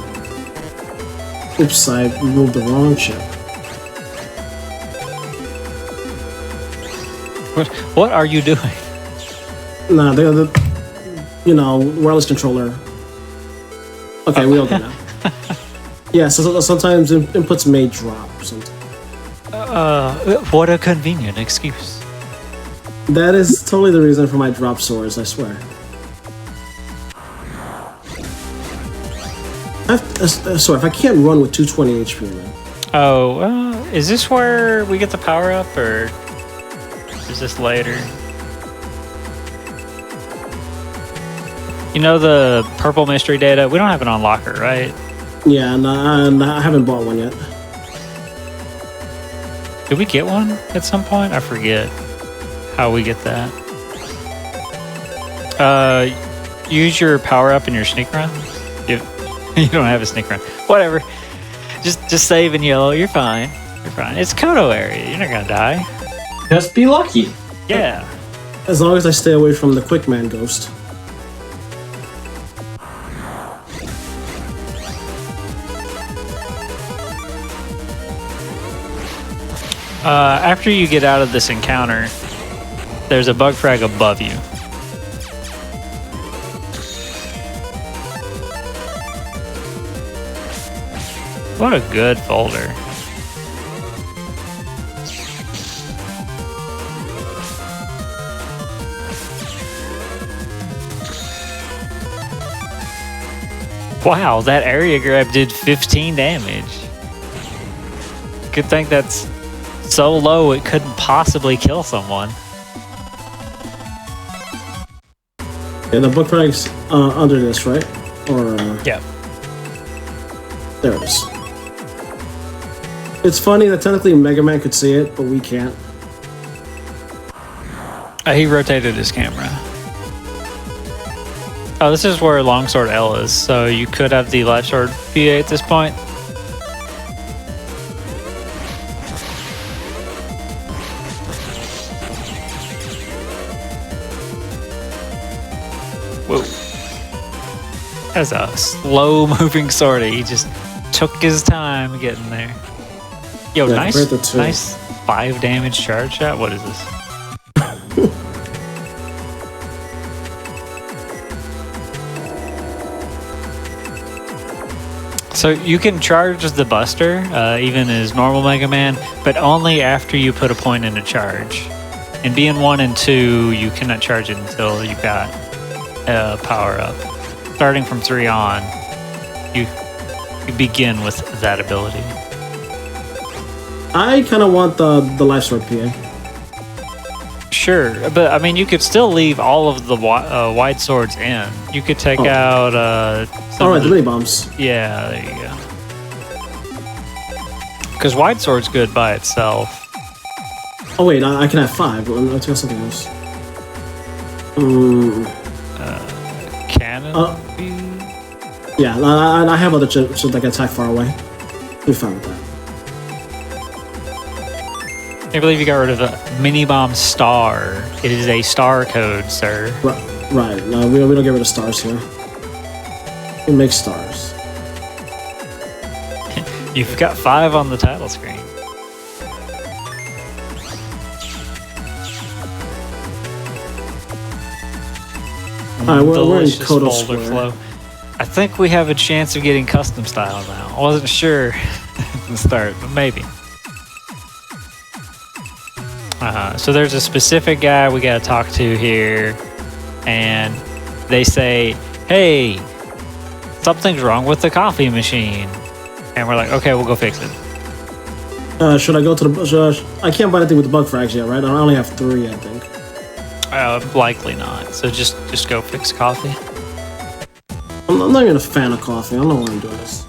Oops, I moved the wrong chip. What are you doing? Nah, they're the. Wireless controller. Okay, we all get now. Yeah, so sometimes inputs may drop. What a convenient excuse. That is totally the reason for my drop swords, I swear. Sorry, if I can't run with 220 HP, man. Oh, is this where we get the power up, or is this later? You know the purple mystery data? We don't have it on locker, right? Yeah, no, I haven't bought one yet. Did we get one at some point? I forget how we get that. Use your power up in your sneak run. You don't have a sneak run. Whatever. Just save in yellow. You're fine. You're fine. It's Kodo area. You're not gonna die. Just be lucky. Yeah. As long as I stay away from the quick man ghost. After you get out of this encounter, there's a bug frag above you. What a good folder. Wow, that area grab did 15 damage. Good thing that's so low it couldn't possibly kill someone. Yeah, the book frag's under this, right? Or Yeah. there it is. It's funny that technically Mega Man could see it, but we can't. He rotated his camera. Oh, this is where Longsword L is, so you could have the Life Sword PA at this point. Whoa. That's a slow-moving sword. He just took his time getting there. Yo, Yeah, nice, compared to two. nice 5 damage charge shot. What is this? So you can charge the Buster, even as normal Mega Man, but only after you put a point in a charge. And being 1 and 2, you cannot charge it until you've got a power up. Starting from 3 on, you begin with that ability. I kind of want the Life Sword PA. Sure, but I mean, you could still leave all of the wide swords in. You could take out some All right, of the mini bombs. Yeah, there you go. Because wide sword's good by itself. Oh wait, I can have 5. Let's go something else. Cannon. Yeah, I have other chips that can attack far away. Be fine with that. I believe you got rid of the mini bomb star. It is a star code, sir. Right. No, we don't get rid of stars here. We make stars. You've got 5 on the title screen. Alright, we're in Delicious Kodo boulder Square. flow. I think we have a chance of getting custom style now. I wasn't sure at the start, but maybe. So there's a specific guy we gotta talk to here, and they say, "Hey, something's wrong with the coffee machine," and we're like, "Okay, we'll go fix it." Should I go to the... I can't buy anything with the bug frags yet, right? I only have 3, I think. Likely not. So just go fix coffee. I'm not even a fan of coffee. I don't know why I'm doing this.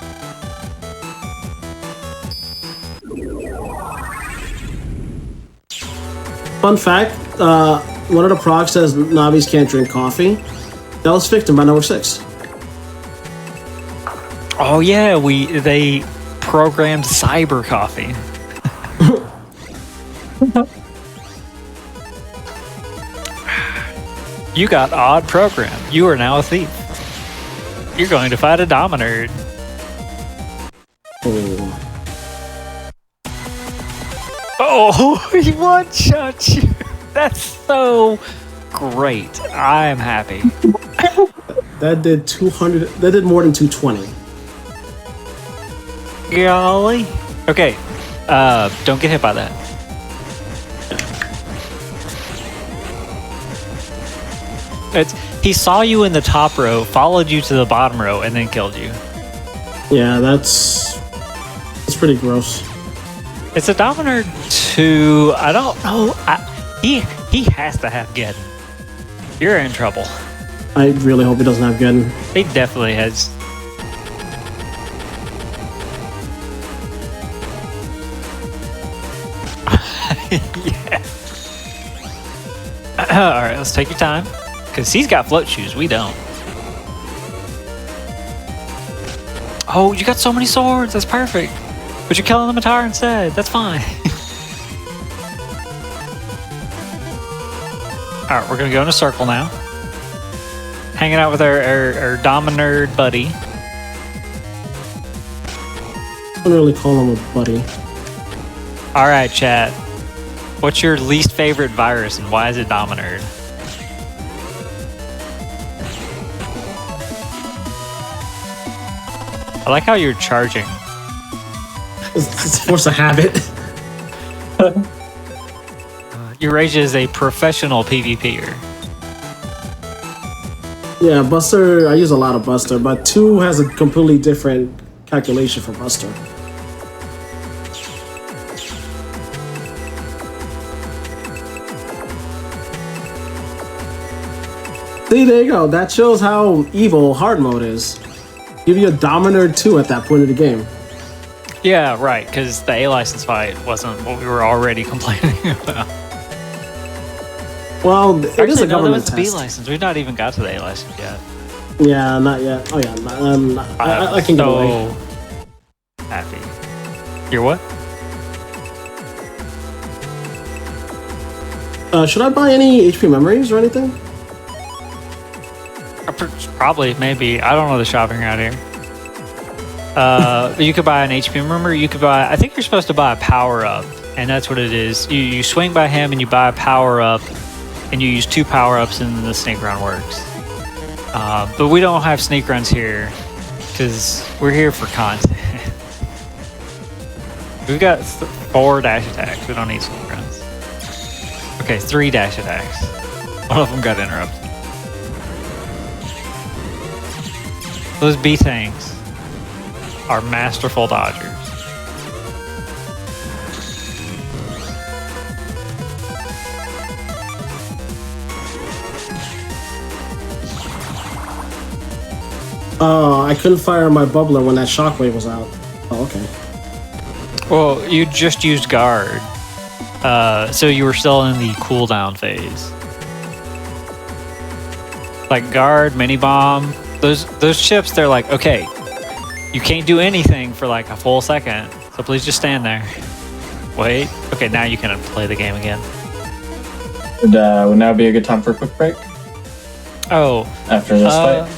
Fun fact, one of the procs says Navis can't drink coffee. That was fixed in by number 6. Oh yeah, they programmed cyber coffee. You got odd program. You are now a thief. You're going to fight a Dominard. Oh, he one-shot you. That's so great. I'm happy. That did 200. That did more than 220. Golly. Okay. Don't get hit by that. He saw you in the top row, followed you to the bottom row, and then killed you. Yeah, that's pretty gross. It's a Dominard 2. I don't know. He has to have Geddon. You're in trouble. I really hope he doesn't have Geddon. He definitely has. Yeah. All right, let's take your time. Because he's got float shoes. We don't. Oh, you got so many swords. That's perfect. But you're killing the Matar instead. That's fine. All right, we're going to go in a circle now. Hanging out with our Dominard buddy. I don't really call him a buddy. All right, chat. What's your least favorite virus and why is it Dominard? I like how you're charging. It's force of habit. Urasia is a professional PvPer. Yeah, Buster. I use a lot of Buster, but 2 has a completely different calculation for Buster. See, there you go. That shows how evil hard mode is. Give you a Dominard 2 at that point of the game. Yeah, right, because the A license fight wasn't what we were already complaining about. Well, it is Actually, a no, that government was the B test. license. We've not even got to the A license yet. Yeah, not yet. Oh yeah, I can get away. Happy. You're what? Should I buy any HP memories or anything? Probably, maybe. I don't know the shopping around here. You could buy an HP memory. You could buy. I think you're supposed to buy a power up, and that's what it is. You swing by him and you buy a power up, and you use 2 power ups, and the sneak run works. But we don't have sneak runs here because we're here for content. We've got 4 dash attacks. We don't need sneak runs. Okay, 3 dash attacks. One of them got interrupted. Those B tanks are masterful dodgers. Oh, I couldn't fire my bubbler when that shockwave was out. Oh, okay. Well, you just used guard, so you were still in the cooldown phase. Like guard, mini bomb, those chips, they're like, okay, you can't do anything for like a full second, so please just stand there. Wait. Okay, now you can play the game again. Would now be a good time for a quick break Oh, after this fight?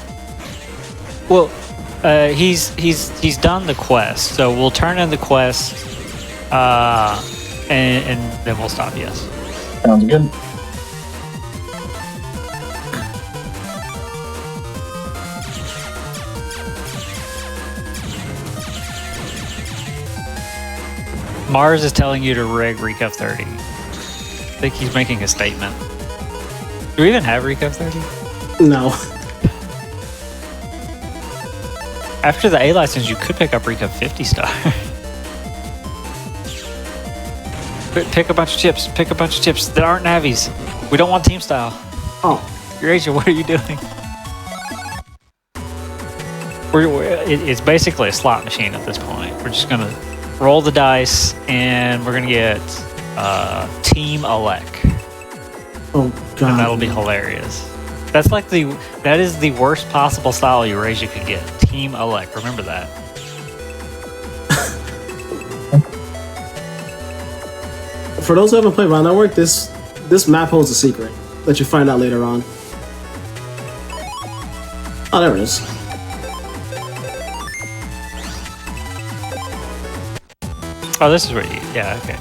well, he's done the quest, so we'll turn in the quest, and then we'll stop. Yes. Sounds good. Mars is telling you to rig Recov 30. I think he's making a statement. Do we even have Recov 30? No. After the A license, you could pick up Recov 50 star. Pick a bunch of chips. Pick a bunch of chips that aren't navies. We don't want team style. Oh, Eurasia, what are you doing? It's basically a slot machine at this point. We're just gonna roll the dice, and we're gonna get Team Alec. oh God. And that'll be hilarious. That is the worst possible style Eurasia could get. Team Alec. Remember that. For those who haven't played Battle Network, this map holds a secret that you find out later on. Oh, there it is. Oh, this is where you. Yeah, okay.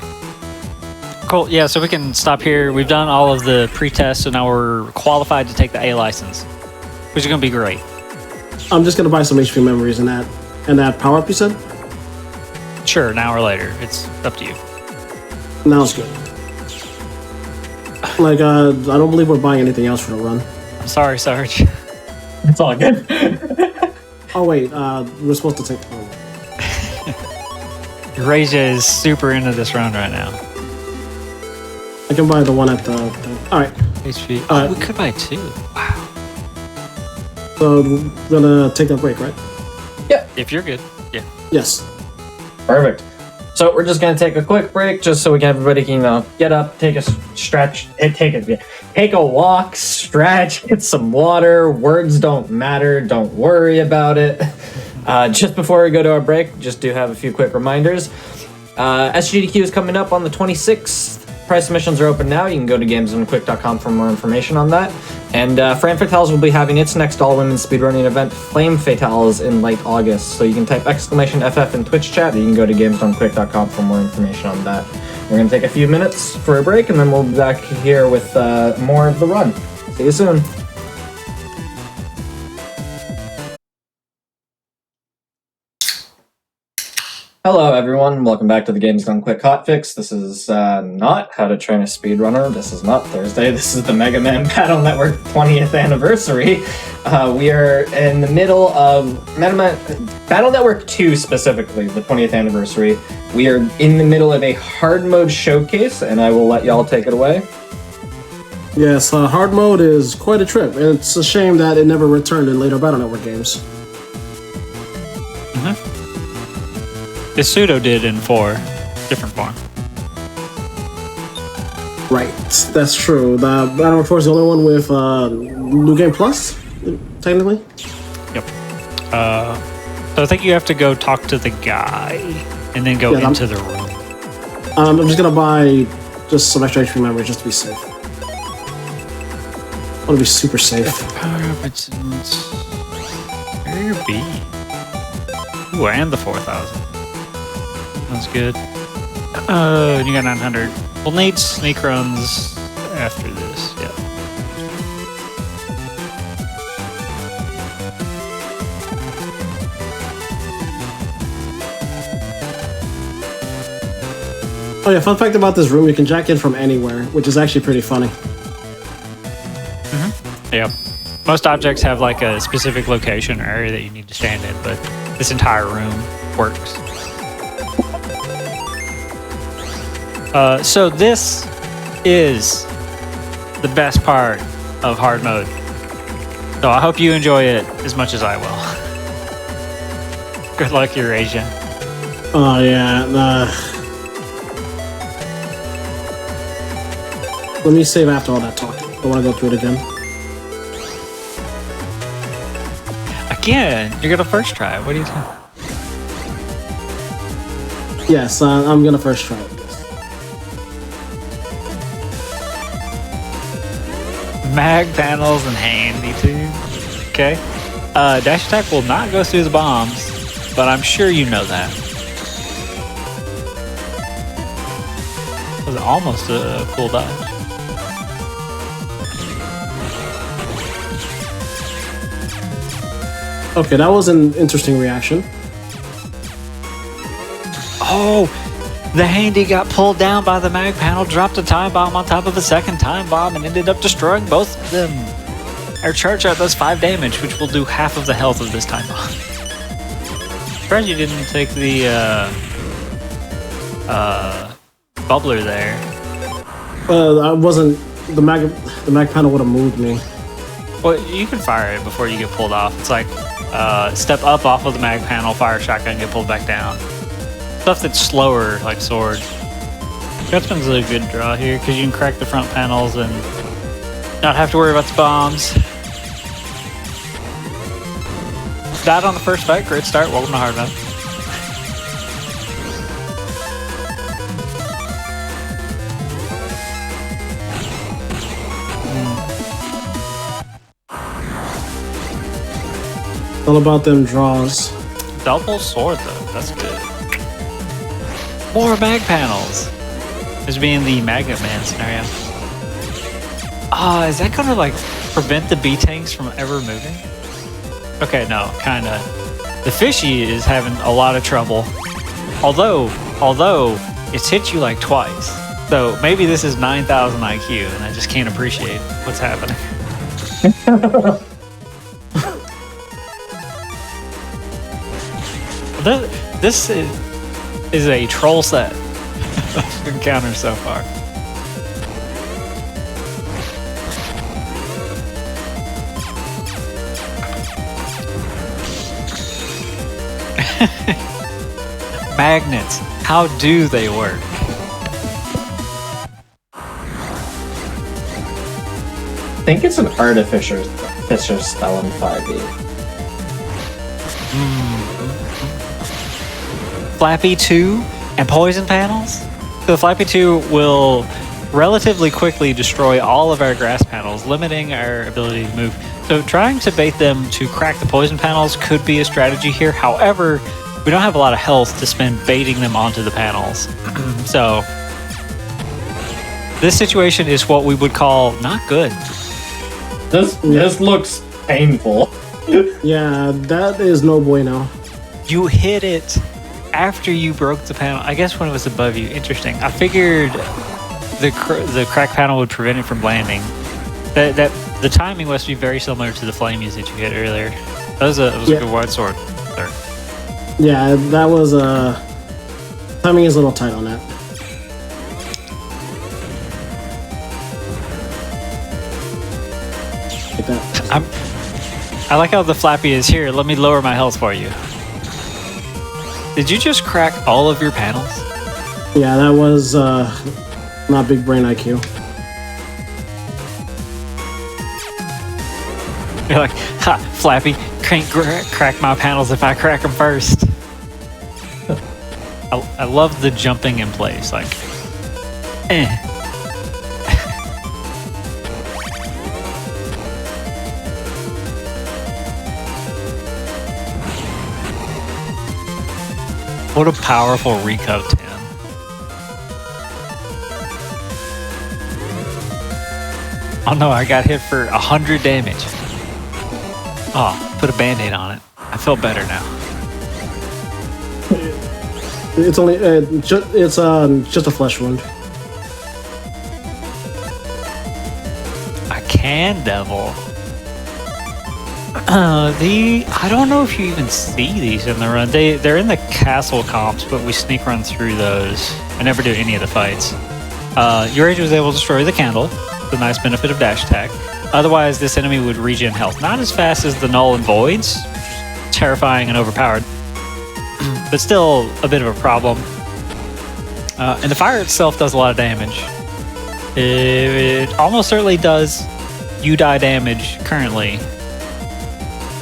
Cool. Yeah, so we can stop here. We've done all of the pre-tests, so now we're qualified to take the A license, which is going to be great. I'm just gonna buy some HP memories and that power up you said. Sure, an hour later. It's up to you. Now it's good. Like, I don't believe we're buying anything else for the run. I'm sorry, Sarge. It's all good. Oh wait, we're supposed to take. Oh. Eurasia is super into this run right now. I can buy the one at the. All right. HP. Alright. We could buy 2. Wow. So we're gonna take that break, right? If you're good. Yeah. Yes. Perfect. So we're just gonna take a quick break, just so we can everybody can get up, take a stretch, take a walk, stretch, get some water. Words don't matter. Don't worry about it. Just before we go to our break, just do have a few quick reminders. SGDQ is coming up on the 26th. Price submissions are open now. You can go to gamesandquick.com for more information on that. And Fran Fatales will be having its next all-women's speedrunning event, Flame Fatales, in late August. So you can type !FF in Twitch chat. You can go to gamesandquick.com for more information on that. We're going to take a few minutes for a break, and then we'll be back here with more of the run. See you soon. Hello everyone, welcome back to the Games Done Quick Hotfix. This is not How to Train a Speedrunner. This is not Thursday. This is the Mega Man Battle Network 20th anniversary. We are in the middle of Battle Network 2 specifically, the 20th anniversary. We are in the middle of a hard mode showcase, and I will let y'all take it away. Yes, hard mode is quite a trip, and it's a shame that it never returned in later Battle Network games. Pseudo did in 4, different form. Right, that's true. The Battle Network 4 is the only one with New Game Plus, technically. Yep. So I think you have to go talk to the guy and then go into the room. I'm just gonna buy just some extra HP memory just to be safe. I want to be super safe. Power up, it's Area B. Ooh, and the 4,000. That's good. You got 900. We'll need sneak runs after this. Yeah. Oh yeah, fun fact about this room, you can jack in from anywhere, which is actually pretty funny. Yeah. Most objects have like a specific location or area that you need to stand in, but this entire room works. So this is the best part of hard mode. So I hope you enjoy it as much as I will. Good luck, Eurasia. Oh yeah, let me save after all that talk. I want to go through it again. Again, you're gonna first try it. What do you think? Yes, I'm gonna first try it. Mag panels and handy too. Okay. Dash attack will not go through the bombs, but I'm sure you know that. It was almost a cool dodge. Okay, that was an interesting reaction. Oh, the handy got pulled down by the mag panel, dropped a time bomb on top of a second time bomb, and ended up destroying both of them. Our charge shot does 5 damage, which will do half of the health of this time bomb. Surprised you didn't take the bubbler there. I wasn't. The mag panel would have moved me. Well, you can fire it before you get pulled off. It's like step up off of the mag panel, fire a shotgun, get pulled back down. Stuff that's slower, like sword. Gutsman's a good draw here because you can crack the front panels and not have to worry about the bombs. Died on the first fight, great start, welcome to hard mode. All about them draws. Double sword though, that's good. More mag panels. This being the Magnet Man scenario. Is that gonna like prevent the B-tanks from ever moving? Okay, no, kinda. The fishy is having a lot of trouble. Although it's hit you like twice. So maybe this is 9,000 IQ and I just can't appreciate what's happening. This is a troll set encounter so far. Magnets, how do they work? I think it's an artificer spell in 5e. Flappy 2 and poison panels? So Flappy 2 will relatively quickly destroy all of our grass panels, limiting our ability to move. So trying to bait them to crack the poison panels could be a strategy here. However, we don't have a lot of health to spend baiting them onto the panels. So this situation is what we would call not good. This looks painful. Yeah, that is no bueno. You hit it after you broke the panel. I guess when it was above you. Interesting. I figured the crack panel would prevent it from landing. That the timing must be very similar to the flame usage you hit earlier. That was a good wide sword. There. Yeah, that was timing is a little tight on that. Like that. I like how the Flappy is here. Let me lower my health for you. Did you just crack all of your panels? Yeah, that was not big brain IQ. You're like, ha, Flappy, can't crack my panels if I crack them first. I love the jumping in place, like, eh. What a powerful Recov 10. Oh no, I got hit for 100 damage. Oh, put a band-aid on it. I feel better now. It's only just a flesh wound. I can devil. I don't know if you even see these in the run. They're in the castle comps, but we sneak run through those. I never do any of the fights. Eurasia was able to destroy the candle, the nice benefit of dash attack. Otherwise, this enemy would regen health. Not as fast as the Null and Voids, terrifying and overpowered, but still a bit of a problem. And the fire itself does a lot of damage. It almost certainly does you die damage currently.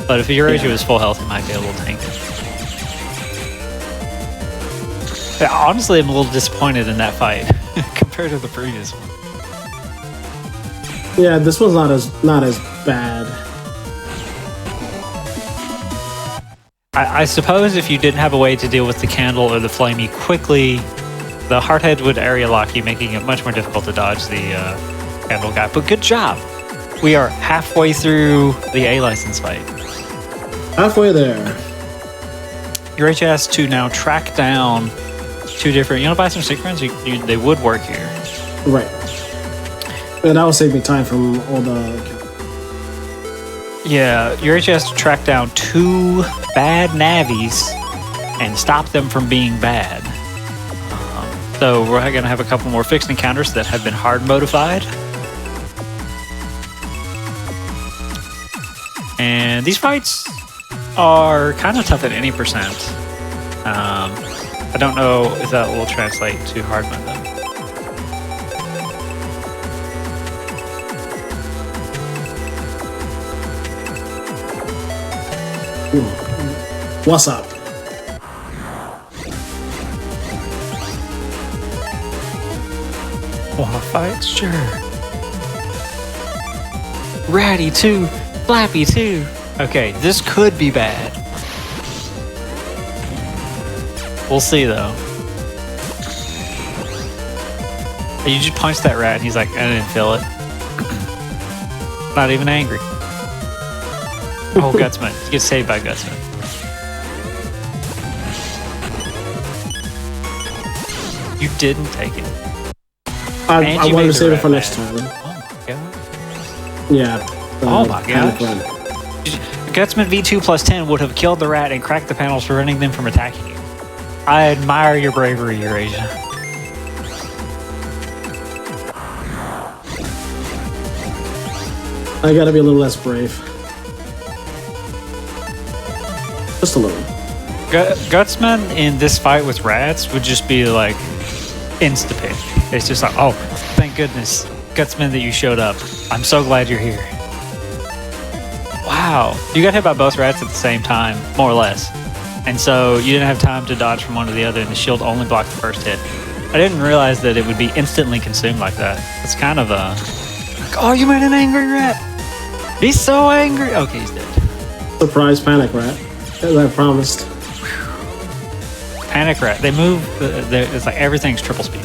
But if Eurasia was full health, it might be able to tank it. Yeah, honestly, I'm a little disappointed in that fight compared to the previous one. Yeah, this one's not as bad. I suppose if you didn't have a way to deal with the candle or the flamey quickly, the Hardhead would area lock you, making it much more difficult to dodge the candle guy. But good job! We are halfway through the A license fight. Halfway there. Eurasia has to now track down two different. You want to buy some sync runs? They would work here. Right. And that will save me time from all the. Yeah, Eurasia has to track down two bad navies and stop them from being bad. So we're going to have a couple more fixed encounters that have been hard modified. And these fights are kind of tough at any percent. I don't know if that will translate to hard mode though. What's up? Wanna fight? Sure. Ratty too. Flappy too. Okay, this could be bad. We'll see though. You just punch that rat and he's like, I didn't feel it. Not even angry. Oh, Gutsman. You get saved by Gutsman. You didn't take it. I wanted to save it for next time. Oh my god. Yeah. Oh my gosh. Gutsman V2 plus 10 would have killed the rat and cracked the panels, preventing them from attacking you. I admire your bravery, Eurasia. I gotta be a little less brave. Just a little. Gutsman in this fight with rats would just be like insta-pick. It's just like, oh, thank goodness, Gutsman, that you showed up. I'm so glad you're here. Wow. You got hit by both rats at the same time, more or less. And so you didn't have time to dodge from one to the other, and the shield only blocked the first hit. I didn't realize that it would be instantly consumed like that. It's kind of a... Like, oh, you made an angry rat! He's so angry! Okay, he's dead. Surprise panic rat, as I promised. Panic rat. They move... It's like everything's triple speed.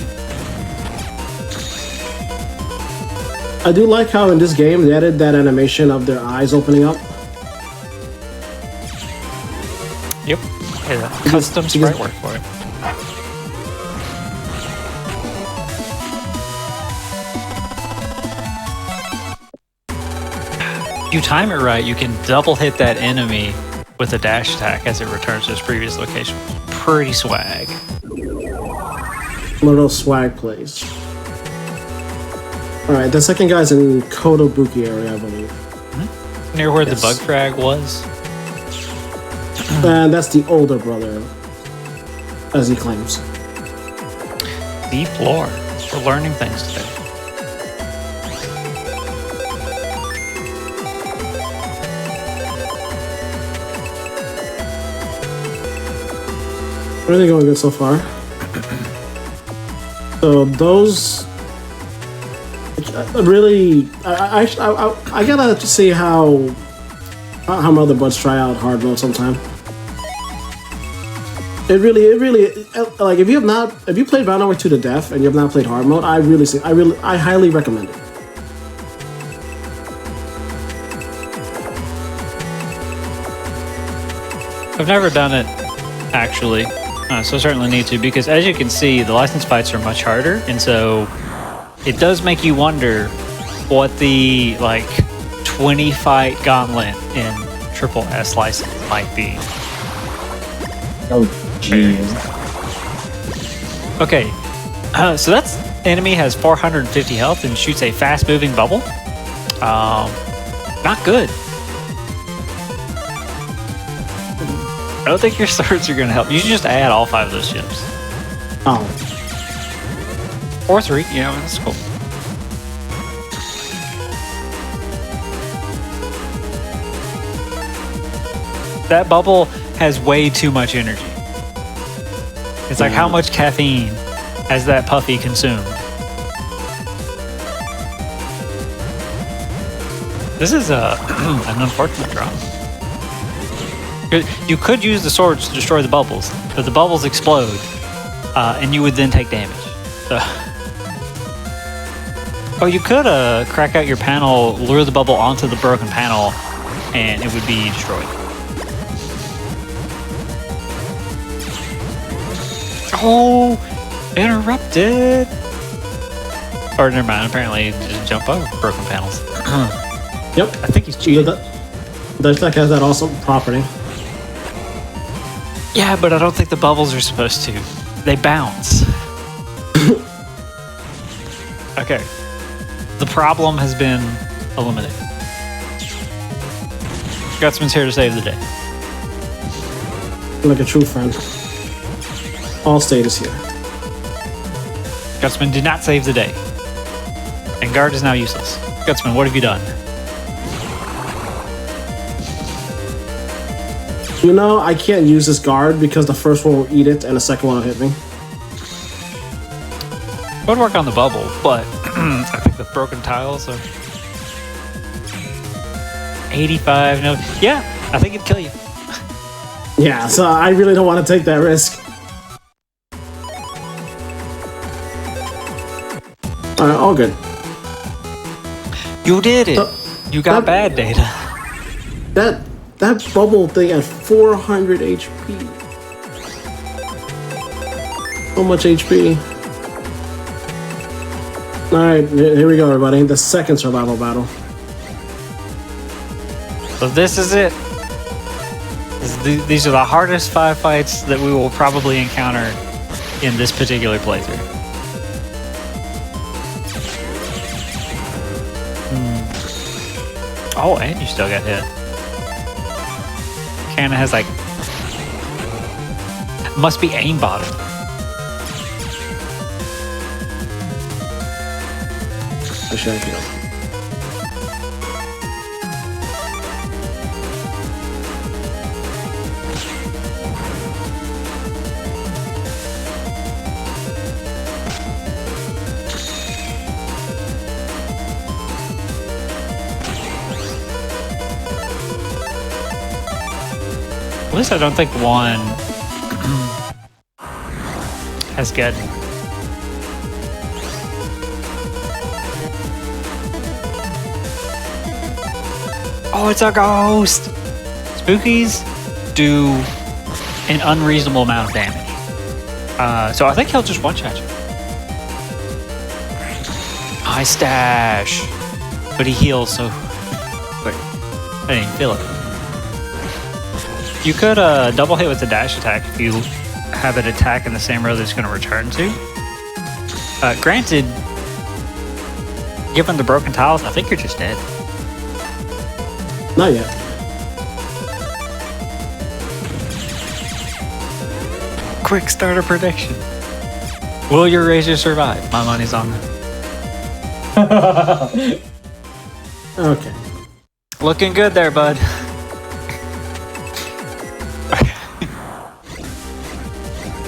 I do like how in this game they added that animation of their eyes opening up. Yep. Custom sprite work for it. If you time it right, you can double hit that enemy with a dash attack as it returns to its previous location. Pretty swag. One of those swag plays. Alright, the second guy's in Kotobuki area, I believe. Mm-hmm. Near where the bug frag was. And that's the older brother. as he claims. Deep lore. We're learning things today. Everything going good so far. So those really, I gotta see how my other buds try out hard mode sometime. It really, like if you played Battle Network 2 to death and you have not played hard mode, I highly recommend it. I've never done it, actually. So certainly need to, because as you can see, the license fights are much harder, and so it does make you wonder what the 20 fight gauntlet in Triple S license might be. Oh, jeez. Okay, so that's enemy has 450 health and shoots a fast moving bubble. Not good. I don't think your swords are going to help. You should just add all 5 of those gems. Oh, Or 3, yeah, that's cool. That bubble has way too much energy. It's like, how much caffeine has that puffy consumed? This is an unfortunate drop. You could use the swords to destroy the bubbles, but the bubbles explode, and you would then take damage. So. Oh, you could crack out your panel, lure the bubble onto the broken panel, and it would be destroyed. Oh, interrupted! Or never mind, apparently just jump over broken panels. yep. I think he's cheating. That deck has that awesome property. Yeah, but I don't think the bubbles are supposed to. They bounce. Okay. The problem has been eliminated. Gutsman's here to save the day. Like a true friend. All state is here. Gutsman did not save the day. And guard is now useless. Gutsman, what have you done? You know, I can't use this guard because the first one will eat it and the second one will hit me. Would work on the bubble, but I think the broken tiles are 85. No, yeah, I think it'd kill you. Yeah, so I really don't want to take that risk. Alright, all good. You did it. You got bad data. That bubble thing at 400 HP. So much HP. Alright, here we go, everybody. The second survival battle. So this is it. These are the hardest 5 fights that we will probably encounter in this particular playthrough. Oh, and you still got hit. Cannon has like... Must be aimbotted. Where should I go? At least I don't think one has good. Oh, it's a ghost! Spookies do an unreasonable amount of damage. So I think he'll just one-shot you. High stash! But he heals, so... Wait, I didn't even feel it. You could double hit with the dash attack if you have it attack in the same row that it's going to return to. Granted, given the broken tiles, I think you're just dead. Not yet. Quick starter prediction. Will your Razor survive? My money's on that. Okay. Looking good there, bud.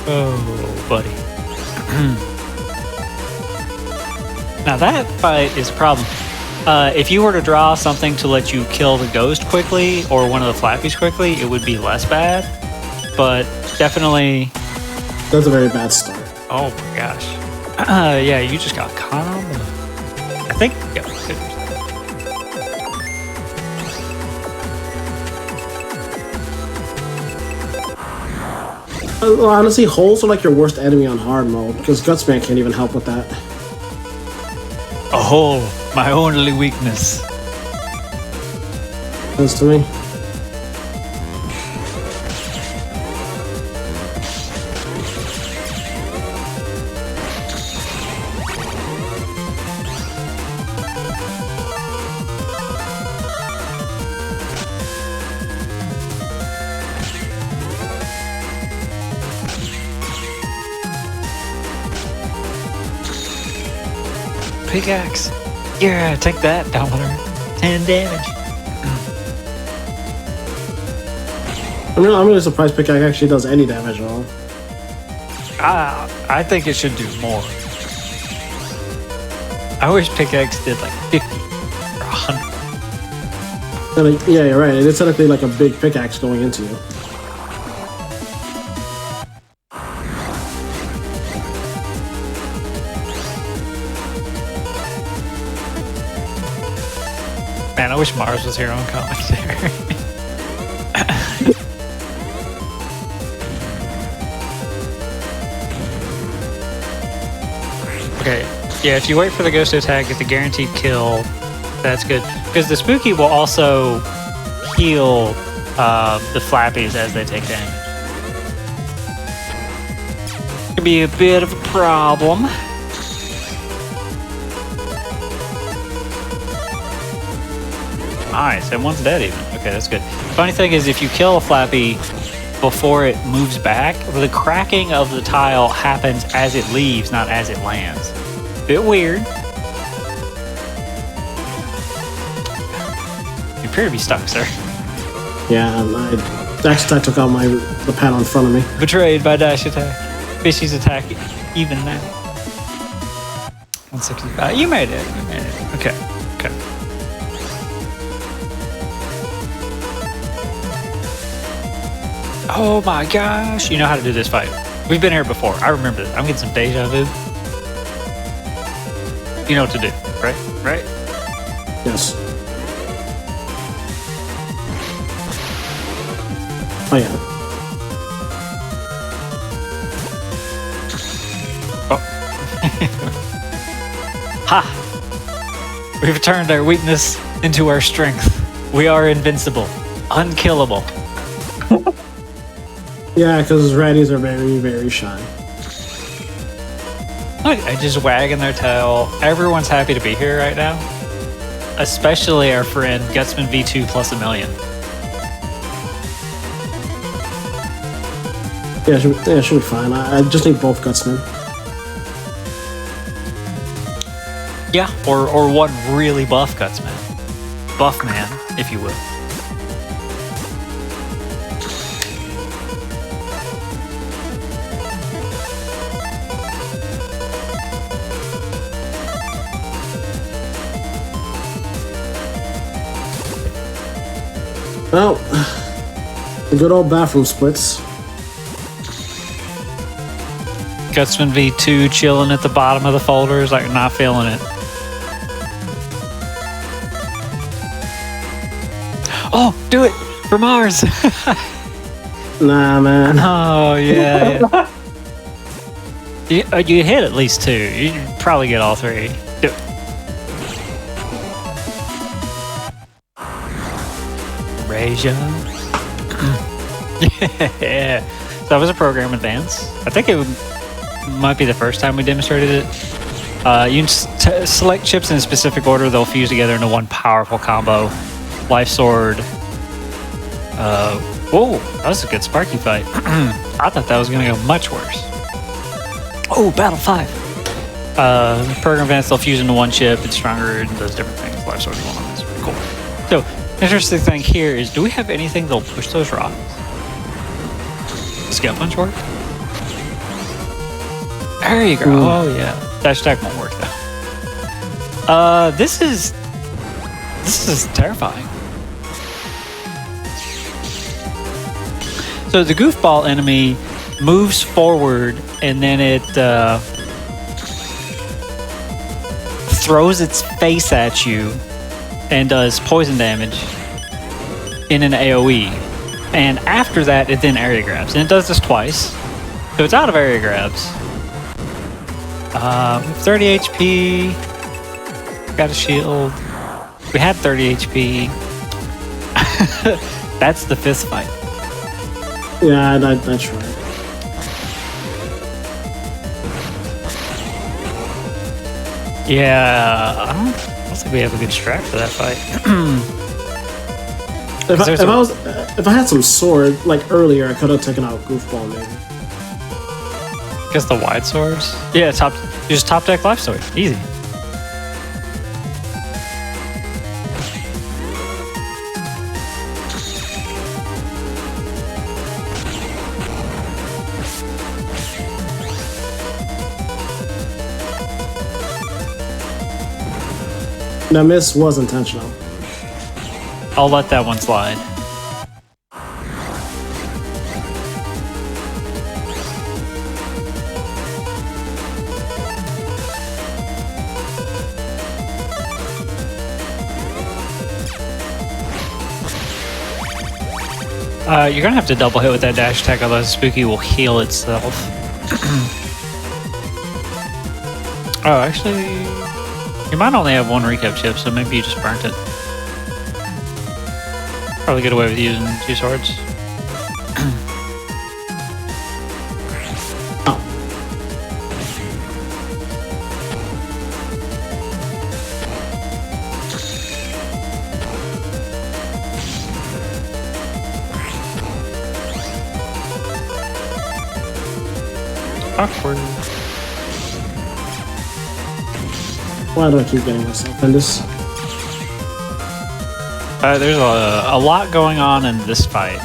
Oh, buddy. Now that fight is a problem. If you were to draw something to let you kill the ghost quickly or one of the flappies quickly, it would be less bad. But definitely... That's a very bad start. Oh my gosh. Yeah, you just got caught on the... I think... Yeah, good. Well, honestly, holes are like your worst enemy on hard mode, because Gutsman can't even help with that. A hole, my only weakness. That's to me. Pickaxe. Yeah, take that, Dominer. 10 damage. I'm really surprised Pickaxe actually does any damage at all. I think it should do more. I wish Pickaxe did like 50 or 100. And like, yeah, you're right. It is technically like a big pickaxe going into you. Man, I wish Mars was here on commentary. Okay, yeah, if you wait for the ghost to attack, get the guaranteed kill, that's good. Because the spooky will also heal the flappies as they take damage. Could be a bit of a problem. Nice, and one's dead even. Okay, that's good. Funny thing is, if you kill a flappy before it moves back, the cracking of the tile happens as it leaves, not as it lands. Bit weird. You appear to be stuck, sir. Yeah, Dash attack took out the panel in front of me. Betrayed by dash attack. Fishy's attack even now. 165. You made it. You made it. Okay. Okay. Oh my gosh. You know how to do this fight. We've been here before. I remember this. I'm getting some deja vu. You know what to do, right? Right? Yes. Oh yeah. Oh. Ha! We've turned our weakness into our strength. We are invincible. Unkillable. Yeah, because ratties are very, very shy. Look, I just wagging their tail. Everyone's happy to be here right now. Especially our friend Gutsman V2 plus a million. Yeah, it should be fine. I just need both Gutsmen. Yeah, or one really buff Gutsman. Buff man, if you will. Well, the good old bathroom splits. Gutsman V2 chilling at the bottom of the folders, like not feeling it. Oh, do it for Mars. Nah, man. Oh yeah. You hit at least two. You probably get all three. Do it. Rasia. Yeah. So that was a program advance. I think it might be the first time we demonstrated it. You can select chips in a specific order. They'll fuse together into one powerful combo. Life Sword. Oh, that was a good Sparky fight. I thought that was going to go much worse. Oh, Battle 5. Program advanced, they'll fuse into one chip. It's stronger and does different things. Life source one on this. Pretty cool. So, interesting thing here is, do we have anything that'll push those rocks? Scale punch work? There you go. Ooh. Oh, yeah. Dash attack won't work, though. This is terrifying. So the goofball enemy moves forward and then it throws its face at you and does poison damage in an AoE. And after that, it then area grabs. And it does this twice. So it's out of area grabs. 30 HP. Got a shield. We had 30 HP. That's the fist fight. Yeah, that's right. Yeah, I don't think we have a good strat for that fight. If I had some sword like earlier, I could have taken out Goofball maybe. Guess the wide swords. Yeah, just top deck life sword. Easy. That miss was intentional. I'll let that one slide. You're gonna have to double hit with that dash attack, otherwise Spooky will heal itself. Oh, actually, you might only have one recap chip, so maybe you just burnt it. Probably get away with using 2 swords. Awkward. Why do I keep getting myself in this? There's a lot going on in this fight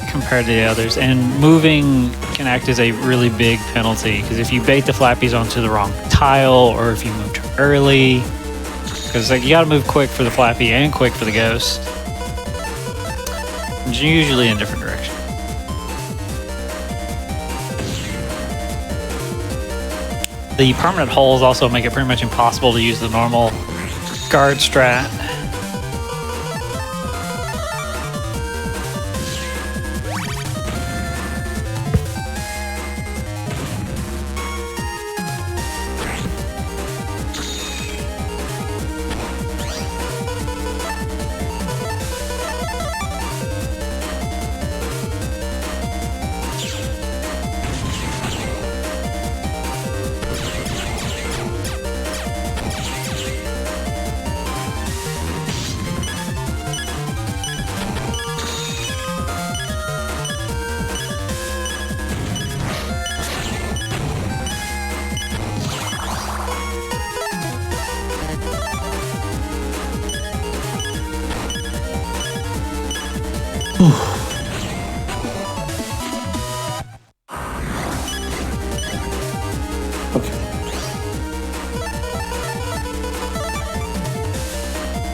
compared to the others, and moving can act as a really big penalty, because if you bait the flappies onto the wrong tile, or if you move too early, because like you gotta move quick for the flappy and quick for the ghost. It's usually in different directions. The permanent holes also make it pretty much impossible to use the normal guard strat.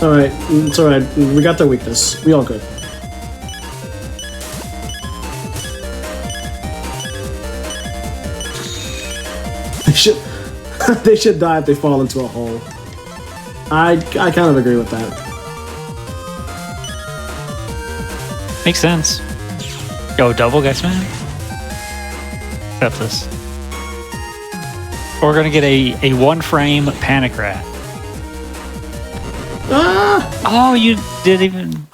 Alright, it's alright. We got their weakness. We all good. They should die if they fall into a hole. I kind of agree with that. Makes sense. Go double, guys, man. Accept this. We're gonna get a 1-frame panic rat. Ah! Oh, you didn't even...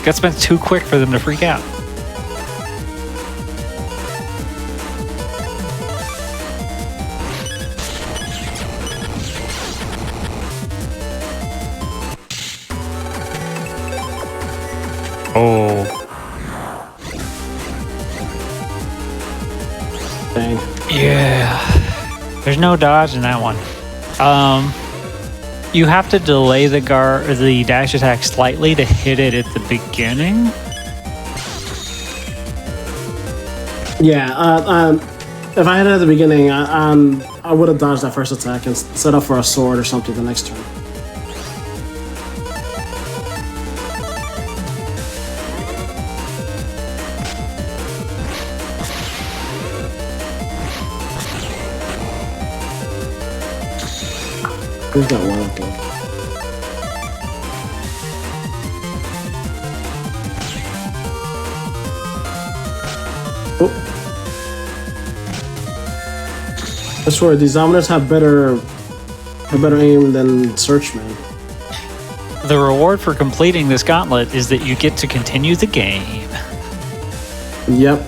Got spent too quick for them to freak out. Oh. Dang. Yeah. There's no dodge in that one. You have to delay the dash attack slightly to hit it at the beginning. Yeah, if I had it at the beginning, I would have dodged that first attack and set up for a sword or something the next turn. Who's got one up there? Oh. I swear, these Dominers have better aim than Searchman. The reward for completing this gauntlet is that you get to continue the game. Yep.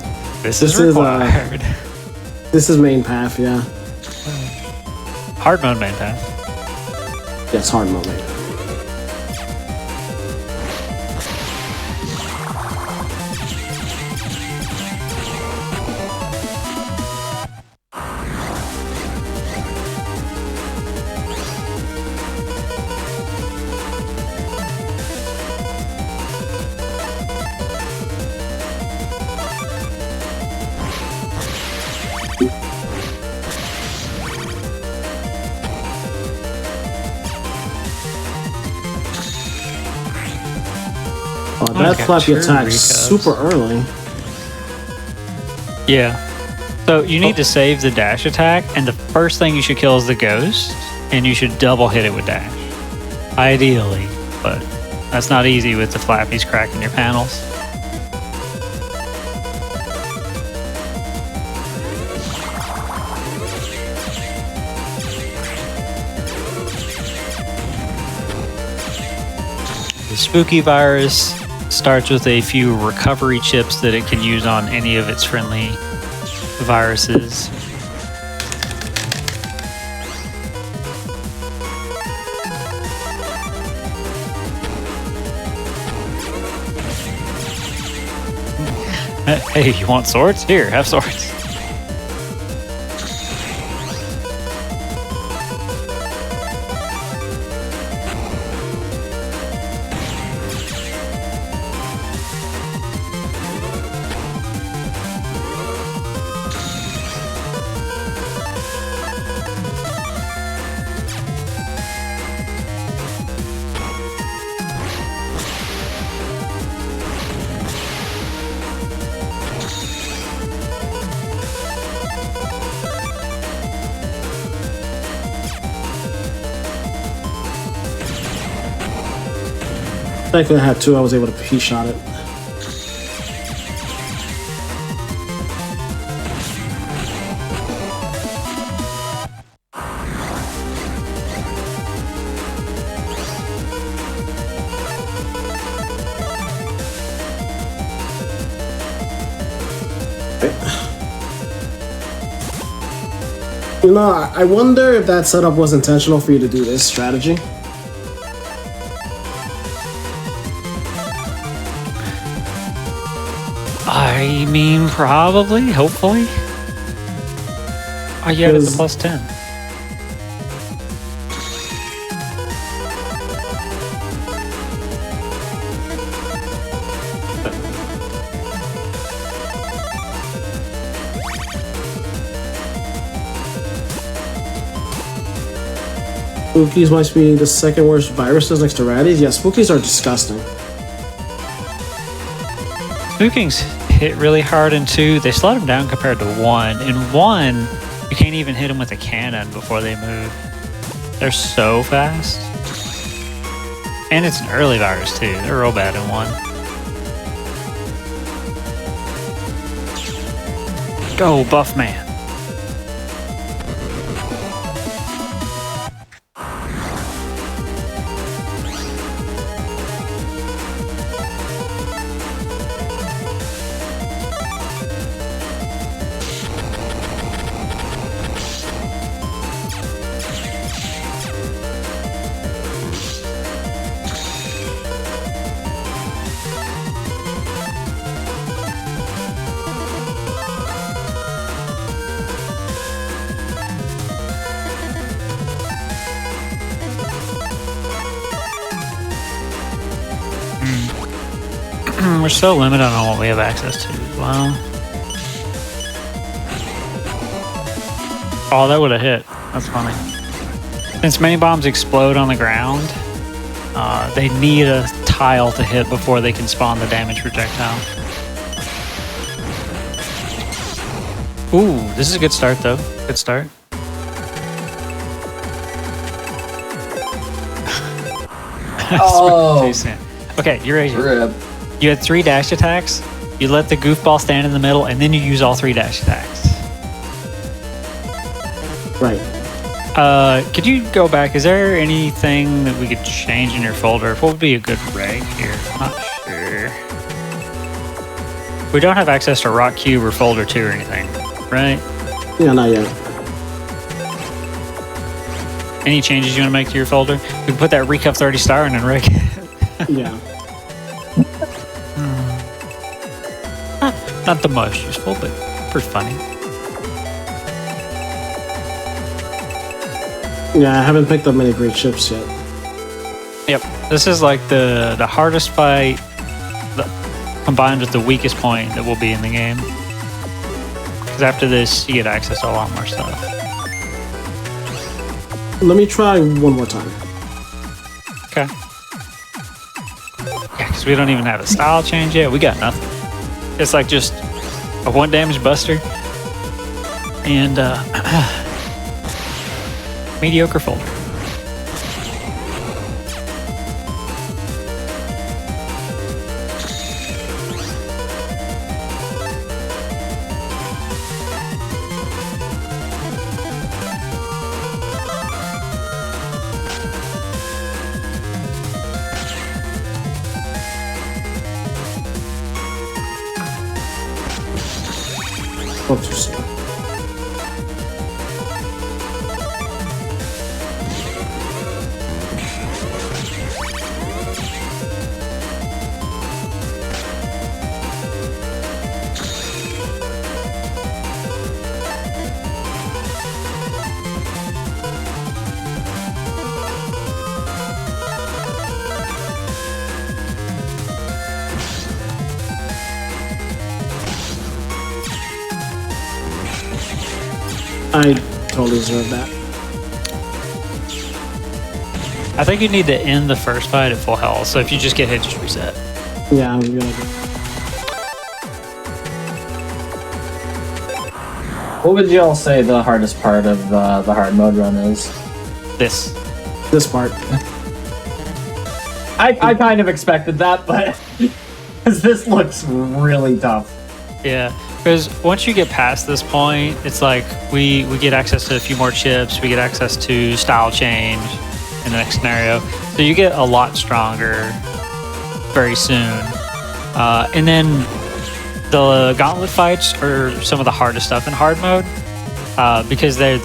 This is required. This is main path, yeah. Hard mode main path. Yes, hard mode. Oh, that flappy attack super early. Yeah. So you need to save the dash attack, and the first thing you should kill is the ghost, and you should double hit it with dash. Ideally, but that's not easy with the flappies cracking your panels. The spooky virus starts with a few recovery chips that it can use on any of its friendly viruses. Hey, you want swords? Here, have swords. Thankfully, I had two. I was able to P-shot it. You know, I wonder if that setup was intentional for you to do this strategy. I mean, probably, hopefully. Oh, yeah, it's a plus 10. Spookies must be the second worst viruses next to Raddies. Yeah, Spookies are disgusting. Spookings hit really hard in 2. They slowed them down compared to 1. In 1, you can't even hit them with a cannon before they move. They're so fast. And it's an early virus too. They're real bad in 1. Go, Buff Man. we're so limited on what we have access to as well. Oh, that would have hit. That's funny. Since many bombs explode on the ground, they need a tile to hit before they can spawn the damage projectile. Ooh, this is a good start though. Good start. Oh, Too soon. Okay, you're Asian. rip. You had 3 dash attacks. You let the goofball stand in the middle, and then you use all 3 dash attacks. Right. Could you go back? Is there anything that we could change in your folder? What would be a good reg here? I'm not sure. We don't have access to Rock Cube or Folder 2 or anything, right? Yeah, not yet. Any changes you want to make to your folder? We can put that Recup 30 star in and reg. Yeah. Not the most useful, but pretty funny. Yeah, I haven't picked up many great ships yet. Yep, this is like the hardest fight combined with the weakest point that will be in the game. Because after this, you get access to a lot more stuff. Let me try one more time. Okay. Yeah, because we don't even have a style change yet. We got nothing. It's like just a 1 damage buster and mediocre folder. Oh, too soon. I totally deserve that. I think you need to end the first fight at full health. So if you just get hit, just reset. Yeah, I'm gonna do. What would you all say the hardest part of the hard mode run is? This. This part. I kind of expected that, but because this looks really tough. Yeah, because once you get past this point, it's like we get access to a few more chips. We get access to style change in the next scenario. So you get a lot stronger very soon. And then the gauntlet fights are some of the hardest stuff in hard mode because they're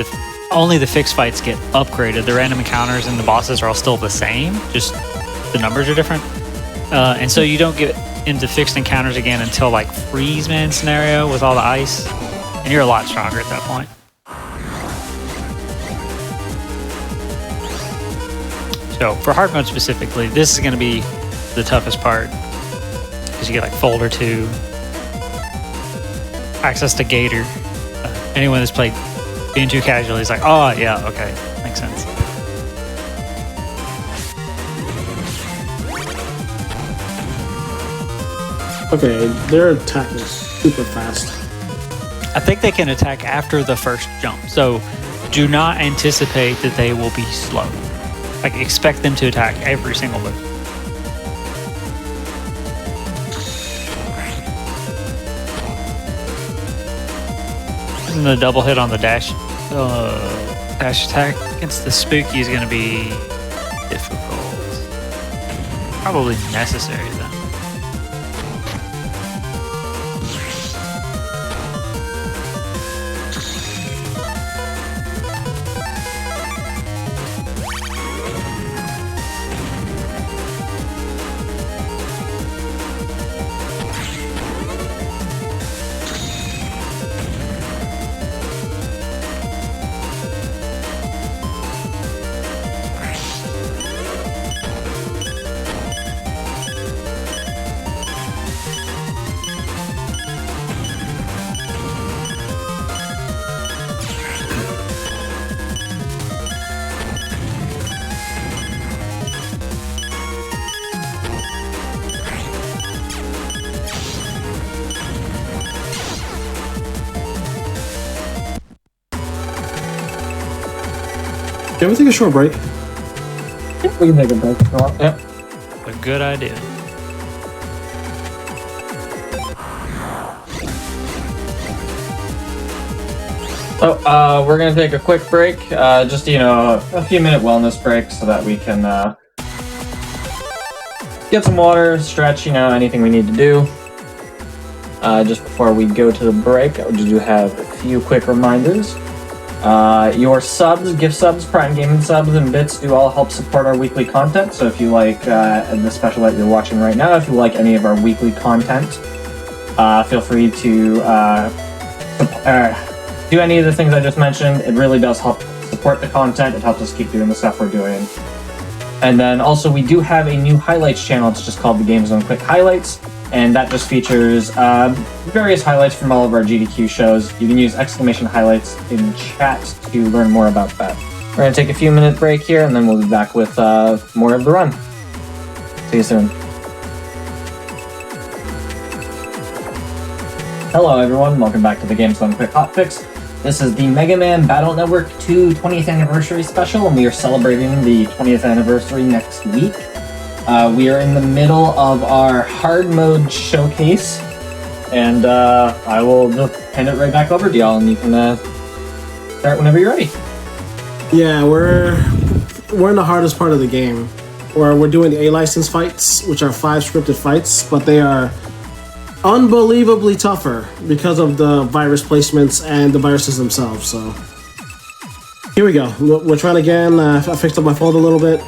only the fixed fights get upgraded. The random encounters and the bosses are all still the same, just the numbers are different. And so you don't get into fixed encounters again until like Freeze Man scenario with all the ice, and you're a lot stronger at that point. So for hard mode specifically, this is going to be the toughest part because you get like Folder 2, access to Gator. Anyone that's played being too casual is like, oh yeah, okay, makes sense. Okay, their attack is super fast. I think they can attack after the first jump, so do not anticipate that they will be slow. Like, expect them to attack every single move. And the double hit on the dash attack against the spooky is going to be difficult. Probably necessary though. Can we take a short break? We can take a break if you want. Yep. A good idea. So, we're gonna take a quick break, just, a few minute wellness break so that we can, get some water, stretch, anything we need to do. Just before we go to the break, I do have a few quick reminders. Your subs, gift subs, Prime Gaming subs, and bits do all help support our weekly content. So if you like the special that you're watching right now, if you like any of our weekly content, feel free to do any of the things I just mentioned. It really does help support the content. It helps us keep doing the stuff we're doing. And then also we do have a new highlights channel. It's just called the Game Zone Quick Highlights. And that just features various highlights from all of our GDQ shows. You can use exclamation highlights in chat to learn more about that. We're going to take a few minute break here, and then we'll be back with more of the run. See you soon. Hello everyone, welcome back to the Game Zone Quick Hotfix. This is the Mega Man Battle Network 2 20th Anniversary Special, and we are celebrating the 20th anniversary next week. We are in the middle of our hard mode showcase, and I will just hand it right back over to y'all, and you can start whenever you're ready. Yeah, we're in the hardest part of the game, where we're doing the A license fights, which are 5 scripted fights, but they are unbelievably tougher because of the virus placements and the viruses themselves. So here we go. We're trying again. I fixed up my fold a little bit.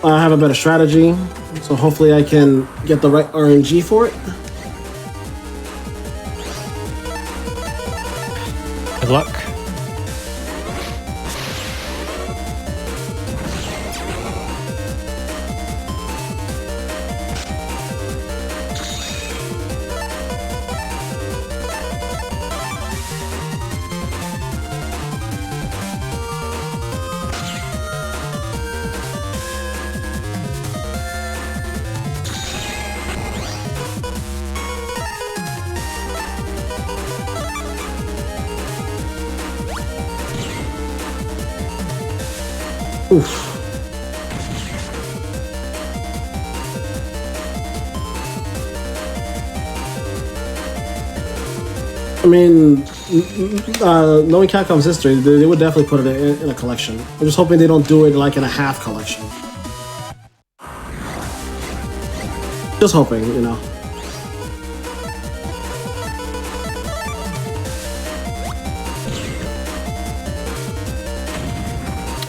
I have a better strategy, so hopefully I can get the right RNG for it. Good luck. Oof. I mean, knowing Capcom's history, they would definitely put it in a collection. I'm just hoping they don't do it like in a half collection. Just hoping,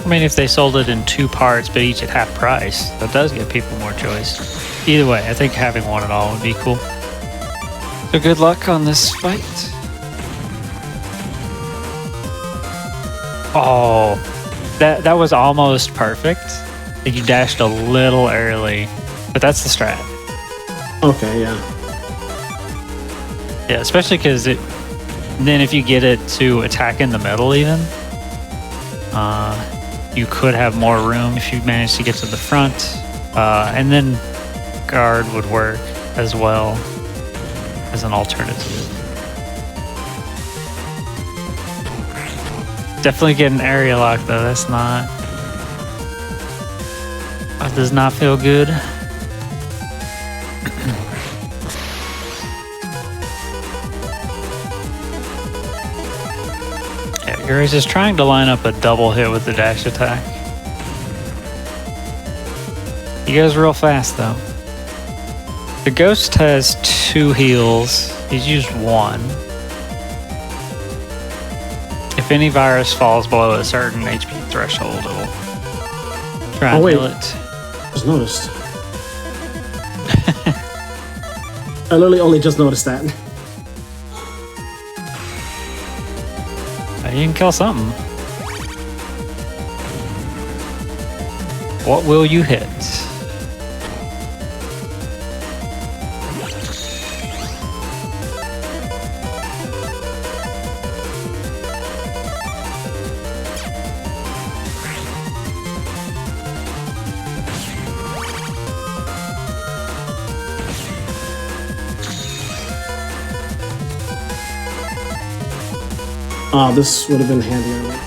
I mean, if they sold it in 2 parts, but each at half price, that does give people more choice. Either way, I think having one at all would be cool. So good luck on this fight. Oh, that was almost perfect. Like you dashed a little early, but that's the strat. Okay, yeah. Yeah, especially because then if you get it to attack in the middle even, you could have more room if you manage to get to the front. And then guard would work as well as an alternative. Definitely get an area lock though, that does not feel good. Gary's just trying to line up a double hit with the dash attack. He goes real fast though. The Ghost has 2 heals. He's used 1. If any virus falls below a certain HP threshold, it will try and heal it. Just noticed. I literally only just noticed that. You can kill something. What will you hit? Oh, this would have been handy.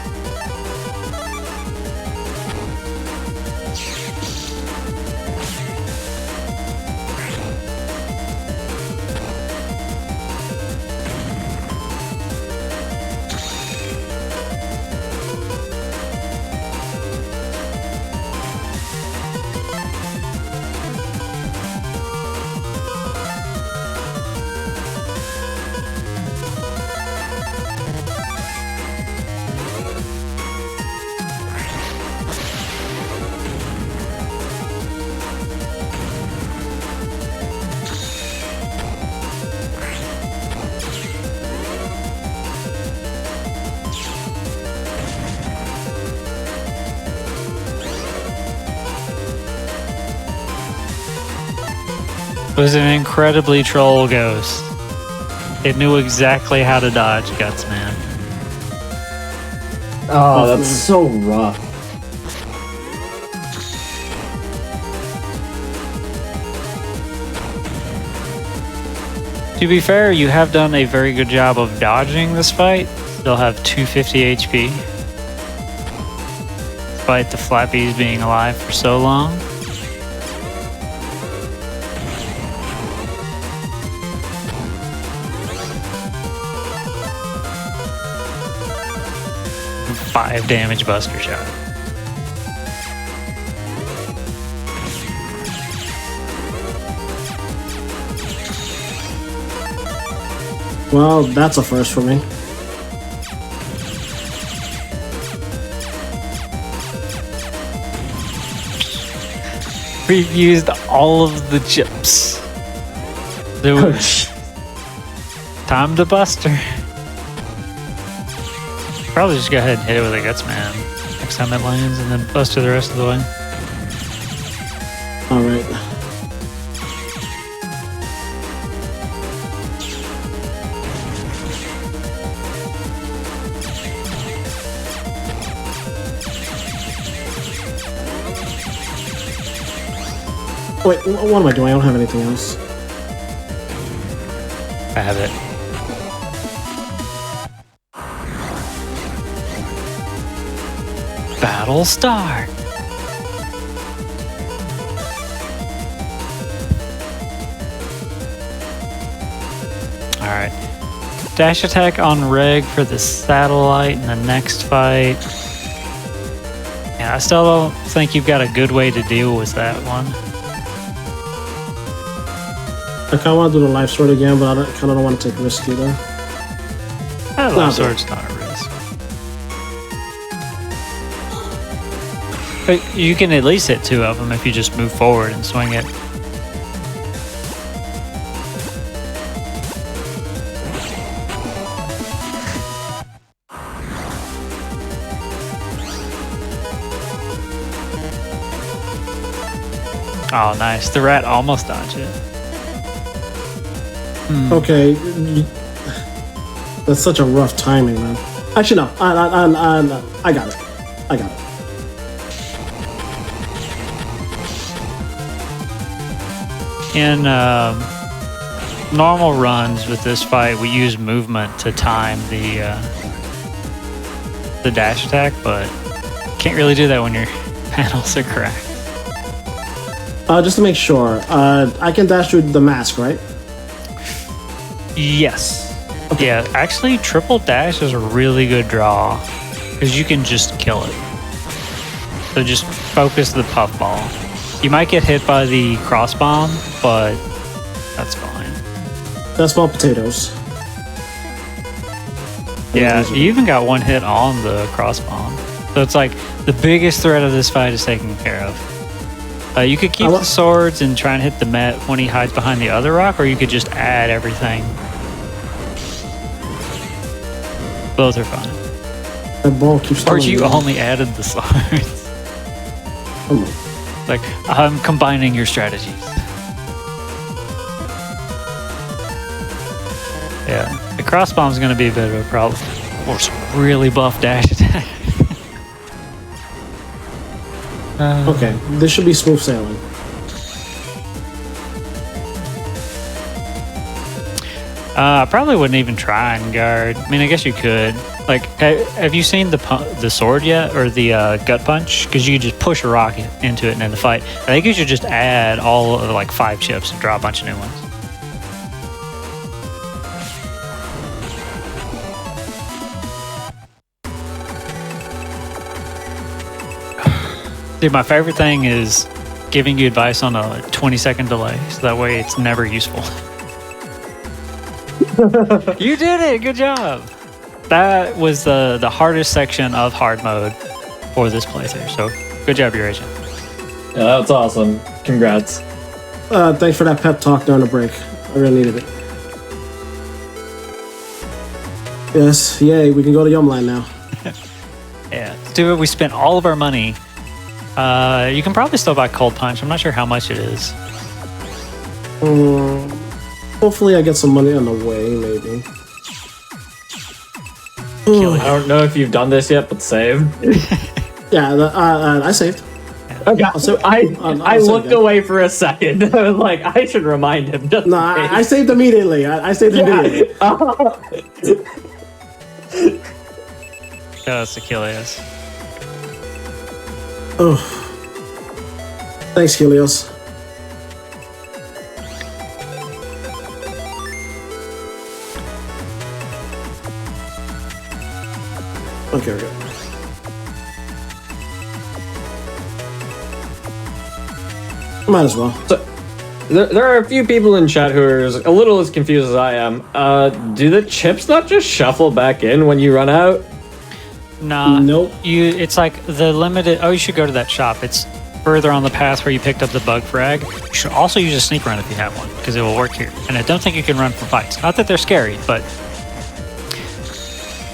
was an incredibly troll ghost. It knew exactly how to dodge Guts, man. Oh, that's so rough. To be fair, you have done a very good job of dodging this fight. Still have 250 HP. Despite the Flappies being alive for so long. Five damage Buster Shot. Well, that's a first for me. We've used all of the chips. Time to Buster. Probably just go ahead and hit it with a Guts Man next time it lands and then Buster the rest of the way. Alright. Wait, what am I doing? I don't have anything else. I have it. Battle start. Alright. Dash attack on Reg for the satellite in the next fight. Yeah, I still don't think you've got a good way to deal with that one. I kind of want to do the life sword again, but I kind of don't want to take risk either. That life sword's not a risk. But you can at least hit two of them if you just move forward and swing it. Oh, nice. The rat almost dodged it. Okay. That's such a rough timing, man. Actually, no. I got it. I got it. In normal runs with this fight, we use movement to time the dash attack, but can't really do that when your panels are cracked. Just to make sure, I can dash through the mask, right? Yes. Okay. Yeah, actually, triple dash is a really good draw because you can just kill it. So just focus the puffball. You might get hit by the cross bomb, but that's fine. That's small potatoes. Yeah, you even got one hit on the cross bomb. So it's like the biggest threat of this fight is taken care of. You could keep the swords and try and hit the Met when he hides behind the other rock, or you could just add everything. Both are fine. That ball keeps. Or you only added the swords. Like, I'm combining your strategies. Yeah, the crossbomb is going to be a bit of a problem. Or some really buff dash attack. Okay, this should be smooth sailing. I probably wouldn't even try and guard. I mean, I guess you could. Like, have you seen the sword yet, or the gut punch? Because you could just push a rock into it and end the fight. I think you should just add all of like 5 chips and draw a bunch of new ones. Dude, my favorite thing is giving you advice on a 20-second delay, so that way it's never useful. You did it! Good job! That was the hardest section of hard mode for this playthrough, so good job, your agent. Yeah, that's awesome. Congrats. Thanks for that pep talk during the break. I really needed it. Yes, yay, we can go to Yumline now. Yeah, dude, we spent all of our money. You can probably still buy Cold Punch. I'm not sure how much it is. Hopefully I get some money on the way, maybe. I don't know if you've done this yet, but save. Yeah, I saved. Okay. Also, I I'll save looked again. away for a second. I was like, I should remind him. Just No, in I case. saved immediately. I saved immediately. Show us Achilles. Oh. Thanks, Helios. Okay, we're good. Might as well. There are a few people in chat who are a little as confused as I am. Do the chips not just shuffle back in when you run out? Nah. Nope. It's like the limited. Oh, you should go to that shop. It's further on the path where you picked up the bug frag. You should also use a sneak run if you have one, because it will work here. And I don't think you can run from fights. Not that they're scary, but.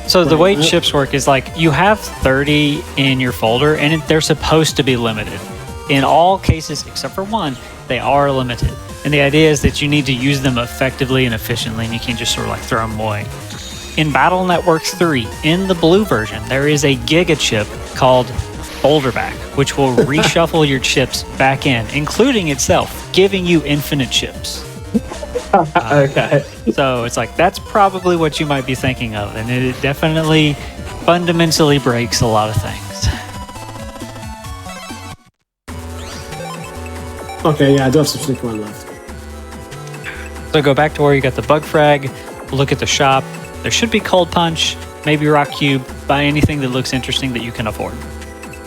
So the way chips work is like you have 30 in your folder, and they're supposed to be limited. In all cases, except for one, they are limited. And the idea is that you need to use them effectively and efficiently, and you can't just sort of like throw them away. In Battle Networks 3, in the blue version, there is a Giga chip called Boulderback, which will reshuffle your chips back in, including itself, giving you infinite chips. Okay. So it's like, that's probably what you might be thinking of, and it definitely fundamentally breaks a lot of things. Okay, yeah, I do have some sneak one left. So go back to where you got the bug frag, look at the shop. There should be Cold Punch, maybe Rock Cube, buy anything that looks interesting that you can afford.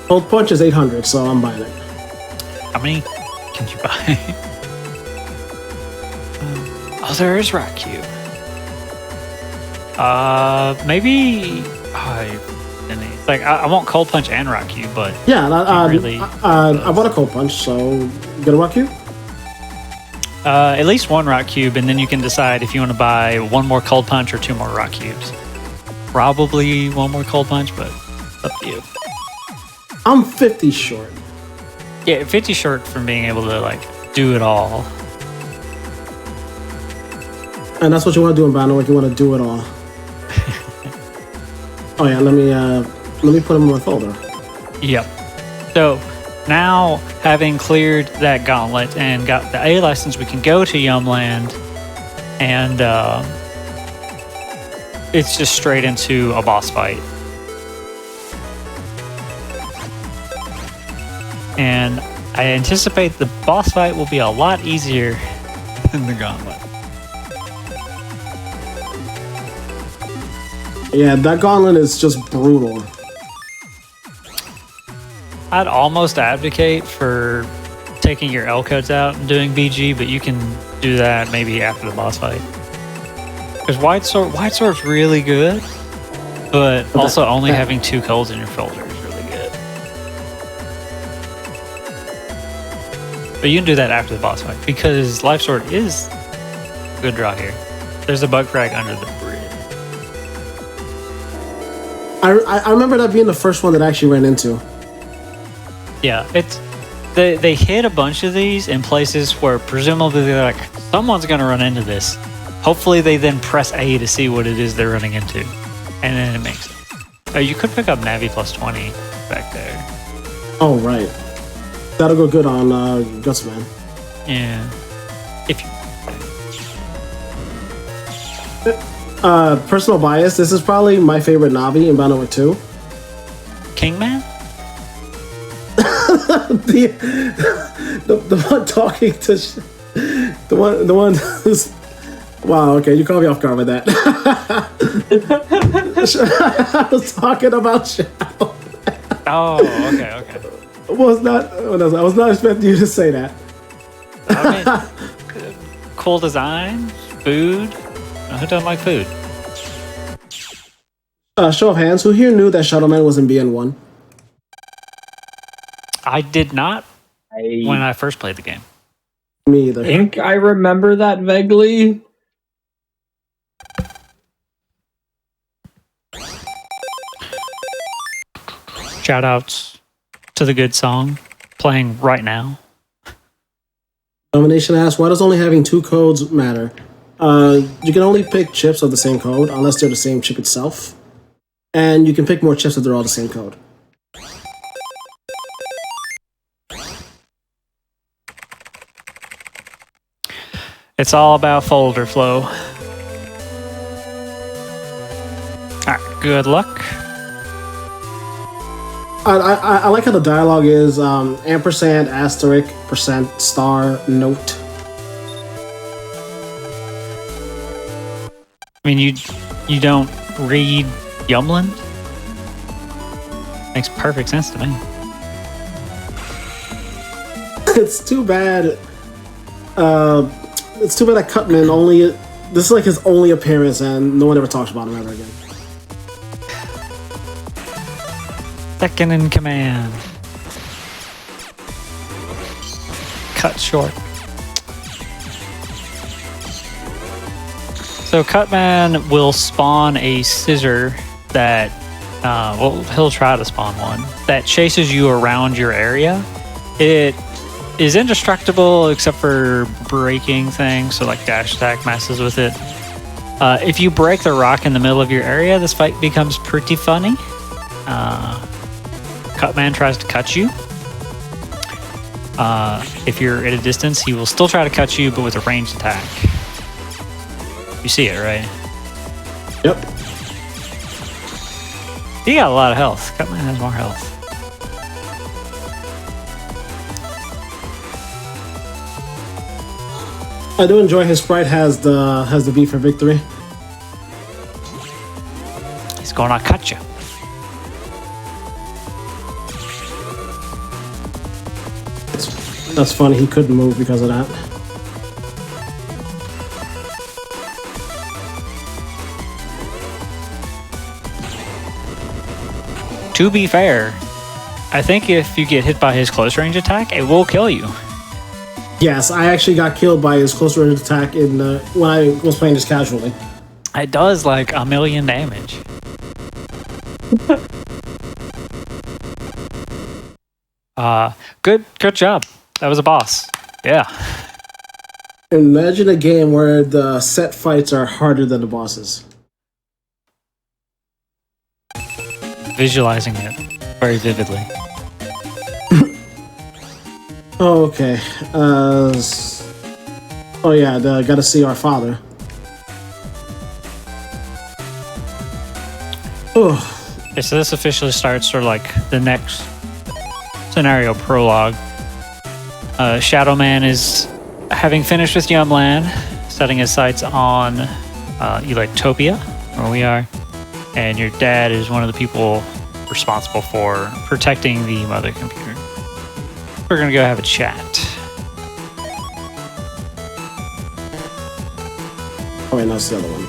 Cold Punch is 800, so I'm buying it. How many can you buy? Oh, there is Rock Cube. Maybe. It's like I want Cold Punch and Rock Cube, but Yeah, really I bought a Cold Punch, so you gonna rock you? at least one Rock Cube, and then you can decide if you want to buy one more Cold Punch or two more Rock Cubes. Probably one more Cold Punch, but up to you. I'm 50 short. Yeah, 50 short from being able to like do it all. And that's what you want to do in Battle Network. You want to do it all. Oh yeah, let me put them in my folder. Yep. So now, having cleared that gauntlet and got the A license, we can go to Yumland, and it's just straight into a boss fight. And I anticipate the boss fight will be a lot easier than the gauntlet. Yeah, that gauntlet is just brutal. I'd almost advocate for taking your L codes out and doing BG, but you can do that maybe after the boss fight. Because White Sword's really good, but also only having 2 codes in your folder is really good. But you can do that after the boss fight, because Life Sword is a good draw here. There's a bug frag under the bridge. I remember that being the first one that I actually ran into. Yeah, they hit a bunch of these in places where presumably they're like, someone's gonna run into this. Hopefully they then press A to see what it is they're running into, and then it makes it. You could pick up Navi plus 20 back there. Oh right, that'll go good on Gutsman. Yeah, if you. Personal bias. This is probably my favorite Navi in Battle Network 2. Kingman? the one talking to the one who's wow. Okay, you caught me off guard with that. I was talking about Shadow. Oh, okay. I was not expecting you to say that. I mean, cool design, food. Who doesn't like food? Show of hands. Who here knew that Shadow Man was in BN1? I did not when I first played the game. Me either. I think I remember that vaguely. Shout outs to the good song playing right now. Domination asks, why does only having 2 codes matter? You can only pick chips of the same code unless they're the same chip itself. And you can pick more chips if they're all the same code. It's all about folder flow. Alright, good luck. I like how the dialogue is ampersand, asterisk, percent, star, note. I mean, you don't read Yumland? Makes perfect sense to me. It's too bad. It's too bad that Cutman only. This is like his only appearance, and no one ever talks about him ever again. Second in command. Cut short. So Cutman will spawn a scissor that, well, he'll try to spawn one that chases you around your area. It is indestructible except for breaking things, so like dash attack messes with it. If you break the rock in the middle of your area, this fight becomes pretty funny. Cutman tries to cut you. If you're at a distance, he will still try to cut you, but with a ranged attack. You see it, right? Yep. He got a lot of health. Cutman has more health. I do enjoy his sprite has the V for victory. He's gonna cut you. That's funny. He couldn't move because of that. To be fair, I think if you get hit by his close range attack, it will kill you. Yes, I actually got killed by his close range attack in when I was playing this casually. It does like 1,000,000 damage. Good job. That was a boss. Yeah. Imagine a game where the set fights are harder than the bosses. Visualizing it very vividly. Oh, okay. Oh yeah, gotta see our father. Oh. Okay, so this officially starts sort of like the next scenario prologue. Shadow Man is having finished with Yumland, setting his sights on Electopia, where we are, and your dad is one of the people responsible for protecting the mother computer. We're gonna go have a chat. Oh wait, no, it's the other one.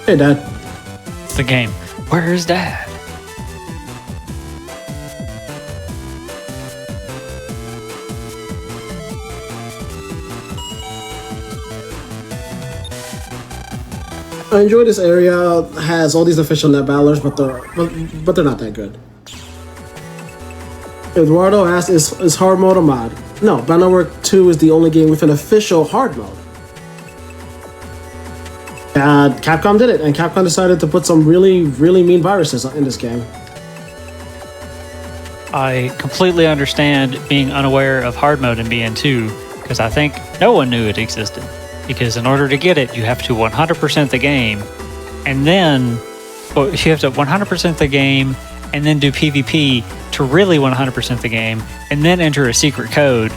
Hey, Dad. It's the game. Where is Dad? I enjoy this area. Has all these official net battlers, but they're not that good. Eduardo asks, is hard mode a mod? No, Battle Network 2 is the only game with an official hard mode. Capcom did it, and Capcom decided to put some really, really mean viruses in this game. I completely understand being unaware of hard mode in BN2, because I think no one knew it existed. Because in order to get it, you have to 100% the game, and then you have to 100% the game, and then do PvP to really 100% the game, and then enter a secret code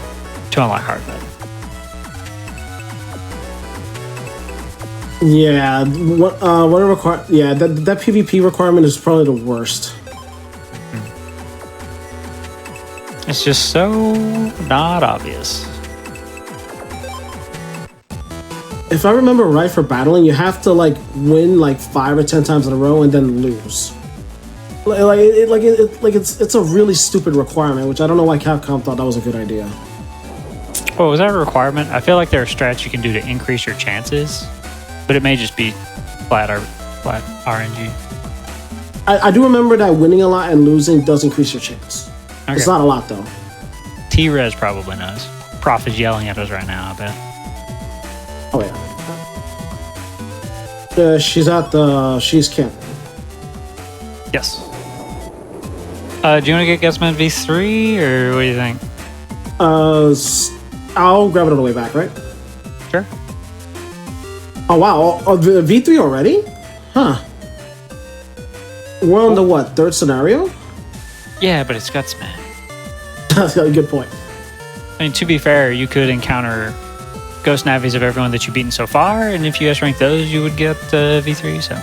to unlock hard mode. Yeah, that PvP requirement is probably the worst. It's just so not obvious. If I remember right, for battling, you have to win 5 or 10 times in a row and then lose. It's a really stupid requirement, which I don't know why Capcom thought that was a good idea. Well, was that a requirement? I feel like there are strats you can do to increase your chances, but it may just be flat RNG. I do remember that winning a lot and losing does increase your chance. Okay. It's not a lot though. T-Res probably knows. Prof is yelling at us right now, I bet. Oh yeah. She's camping. Yes. Do you want to get Gutsman V3, or what do you think? I'll grab it on the way back, right? Sure. Oh wow, the V3 already? Huh. We're on the what, third scenario? Yeah, but it's Gutsman. That's got a good point. I mean, to be fair, you could encounter Ghost Navis of everyone that you've beaten so far, and if you S rank those, you would get V3, so.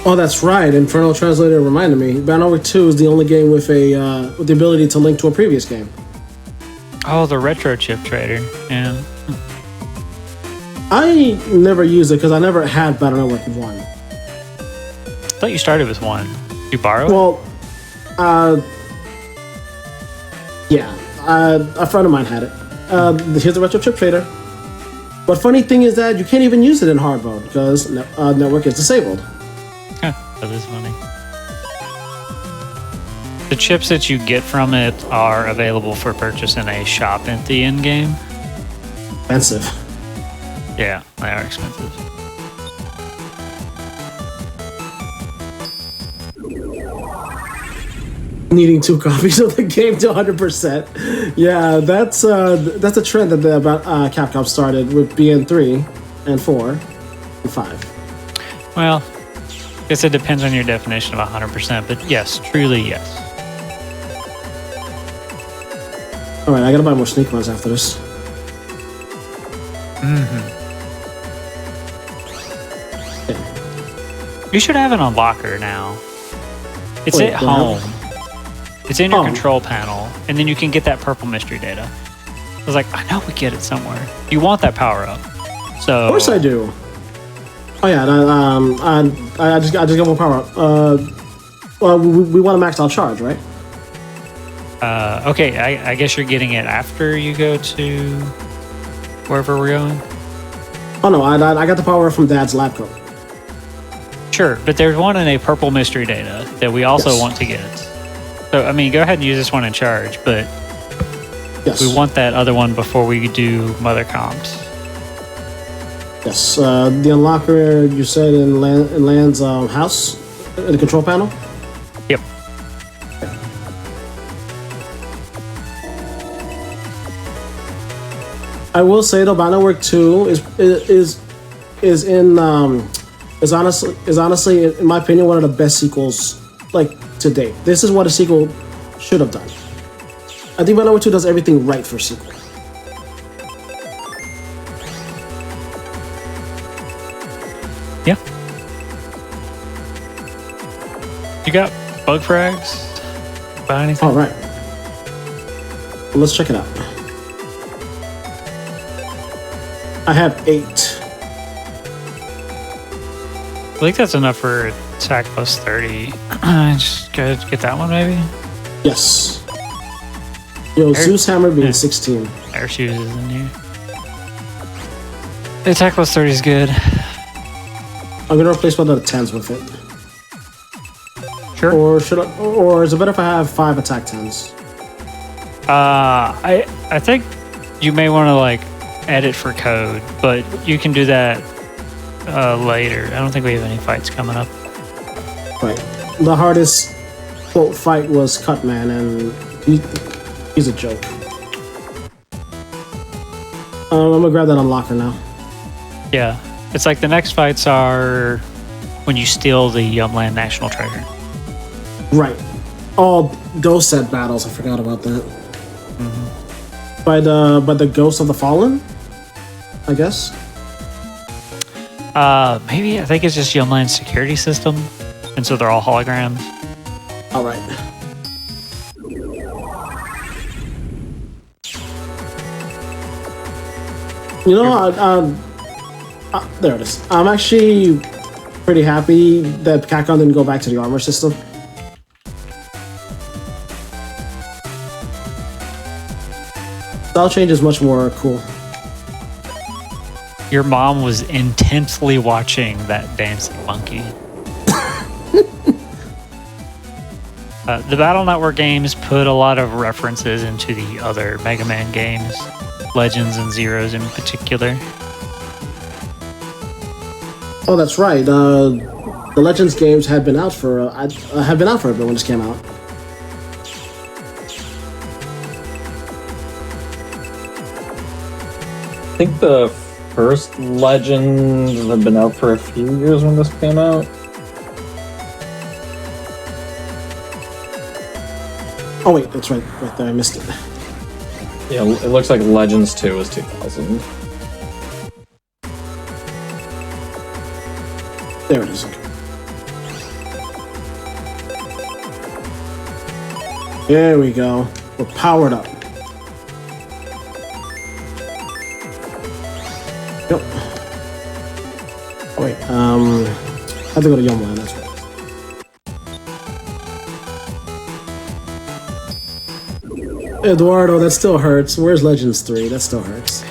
Oh, that's right. Infernal Translator reminded me. Bannerwork 2 is the only game with with the ability to link to a previous game. Oh, the retro chip trader. Yeah. I never used it because I never had Battle Network 1. I thought you started with 1. You borrow it? Well, yeah. A friend of mine had it. Here's the retro chip trader. But funny thing is that you can't even use it in hard mode because network is disabled. That is funny. The chips that you get from it are available for purchase in a shop at the end game. Expensive. Yeah, they are expensive. Needing 2 copies of the game to 100%. Yeah, that's a trend that Capcom started with BN3 and 4 and 5. Well, I guess it depends on your definition of 100%, but yes, truly yes. Alright, I gotta buy more sneak ones after this. You should have it on locker now. It's Wait, at what home. It's in your Oh. control panel, and then you can get that purple mystery data. I was like, I know we get it somewhere. You want that power up. So Of course I do. Oh yeah, I just got more power up. Well, we want to max out charge, right? okay, I guess you're getting it after you go to wherever we're going. Oh no, I got the power from Dad's lab coat. Sure, but there's one in a purple mystery data that we also Yes. want to get. So I mean, go ahead and use this one in charge, but Yes. we want that other one before we do mother comps. Yes. The unlocker you said in Land's house, in the control panel. Yep. I will say though, Battle Network 2 is honestly, in my opinion, one of the best sequels like to date. This is what a sequel should have done. I think Battle Network 2 does everything right for a sequel. Yeah. You got bug frags? Buy anything? All right. Well, let's check it out. I have 8. I think that's enough for attack plus 30. Just go get that one, maybe? Yes. Yo, Zeus Hammer being yeah. 16. Air shoes is in here. The attack plus 30 is good. I'm gonna replace one of the 10s with it. Sure. Or should I? Or is it better if I have 5 attack 10s? I think you may want to like edit for code, but you can do that later. I don't think we have any fights coming up. Right. The hardest quote fight was Cutman, and he's a joke. I'm gonna grab that unlocker now. Yeah, it's like the next fights are when you steal the Yumland National Treasure. Right. Oh, those set battles. I forgot about that. Mm-hmm. By the Ghost of the Fallen, I guess. Maybe I think it's just Yumland's security system, and so they're all holograms. All right. You know, there it is. I'm actually pretty happy that Capcom didn't go back to the armor system. Style change is much more cool. Your mom was intensely watching that dancing monkey. The Battle Network games put a lot of references into the other Mega Man games, Legends and Zeros in particular. Oh, that's right. The Legends games had been out for a bit when this came out. I think the first Legends have been out for a few years when this came out. Oh wait, that's right. Right there, I missed it. Yeah, it looks like Legends 2 was 2000. There it is. Okay. There we go. We're powered up. Yep. Oh wait, I have to go to Yumland, that's right. Eduardo, that still hurts. Where's Legends 3? That still hurts.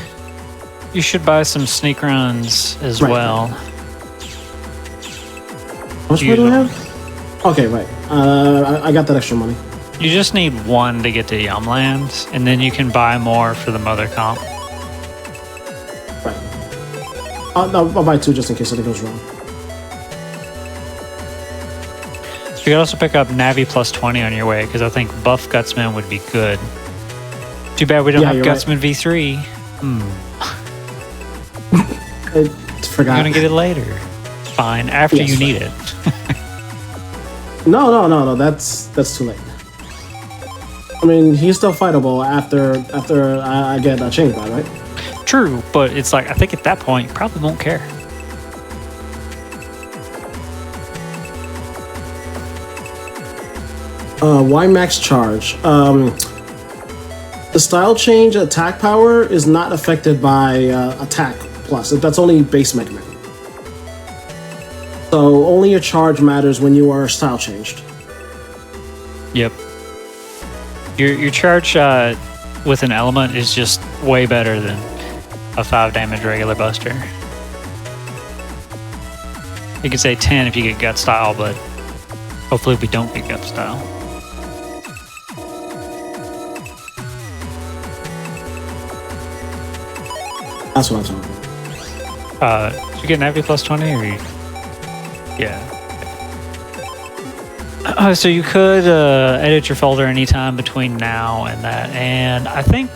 You should buy some sneak runs as Right. well. How much money do I have? Okay, right. I got that extra money. You just need one to get to Yumland, and then you can buy more for the mother comp. Right. No, I'll buy 2 just in case something goes wrong. You could also pick up Navi plus 20 on your way, because I think Buff Gutsman would be good. Too bad we don't Yeah, have you're Gutsman V3. I You're forgot. gonna get it later. Fine, after Yes, you fine. need it. No. That's too late. I mean, he's still fightable after I get a change by, right? True, but it's like, I think at that point, you probably won't care. Why max charge? The style change attack power is not affected by attack plus. That's only base Mega Man. So only your charge matters when you are style changed. Yep. Your charge shot with an element is just way better than a 5 damage regular buster. You could say 10 if you get gut style, but hopefully we don't get gut style. That's what I'm talking about. Did you get Navi plus 20 or you... Yeah. So you could edit your folder anytime between now and that, and I think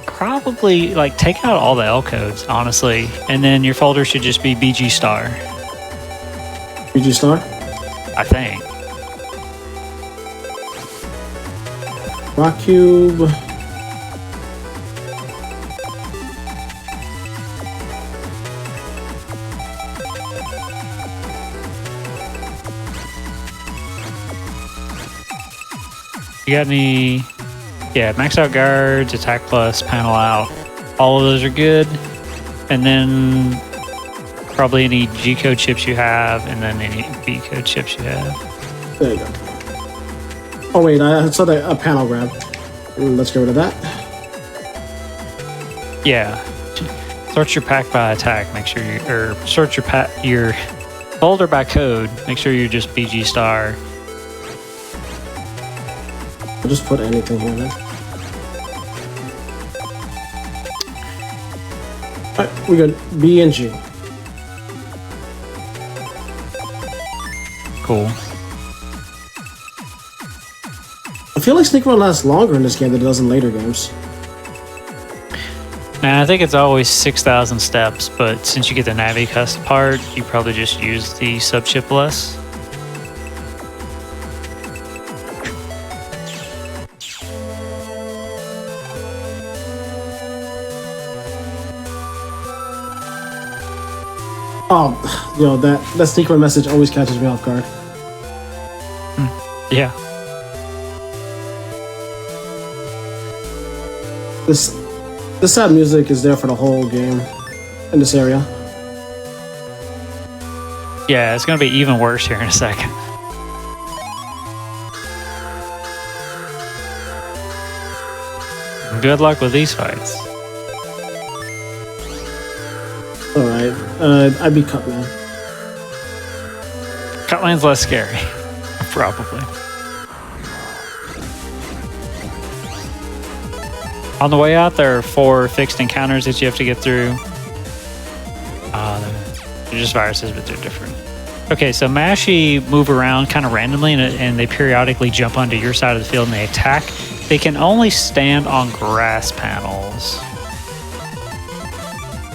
probably like take out all the L codes, honestly, and then your folder should just be BG Star, BG Star? I think. Rock Cube. You got any... Yeah, max out guards, attack plus, panel out. All of those are good. And then probably any G code chips you have, and then any B code chips you have. There you go. Oh wait, I saw a panel grab. Let's get rid of that. Yeah. Sort your pack by attack. Make sure you... Or sort your folder by code. Make sure you're just BG Star. I'll just put anything here then. Alright, we got B and G. Cool. I feel like Sneak Run lasts longer in this game than it does in later games. Now, I think it's always 6,000 steps, but since you get the Navi custom part, you probably just use the sub-chip less. Oh, yo, that Sneak Run message always catches me off guard. Yeah. This sad music is there for the whole game in this area. Yeah, it's going to be even worse here in a second. Good luck with these fights. Alright, I'd be Cutman. Cutman's less scary, probably. On the way out, there are 4 fixed encounters that you have to get through. They're just viruses, but they're different. Okay, so Mashy move around kind of randomly, and they periodically jump onto your side of the field and they attack. They can only stand on grass panels.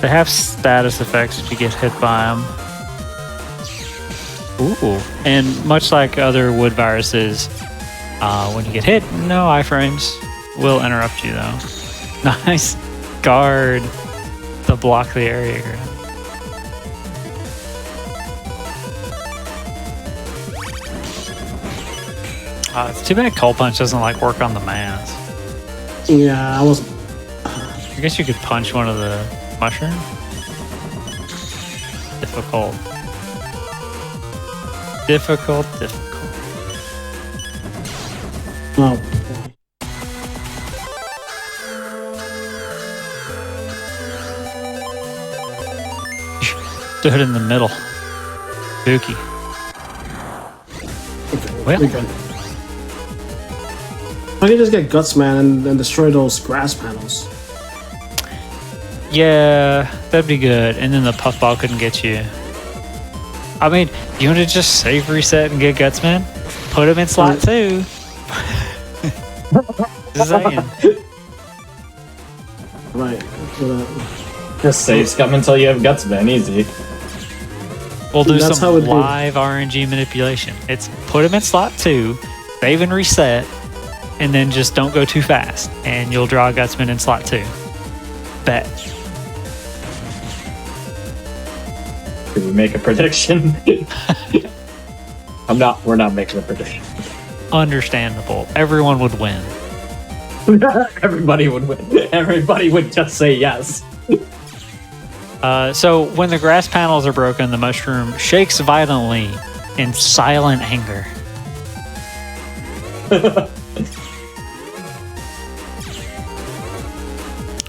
They have status effects if you get hit by them. Ooh. And much like other wood viruses, when you get hit, no iframes. Will interrupt you though. Nice guard to block the area. It's too bad Cold Punch doesn't like work on the mass. Yeah, I was. I guess you could punch one of the mushrooms. Difficult. Difficult. Oh. Stood in the middle. Spooky. Okay, Well. we're good. I can just get Gutsman and destroy those grass panels. Yeah, that'd be good. And then the puffball couldn't get you. I mean, you want to just save reset and get Gutsman? Put him in slot 2. Just saying. Right. Just save scum until you have Gutsman, easy. We'll do That's how some it'd be. live RNG manipulation. It's put him in slot 2, save and reset, and then just don't go too fast, and you'll draw Gutsman in slot 2. Bet. Did we make a prediction? We're not making a prediction. Understandable. Everyone would win. Everybody would win. Everybody would just say yes. So when the grass panels are broken, the mushroom shakes violently in silent anger.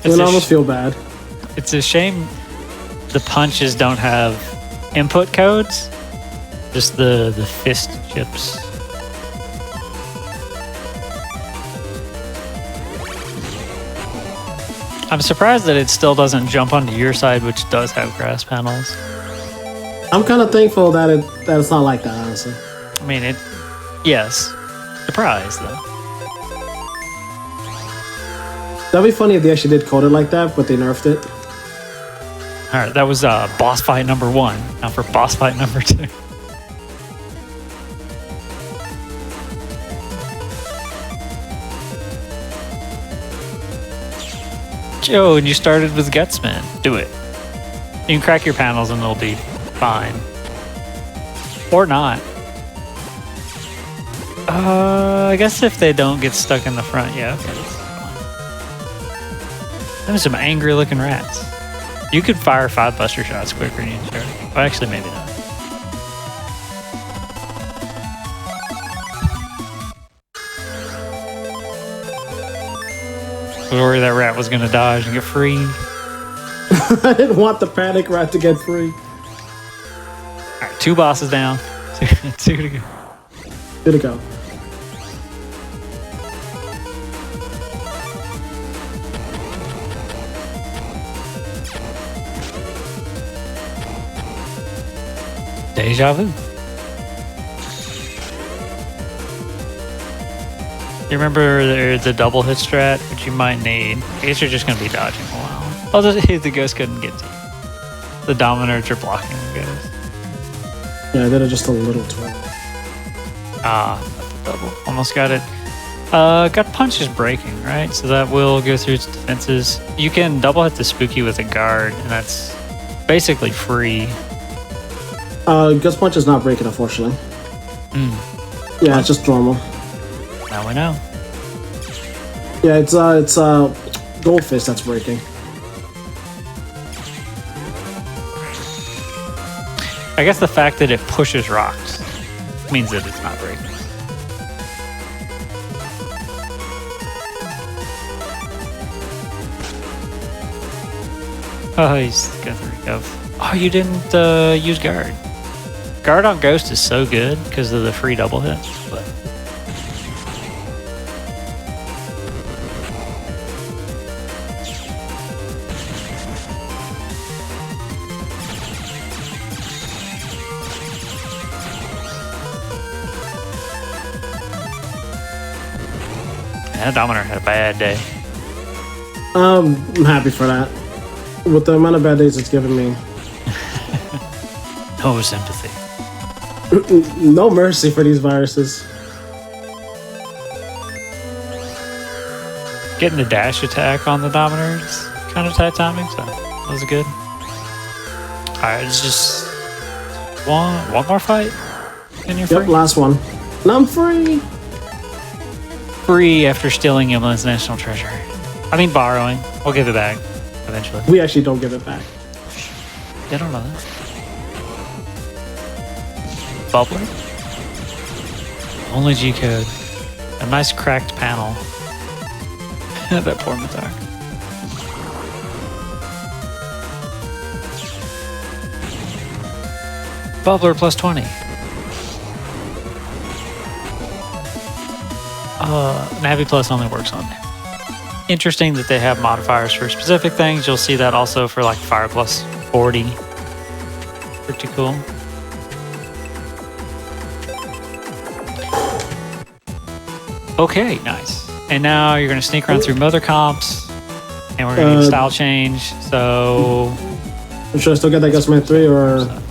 I almost feel bad. It's a shame the punches don't have input codes, just the fist chips. I'm surprised that it still doesn't jump onto your side, which does have grass panels. I'm kind of thankful that it's not like that, honestly. I mean, yes. Surprise, though. That'd be funny if they actually did code it like that, but they nerfed it. Alright, that was boss fight number 1. Now for boss fight number 2. Joe, and you started with Gutsman. Do it. You can crack your panels and they'll be fine. Or not. I guess if they don't get stuck in the front, yeah, okay. That's fine. Them some angry looking rats. You could fire 5 buster shots quicker than you started. Well, actually, maybe not. I was worried that rat was gonna dodge and get free. I didn't want the panic rat to get free. Alright, 2 bosses down. 2 to go. Good to go. Deja vu. You remember the double hit strat, which you might need. I guess you're just going to be dodging a while. Oh, the ghost couldn't get to you. The dominants are blocking the ghost. Yeah, I did it just a little too. Ah, not the double. Almost got it. Got punches breaking, right? So that will go through its defenses. You can double hit the spooky with a guard, and that's basically free. Gust Punch is not breaking, unfortunately. Yeah, it's just normal. Now we know. Yeah, it's Goldfish that's breaking. I guess the fact that it pushes rocks means that it's not breaking. Oh, he's got the reach of Oh, you didn't use guard. Guard on Ghost is so good because of the free double hit. But that Dominer had a bad day. I'm happy for that. With the amount of bad days it's given me, No sympathy. no mercy for these viruses. Getting the dash attack on the Dominers kind of tight timing, so that was good. Alright, it's just one more fight, and you're Yep, free. last one. And I'm free. Free after stealing Yimlin's national treasure. I mean borrowing. We'll give it back eventually. We actually don't give it back. They don't know that. Bubbler? Only G code. A nice cracked panel. That poor Matar. Bubbler plus 20. Navi Plus only works on it. Interesting that they have modifiers for specific things. You'll see that also for like Fire Plus 40. Pretty cool. Okay, nice. And now you're gonna sneak around through Mother Comps, and we're gonna get a style change. So, Should I still get that Gus Man 3 or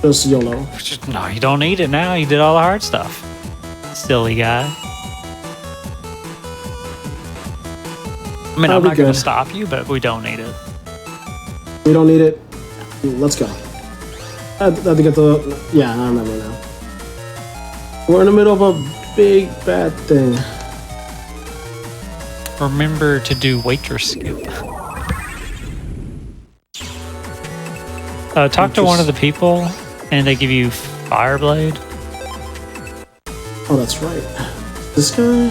just YOLO? no, you don't need it now. You did all the hard stuff. Silly guy. I mean, That'll I'm be not gonna good. stop you, but we don't need it. We don't need it. Let's go. I had to get the. Yeah, I remember now. We're in the middle of a big bad thing. Remember to do waitress scoop. Talk to one of the people, and they give you Fireblade. Oh, that's right. This guy?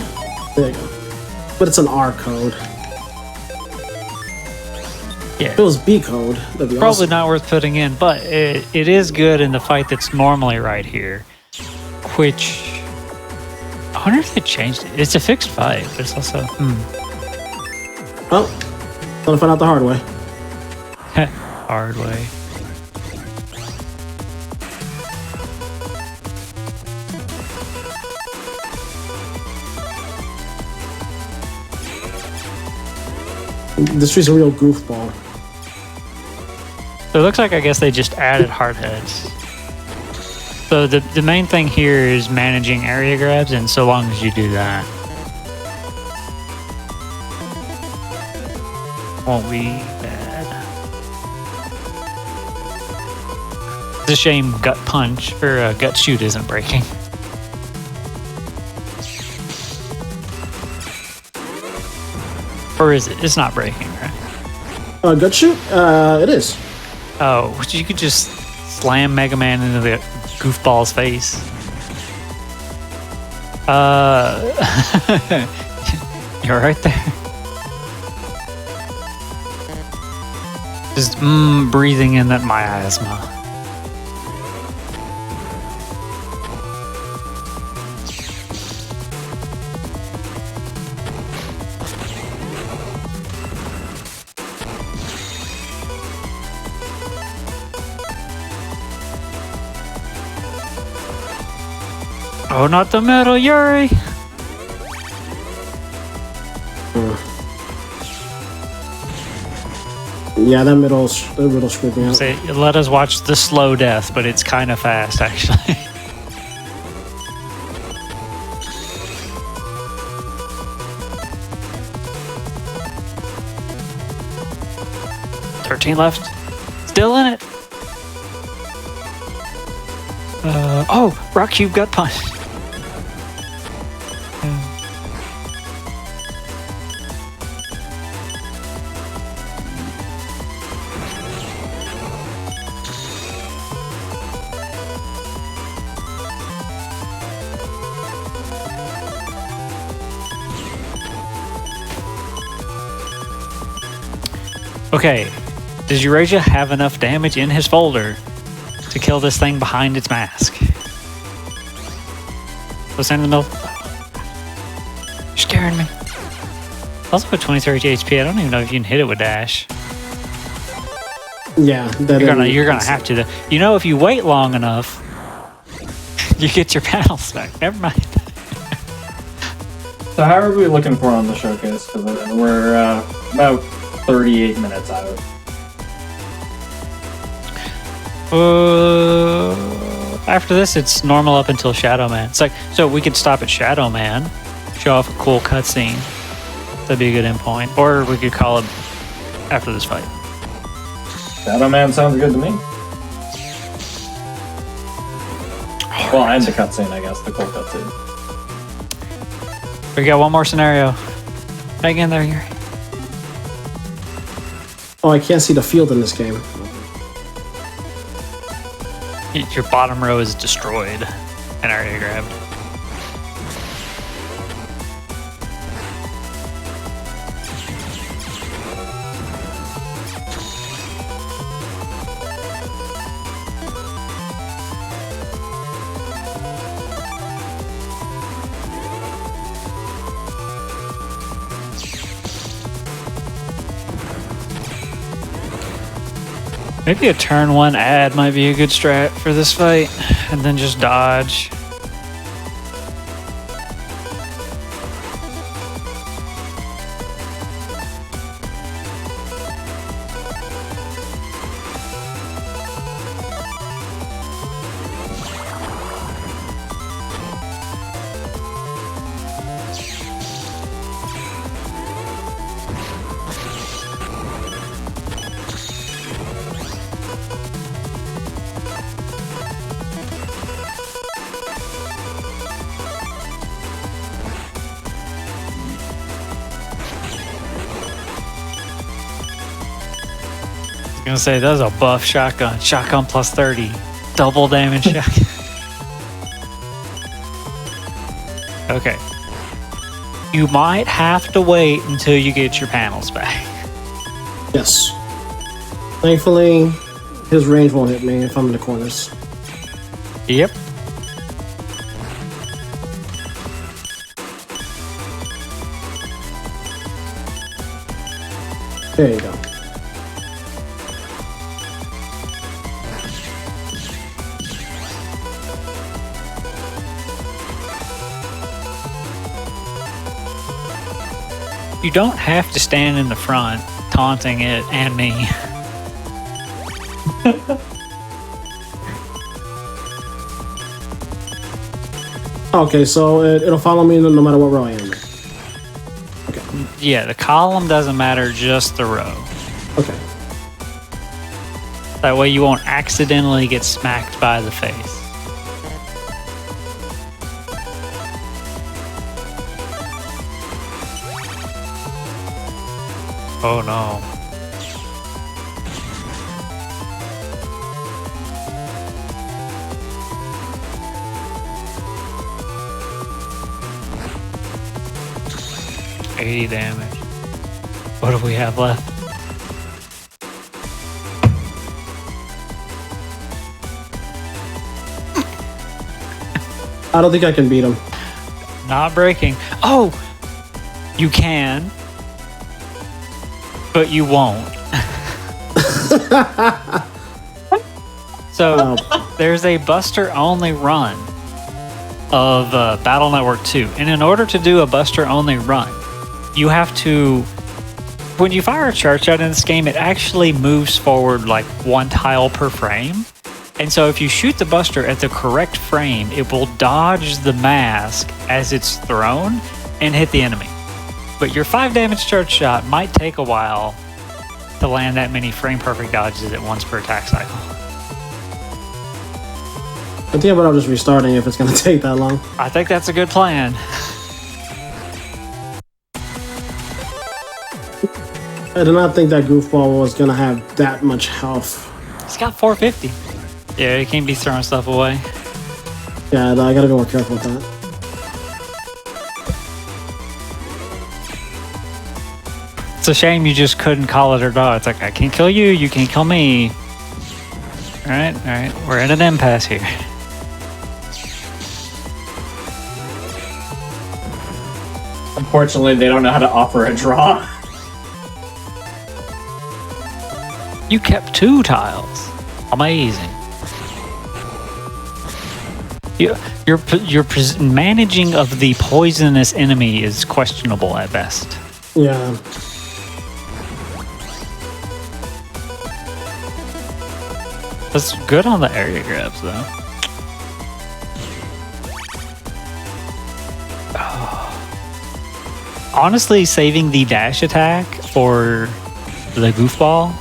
There you go. But it's an R code. Yeah. If it was B code, that'd be Probably awesome. not worth putting in, but it is good in the fight that's normally right here. Which, I wonder if they changed it. It's a fixed fight, but it's also, Oh, gonna find out the hard way. hard way. This tree's a real goofball. So it looks like, I guess they just added hard heads. So the main thing here is managing area grabs, and so long as you do that, won't be bad. It's a shame gut punch or gut shoot isn't breaking. Or is it? It's not breaking, right? Gut shoot? It is. Oh, you could just slam Mega Man into the goofball's face. You're right there. Just breathing in that miasma. Oh, not the metal, Yuri! Yeah, that middle screwed me out. Say, let us watch the slow death, but it's kind of fast, actually. $13 left. Still in it. Oh, Rock Cube got punched. Okay, Does Eurasia have enough damage in his folder to kill this thing behind its mask? What's in the middle? You're scaring me. Also with 20-30 HP, I don't even know if you can hit it with dash. Yeah, You're gonna have to. You know, if you wait long enough, you get your panels back. Never mind. So how are we looking for on the showcase? Because we're about 38 minutes out. After this, it's normal up until Shadow Man. It's like, so we could stop at Shadow Man, show off a cool cutscene. That'd be a good endpoint. Or we could call it after this fight. Shadow Man sounds good to me. Well, and the cutscene, I guess, the cool cutscene. We got one more scenario. Hang in there, Yuri. Oh, I can't see the field in this game. Your bottom row is destroyed and already grabbed. Maybe a turn 1 ad might be a good strat for this fight, and then just dodge. I was gonna say, that was a buff shotgun. Shotgun plus 30. Double damage shotgun. Okay. You might have to wait until you get your panels back. Yes. Thankfully, his range won't hit me if I'm in the corners. Yep. There you go. You don't have to stand in the front taunting it and me. Okay, so it'll follow me no matter what row I am. Okay. Yeah, the column doesn't matter, just the row. Okay. That way you won't accidentally get smacked by the face. Oh no. $80 damage. What do we have left? I don't think I can beat him. Not breaking. Oh! You can. But you won't. So, there's a Buster only run of Battle Network 2. And in order to do a Buster only run, you have to, when you fire a charge shot in this game, it actually moves forward like one tile per frame. And so if you shoot the Buster at the correct frame, it will dodge the mask as it's thrown and hit the enemy. But your 5 damage charge shot might take a while to land that many frame perfect dodges at once per attack cycle. I think about just restarting if it's going to take that long. I think that's a good plan. I did not think that goofball was going to have that much health. He's got 450. Yeah, he can't be throwing stuff away. Yeah, I got to be more careful with that. It's a shame you just couldn't call it or dog. It's like, I can't kill you, you can't kill me. All right, we're at an impasse here. Unfortunately, they don't know how to offer a draw. You kept 2 tiles. Amazing. Your managing of the poisonous enemy is questionable at best. Yeah. That's good on the area grabs, though. Honestly, saving the dash attack for the goofball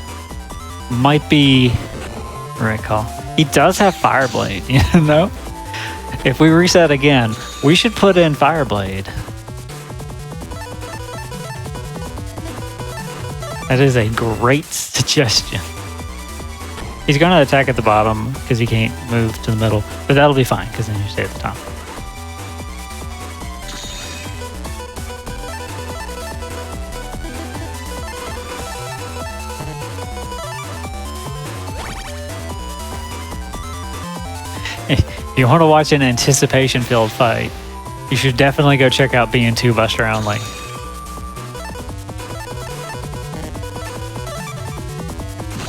might be the right call. He does have Fireblade, you know? If we reset again, we should put in Fireblade. That is a great suggestion. He's going to attack at the bottom because he can't move to the middle, but that'll be fine because then you stay at the top. If you want to watch an anticipation filled fight, you should definitely go check out BN2 Buster Only.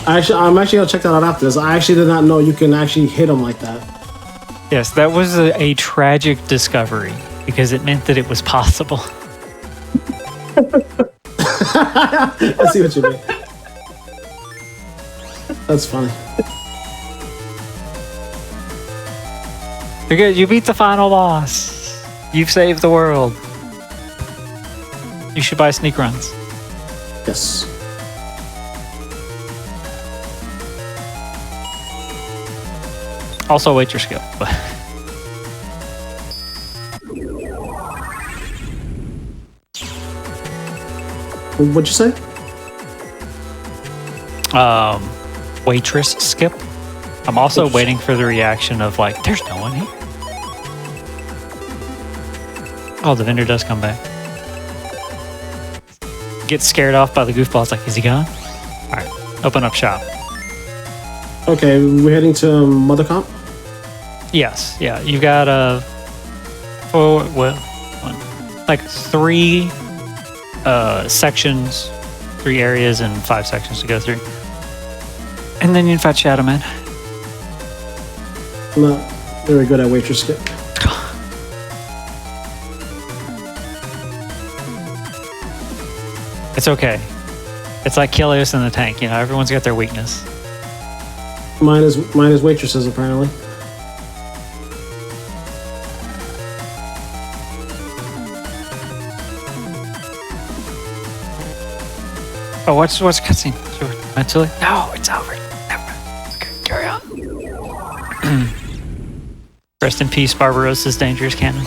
I'm actually gonna check that out after this. I actually did not know you can actually hit him like that. Yes, that was a tragic discovery because it meant that it was possible. I see what you mean. That's funny. You're good. You beat the final boss. You've saved the world. You should buy sneak runs. Yes. Also, wait your skill. But What'd you say? Waitress skip. I'm also waiting for the reaction of like, there's no one here. Oh, the vendor does come back. Get scared off by the goofball. It's like, is he gone? All right, open up shop. Okay, we're heading to Mother Comp. Yes, yeah. You've got like 3 sections, 3 areas, and 5 sections to go through. And then you fight Shadow Man. I'm not very good at waitress skip. It's okay. It's like Kilios in the tank. You know, everyone's got their weakness. Mine is waitresses apparently. Oh, what's cutscene? Mentally? No, it's over. Never mind. Okay, carry on. Rest in peace, Barbarossa's dangerous cannon.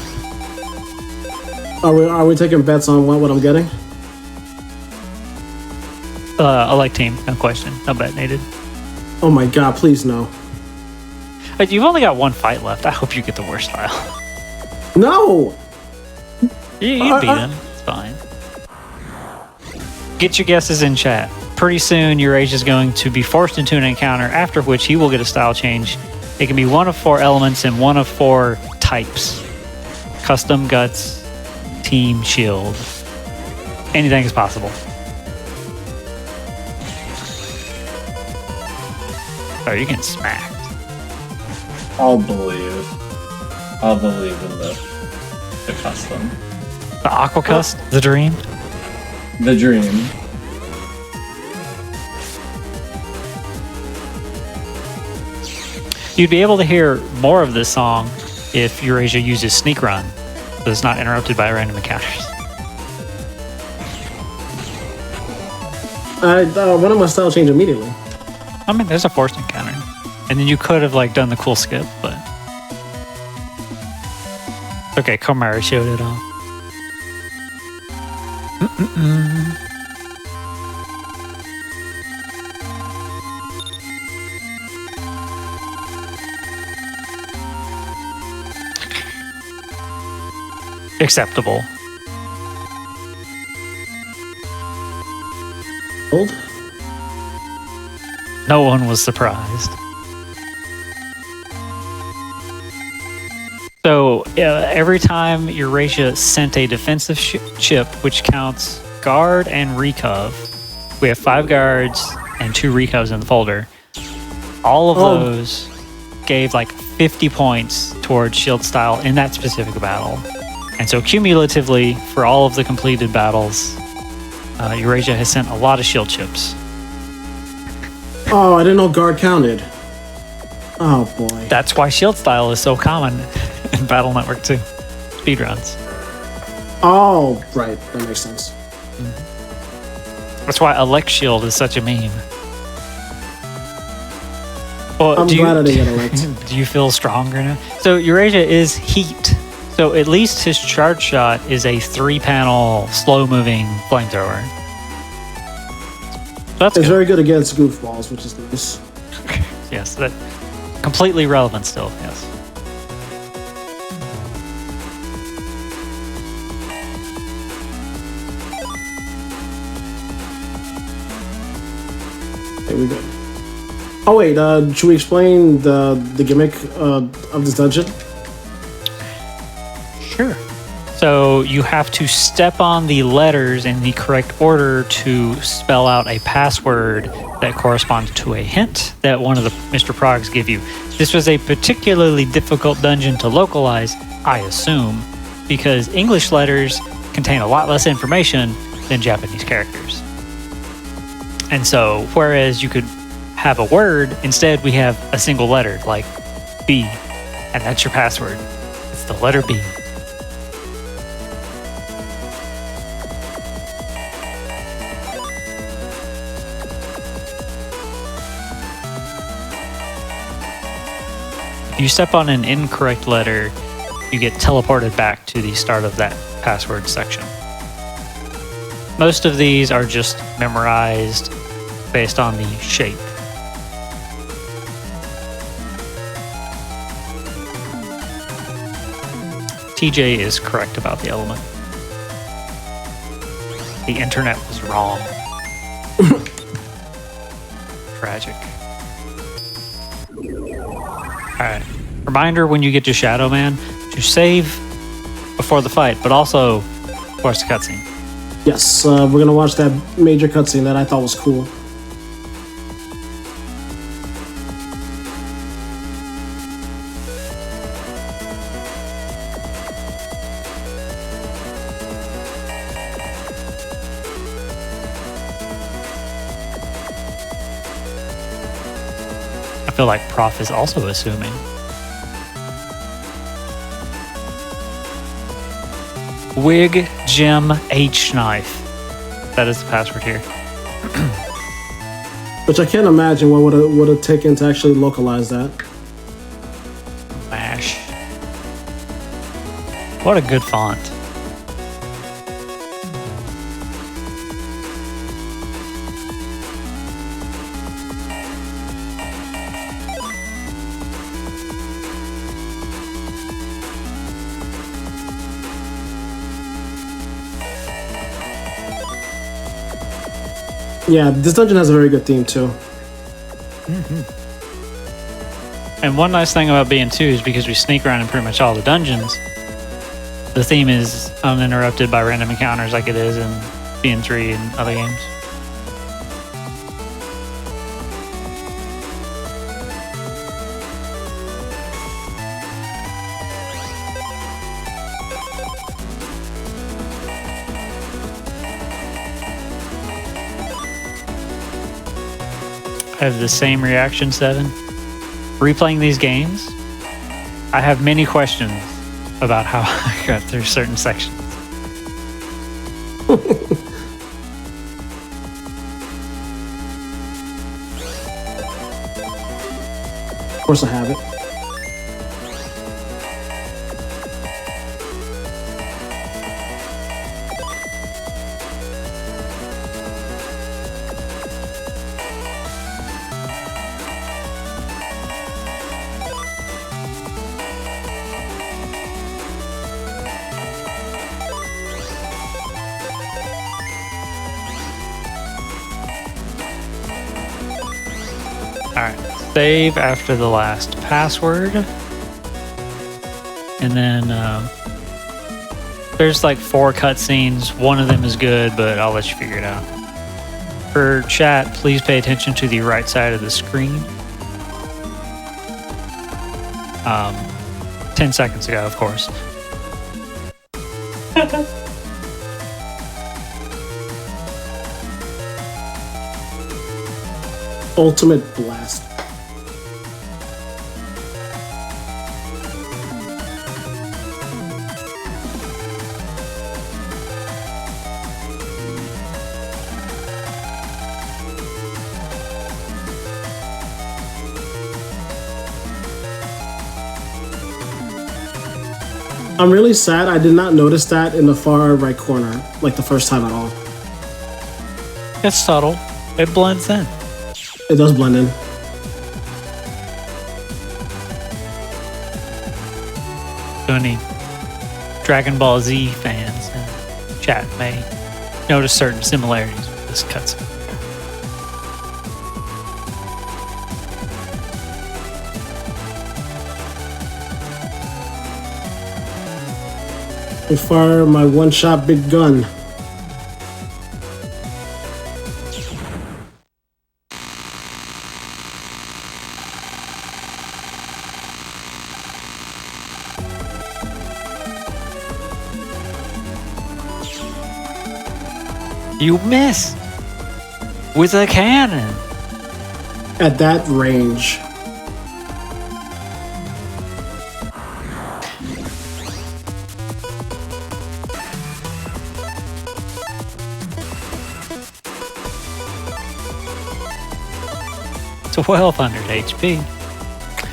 Are we taking bets on what I'm getting? I like team, no question. No bet needed. Oh my god, please no. But you've only got 1 fight left. I hope you get the worst tile. No! You beat him. It's fine. Get your guesses in chat. Pretty soon, your age is going to be forced into an encounter, after which he will get a style change. It can be 1 of 4 elements and 1 of 4 types. Custom, guts, team, shield. Anything is possible. Oh, you're getting smacked. I'll believe in the custom. The Aquacust, the dream. The dream. You'd be able to hear more of this song if Eurasia uses Sneak Run, so it's not interrupted by random encounters. One of my style change immediately. I mean, there's a forced encounter. And then you could have, like, done the cool skip, but... Okay, Komara showed it off. Acceptable. Old? No one was surprised. So every time Eurasia sent a defensive chip, which counts guard and recov, we have 5 guards and 2 recovs in the folder. All of those gave like 50 points towards shield style in that specific battle. And so cumulatively, for all of the completed battles, Eurasia has sent a lot of shield chips. Oh, I didn't know guard counted. Oh boy. That's why shield style is so common in Battle Network 2 speedruns. Oh, right. That makes sense. That's why Elect Shield is such a meme. Well, I'm glad I didn't get Elect. Do you feel stronger now? So Eurasia is heat. So at least his charge shot is a 3-panel, slow-moving flamethrower. So that's It's good. very good against goofballs, which is nice. Yes, that completely relevant still. Yes. There we go. Oh wait, should we explain the gimmick of this dungeon? Sure. So you have to step on the letters in the correct order to spell out a password that corresponds to a hint that one of the Mr. Progs give you. This was a particularly difficult dungeon to localize, I assume, because English letters contain a lot less information than Japanese characters. And so, whereas you could have a word, instead we have a single letter, like B, and that's your password. It's the letter B. If you step on an incorrect letter, you get teleported back to the start of that password section. Most of these are just memorized based on the shape. TJ is correct about the element. The internet was wrong. Tragic. Alright. Reminder when you get to Shadow Man to save before the fight, but also watch the cutscene. Yes, we're gonna watch that major cutscene that I thought was cool. I feel like Prof is also assuming. Wig Jim H Knife. That is the password here. Which I can't imagine what would have taken to actually localize that. Mash. What a good font. Yeah, this dungeon has a very good theme too. And one nice thing about being 2 is because we sneak around in pretty much all the dungeons, the theme is uninterrupted by random encounters like it is in BN3 and other games. I have the same reaction, 7. Replaying these games, I have many questions about how I got through certain sections. Of course, I have it. Alright, save after the last password. And then there's like 4 cutscenes. One of them is good, but I'll let you figure it out. For chat, please pay attention to the right side of the screen. 10 seconds ago, of course. Ultimate blast. I'm really sad I did not notice that in the far right corner, like the first time at all. It's subtle. It blends in. It does blend in. So any Dragon Ball Z fans in chat may notice certain similarities with this cutscene. I fire my one-shot big gun. You missed with a cannon. At that range. It's 1200 HP.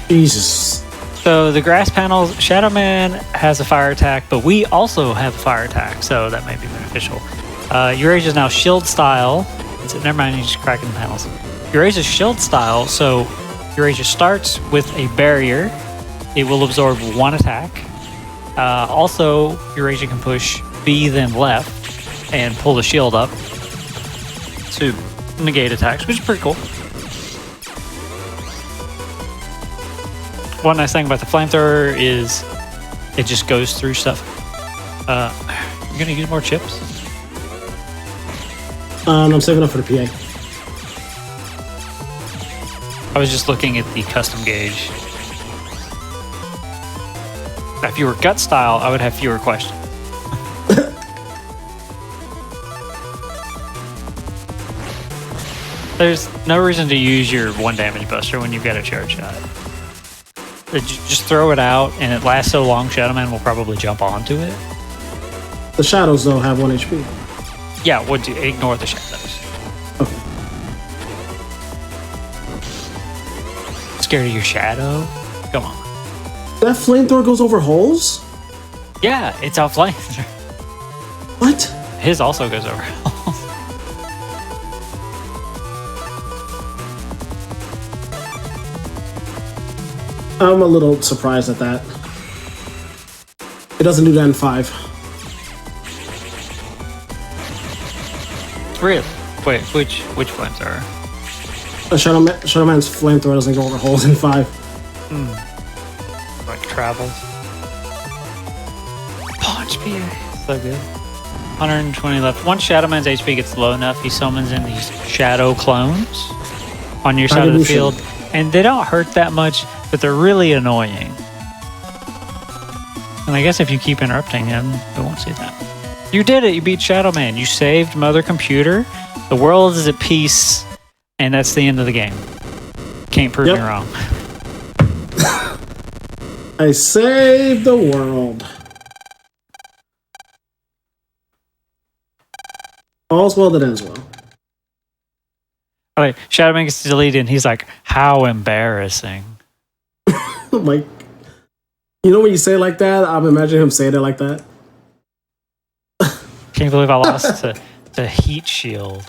Jesus. So the grass panels, Shadow Man has a fire attack, but we also have a fire attack, so that may be beneficial. Eurasia is now shield style. Never mind, you're just cracking the panels. Eurasia is shield style, so Eurasia starts with a barrier. It will absorb 1 attack. Also, Eurasia can push B then left and pull the shield up to negate attacks, which is pretty cool. One nice thing about the flamethrower is it just goes through stuff. You're gonna use more chips? I'm saving up for the PA. I was just looking at the custom gauge. If you were gut style, I would have fewer questions. There's no reason to use your 1 damage buster when you've got a charge shot. Just throw it out, and it lasts so long, Shadow Man will probably jump onto it. The shadows, though, have 1 HP. Yeah, ignore the shadows. Okay. Scared of your shadow? Come on. That flamethrower goes over holes? Yeah, it's a flame. What? His also goes over. I'm a little surprised at that. It doesn't do that in 5. Really? Wait, which flamethrower? Shadow Man's flamethrower doesn't go over holes in 5. Like travels. Punch PA. So good. 120 left. Once Shadow Man's HP gets low enough, he summons in these shadow clones on your side of the field. And they don't hurt that much, but they're really annoying. And I guess if you keep interrupting him, we won't see that. You did it. You beat Shadow Man. You saved Mother Computer. The world is at peace, and that's the end of the game. Can't prove me wrong. I saved the world. All's well that ends well. All right, Shadow Man gets deleted, and he's like, "How embarrassing!" Like, you know when you say it like that, I'm imagining him saying it like that. Can't believe I lost to Heat Shield.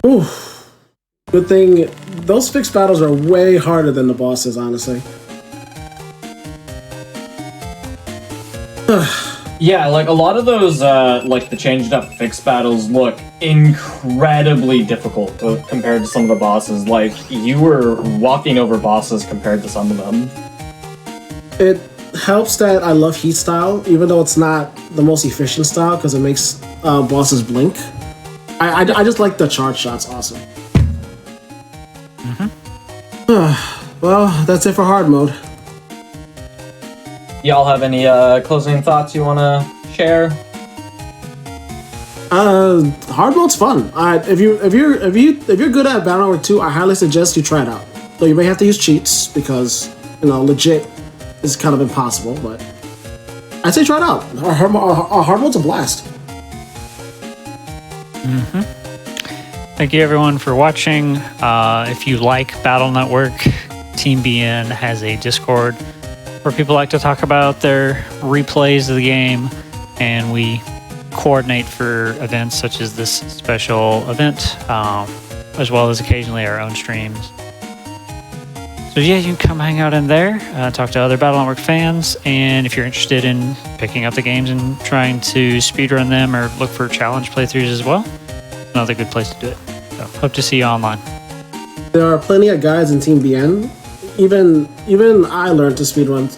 Oof. Good thing those fixed battles are way harder than the bosses, honestly. Yeah, like a lot of those, like the changed up fixed battles look incredibly difficult compared to some of the bosses. Like, you were walking over bosses compared to some of them. It helps that I love heat style, even though it's not the most efficient style because it makes bosses blink. I just like the charge shots. Awesome. Well, that's it for hard mode. Y'all have any closing thoughts you want to share? Hard mode's fun. If you're good at Battle Network 2, I highly suggest you try it out. Though you may have to use cheats because legit is kind of impossible. But I'd say try it out. Our hard mode's a blast. Thank you everyone for watching. If you like Battle Network, Team BN has a Discord where people like to talk about their replays of the game, and we coordinate for events such as this special event, as well as occasionally our own streams. So yeah, you can come hang out in there, talk to other Battle Network fans, and if you're interested in picking up the games and trying to speedrun them or look for challenge playthroughs as well, another good place to do it. So hope to see you online. There are plenty of guides in Team BN. Even I learned to speedrun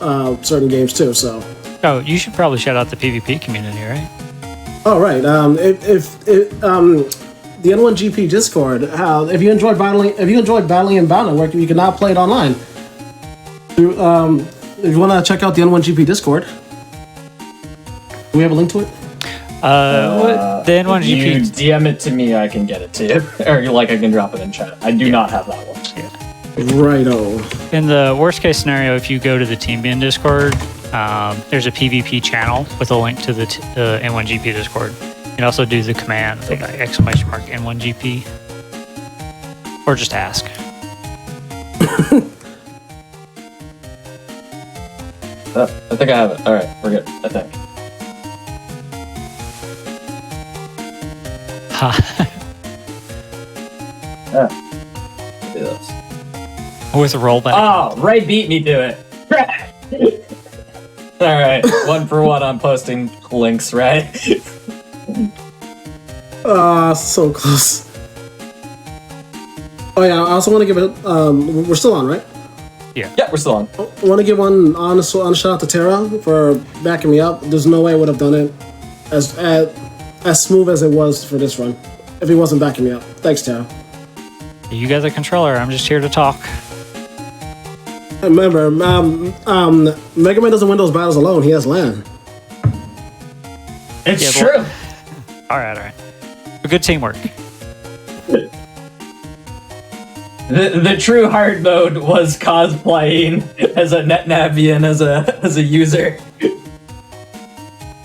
certain games too. So. Oh, you should probably shout out the PvP community, right? Oh right. If the N1GP Discord, if you enjoyed battling in Battle Network, you can now play it online. If you want to check out the N1GP Discord, do we have a link to it? What? The N1GP. You DM it to me, I can get it to you, or I can drop it in chat. I do not have that one. Yeah. Righto. In the worst case scenario, if you go to the Team BN Discord, there's a PvP channel with a link to the N1GP Discord. You can also do the command !N1GP, or just ask. I think I have it. All right, we're good. I think. Do this. With a rollback. Oh, Ray beat me to it. All right, 1 for 1 on posting links, Ray. So close. Oh yeah, I also want to give it. We're still on, right? Yeah, we're still on. I want to give one honest shout out to Tara for backing me up. There's no way I would have done it as smooth as it was for this run if he wasn't backing me up. Thanks, Tara. You guys are controller. I'm just here to talk. Remember, Mega Man doesn't win those battles alone. He has LAN. It's true. All right. Good teamwork. The true hard mode was cosplaying as a NetNavian as a user.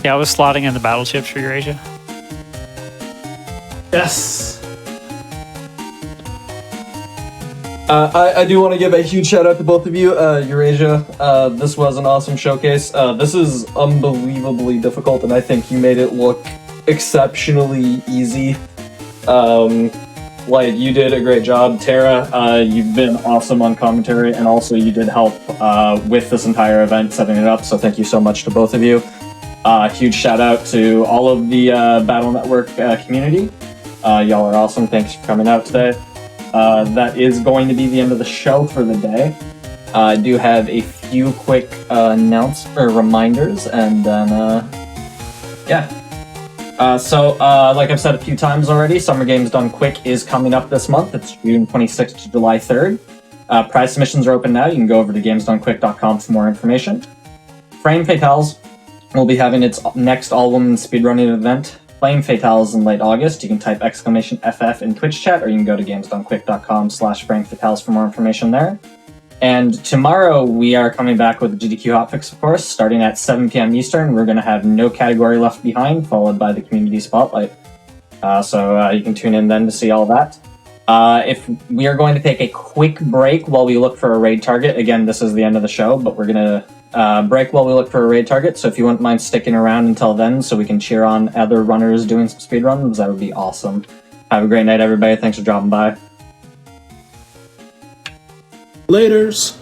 Yeah, I was slotting in the battle chips for Eurasia. Yes. I do want to give a huge shout out to both of you, Eurasia. This was an awesome showcase. This is unbelievably difficult, and I think you made it look exceptionally easy. You did a great job. Tara, you've been awesome on commentary, and also you did help with this entire event, setting it up, so thank you so much to both of you. Huge shout out to all of the Battle Network community. Y'all are awesome. Thanks for coming out today. That is going to be the end of the show for the day. I do have a few quick reminders, and then like I've said a few times already, Summer Games Done Quick is coming up this month. It's June 26th to July 3rd. Prize submissions are open now. You can go over to gamesdonequick.com for more information. Frame Fatales will be having its next all-women speedrunning event, Flame Fatales, in late August. You can type !FF in Twitch chat, or you can go to gamesdonequick.com/framefatales for more information there. And tomorrow we are coming back with the GDQ Hotfix, of course, starting at 7 p.m. Eastern. We're going to have No Category Left Behind, followed by the Community Spotlight. So you can tune in then to see all that. If we are going to take a quick break while we look for a raid target. Again, this is the end of the show, but we're going to break while we look for a raid target. So if you wouldn't mind sticking around until then so we can cheer on other runners doing some speedruns, that would be awesome. Have a great night, everybody. Thanks for dropping by. Laters.